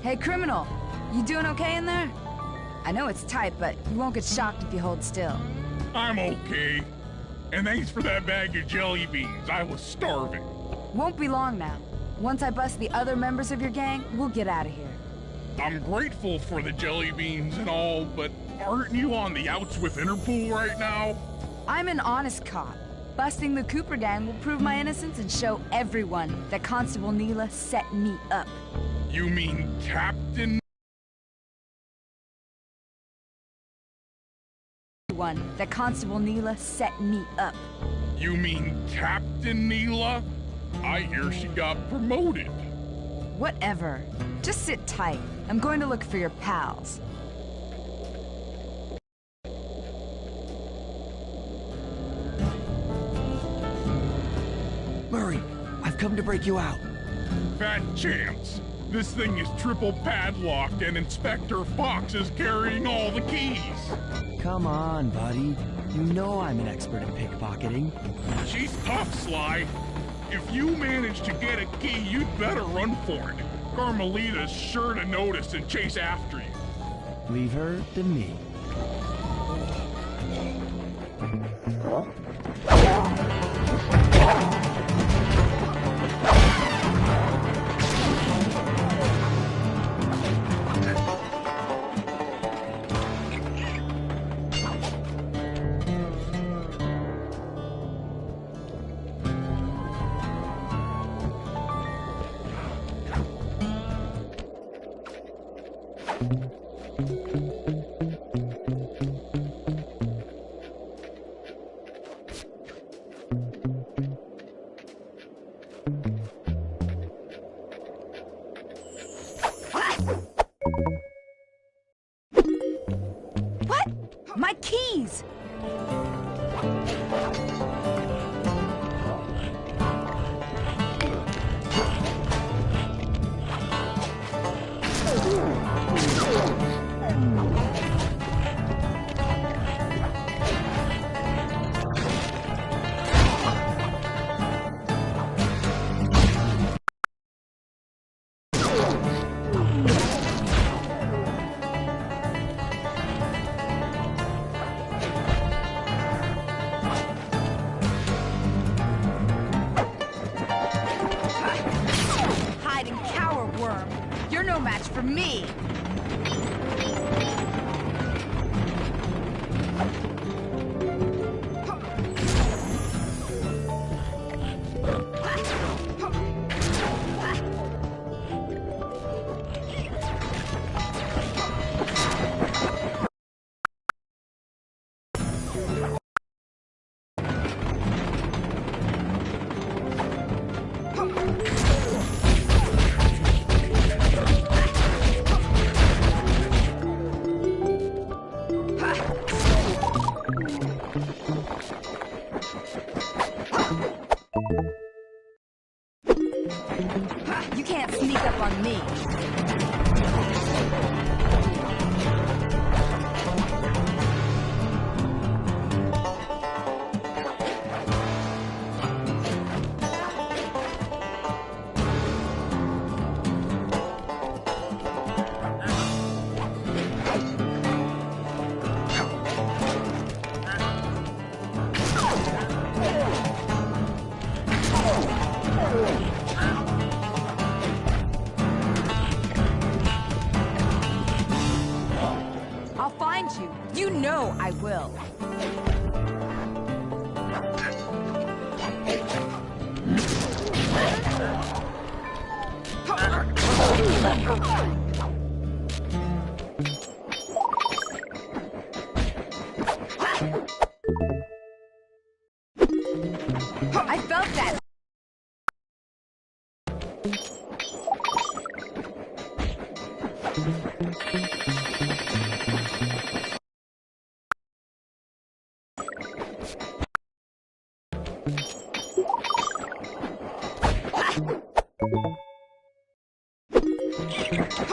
Hey, criminal, you doing okay in there? I know it's tight, but you won't get shocked if you hold still. I'm okay. And thanks for that bag of jelly beans. I was starving. Won't be long now. Once I bust the other members of your gang, we'll get out of here. I'm grateful for the jelly beans and all, but aren't you on the outs with Interpol right now? I'm an honest cop. Busting the Cooper gang will prove my innocence and show everyone that Constable Neela set me up. You mean Captain? That Constable Neela set me up. You mean Captain Neela? I hear she got promoted. Whatever. Just sit tight. I'm going to look for your pals. Murray, I've come to break you out. Fat chance. This thing is triple padlocked and Inspector Fox is carrying all the keys. Come on, buddy. You know I'm an expert in pickpocketing. She's tough, Sly. If you manage to get a key, you'd better run for it. Carmelita's sure to notice and chase after you. Leave her to me. What? My keys! Hide and cower, worm. You're no match for me. You can't sneak up on me. I'll find you. You know I will. I felt that.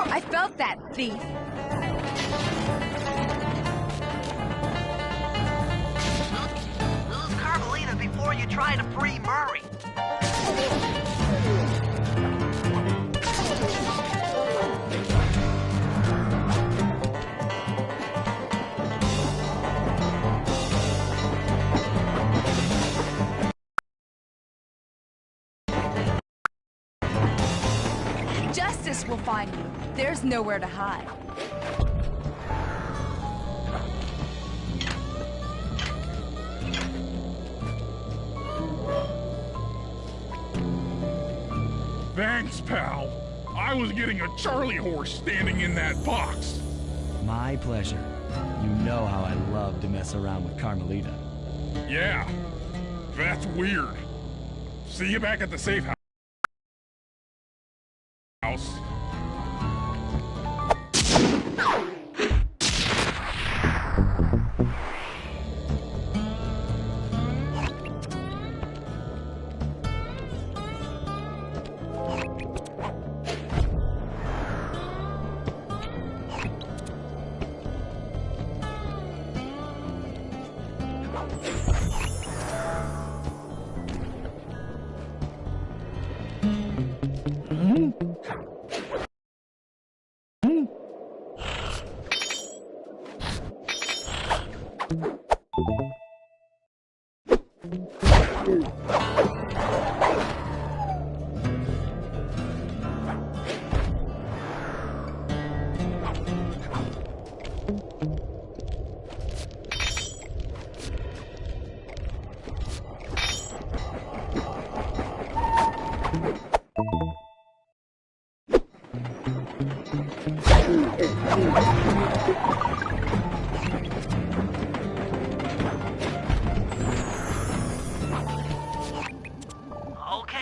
I felt that, thief. Lose Carmelita before you try to free Murray. Justice will find you. There's nowhere to hide. Thanks, pal. I was getting a Charlie horse standing in that box. My pleasure. You know how I love to mess around with Carmelita. Yeah, that's weird. See you back at the safe house. Okay,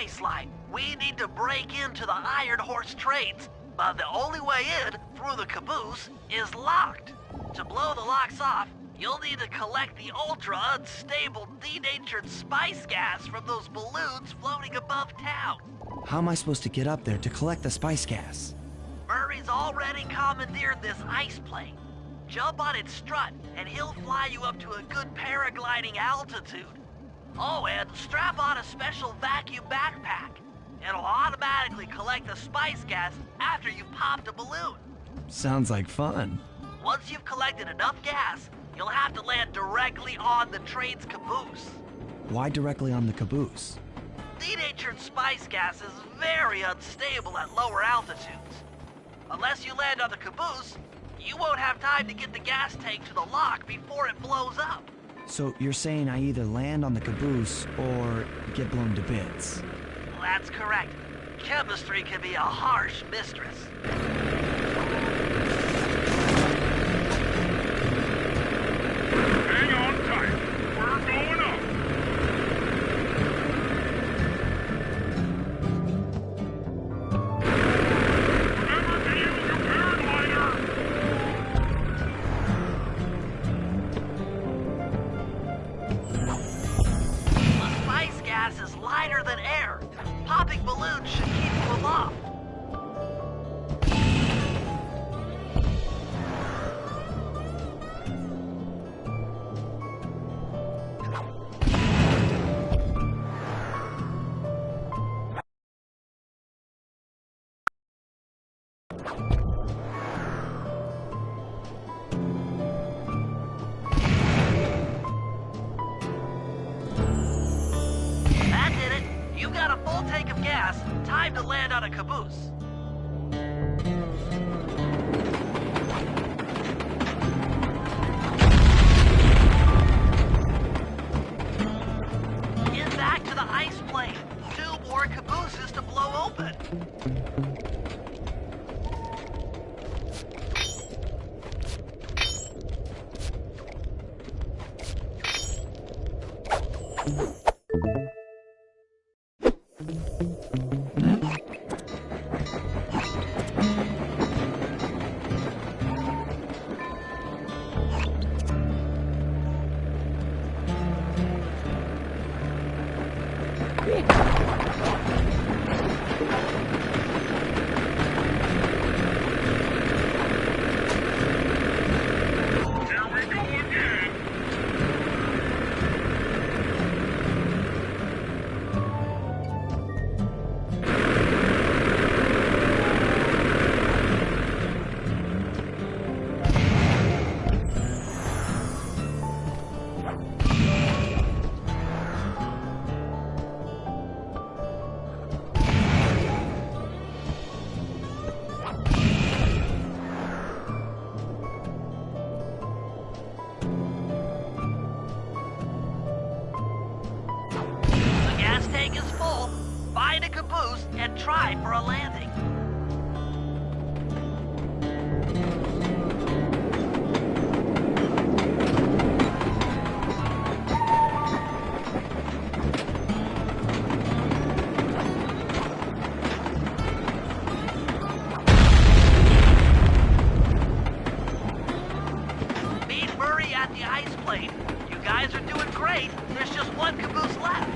Sly, we need to break into the Iron Horse trades, but the only way in, through the caboose, is locked. To blow the locks off, you'll need to collect the ultra-unstable denatured spice gas from those balloons floating above town. How am I supposed to get up there to collect the spice gas? Murray's already commandeered this ice plane. Jump on its strut, and he'll fly you up to a good paragliding altitude. Oh, and strap on a special vacuum backpack. It'll automatically collect the spice gas after you've popped a balloon. Sounds like fun. Once you've collected enough gas, you'll have to land directly on the train's caboose. Why directly on the caboose? Denatured spice gas is very unstable at lower altitudes. Unless you land on the caboose, you won't have time to get the gas tank to the lock before it blows up. So you're saying I either land on the caboose or get blown to bits? That's correct. Chemistry can be a harsh mistress. Hang on tight. We're going up. Remember to use your paraglider. The spice gas is lighter than air. Popping balloons should keep you aloft. That did it. You got a full tank of gas. Time to land on a caboose. Get back to the ice plane. 2 more cabooses to blow open. Here we go again. The gas tank is full. Find a caboose and try for a landing. Meet Murray at the ice plane. You guys are doing great. There's just one caboose left.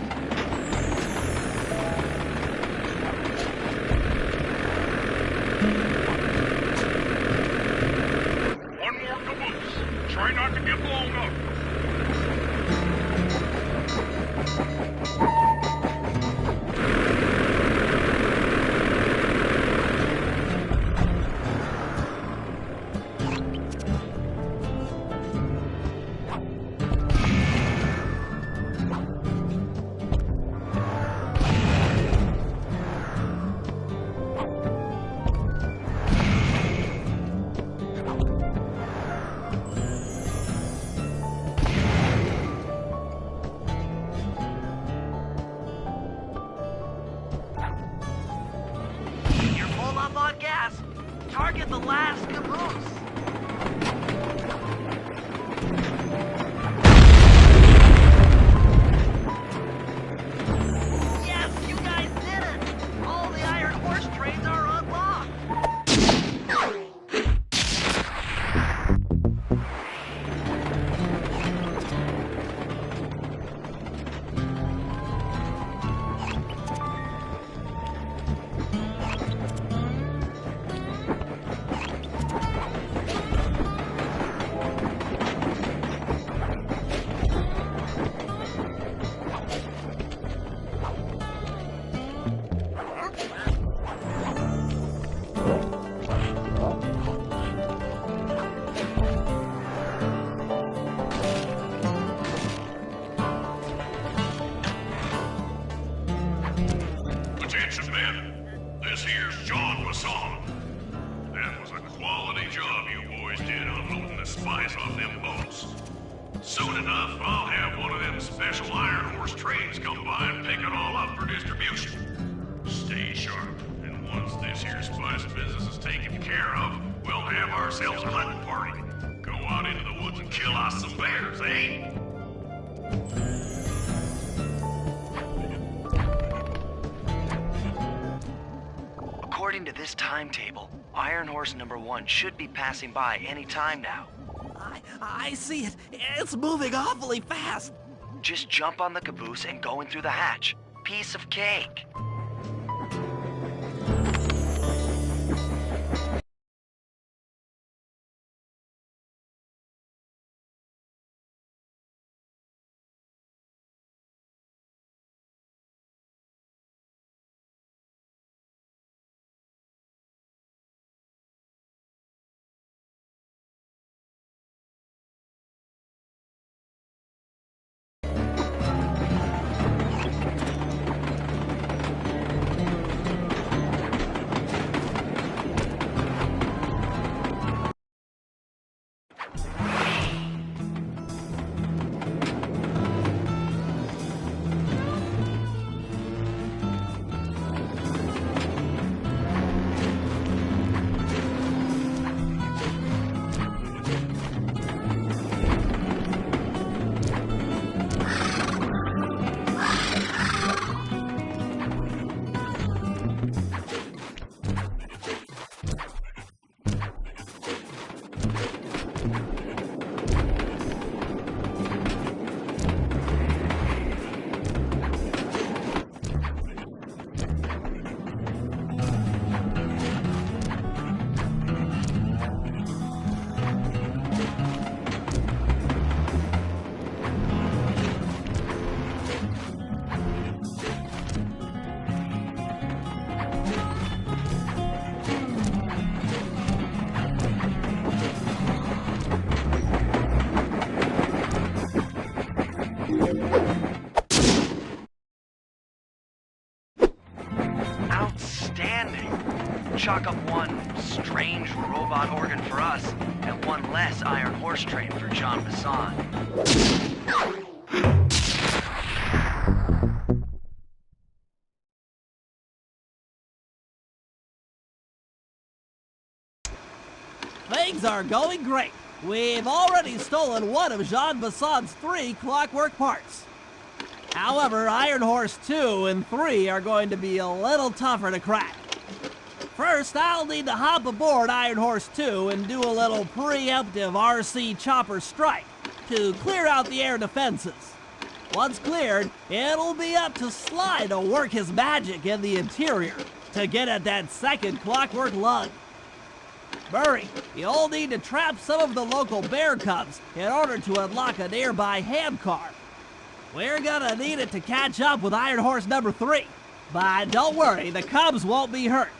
One more caboose. Try not to get blown up. Target the last caboose. Yes, you guys did it! All the Iron Horse trains are unlocked! Attention, men. This here's John Basson. That was a quality job you boys did unloading the spice off them boats. Soon enough, I'll have one of them special Iron Horse trains come by and pick it all up for distribution. Stay sharp, and once this here spice business is taken care of, we'll have ourselves a hunting party. Go out into the woods and kill us some bears, eh? According to this timetable, Iron Horse number 1 should be passing by any time now. I see it. It's moving awfully fast. Just jump on the caboose and go in through the hatch. Piece of cake. Outstanding! Chalk up one strange robot organ for us, and one less Iron Horse train for John Basson. Things are going great. We've already stolen one of Jean Basson's 3 clockwork parts. However, Iron Horse 2 and 3 are going to be a little tougher to crack. First, I'll need to hop aboard Iron Horse 2 and do a little preemptive RC chopper strike to clear out the air defenses. Once cleared, it'll be up to Sly to work his magic in the interior to get at that second clockwork lug. Murray, you'll need to trap some of the local bear cubs in order to unlock a nearby hand car. We're gonna need it to catch up with Iron Horse number 3. But don't worry, the cubs won't be hurt.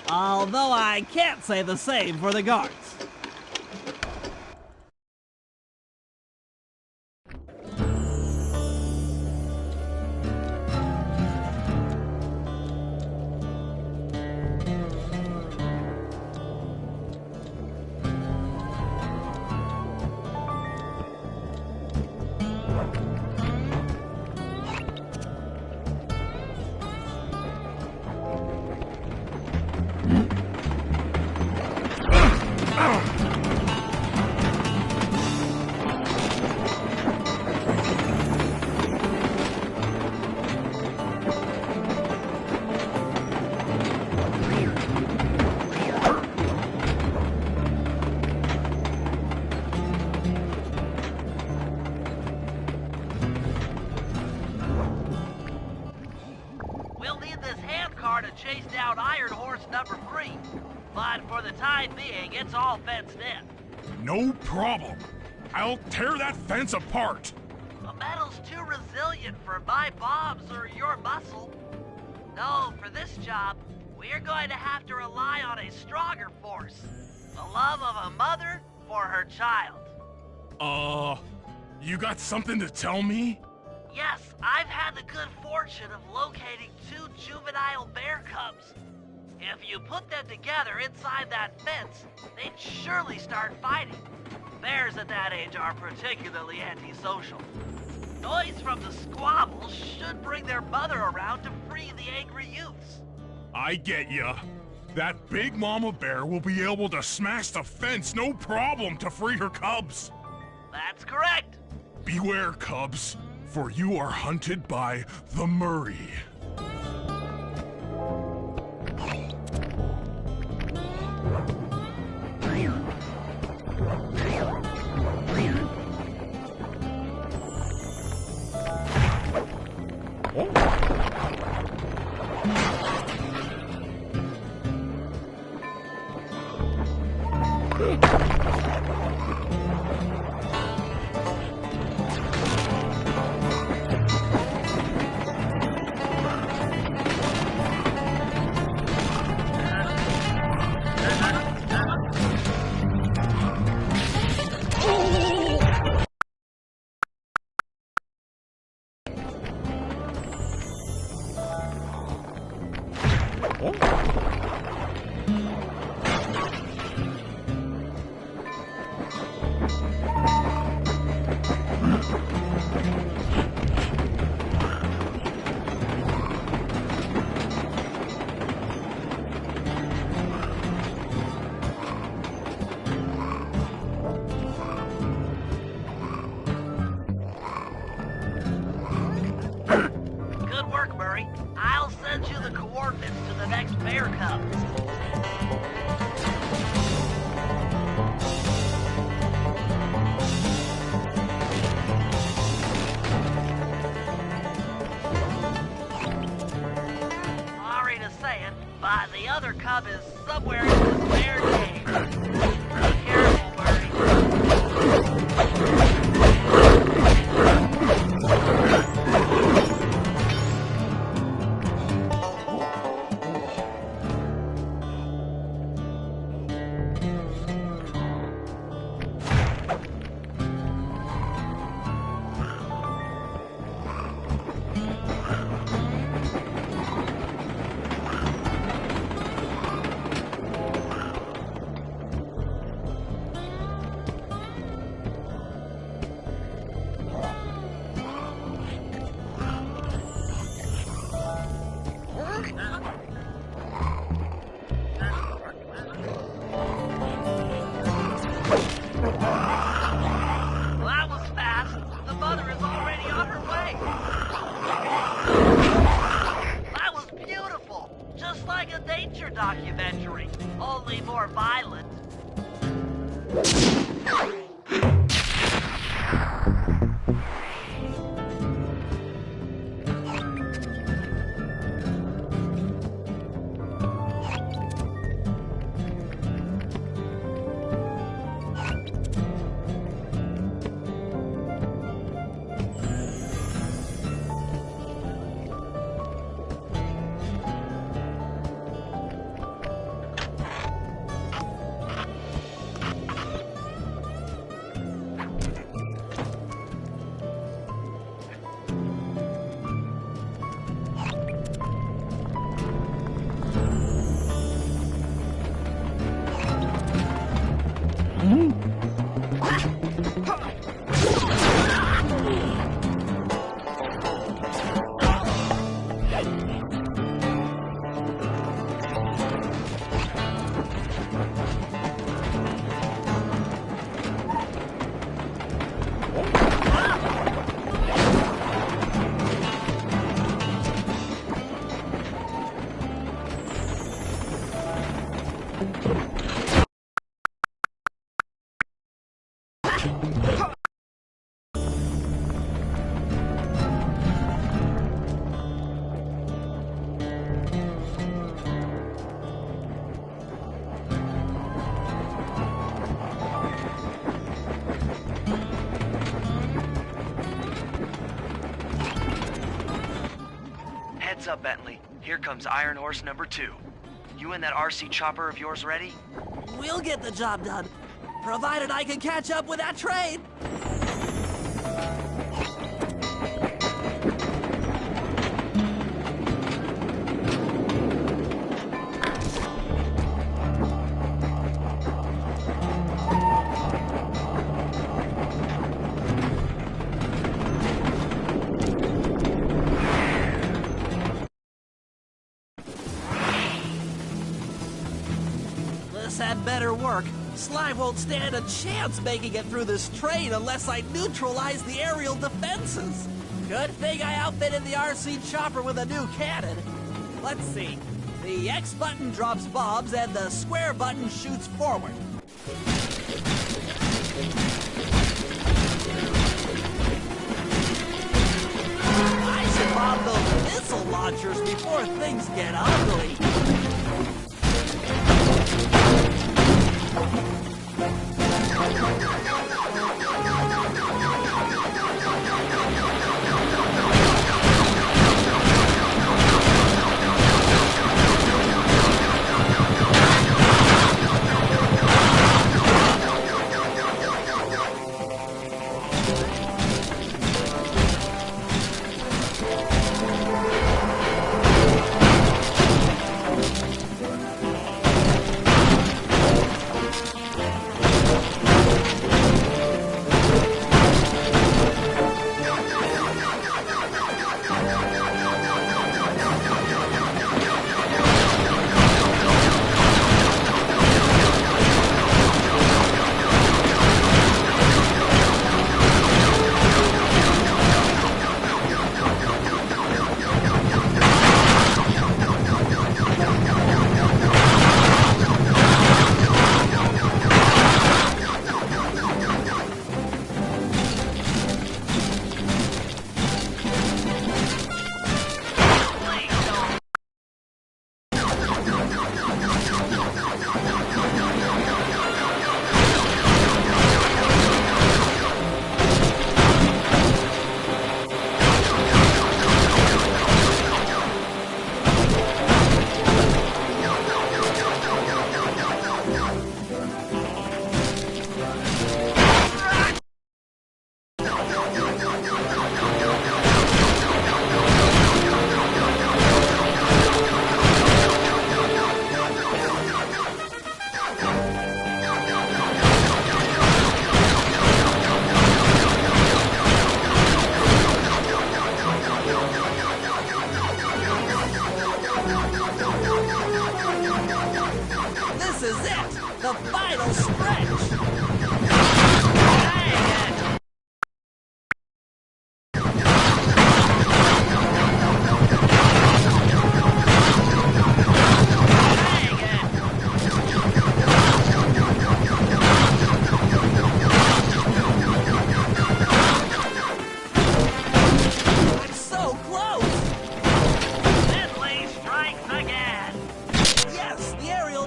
Although I can't say the same for the guards. We'll need this hand car to chase down Iron Horse number 3. But for the time being, it's all fenced in. No problem. I'll tear that fence apart. The metal's too resilient for my bombs or your muscle. No, for this job, we're going to have to rely on a stronger force. The love of a mother for her child. You got something to tell me? Yes, I've had the good fortune of locating 2 juvenile bear cubs. If you put them together inside that fence, they'd surely start fighting. Bears at that age are particularly antisocial. Noise from the squabbles should bring their mother around to free the angry youths. I get ya. That big mama bear will be able to smash the fence no problem to free her cubs. That's correct. Beware, cubs, for you are hunted by the Murray. Good work, Murray. I'll send you the coordinates to the next bear cub. Sorry to say it, but the other cub is somewhere in this bear cave. Be careful, Murray. That was fast. The mother is already on her way. That was beautiful. Just like a nature documentary, only more violent. up, Bentley? Here comes Iron Horse number 2. You and that RC chopper of yours ready? We'll get the job done, provided I can catch up with that train. This had better work. Sly won't stand a chance making it through this train unless I neutralize the aerial defenses. Good thing I outfitted the RC chopper with a new cannon. Let's see. The X button drops bombs and the square button shoots forward. I should bomb those missile launchers before things get ugly. This is it! The final stretch!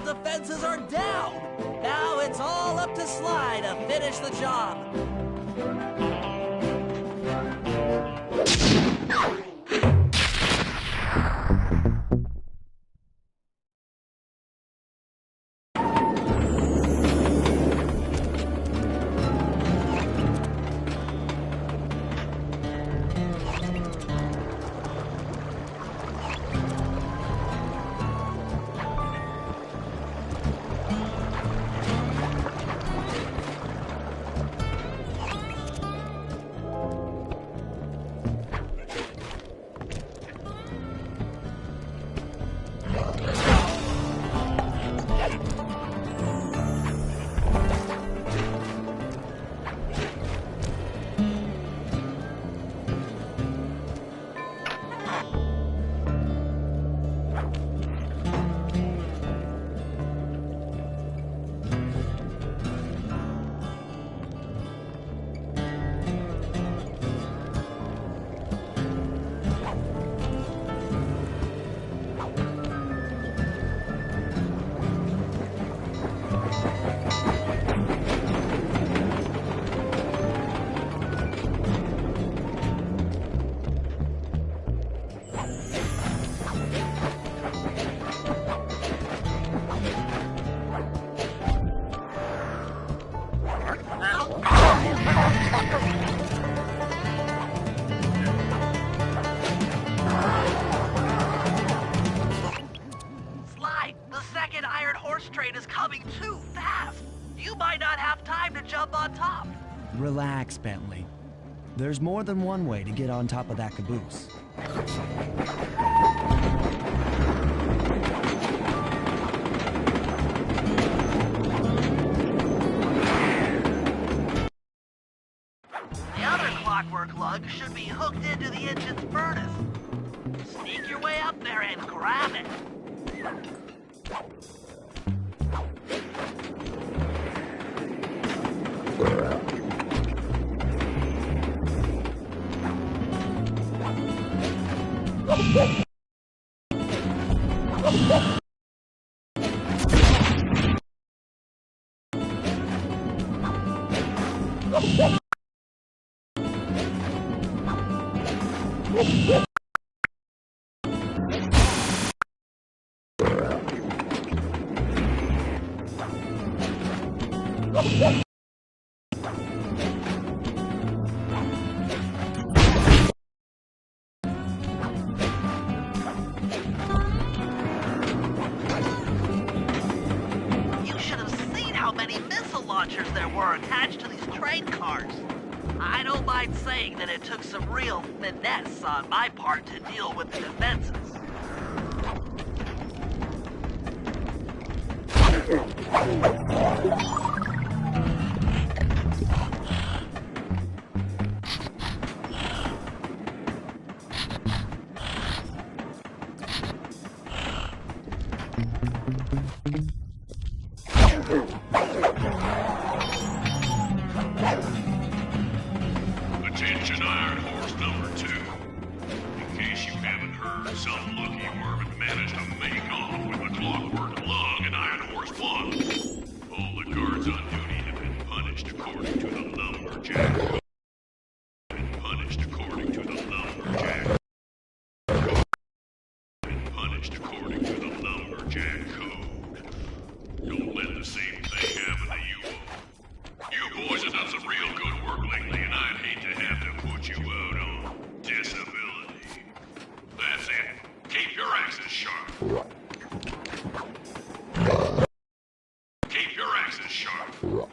Defenses are down! Now it's all up to Sly to finish the job. too fast. You might not have time to jump on top. Relax, Bentley. There's more than one way to get on top of that caboose. The other clockwork lug should be hooked into the engine's furnace. Sneak your way up there and grab it. You should have seen how many missile launchers there were attached to these train cars. I don't mind saying that it took some real finesse on my part to deal with the defenses. Attention Iron Horse number 2. In case you haven't heard, some lucky worm managed to make off with a clockwork lug in Iron Horse 1. All the guards on duty have been punished according to the lumberjack code. Punished according to the lumberjack code. Punished according to the lumberjack code. Don't let the same thing happen to you. You boys have done some real good work lately, and I'd hate to have to put you out on disability. That's it. Keep your axes sharp. Keep your axes sharp.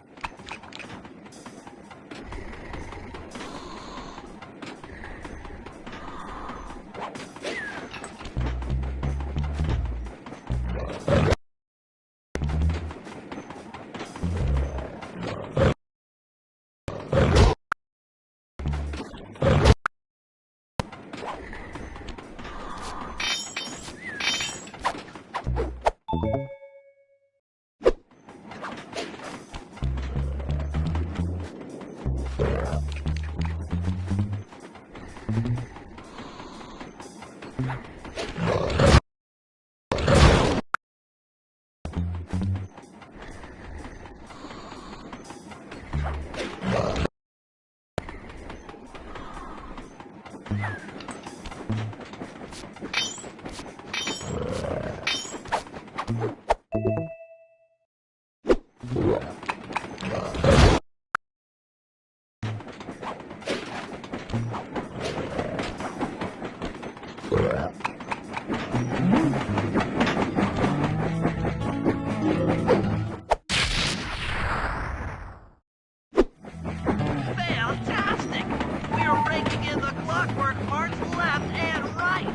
Fantastic! We're raking in the clockwork parts left and right.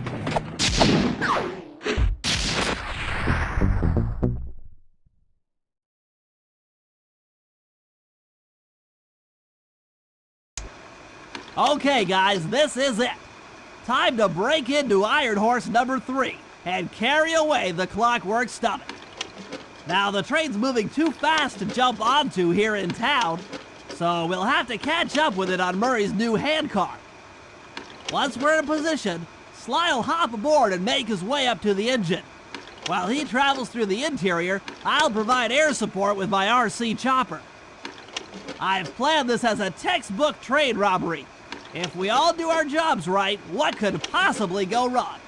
Okay, guys, this is it. Time to break into Iron Horse number 3 and carry away the clockwork stomach. Now, the train's moving too fast to jump onto here in town, so we'll have to catch up with it on Murray's new handcar. Once we're in position, Sly'll hop aboard and make his way up to the engine. While he travels through the interior, I'll provide air support with my RC chopper. I've planned this as a textbook train robbery. If we all do our jobs right, what could possibly go wrong?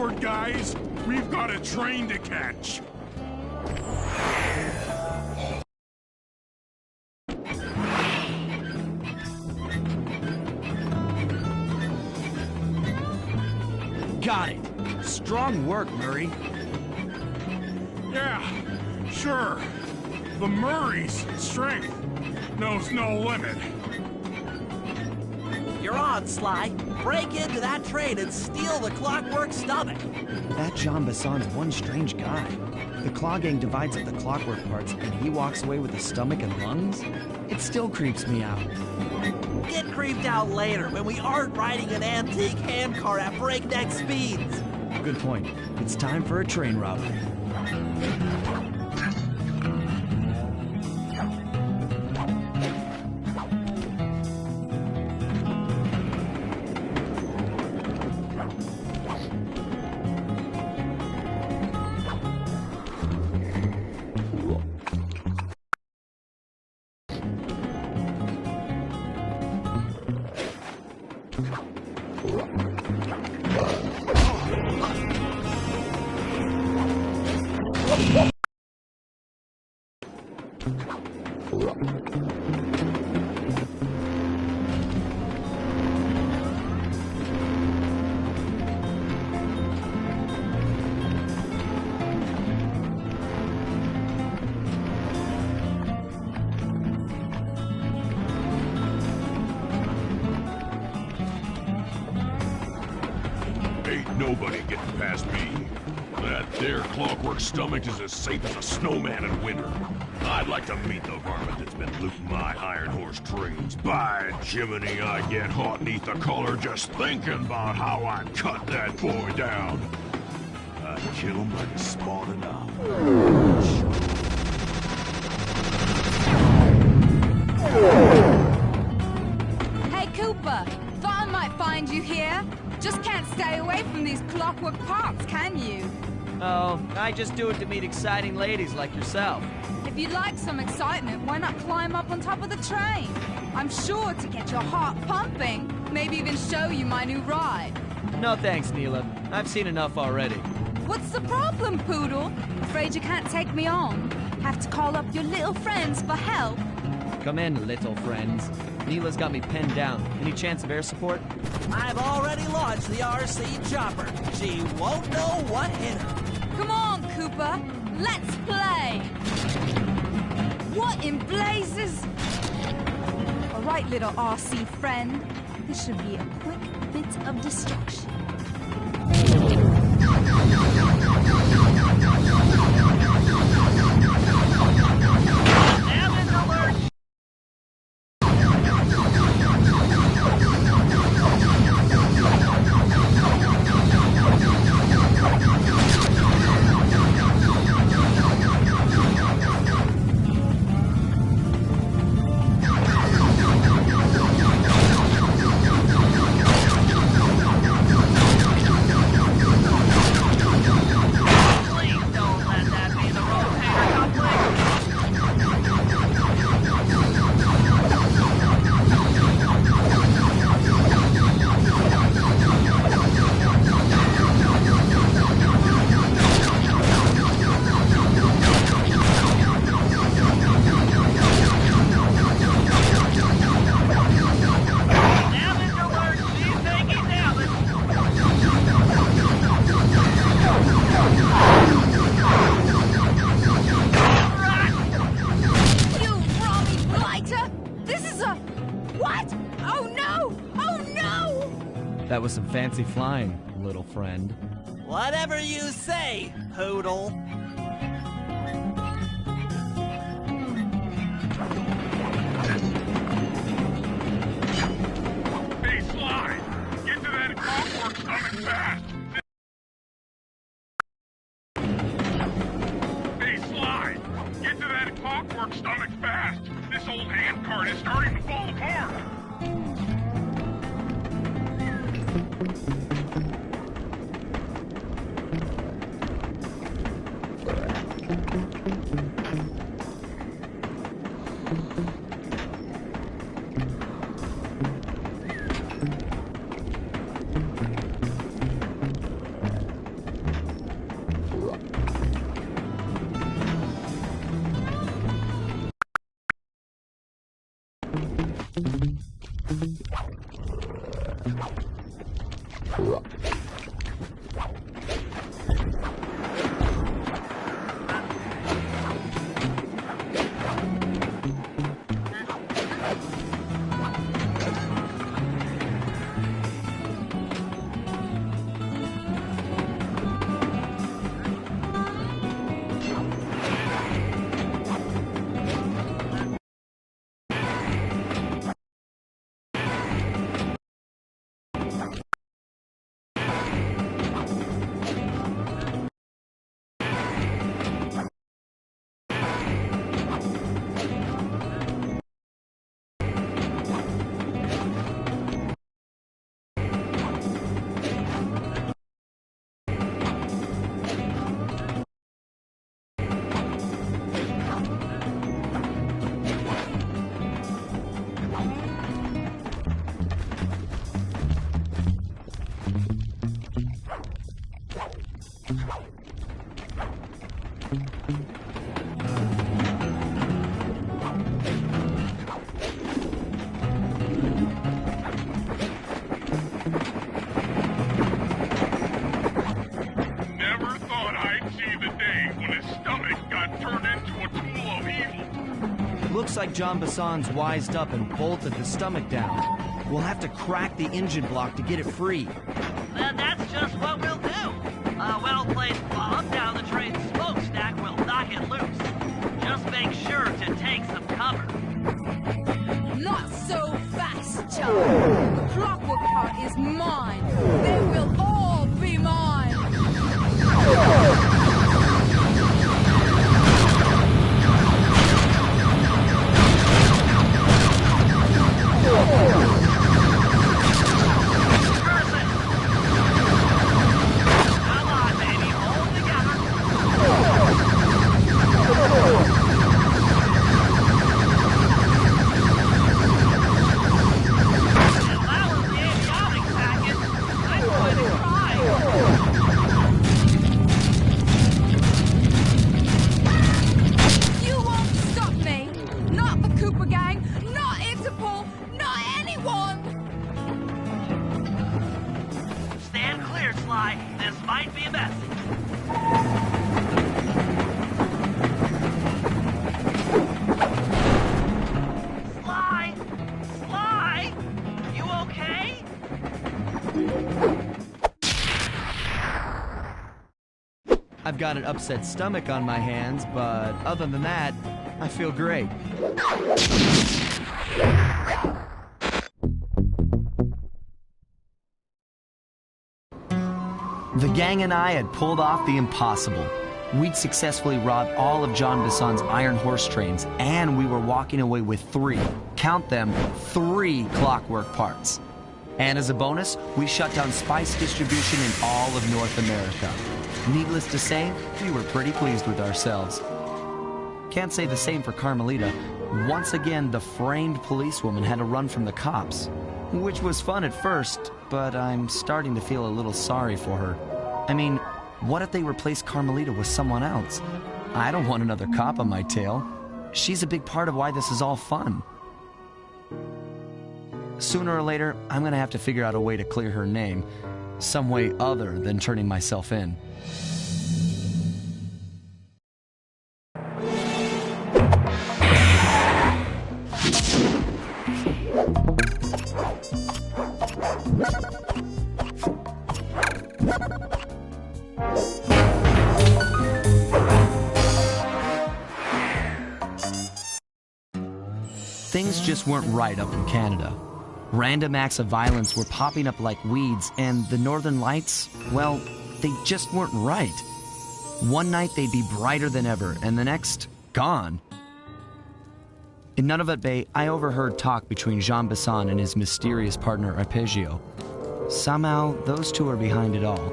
forward, guys. We've got a train to catch. Got it. Strong work, Murray. Yeah, sure. The Murray's strength knows no limit. You're on, Sly. Break into that train and steal the Clockwork Stomach. That Jean Basson's one strange guy. The Claw Gang divides up the clockwork parts and he walks away with the stomach and lungs? It still creeps me out. Get creeped out later when we aren't riding an antique handcar at breakneck speeds. Good point. It's time for a train robbery. Ain't nobody getting past me. That there clockwork stomach is as safe as a snowman in winter. I'd like to meet the varmint that's been looting my iron horse trains. By Jiminy, I get hot neath the collar just thinking about how I cut that boy down. I'd kill him by the spawning out. Hey, Cooper! Thought I might find you here. Just can't stay away from these clockwork parts, can you? Oh, I just do it to meet exciting ladies like yourself. If you'd like some excitement, why not climb up on top of the train? I'm sure to get your heart pumping. Maybe even show you my new ride. No thanks, Neela. I've seen enough already. What's the problem, Poodle? Afraid you can't take me on? Have to call up your little friends for help? Come in, little friends. Neela's got me pinned down. Any chance of air support? I've already launched the RC chopper. She won't know what hit her. Come on, Cooper. Let's play. What in blazes? All right, little RC friend. This should be a quick bit of distraction. That was some fancy flying, little friend. Whatever you say, Poodle. Hey, Sly! Get to that clockwork stomach fast! Hey, Sly! Get to that clockwork stomach fast! This old handcart is starting to fall apart! Looks like John Bassan's wised up and bolted the stomach down. We'll have to crack the engine block to get it free. Then that's just what we'll do. A well-placed bomb down the train's smokestack will knock it loose. Just make sure to take some cover. Not so fast, child. The clockwork part is mine. They will all be mine. This might be messy. Sly! Sly! You okay? I've got an upset stomach on my hands, but other than that, I feel great. The gang and I had pulled off the impossible. We'd successfully robbed all of John Bassan's iron horse trains, and we were walking away with count them, 3 clockwork parts. And as a bonus, we shut down spice distribution in all of North America. Needless to say, we were pretty pleased with ourselves. Can't say the same for Carmelita. Once again, the framed policewoman had to run from the cops, which was fun at first, but I'm starting to feel a little sorry for her. I mean, what if they replaced Carmelita with someone else? I don't want another cop on my tail. She's a big part of why this is all fun. Sooner or later, I'm gonna have to figure out a way to clear her name, some way other than turning myself in. Things just weren't right up in Canada. Random acts of violence were popping up like weeds, and the Northern Lights, well, they just weren't right. One night they'd be brighter than ever, and the next, gone. In Nunavut Bay, I overheard talk between Jean Bassan and his mysterious partner Arpeggio. Somehow, those two are behind it all.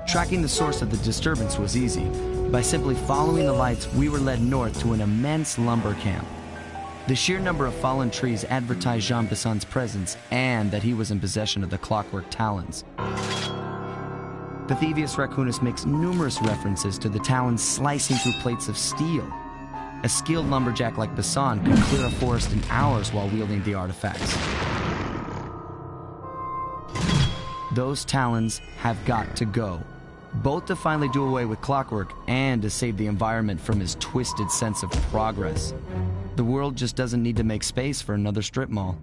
Tracking the source of the disturbance was easy. By simply following the lights, we were led north to an immense lumber camp. The sheer number of fallen trees advertised Jean Bassan's presence and that he was in possession of the clockwork talons. Bathybius raccoonus makes numerous references to the talons slicing through plates of steel. A skilled lumberjack like Bassan could clear a forest in hours while wielding the artifacts. Those talons have got to go, both to finally do away with clockwork and to save the environment from his twisted sense of progress. The world just doesn't need to make space for another strip mall.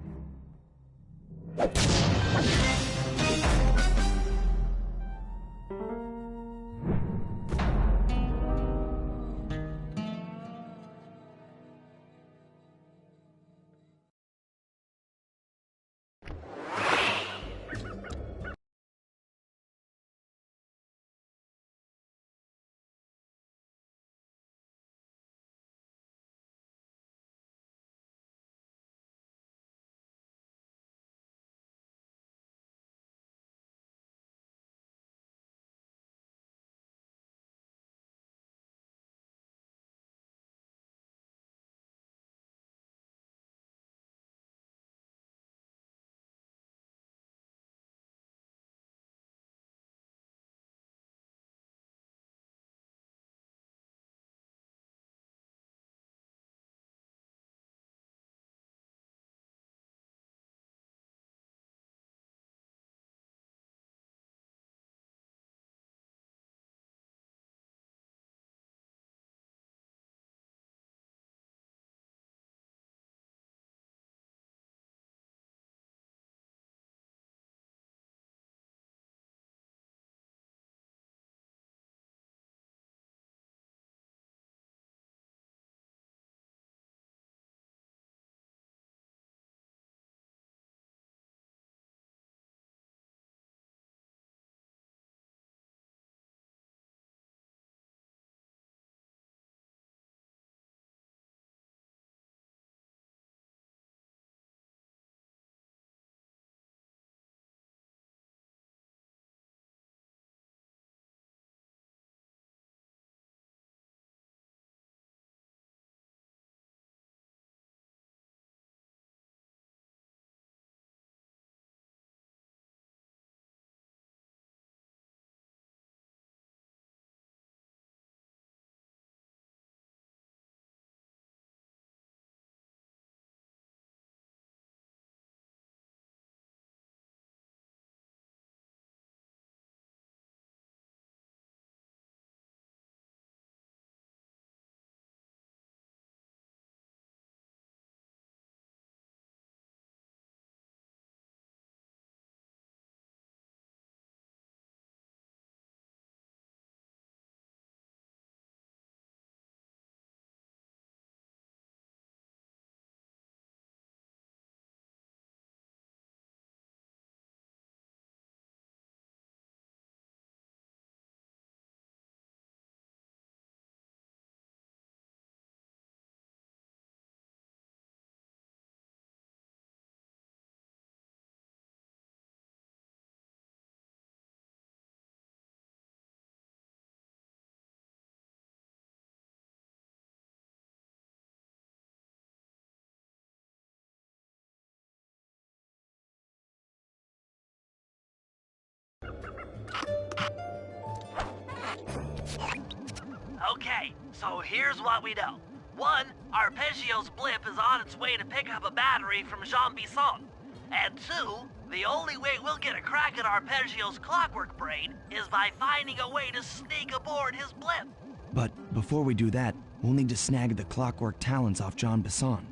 Okay, so here's what we know. 1, Arpeggio's blimp is on its way to pick up a battery from Jean Bisson. And 2, the only way we'll get a crack at Arpeggio's clockwork brain is by finding a way to sneak aboard his blimp. But before we do that, we'll need to snag the clockwork talons off Jean Bisson.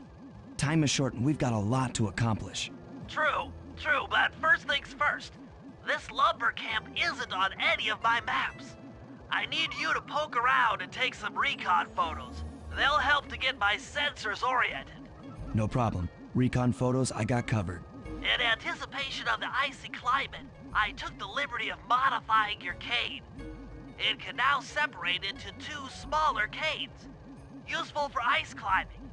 Time is short and we've got a lot to accomplish. True, but first things first. This lumber camp isn't on any of my maps. I need you to poke around and take some recon photos. They'll help to get my sensors oriented. No problem. Recon photos I got covered. In anticipation of the icy climate, I took the liberty of modifying your cane. It can now separate into 2 smaller canes, useful for ice climbing.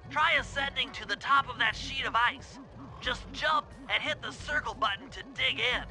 Try ascending to the top of that sheet of ice. Just jump and hit the circle button to dig in.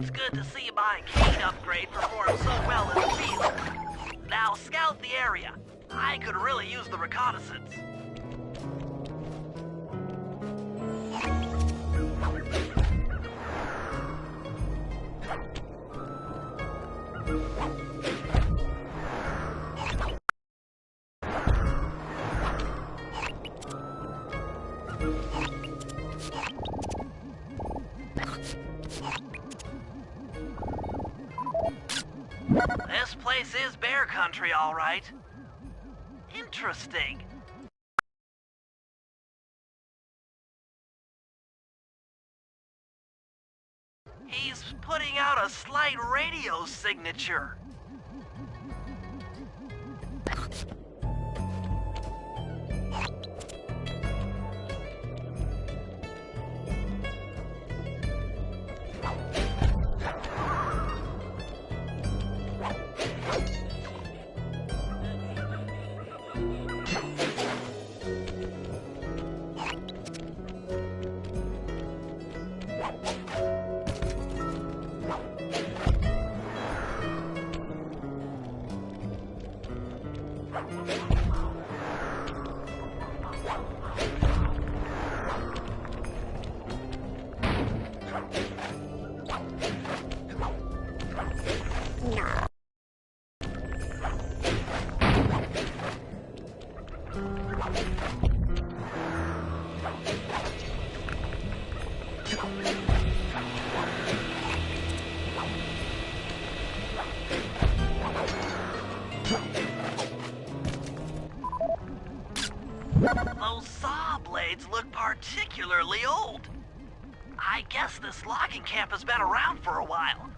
It's good to see my cane upgrade perform so well in the field. Now scout the area. I could really use the reconnaissance. place is bear country, all right. Interesting. He's putting out a slight radio signature. Those saw blades look particularly old. I guess this logging camp has been around for a while.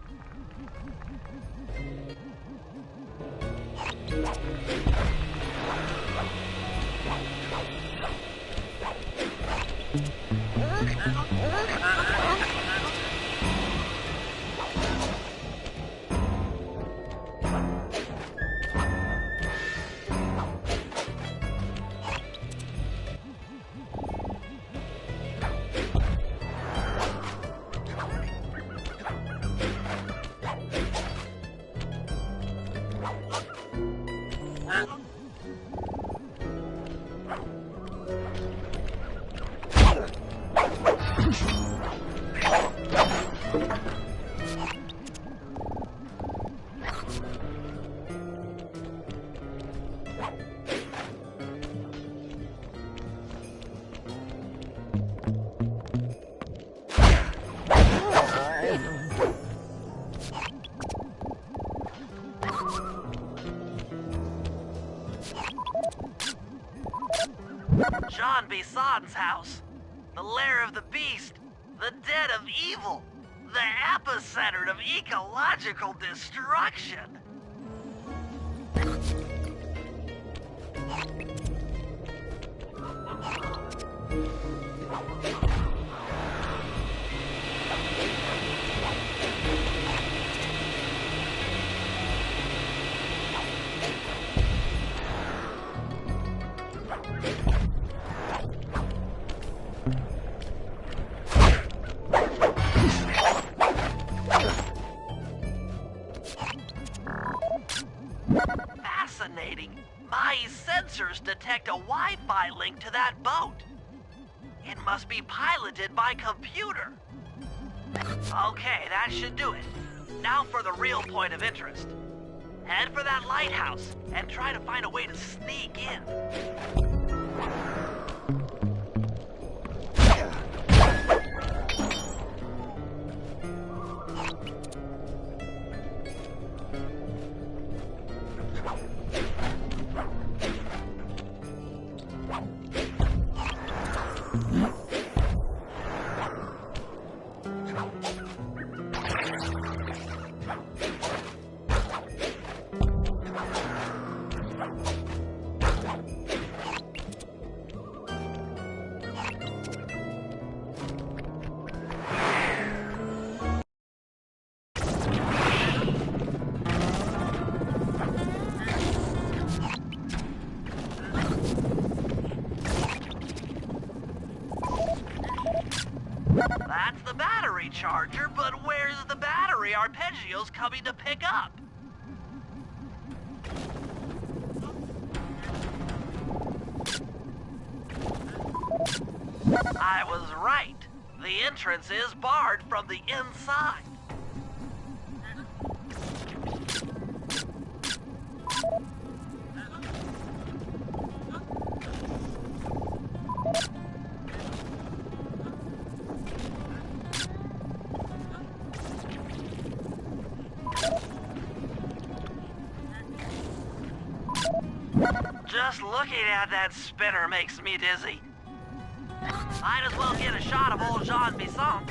John Bison's house. The lair of the beast. The den of evil. The epicenter of ecological destruction. Fascinating. My sensors detect a Wi-Fi link to that boat. It must be piloted by computer. Okay, that should do it. Now for the real point of interest. Head for that lighthouse and try to find a way to sneak in. That's the battery charger, but where's the battery arpeggios coming to pick up? I was right. The entrance is barred from the inside. Just looking at that spinner makes me dizzy. Might as well get a shot of old Jean Bisson.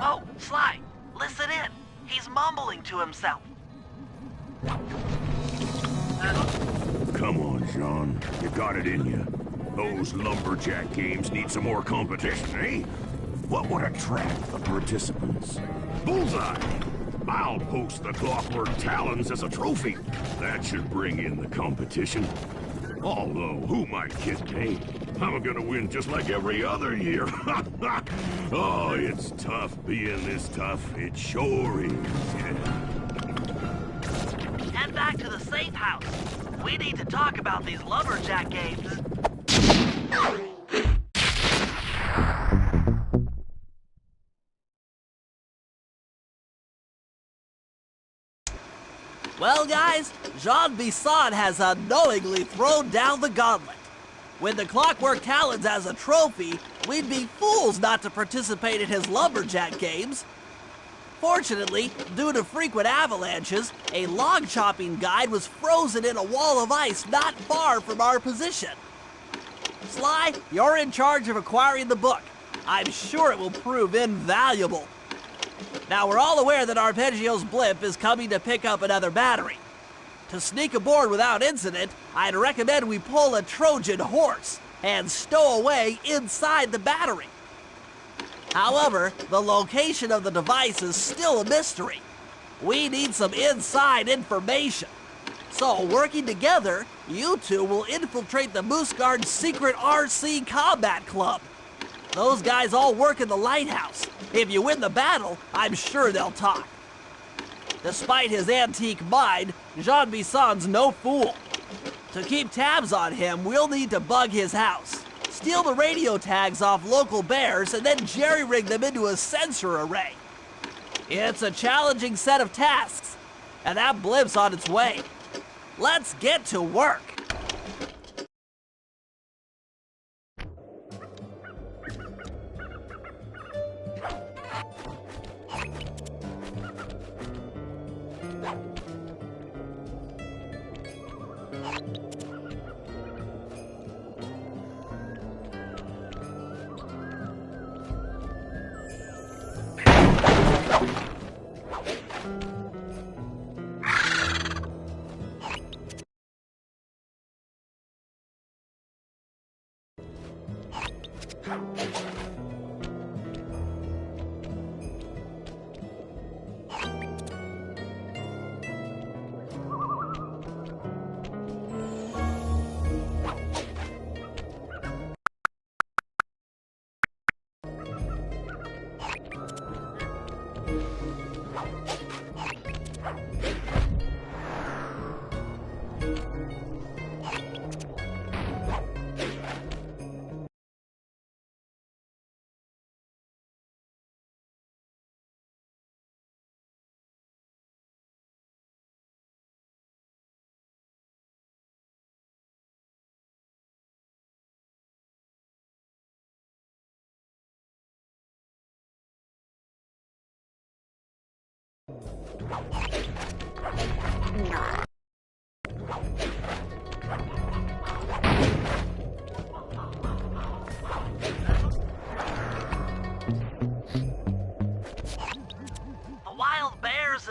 Oh, Sly, listen in. He's mumbling to himself. Come on, Jean. You got it in you. Those lumberjack games need some more competition, eh? What would attract the participants? Bullseye! I'll post the clockwork talons as a trophy. That should bring in the competition. Although, who might kid me? I'm gonna win just like every other year. Oh, it's tough being this tough. It sure is, yeah. Head back to the safe house. We need to talk about these lumberjack games. Well, guys, Jean Bisson has unknowingly thrown down the gauntlet. With the Clockwork Talons as a trophy, we'd be fools not to participate in his lumberjack games. Fortunately, due to frequent avalanches, a log chopping guide was frozen in a wall of ice not far from our position. Sly, you're in charge of acquiring the book. I'm sure it will prove invaluable. Now, we're all aware that Arpeggio's blimp is coming to pick up another battery. To sneak aboard without incident, I'd recommend we pull a Trojan horse and stow away inside the battery. However, the location of the device is still a mystery. We need some inside information. So, working together, you two will infiltrate the Moose Guard's secret RC Combat Club. Those guys all work in the lighthouse. If you win the battle, I'm sure they'll talk. Despite his antique mind, Jean Bisson's no fool. To keep tabs on him, we'll need to bug his house, steal the radio tags off local bears, and then jerry-rig them into a sensor array. It's a challenging set of tasks, and that blimp's on its way. Let's get to work.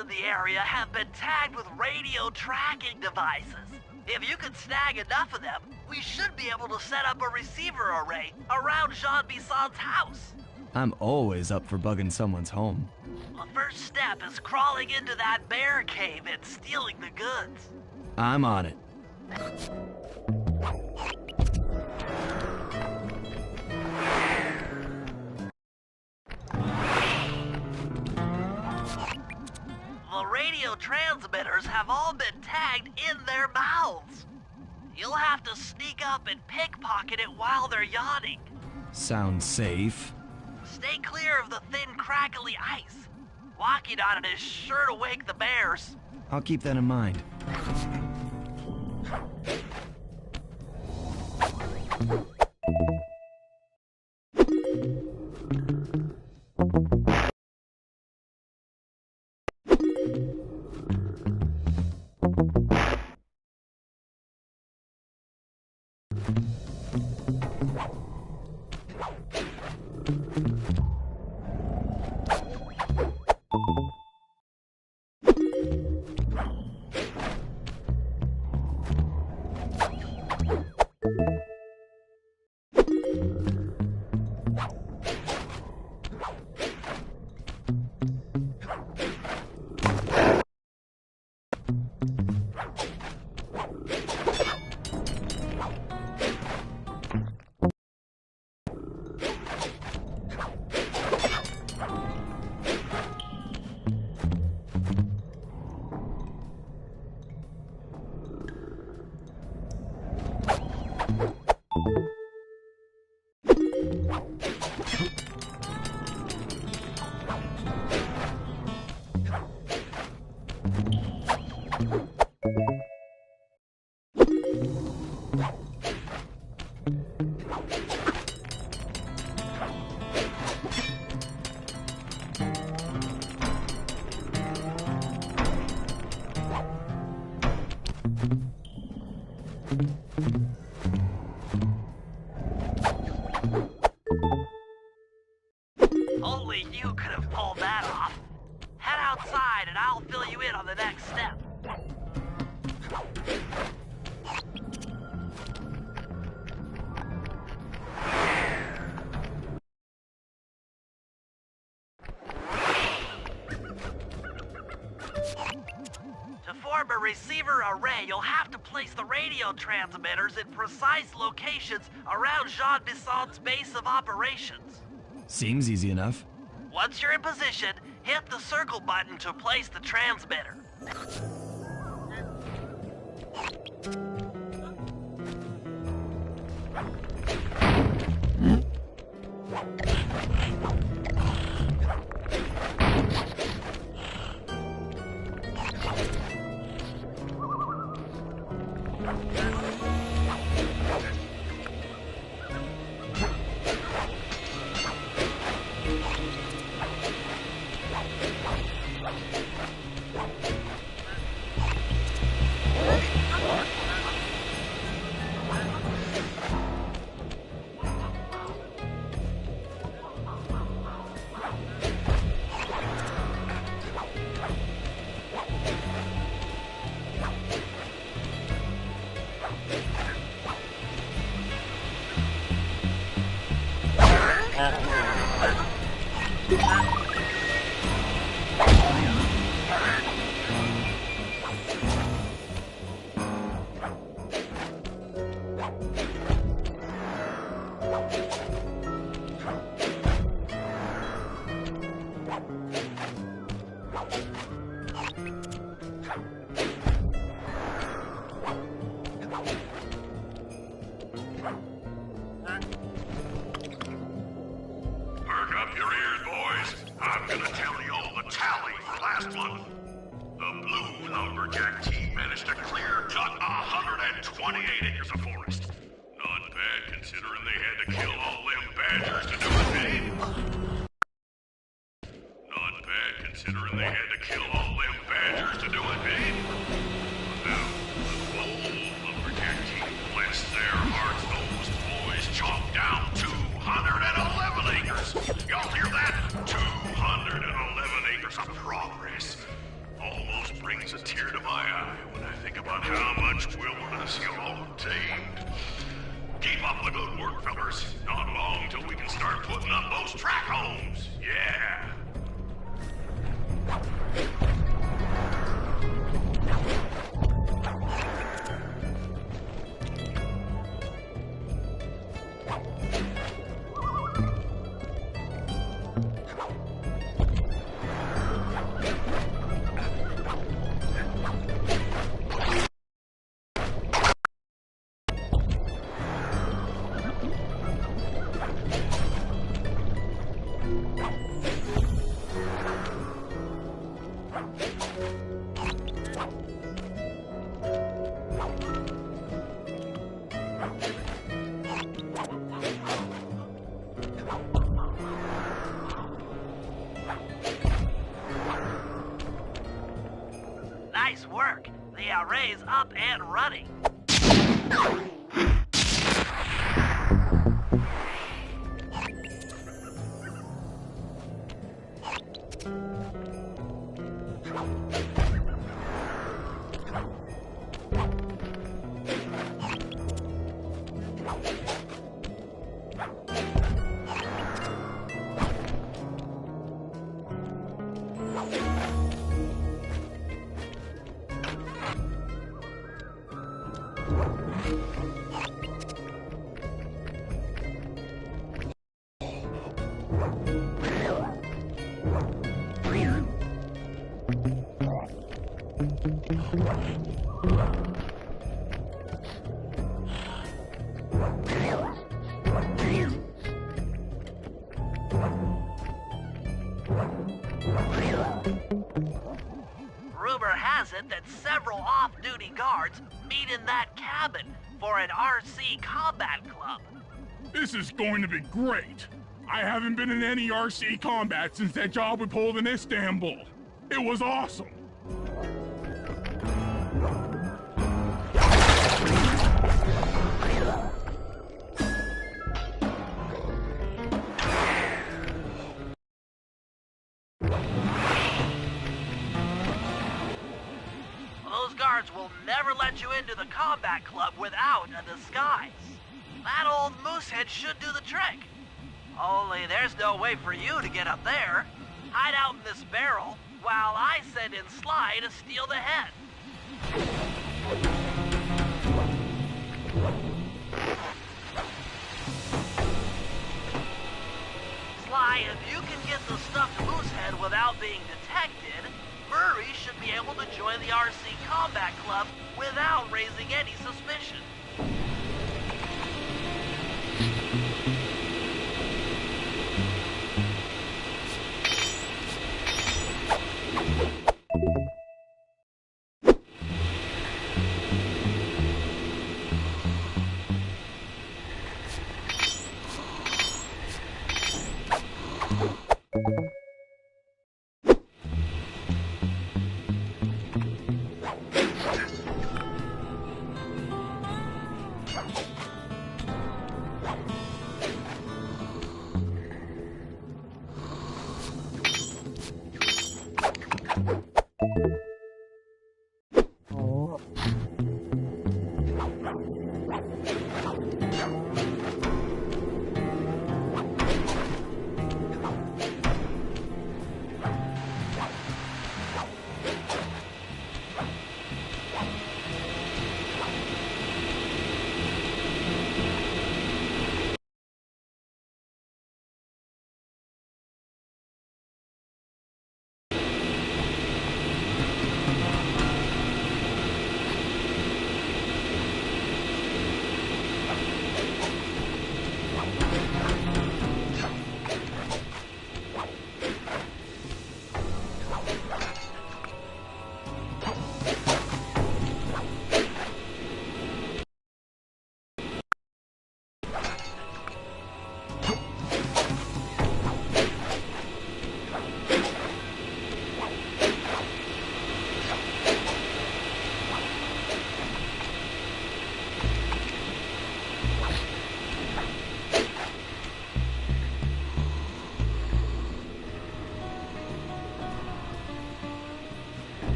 In the area have been tagged with radio tracking devices. If you can snag enough of them, we should be able to set up a receiver array around Jean Bisson's house. I'm always up for bugging someone's home. The first step is crawling into that bear cave and stealing the goods. I'm on it. The radio transmitters have all been tagged in their mouths. You'll have to sneak up and pickpocket it while they're yawning. Sounds safe. Stay clear of the thin, crackly ice. Walking on it is sure to wake the bears. I'll keep that in mind. Only you could have pulled that off. Head outside and I'll fill you in on the next step. To form a receiver array, you'll have to place the radio transmitters in precise locations around Jean Bissant's base of operations. Seems easy enough. Once you're in position, hit the circle button to place the transmitter. last month, the Blue Lumberjack team managed to clear cut 128 acres of forest. Not bad considering they had to kill all them badgers to do it, eh? Not bad considering they had to kill all them badgers to do it, eh? Now, the Blue Lumberjack team, bless their hearts, those boys chopped down 211 acres. Y'all hear that? 211 acres of progress. Almost brings a tear to my eye when I think about how much wilderness y'all tamed. Keep up the good work, fellas. Not long till we can start putting up those track homes. Yeah. work. The array's up and running. Rumor has it that several off-duty guards meet in that cabin for an RC combat club. This is going to be great. I haven't been in any RC combat since that job we pulled in Istanbul. It was awesome. Those guards will never let you into the combat club without a disguise. That old moosehead should do the trick. Only there's no way for you to get up there. Hide out in this barrel while I send in Sly to steal the head. Sly, if you can get the stuffed moosehead without being detected, Murray should be able to join the RC Combat Club without raising any suspicion.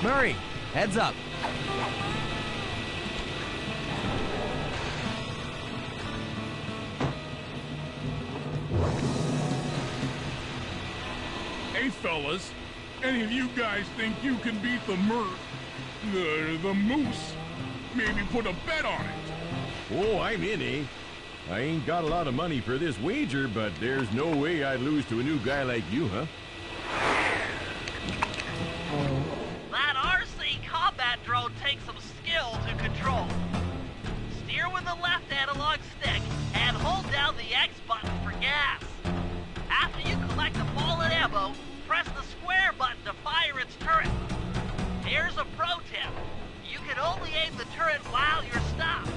Murray, heads up. Hey, fellas. Any of you guys think you can beat the moose? Maybe put a bet on it. Oh, I'm in, eh? I ain't got a lot of money for this wager, but there's no way I'd lose to a new guy like you, huh? That RC combat drone takes some skill to control. Steer with the left analog stick and hold down the X button for gas. After you collect the ball and ammo, press the square button to fire its turret. Here's a pro tip. You can only aim the turret while you're stopped.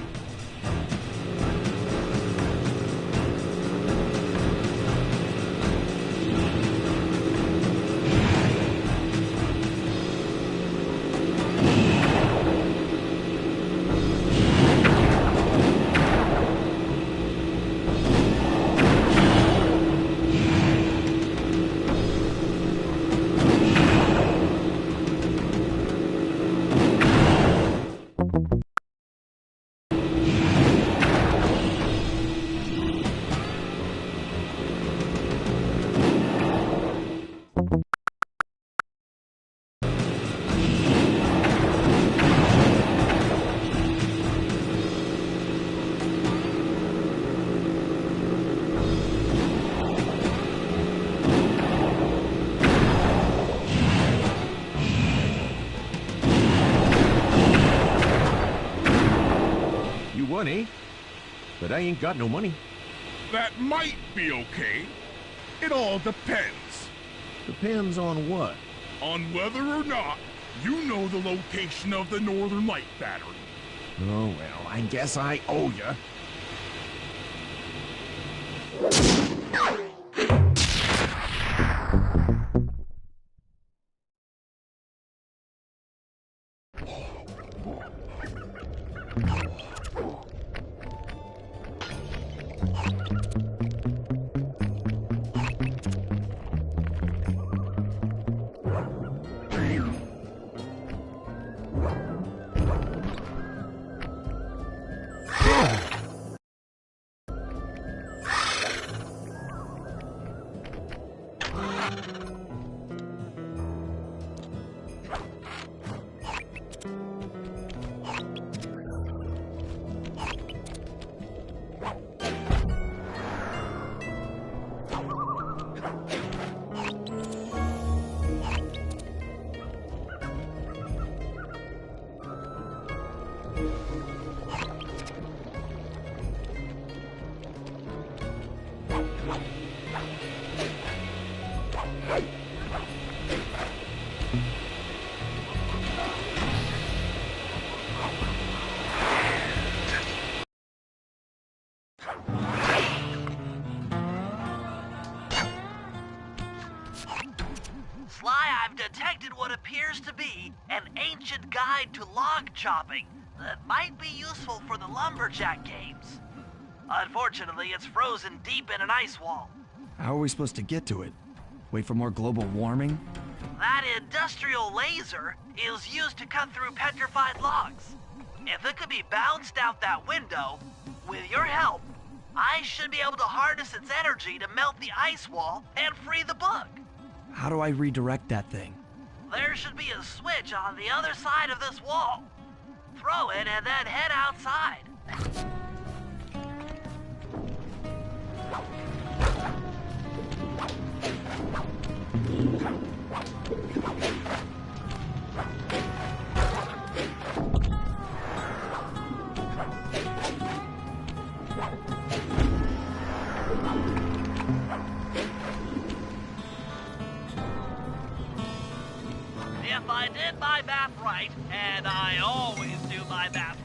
funny, but I ain't got no money. That might be okay. It all depends. Depends on what? On whether or not you know the location of the Northern Light Battery. Oh, well, I guess I owe ya. Sly, I've detected what appears to be an ancient guide to log chopping that might be useful for the lumberjack games. Unfortunately, it's frozen deep in an ice wall. How are we supposed to get to it? Wait for more global warming? That industrial laser is used to cut through petrified logs. If it could be bounced out that window, with your help, I should be able to harness its energy to melt the ice wall and free the bug. How do I redirect that thing? There should be a switch on the other side of this wall. Throw it and then head outside. If I did my math right, and I always do my math.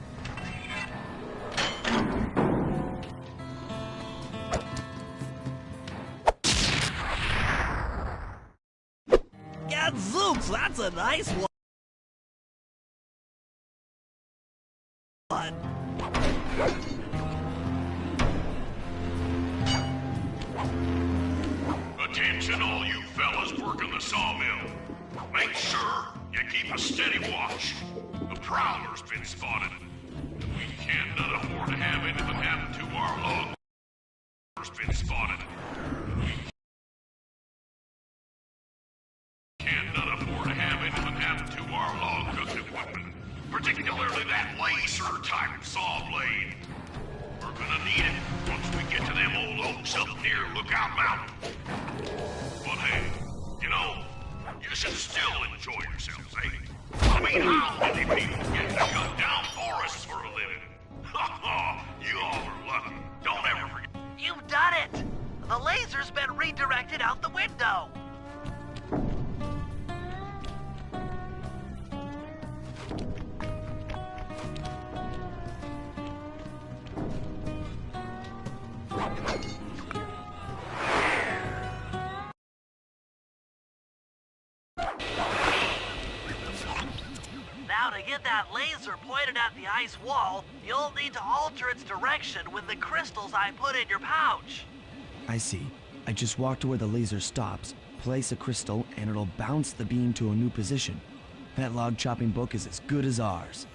Gadzooks, that's a nice one. Attention all you fellas working the sawmill. Make sure you keep a steady watch. The prowler's been spotted. We can't not afford to have anything happen to our log. Been spotted. Can't not afford to have anything happen to our log cutting equipment, particularly that laser-type saw blade. We're gonna need it once we get to them old oaks up near Lookout Mountain. But hey, you know, you should still enjoy yourselves, eh? I mean, how many people get to cut down forests for a living? Ha ha! You all are lucky. Don't ever forget. You've done it! The laser's been redirected out the window. Now to get that laser pointed at the ice wall, you'll need to alter its direction with the crystals I put in your pouch. I see. I just walk to where the laser stops, place a crystal, and it'll bounce the beam to a new position. That log chopping book is as good as ours.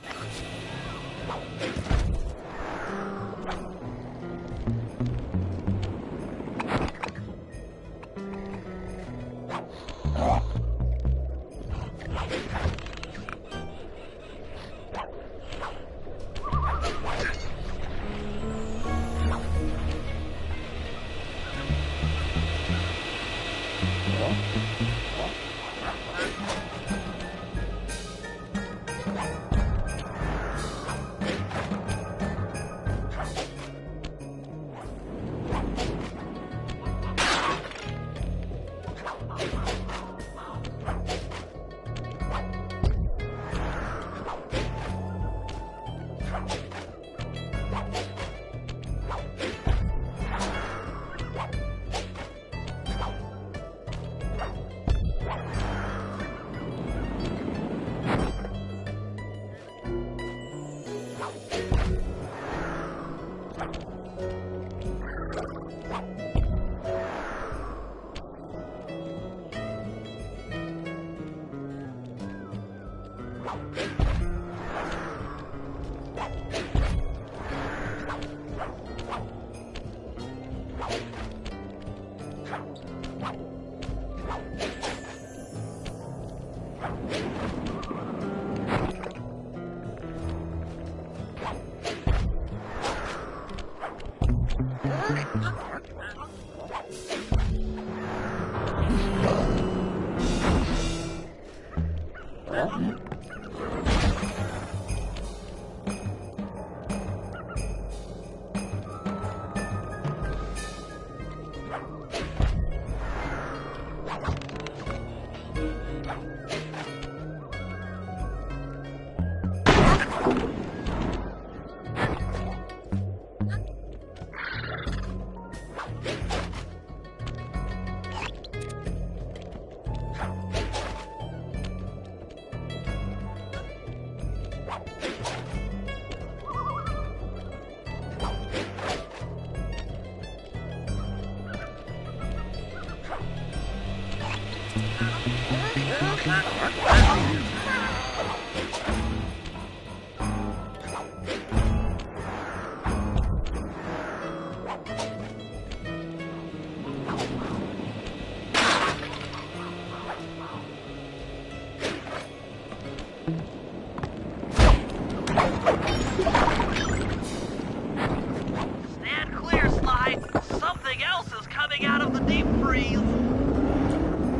Stand clear, Sly. Something else is coming out of the deep freeze.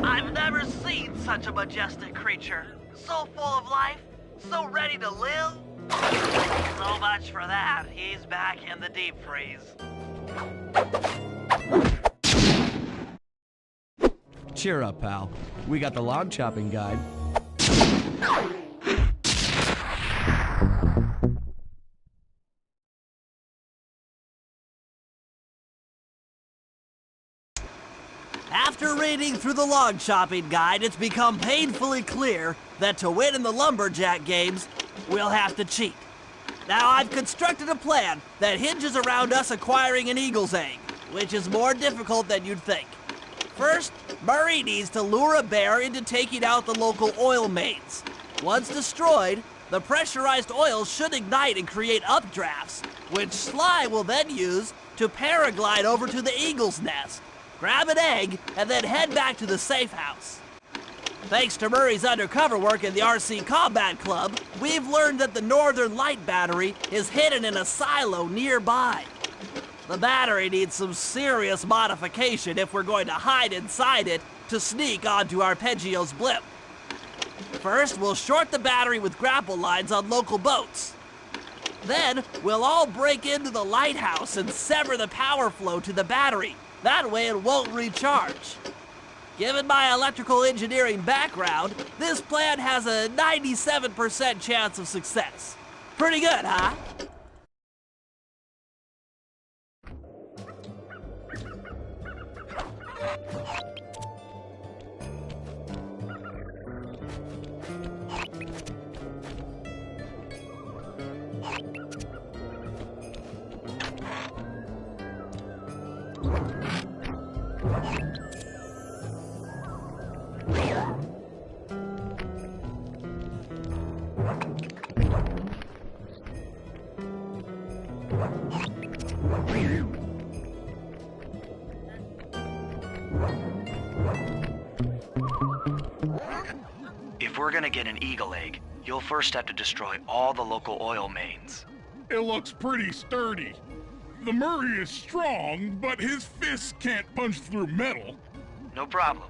I've never seen such a majestic creature. So full of life, so ready to live. So much for that. He's back in the deep freeze. Cheer up, pal. We got the log chopping guide. After reading through the log chopping guide, it's become painfully clear that to win in the lumberjack games, we'll have to cheat. Now, I've constructed a plan that hinges around us acquiring an eagle's egg, which is more difficult than you'd think. First, Murray needs to lure a bear into taking out the local oil mains. Once destroyed, the pressurized oil should ignite and create updrafts, which Sly will then use to paraglide over to the eagle's nest, grab an egg, and then head back to the safe house. Thanks to Murray's undercover work in the RC Combat Club, we've learned that the Northern Light Battery is hidden in a silo nearby. The battery needs some serious modification if we're going to hide inside it to sneak onto Arpeggio's blimp. First, we'll short the battery with grapple lines on local boats. Then, we'll all break into the lighthouse and sever the power flow to the battery. That way it won't recharge. Given my electrical engineering background, this plan has a 97% chance of success. Pretty good, huh? If we're gonna get an eagle egg, you'll first have to destroy all the local oil mains. It looks pretty sturdy. The Murray is strong, but his fists can't punch through metal. No problem.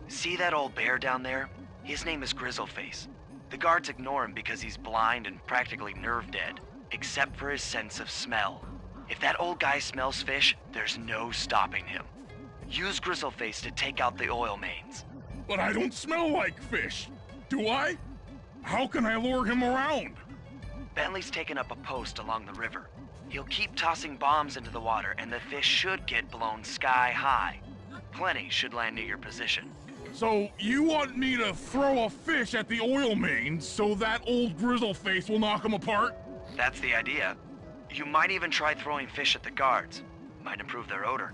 See that old bear down there? His name is Grizzleface. The guards ignore him because he's blind and practically nerve dead, except for his sense of smell. If that old guy smells fish, there's no stopping him. Use Grizzleface to take out the oil mains. But I don't smell like fish. Do I? How can I lure him around? Bentley's taken up a post along the river. He'll keep tossing bombs into the water and the fish should get blown sky high. Plenty should land near your position. So you want me to throw a fish at the oil mains so that old Grizzleface will knock him apart? That's the idea. You might even try throwing fish at the guards. Might improve their odor.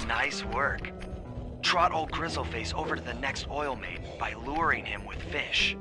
Nice work. Trot old Grizzleface over to the next oil main by luring him with fish.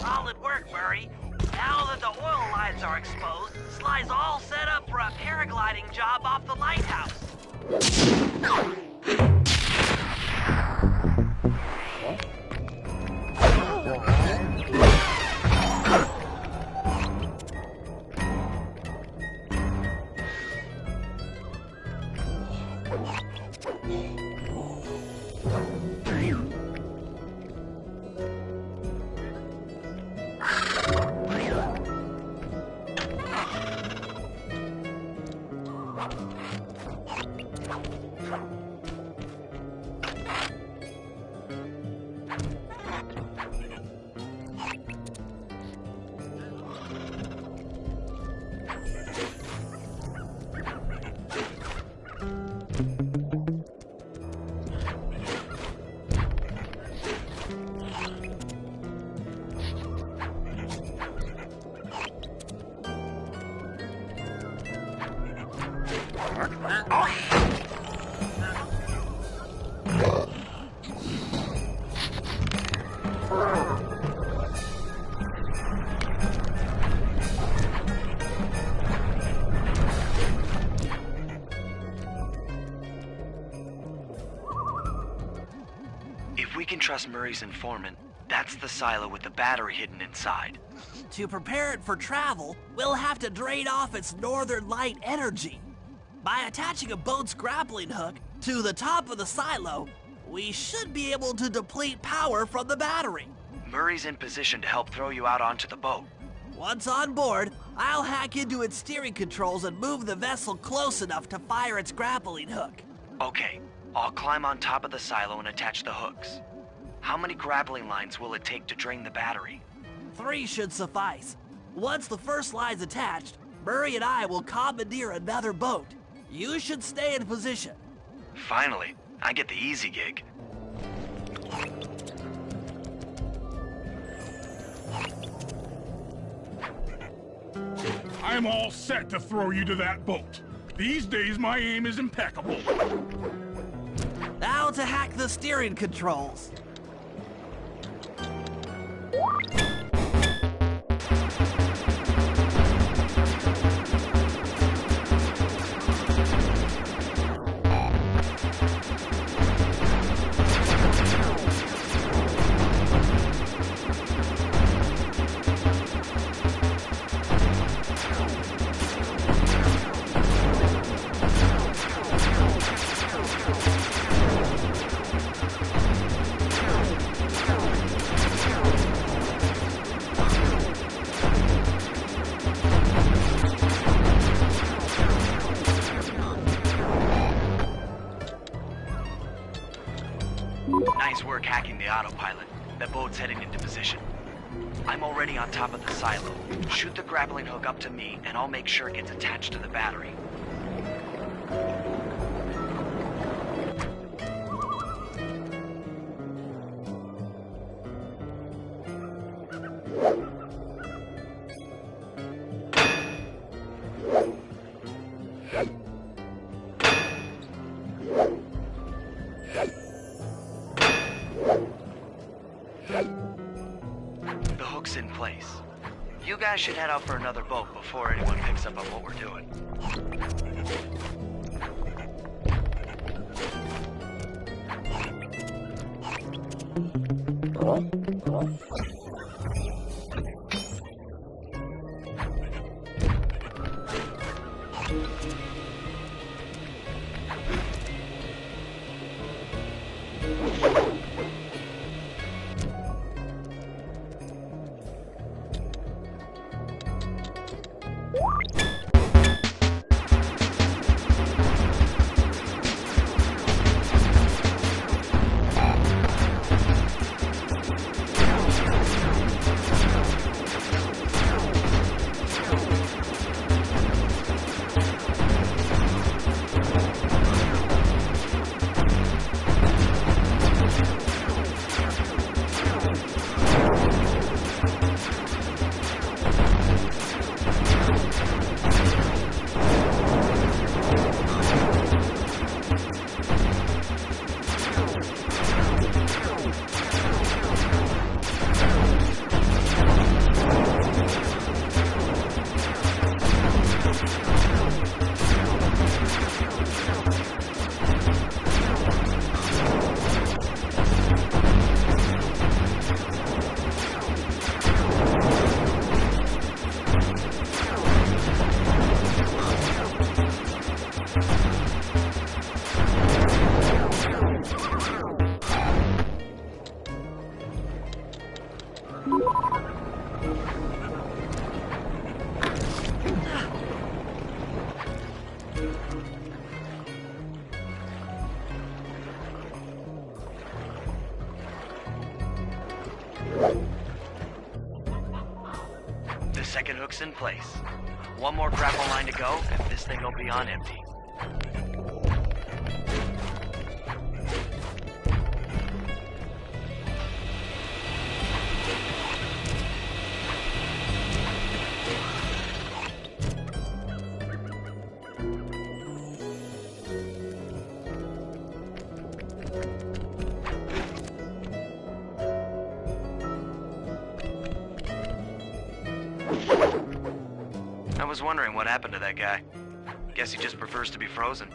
Solid work, Murray. Now that the oil lines are exposed, Sly's all set up for a paragliding job off the lighthouse. If we can trust Murray's informant, that's the silo with the battery hidden inside. To prepare it for travel, we'll have to drain off its northern light energy. By attaching a boat's grappling hook to the top of the silo, we should be able to deplete power from the battery. Murray's in position to help throw you out onto the boat. Once on board, I'll hack into its steering controls and move the vessel close enough to fire its grappling hook. Okay, I'll climb on top of the silo and attach the hooks. How many grappling lines will it take to drain the battery? 3 should suffice. Once the first line's attached, Murray and I will commandeer another boat. You should stay in position. Finally, I get the easy gig. I'm all set to throw you to that boat. These days, my aim is impeccable. Now to hack the steering controls. Nice work hacking the autopilot. The boat's heading into position. I'm already on top of the silo. Shoot the grappling hook up to me, and I'll make sure it gets attached to the battery. The hook's in place. You guys should head out for another boat before anyone picks up on what we're doing. The second hook's in place. One more grapple line to go, and this thing will be on empty. I was wondering what happened to that guy. Guess he just prefers to be frozen.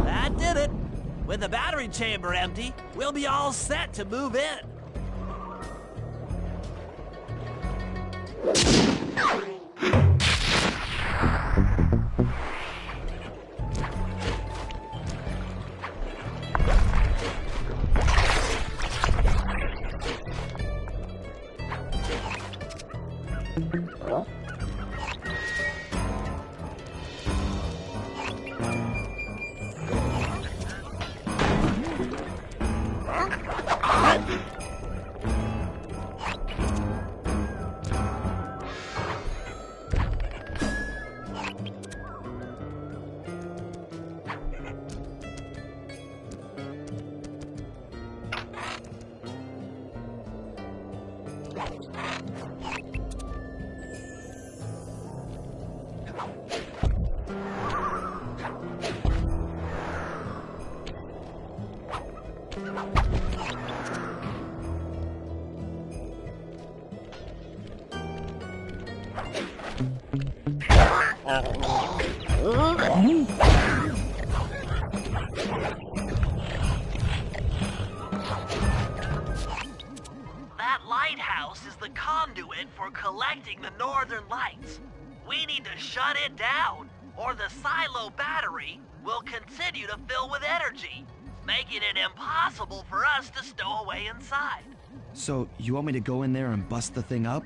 That did it. With the battery chamber empty, we'll be all set to move in. That lighthouse is the conduit for collecting the northern lights. We need to shut it down, or the silo battery will continue to fill with energy, making it impossible for us to stow away inside. So, you want me to go in there and bust the thing up?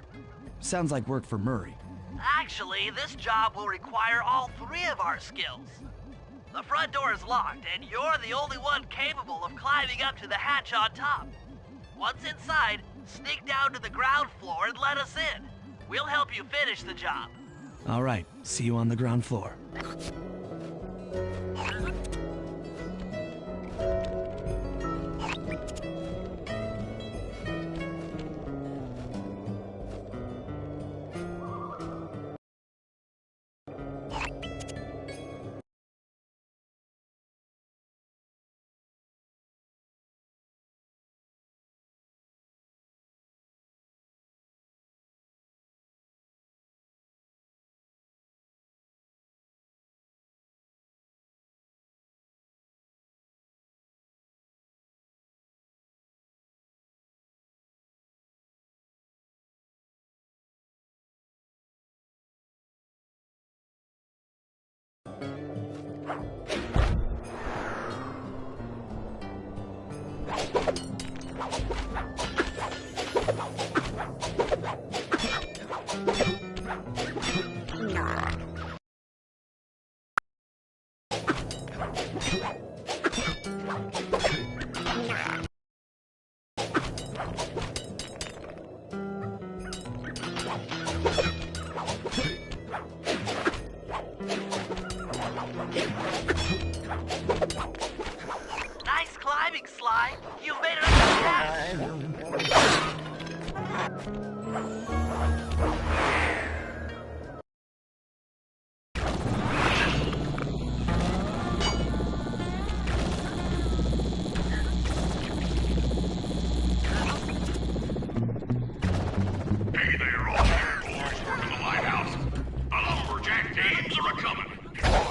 Sounds like work for Murray. Actually, this job will require all three of our skills. The front door is locked, and you're the only one capable of climbing up to the hatch on top. Once inside, sneak down to the ground floor and let us in. We'll help you finish the job. All right, see you on the ground floor. Nice climbing, Sly. You've made it up the hatch. Hey there, all you boys working the lighthouse. The lumberjack teams are a-coming.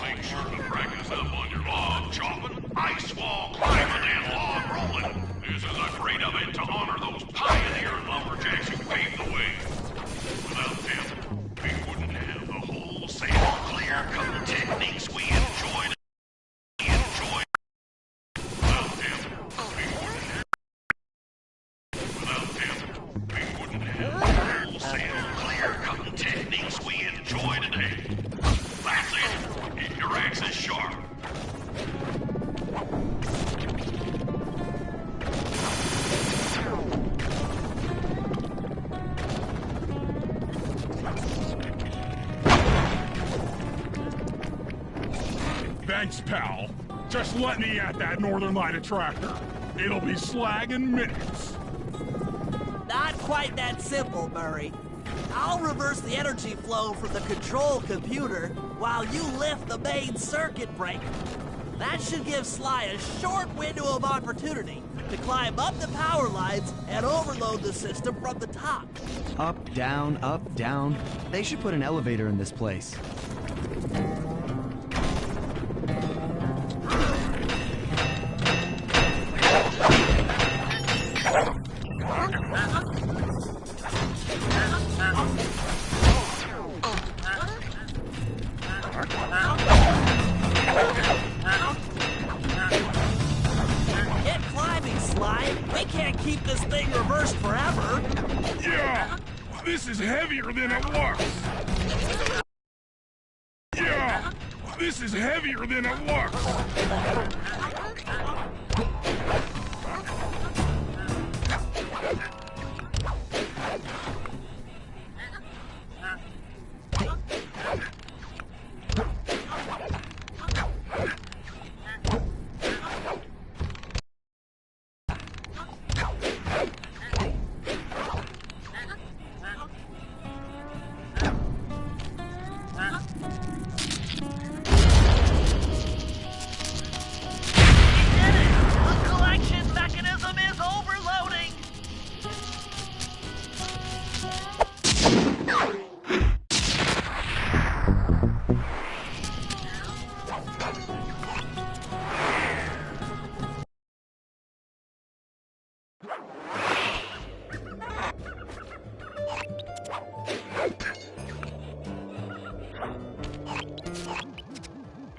Make sure to practice up on your log chopping, ice wall climbing, and log rolling. This is a great event to honor those pioneer lumberjacks who paved the way. Without them, we wouldn't have the wholesale clear-cut techniques we enjoyed. Without them, we wouldn't have the wholesale clear-cut techniques we enjoy today. That's it. Keep your axes sharp. Thanks, pal. Just let me at that Northern Light attractor. It'll be slag in minutes. Not quite that simple, Murray. I'll reverse the energy flow from the control computer while you lift the main circuit breaker. That should give Sly a short window of opportunity to climb up the power lines and overload the system from the top. Up, down, up, down. They should put an elevator in this place. Get climbing, Sly. We can't keep this thing reversed forever. Yeah, this is heavier than it looks. Yeah, this is heavier than it looks.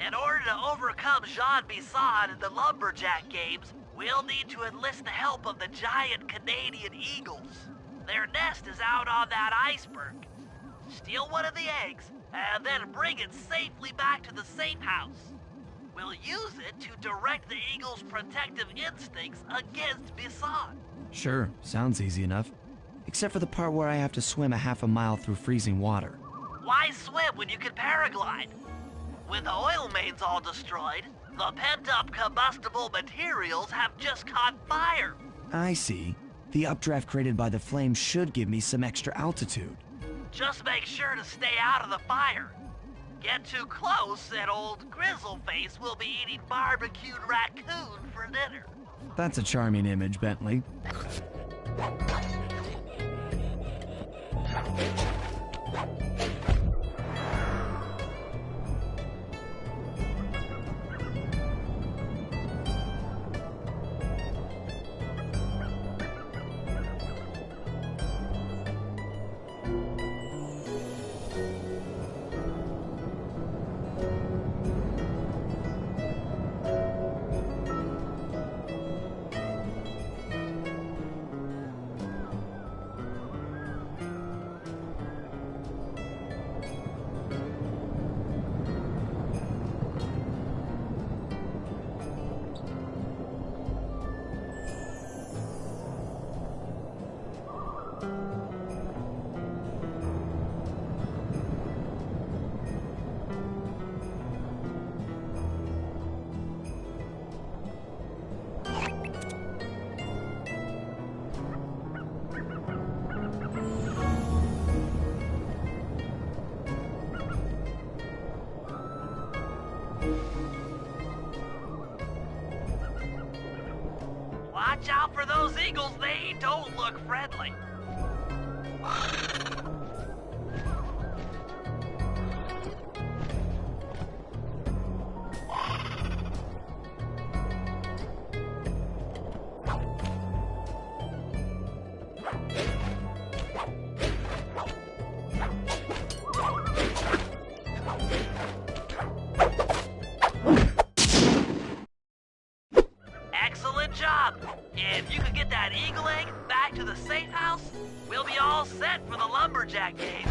In order to overcome Jean Bison in the lumberjack games, we'll need to enlist the help of the giant Canadian eagles. Their nest is out on that iceberg. Steal one of the eggs, and then bring it safely back to the safe house. We'll use it to direct the eagle's protective instincts against Bison. Sure, sounds easy enough. Except for the part where I have to swim a half a mile through freezing water. Why swim when you can paraglide? With the oil mains all destroyed, the pent-up combustible materials have just caught fire. I see. The updraft created by the flames should give me some extra altitude. Just make sure to stay out of the fire. Get too close and old Grizzleface will be eating barbecued raccoon for dinner. That's a charming image, Bentley. Watch out for those eagles, they don't look friendly. Excellent job! If you could get that eagle egg back to the safe house, we'll be all set for the lumberjack games.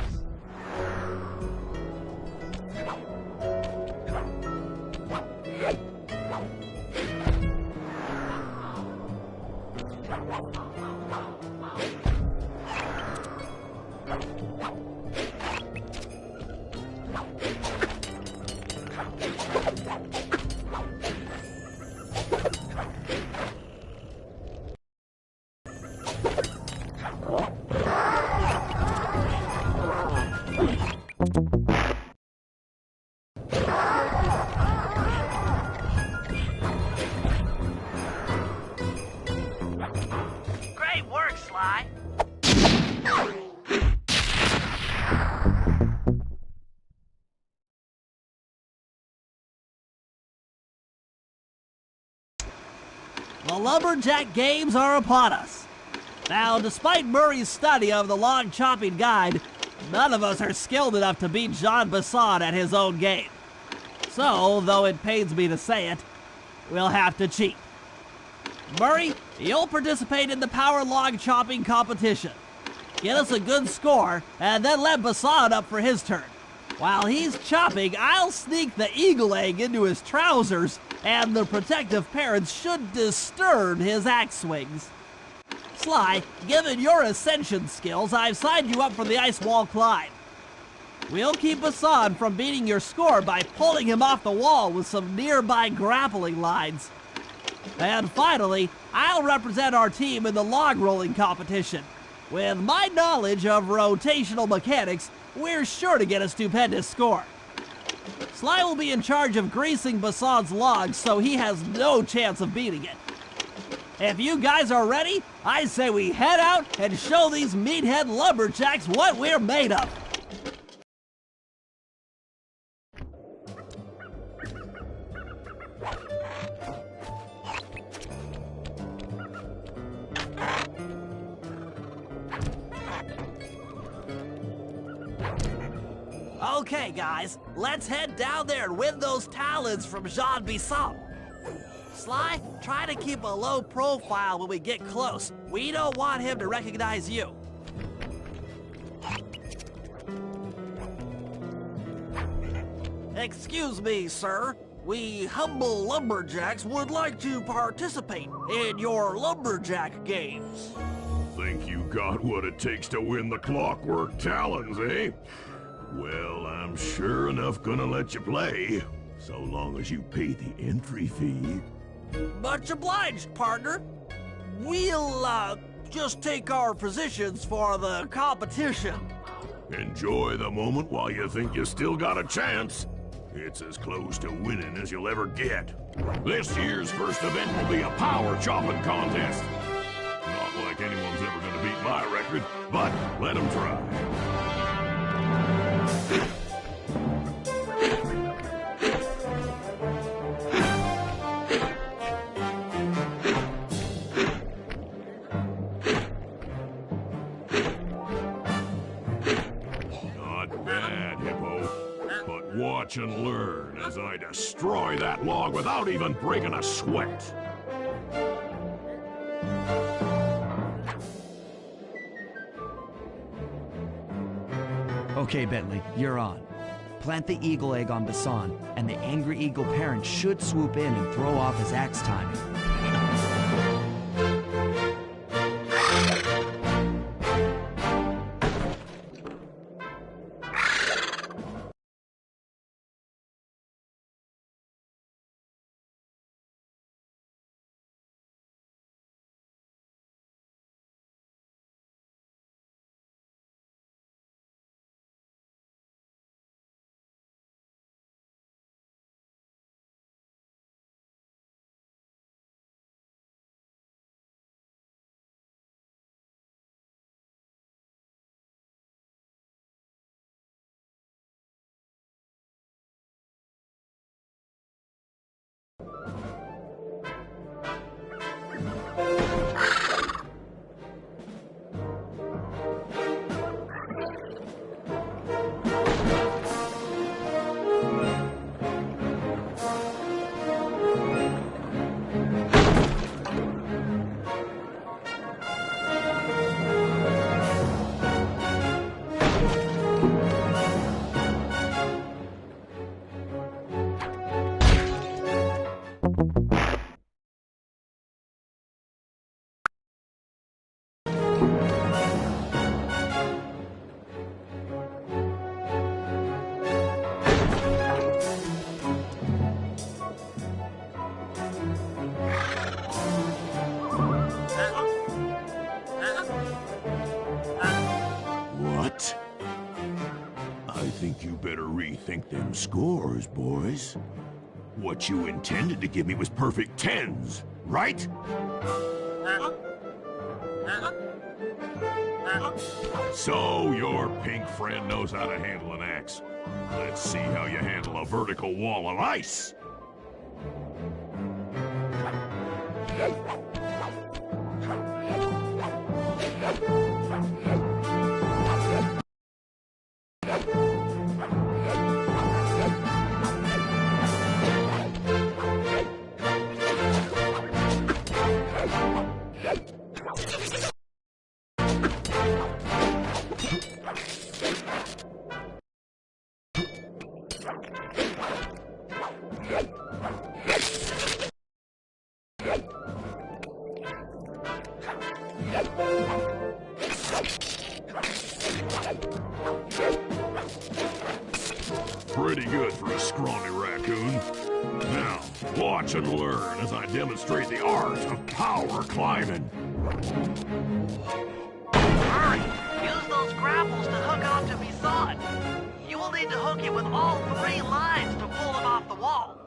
The Lumberjack Games are upon us. Now, despite Murray's study of the log chopping guide, none of us are skilled enough to beat Jean Basson at his own game. So, though it pains me to say it, we'll have to cheat. Murray, you'll participate in the power log chopping competition. Get us a good score, and then let Basson up for his turn. While he's chopping, I'll sneak the eagle egg into his trousers, and the protective parents should disturb his axe swings. Sly, given your ascension skills, I've signed you up for the ice wall climb. We'll keep Basson from beating your score by pulling him off the wall with some nearby grappling lines. And finally, I'll represent our team in the log rolling competition. With my knowledge of rotational mechanics, we're sure to get a stupendous score. Sly will be in charge of greasing Basson's logs, so he has no chance of beating it. If you guys are ready, I say we head out and show these meathead lumberjacks what we're made of. Okay, guys, let's head down there and win those talons from Jean Basson. Sly, try to keep a low profile when we get close. We don't want him to recognize you. Excuse me, sir. We humble lumberjacks would like to participate in your lumberjack games. Think you got what it takes to win the clockwork talons, eh? Well, I'm sure enough gonna let you play, so long as you pay the entry fee. Much obliged, partner. We'll, just take our positions for the competition. Enjoy the moment while you think you still got a chance. It's as close to winning as you'll ever get. This year's first event will be a power chopping contest. Not like anyone's ever gonna beat my record, but let them try. Not bad, Hippo. But watch and learn as I destroy that log without even breaking a sweat. Okay, Bentley, you're on. Plant the eagle egg on Basson, and the angry eagle parent should swoop in and throw off his axe timing. think you better rethink them scores, boys. What you intended to give me was perfect tens, right? So your pink friend knows how to handle an axe. Let's see how you handle a vertical wall of ice. Pretty good for a scrawny raccoon. Now, watch and learn as I demonstrate the art of power climbing. Hurry! Use those grapples to hook onto Visan. You will need to hook him with all 3 lines to pull him off the wall.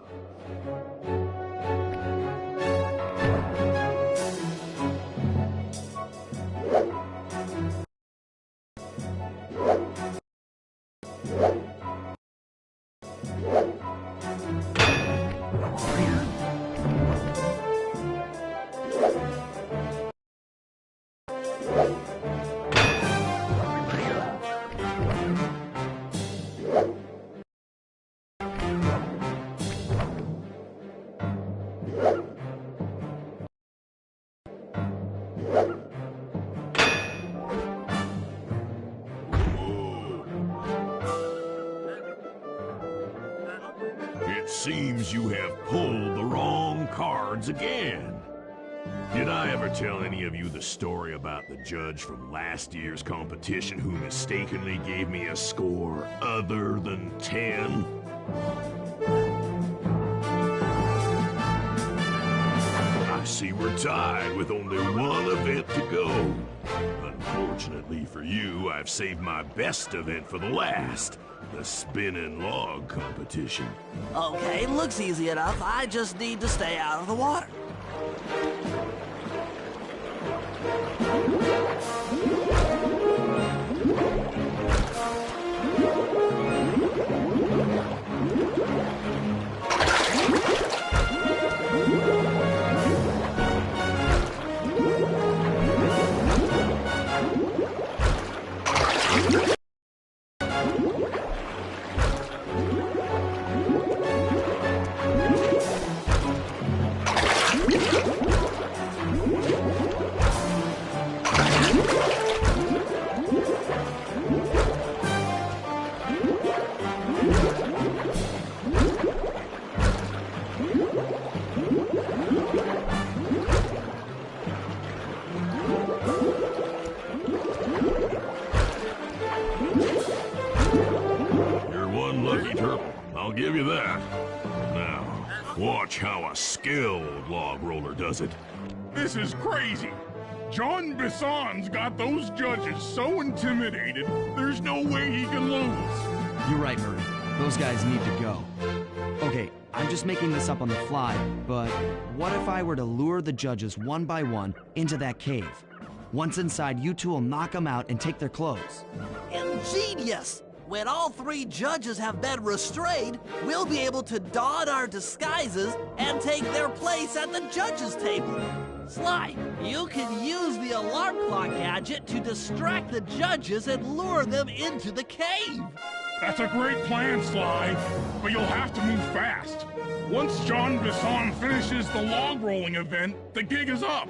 It seems you have pulled the wrong cards again. Did I ever tell any of you the story about the judge from last year's competition who mistakenly gave me a score other than 10? I see we're tied with only one event to go. Unfortunately for you, I've saved my best event for the last. The spinning log competition. Okay, looks easy enough. I just need to stay out of the water. I'll give you that. Now, watch how a skilled log roller does it. This is crazy. John Bison's got those judges so intimidated, there's no way he can lose. You're right, Murray. Those guys need to go. Okay, I'm just making this up on the fly, but what if I were to lure the judges one by one into that cave? Once inside, you two will knock them out and take their clothes. Ingenious! When all 3 judges have been restrained, we'll be able to don our disguises and take their place at the judges' table. Sly, you can use the alarm clock gadget to distract the judges and lure them into the cave. That's a great plan, Sly, but you'll have to move fast. Once John Bison finishes the log rolling event, the gig is up.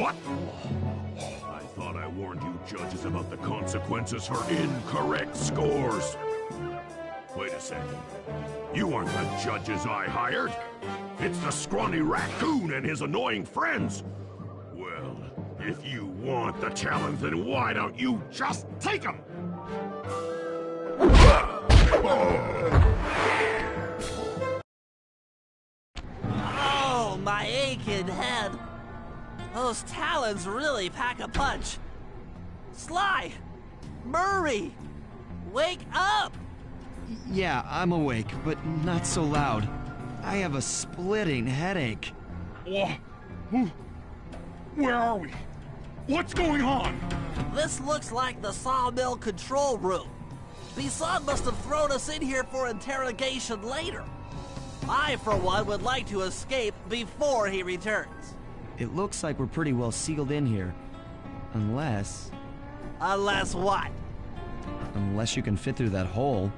What? I thought I warned you judges about the consequences for incorrect scores. Wait a second. You aren't the judges I hired. It's the scrawny raccoon and his annoying friends. Well, if you want the challenge, then why don't you just take them? Oh, my aching head. Those talons really pack a punch. Sly! Murray! Wake up! Yeah, I'm awake, but not so loud. I have a splitting headache. Where are we? What's going on? This looks like the sawmill control room. Bisson must have thrown us in here for interrogation later. I, for one, would like to escape before he returns. It looks like we're pretty well sealed in here. Unless... Unless what? Unless you can fit through that hole.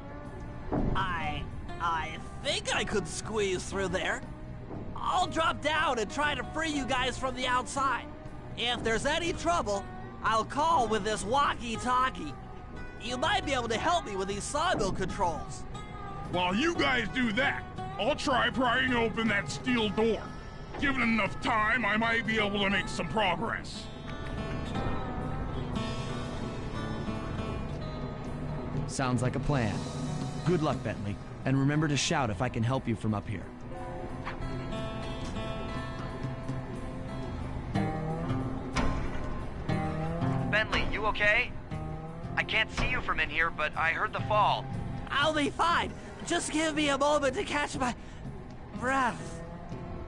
I think I could squeeze through there. I'll drop down and try to free you guys from the outside. If there's any trouble, I'll call with this walkie-talkie. You might be able to help me with these sawmill controls. While you guys do that, I'll try prying open that steel door. Given enough time, I might be able to make some progress. Sounds like a plan. Good luck, Bentley. And remember to shout if I can help you from up here. Bentley, you okay? I can't see you from in here, but I heard the fall. I'll be fine. Just give me a moment to catch my breath.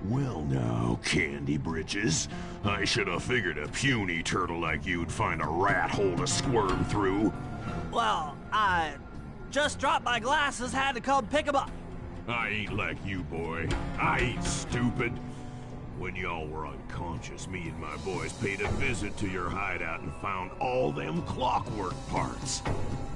Well now, Candy Britches. I should have figured a puny turtle like you'd find a rat hole to squirm through. Well, I just dropped my glasses, had to come pick them up. I ain't like you, boy. I ain't stupid. When y'all were unconscious, me and my boys paid a visit to your hideout and found all them clockwork parts.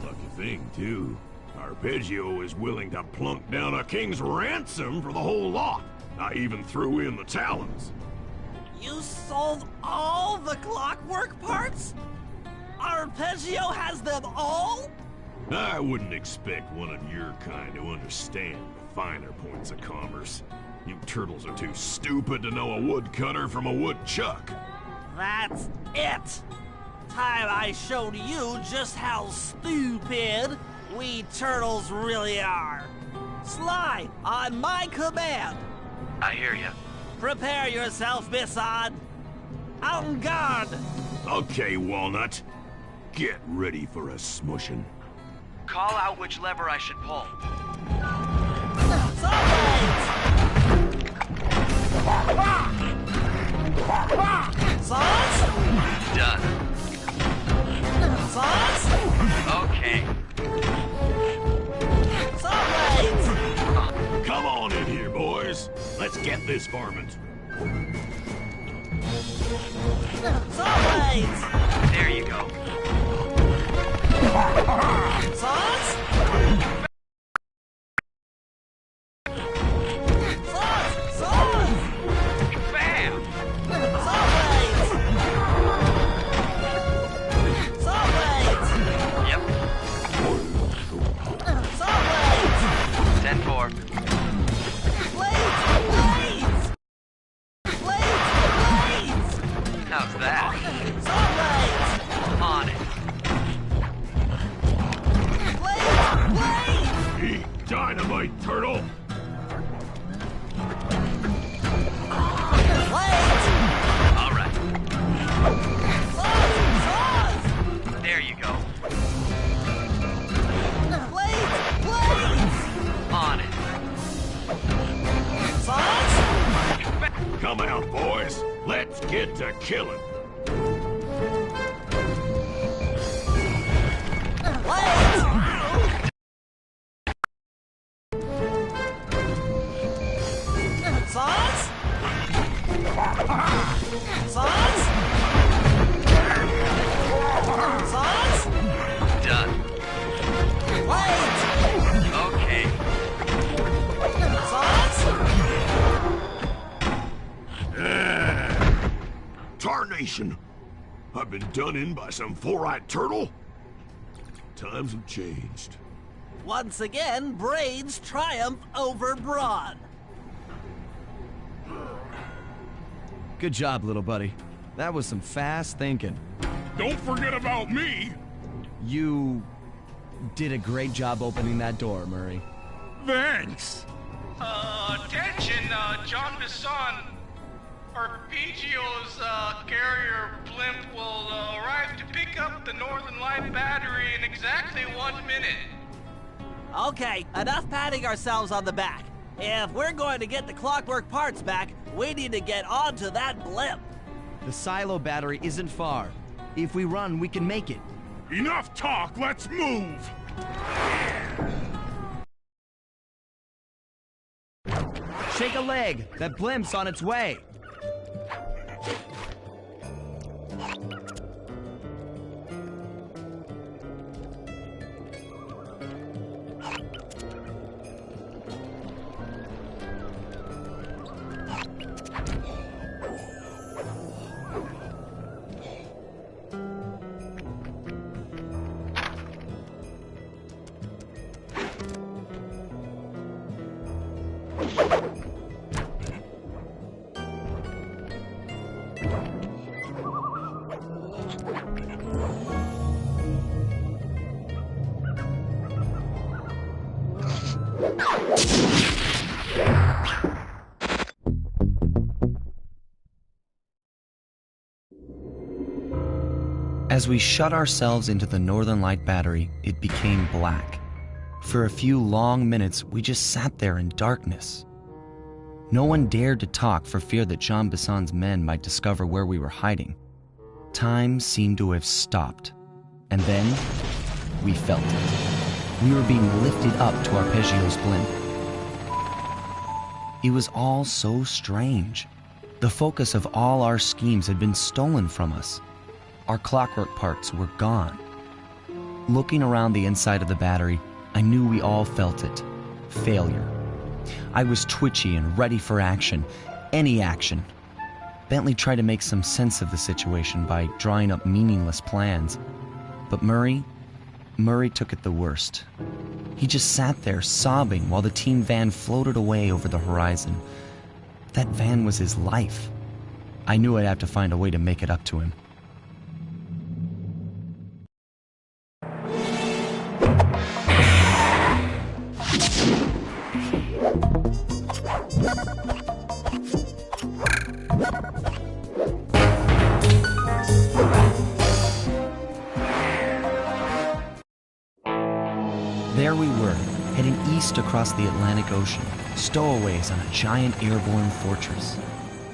Lucky thing, too. Arpeggio is willing to plunk down a king's ransom for the whole lot. I even threw in the talons. You sold all the clockwork parts? Arpeggio has them all? I wouldn't expect one of your kind to understand the finer points of commerce. You turtles are too stupid to know a woodcutter from a woodchuck. That's it. Time I showed you just how stupid we turtles really are. Sly, on my command. I hear you. Prepare yourself, Bisson. En garde. Okay, Walnut. Get ready for a smushing. Call out which lever I should pull. Sauce? Done. Sauce? Okay. Come on in here, boys. Let's get this varmint. There you go. Sauce? Bam! Yep. 10-4. How's that? tarnation! I've been done in by some four-eyed turtle? Times have changed. Once again, brains triumph over brawn. Good job, little buddy. That was some fast thinking. Don't forget about me! You did a great job opening that door, Murray. Thanks! Attention, John Bisson. Arpeggio's carrier blimp will arrive to pick up the Northern Light battery in exactly 1 minute. Okay, enough patting ourselves on the back. If we're going to get the clockwork parts back, we need to get onto that blimp. The silo battery isn't far. If we run, we can make it. Enough talk, let's move! Shake a leg! That blimp's on its way! As we shut ourselves into the Northern Light battery, it became black. For a few long minutes, we just sat there in darkness. No one dared to talk for fear that Jean Bisson's men might discover where we were hiding. Time seemed to have stopped. And then, we felt it. We were being lifted up to Arpeggio's blimp. It was all so strange. The focus of all our schemes had been stolen from us. Our clockwork parts were gone. Looking around the inside of the battery, I knew we all felt it. Failure. I was twitchy and ready for action. Any action. Bentley tried to make some sense of the situation by drawing up meaningless plans. But Murray took it the worst. He just sat there sobbing while the team van floated away over the horizon. That van was his life. I knew I'd have to find a way to make it up to him. There we were, heading east across the Atlantic Ocean, stowaways on a giant airborne fortress.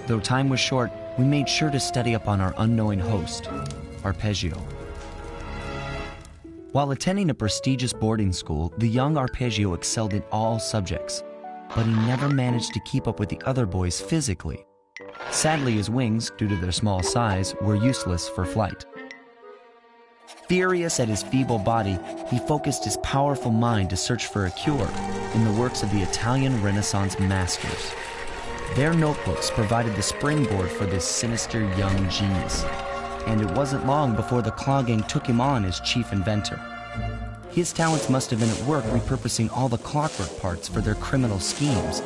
Though time was short, we made sure to study up on our unknowing host, Arpeggio. While attending a prestigious boarding school, the young Arpeggio excelled in all subjects, but he never managed to keep up with the other boys physically. Sadly, his wings, due to their small size, were useless for flight. Furious at his feeble body, he focused his powerful mind to search for a cure in the works of the Italian Renaissance masters. Their notebooks provided the springboard for this sinister young genius, and it wasn't long before the Claw Gang took him on as chief inventor. His talents must have been at work repurposing all the clockwork parts for their criminal schemes,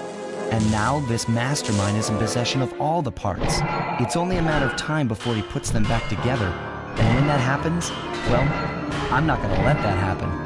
and now this mastermind is in possession of all the parts. It's only a matter of time before he puts them back together. And when that happens, well, I'm not gonna let that happen.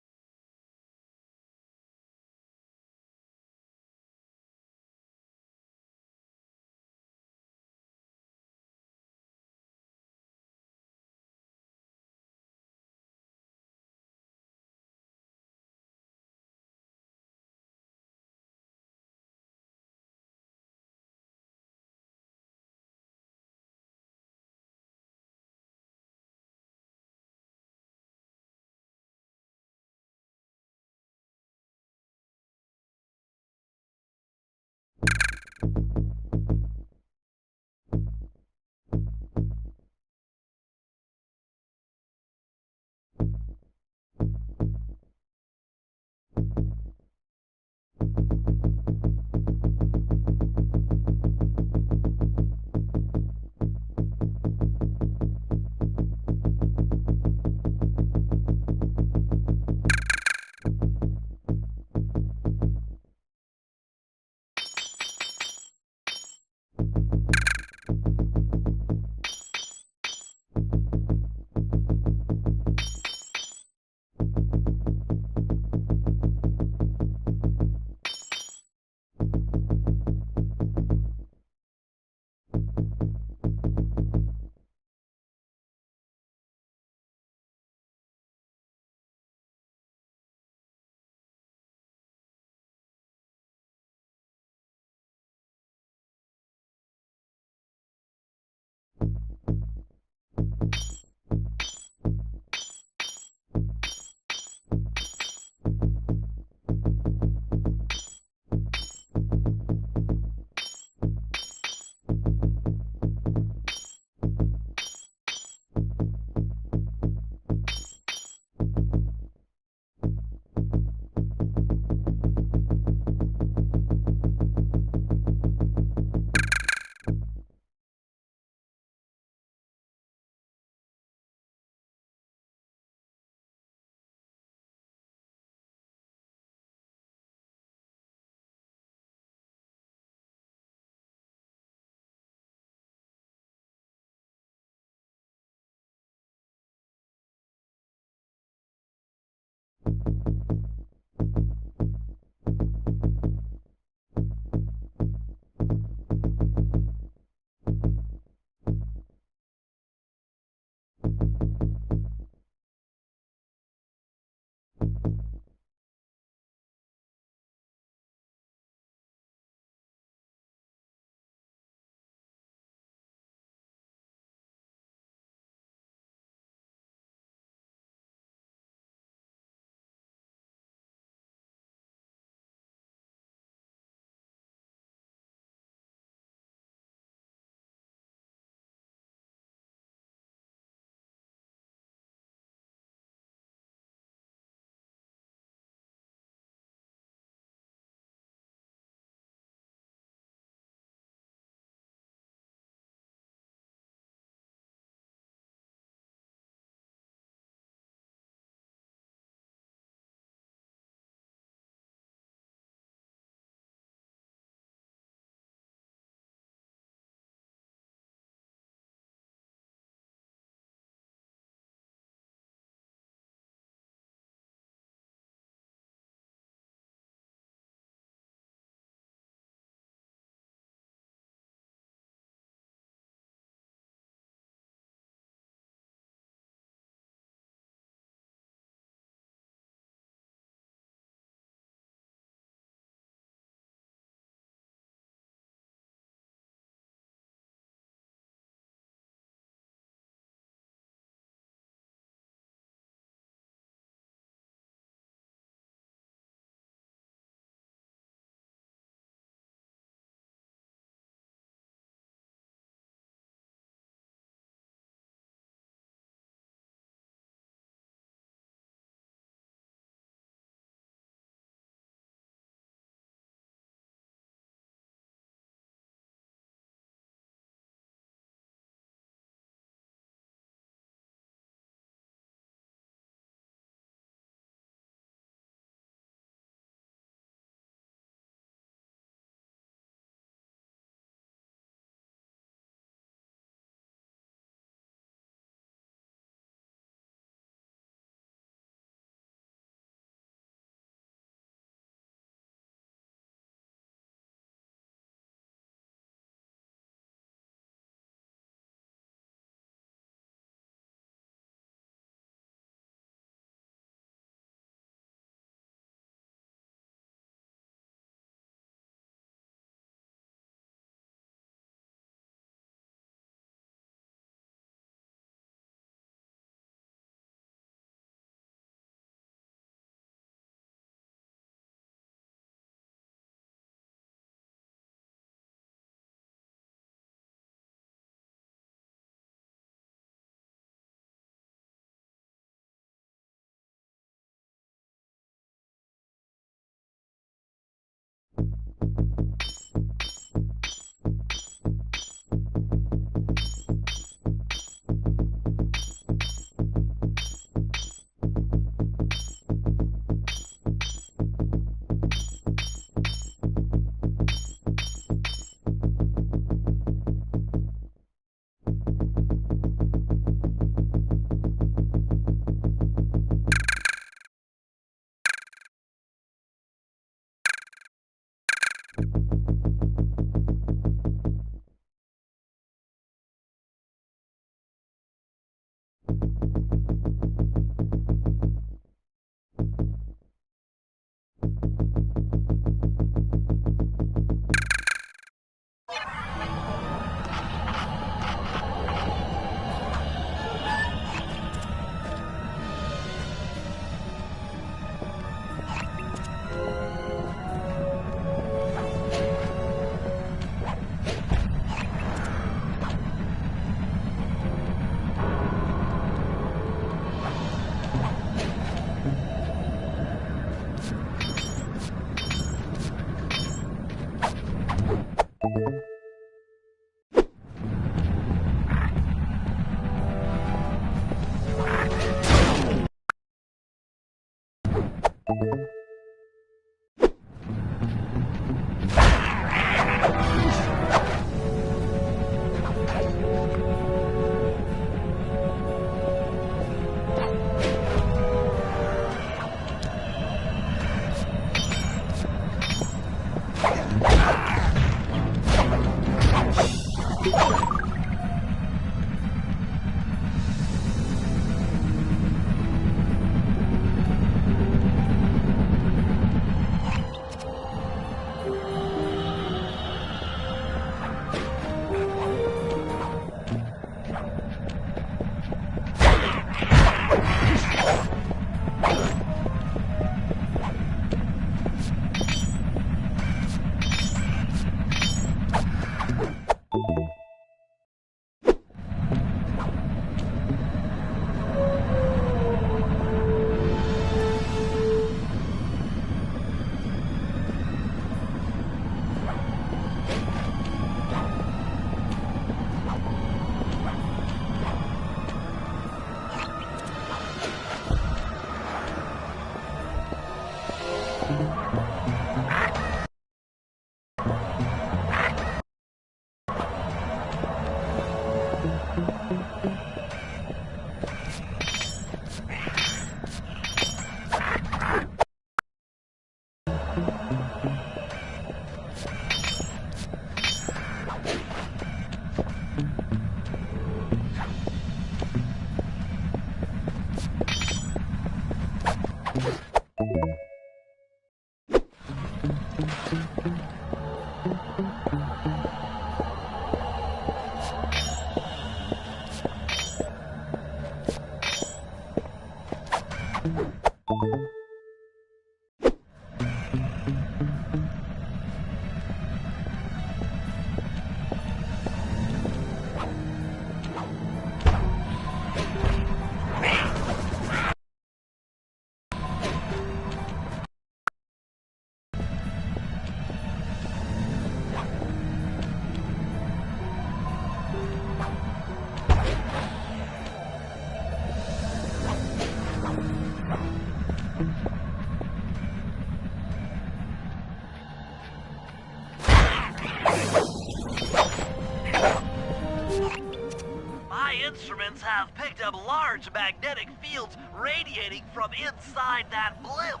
Instruments have picked up large magnetic fields radiating from inside that blimp.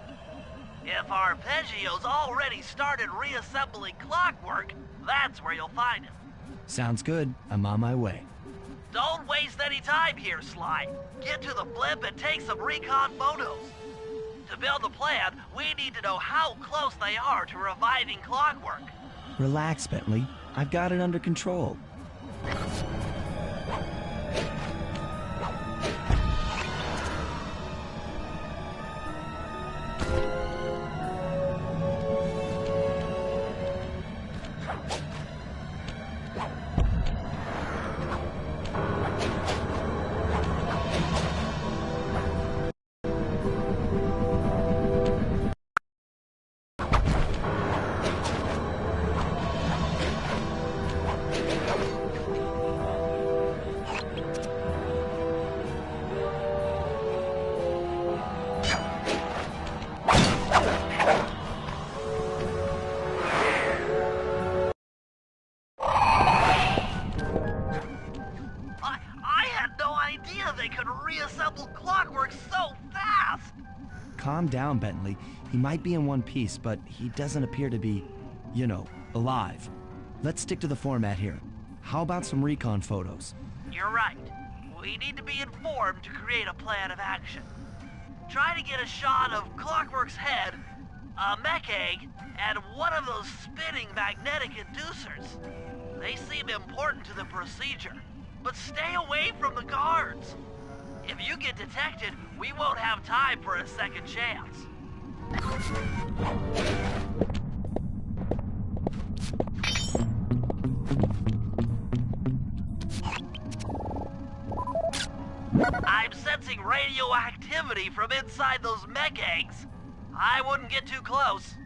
If Arpeggio's already started reassembling clockwork, that's where you'll find him. Sounds good. I'm on my way. Don't waste any time here, Sly. Get to the blimp and take some recon photos. To build a plan, we need to know how close they are to reviving clockwork. Relax, Bentley. I've got it under control. could reassemble clockwork so fast! Calm down, Bentley. He might be in one piece, but he doesn't appear to be, you know, alive. Let's stick to the format here. How about some recon photos? You're right. We need to be informed to create a plan of action. Try to get a shot of Clockwork's head, a mech egg, and one of those spinning magnetic inducers. They seem important to the procedure, but stay away from the guards. If you get detected, we won't have time for a second chance. I'm sensing radioactivity from inside those mech eggs. I wouldn't get too close.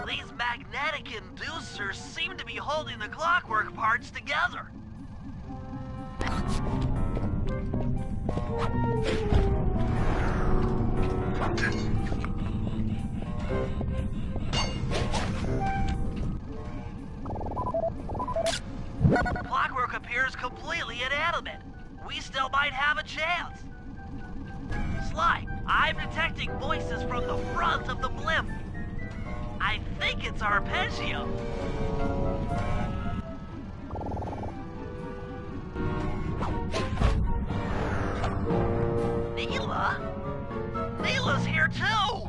These magnetic inducers seem to be holding the clockwork parts together. Clockwork appears completely inanimate. We still might have a chance. Sly, I'm detecting voices from the front of the blimp. I think it's Arpeggio. Neela? Neela's here too!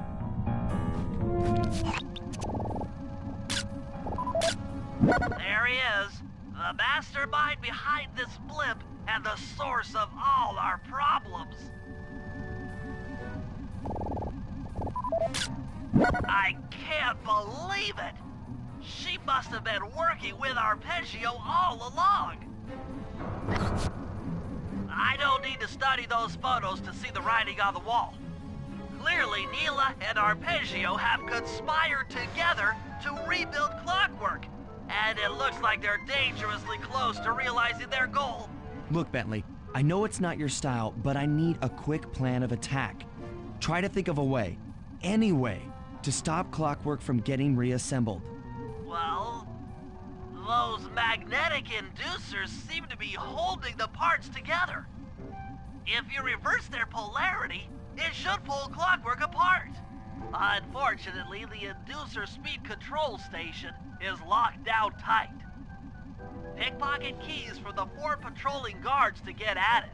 There he is, the mastermind behind this blimp and the source of all our problems. I can't believe it! She must have been working with Arpeggio all along! I don't need to study those photos to see the writing on the wall. Clearly, Neela and Arpeggio have conspired together to rebuild Clockwork, and it looks like they're dangerously close to realizing their goal. Look, Bentley, I know it's not your style, but I need a quick plan of attack. Try to think of a way, any way, to stop Clockwork from getting reassembled. Well, those magnetic inducers seem to be holding the parts together. If you reverse their polarity, it should pull Clockwork apart. Unfortunately, the inducer speed control station is locked down tight. Pickpocket keys for the 4 patrolling guards to get at it.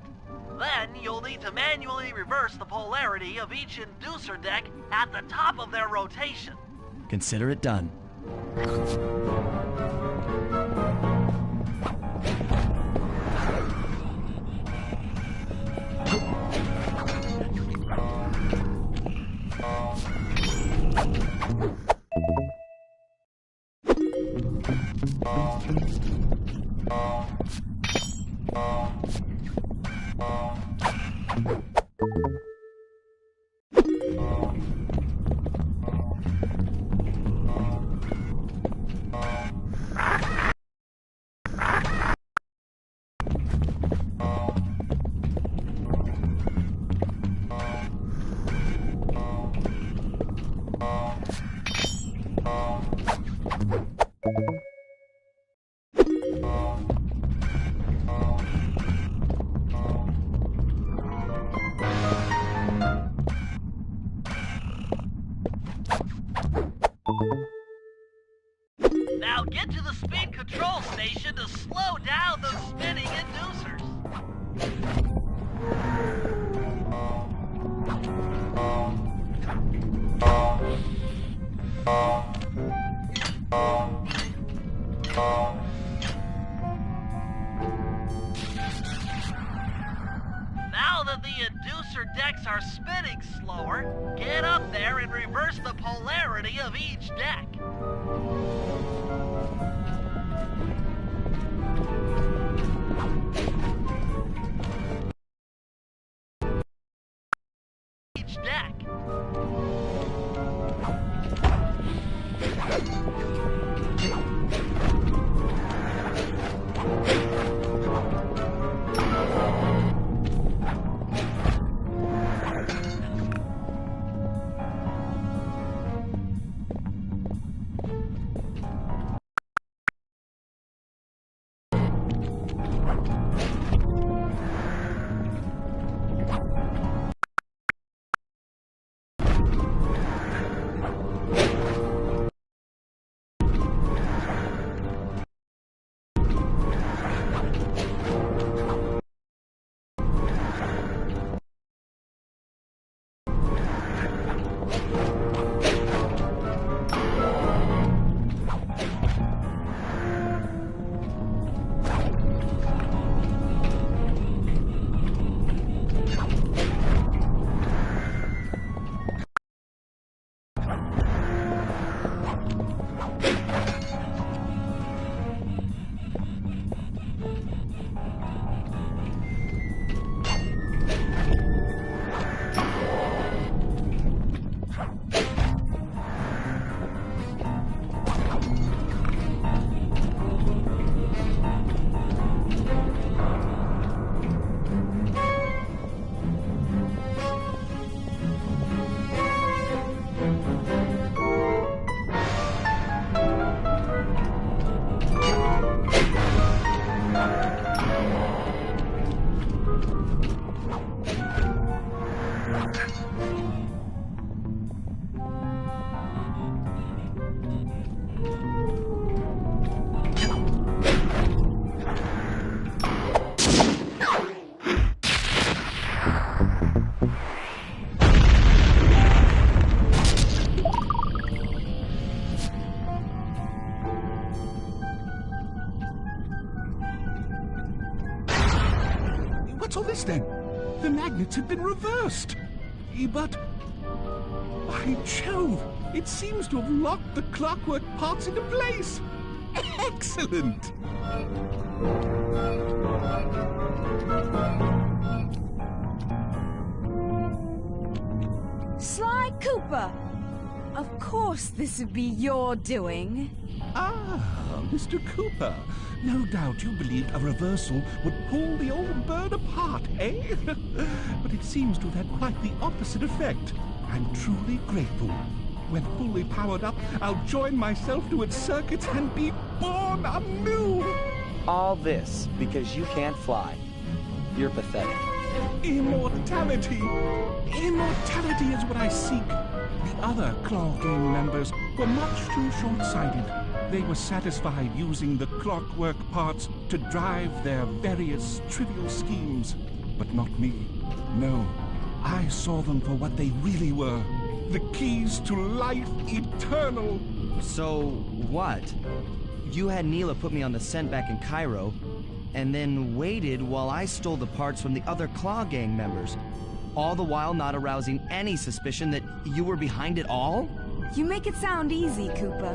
Then you'll need to manually reverse the polarity of each inducer deck at the top of their rotation. Consider it done. Now get to the speed control station to slow down those spinning inducers. Now that the inducer decks are spinning slower, get up there and reverse the polarity of each deck. What's all this then? The magnets have been reversed. But... by Jove, it seems to have locked the clockwork parts into place. Excellent! Sly Cooper! Of course this would be your doing. Ah, Mr. Cooper. No doubt you believed a reversal would pull the old bird apart, eh? But it seems to have had quite the opposite effect. I'm truly grateful. When fully powered up, I'll join myself to its circuits and be born anew! All this because you can't fly. You're pathetic. Immortality! Immortality is what I seek. The other Claw Gang members were much too short-sighted. They were satisfied using the clockwork parts to drive their various trivial schemes. But not me. No, I saw them for what they really were. The keys to life eternal. So, what? You had Neela put me on the scent back in Cairo, and then waited while I stole the parts from the other Claw Gang members, all the while not arousing any suspicion that you were behind it all? You make it sound easy, Cooper.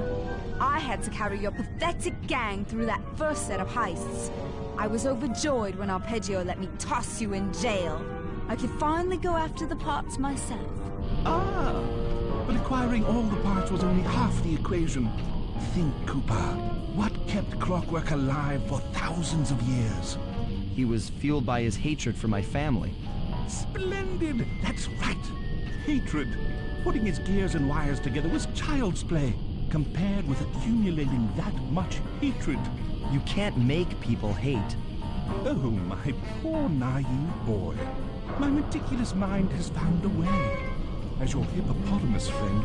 I had to carry your pathetic gang through that first set of heists. I was overjoyed when Arpeggio let me toss you in jail. I could finally go after the parts myself. Ah, but acquiring all the parts was only half the equation. Think, Cooper, what kept Clockwork alive for thousands of years? He was fueled by his hatred for my family. Splendid! That's right! Hatred. Putting his gears and wires together was child's play, compared with accumulating that much hatred. You can't make people hate. Oh, my poor naive boy. My meticulous mind has found a way. As your hippopotamus friend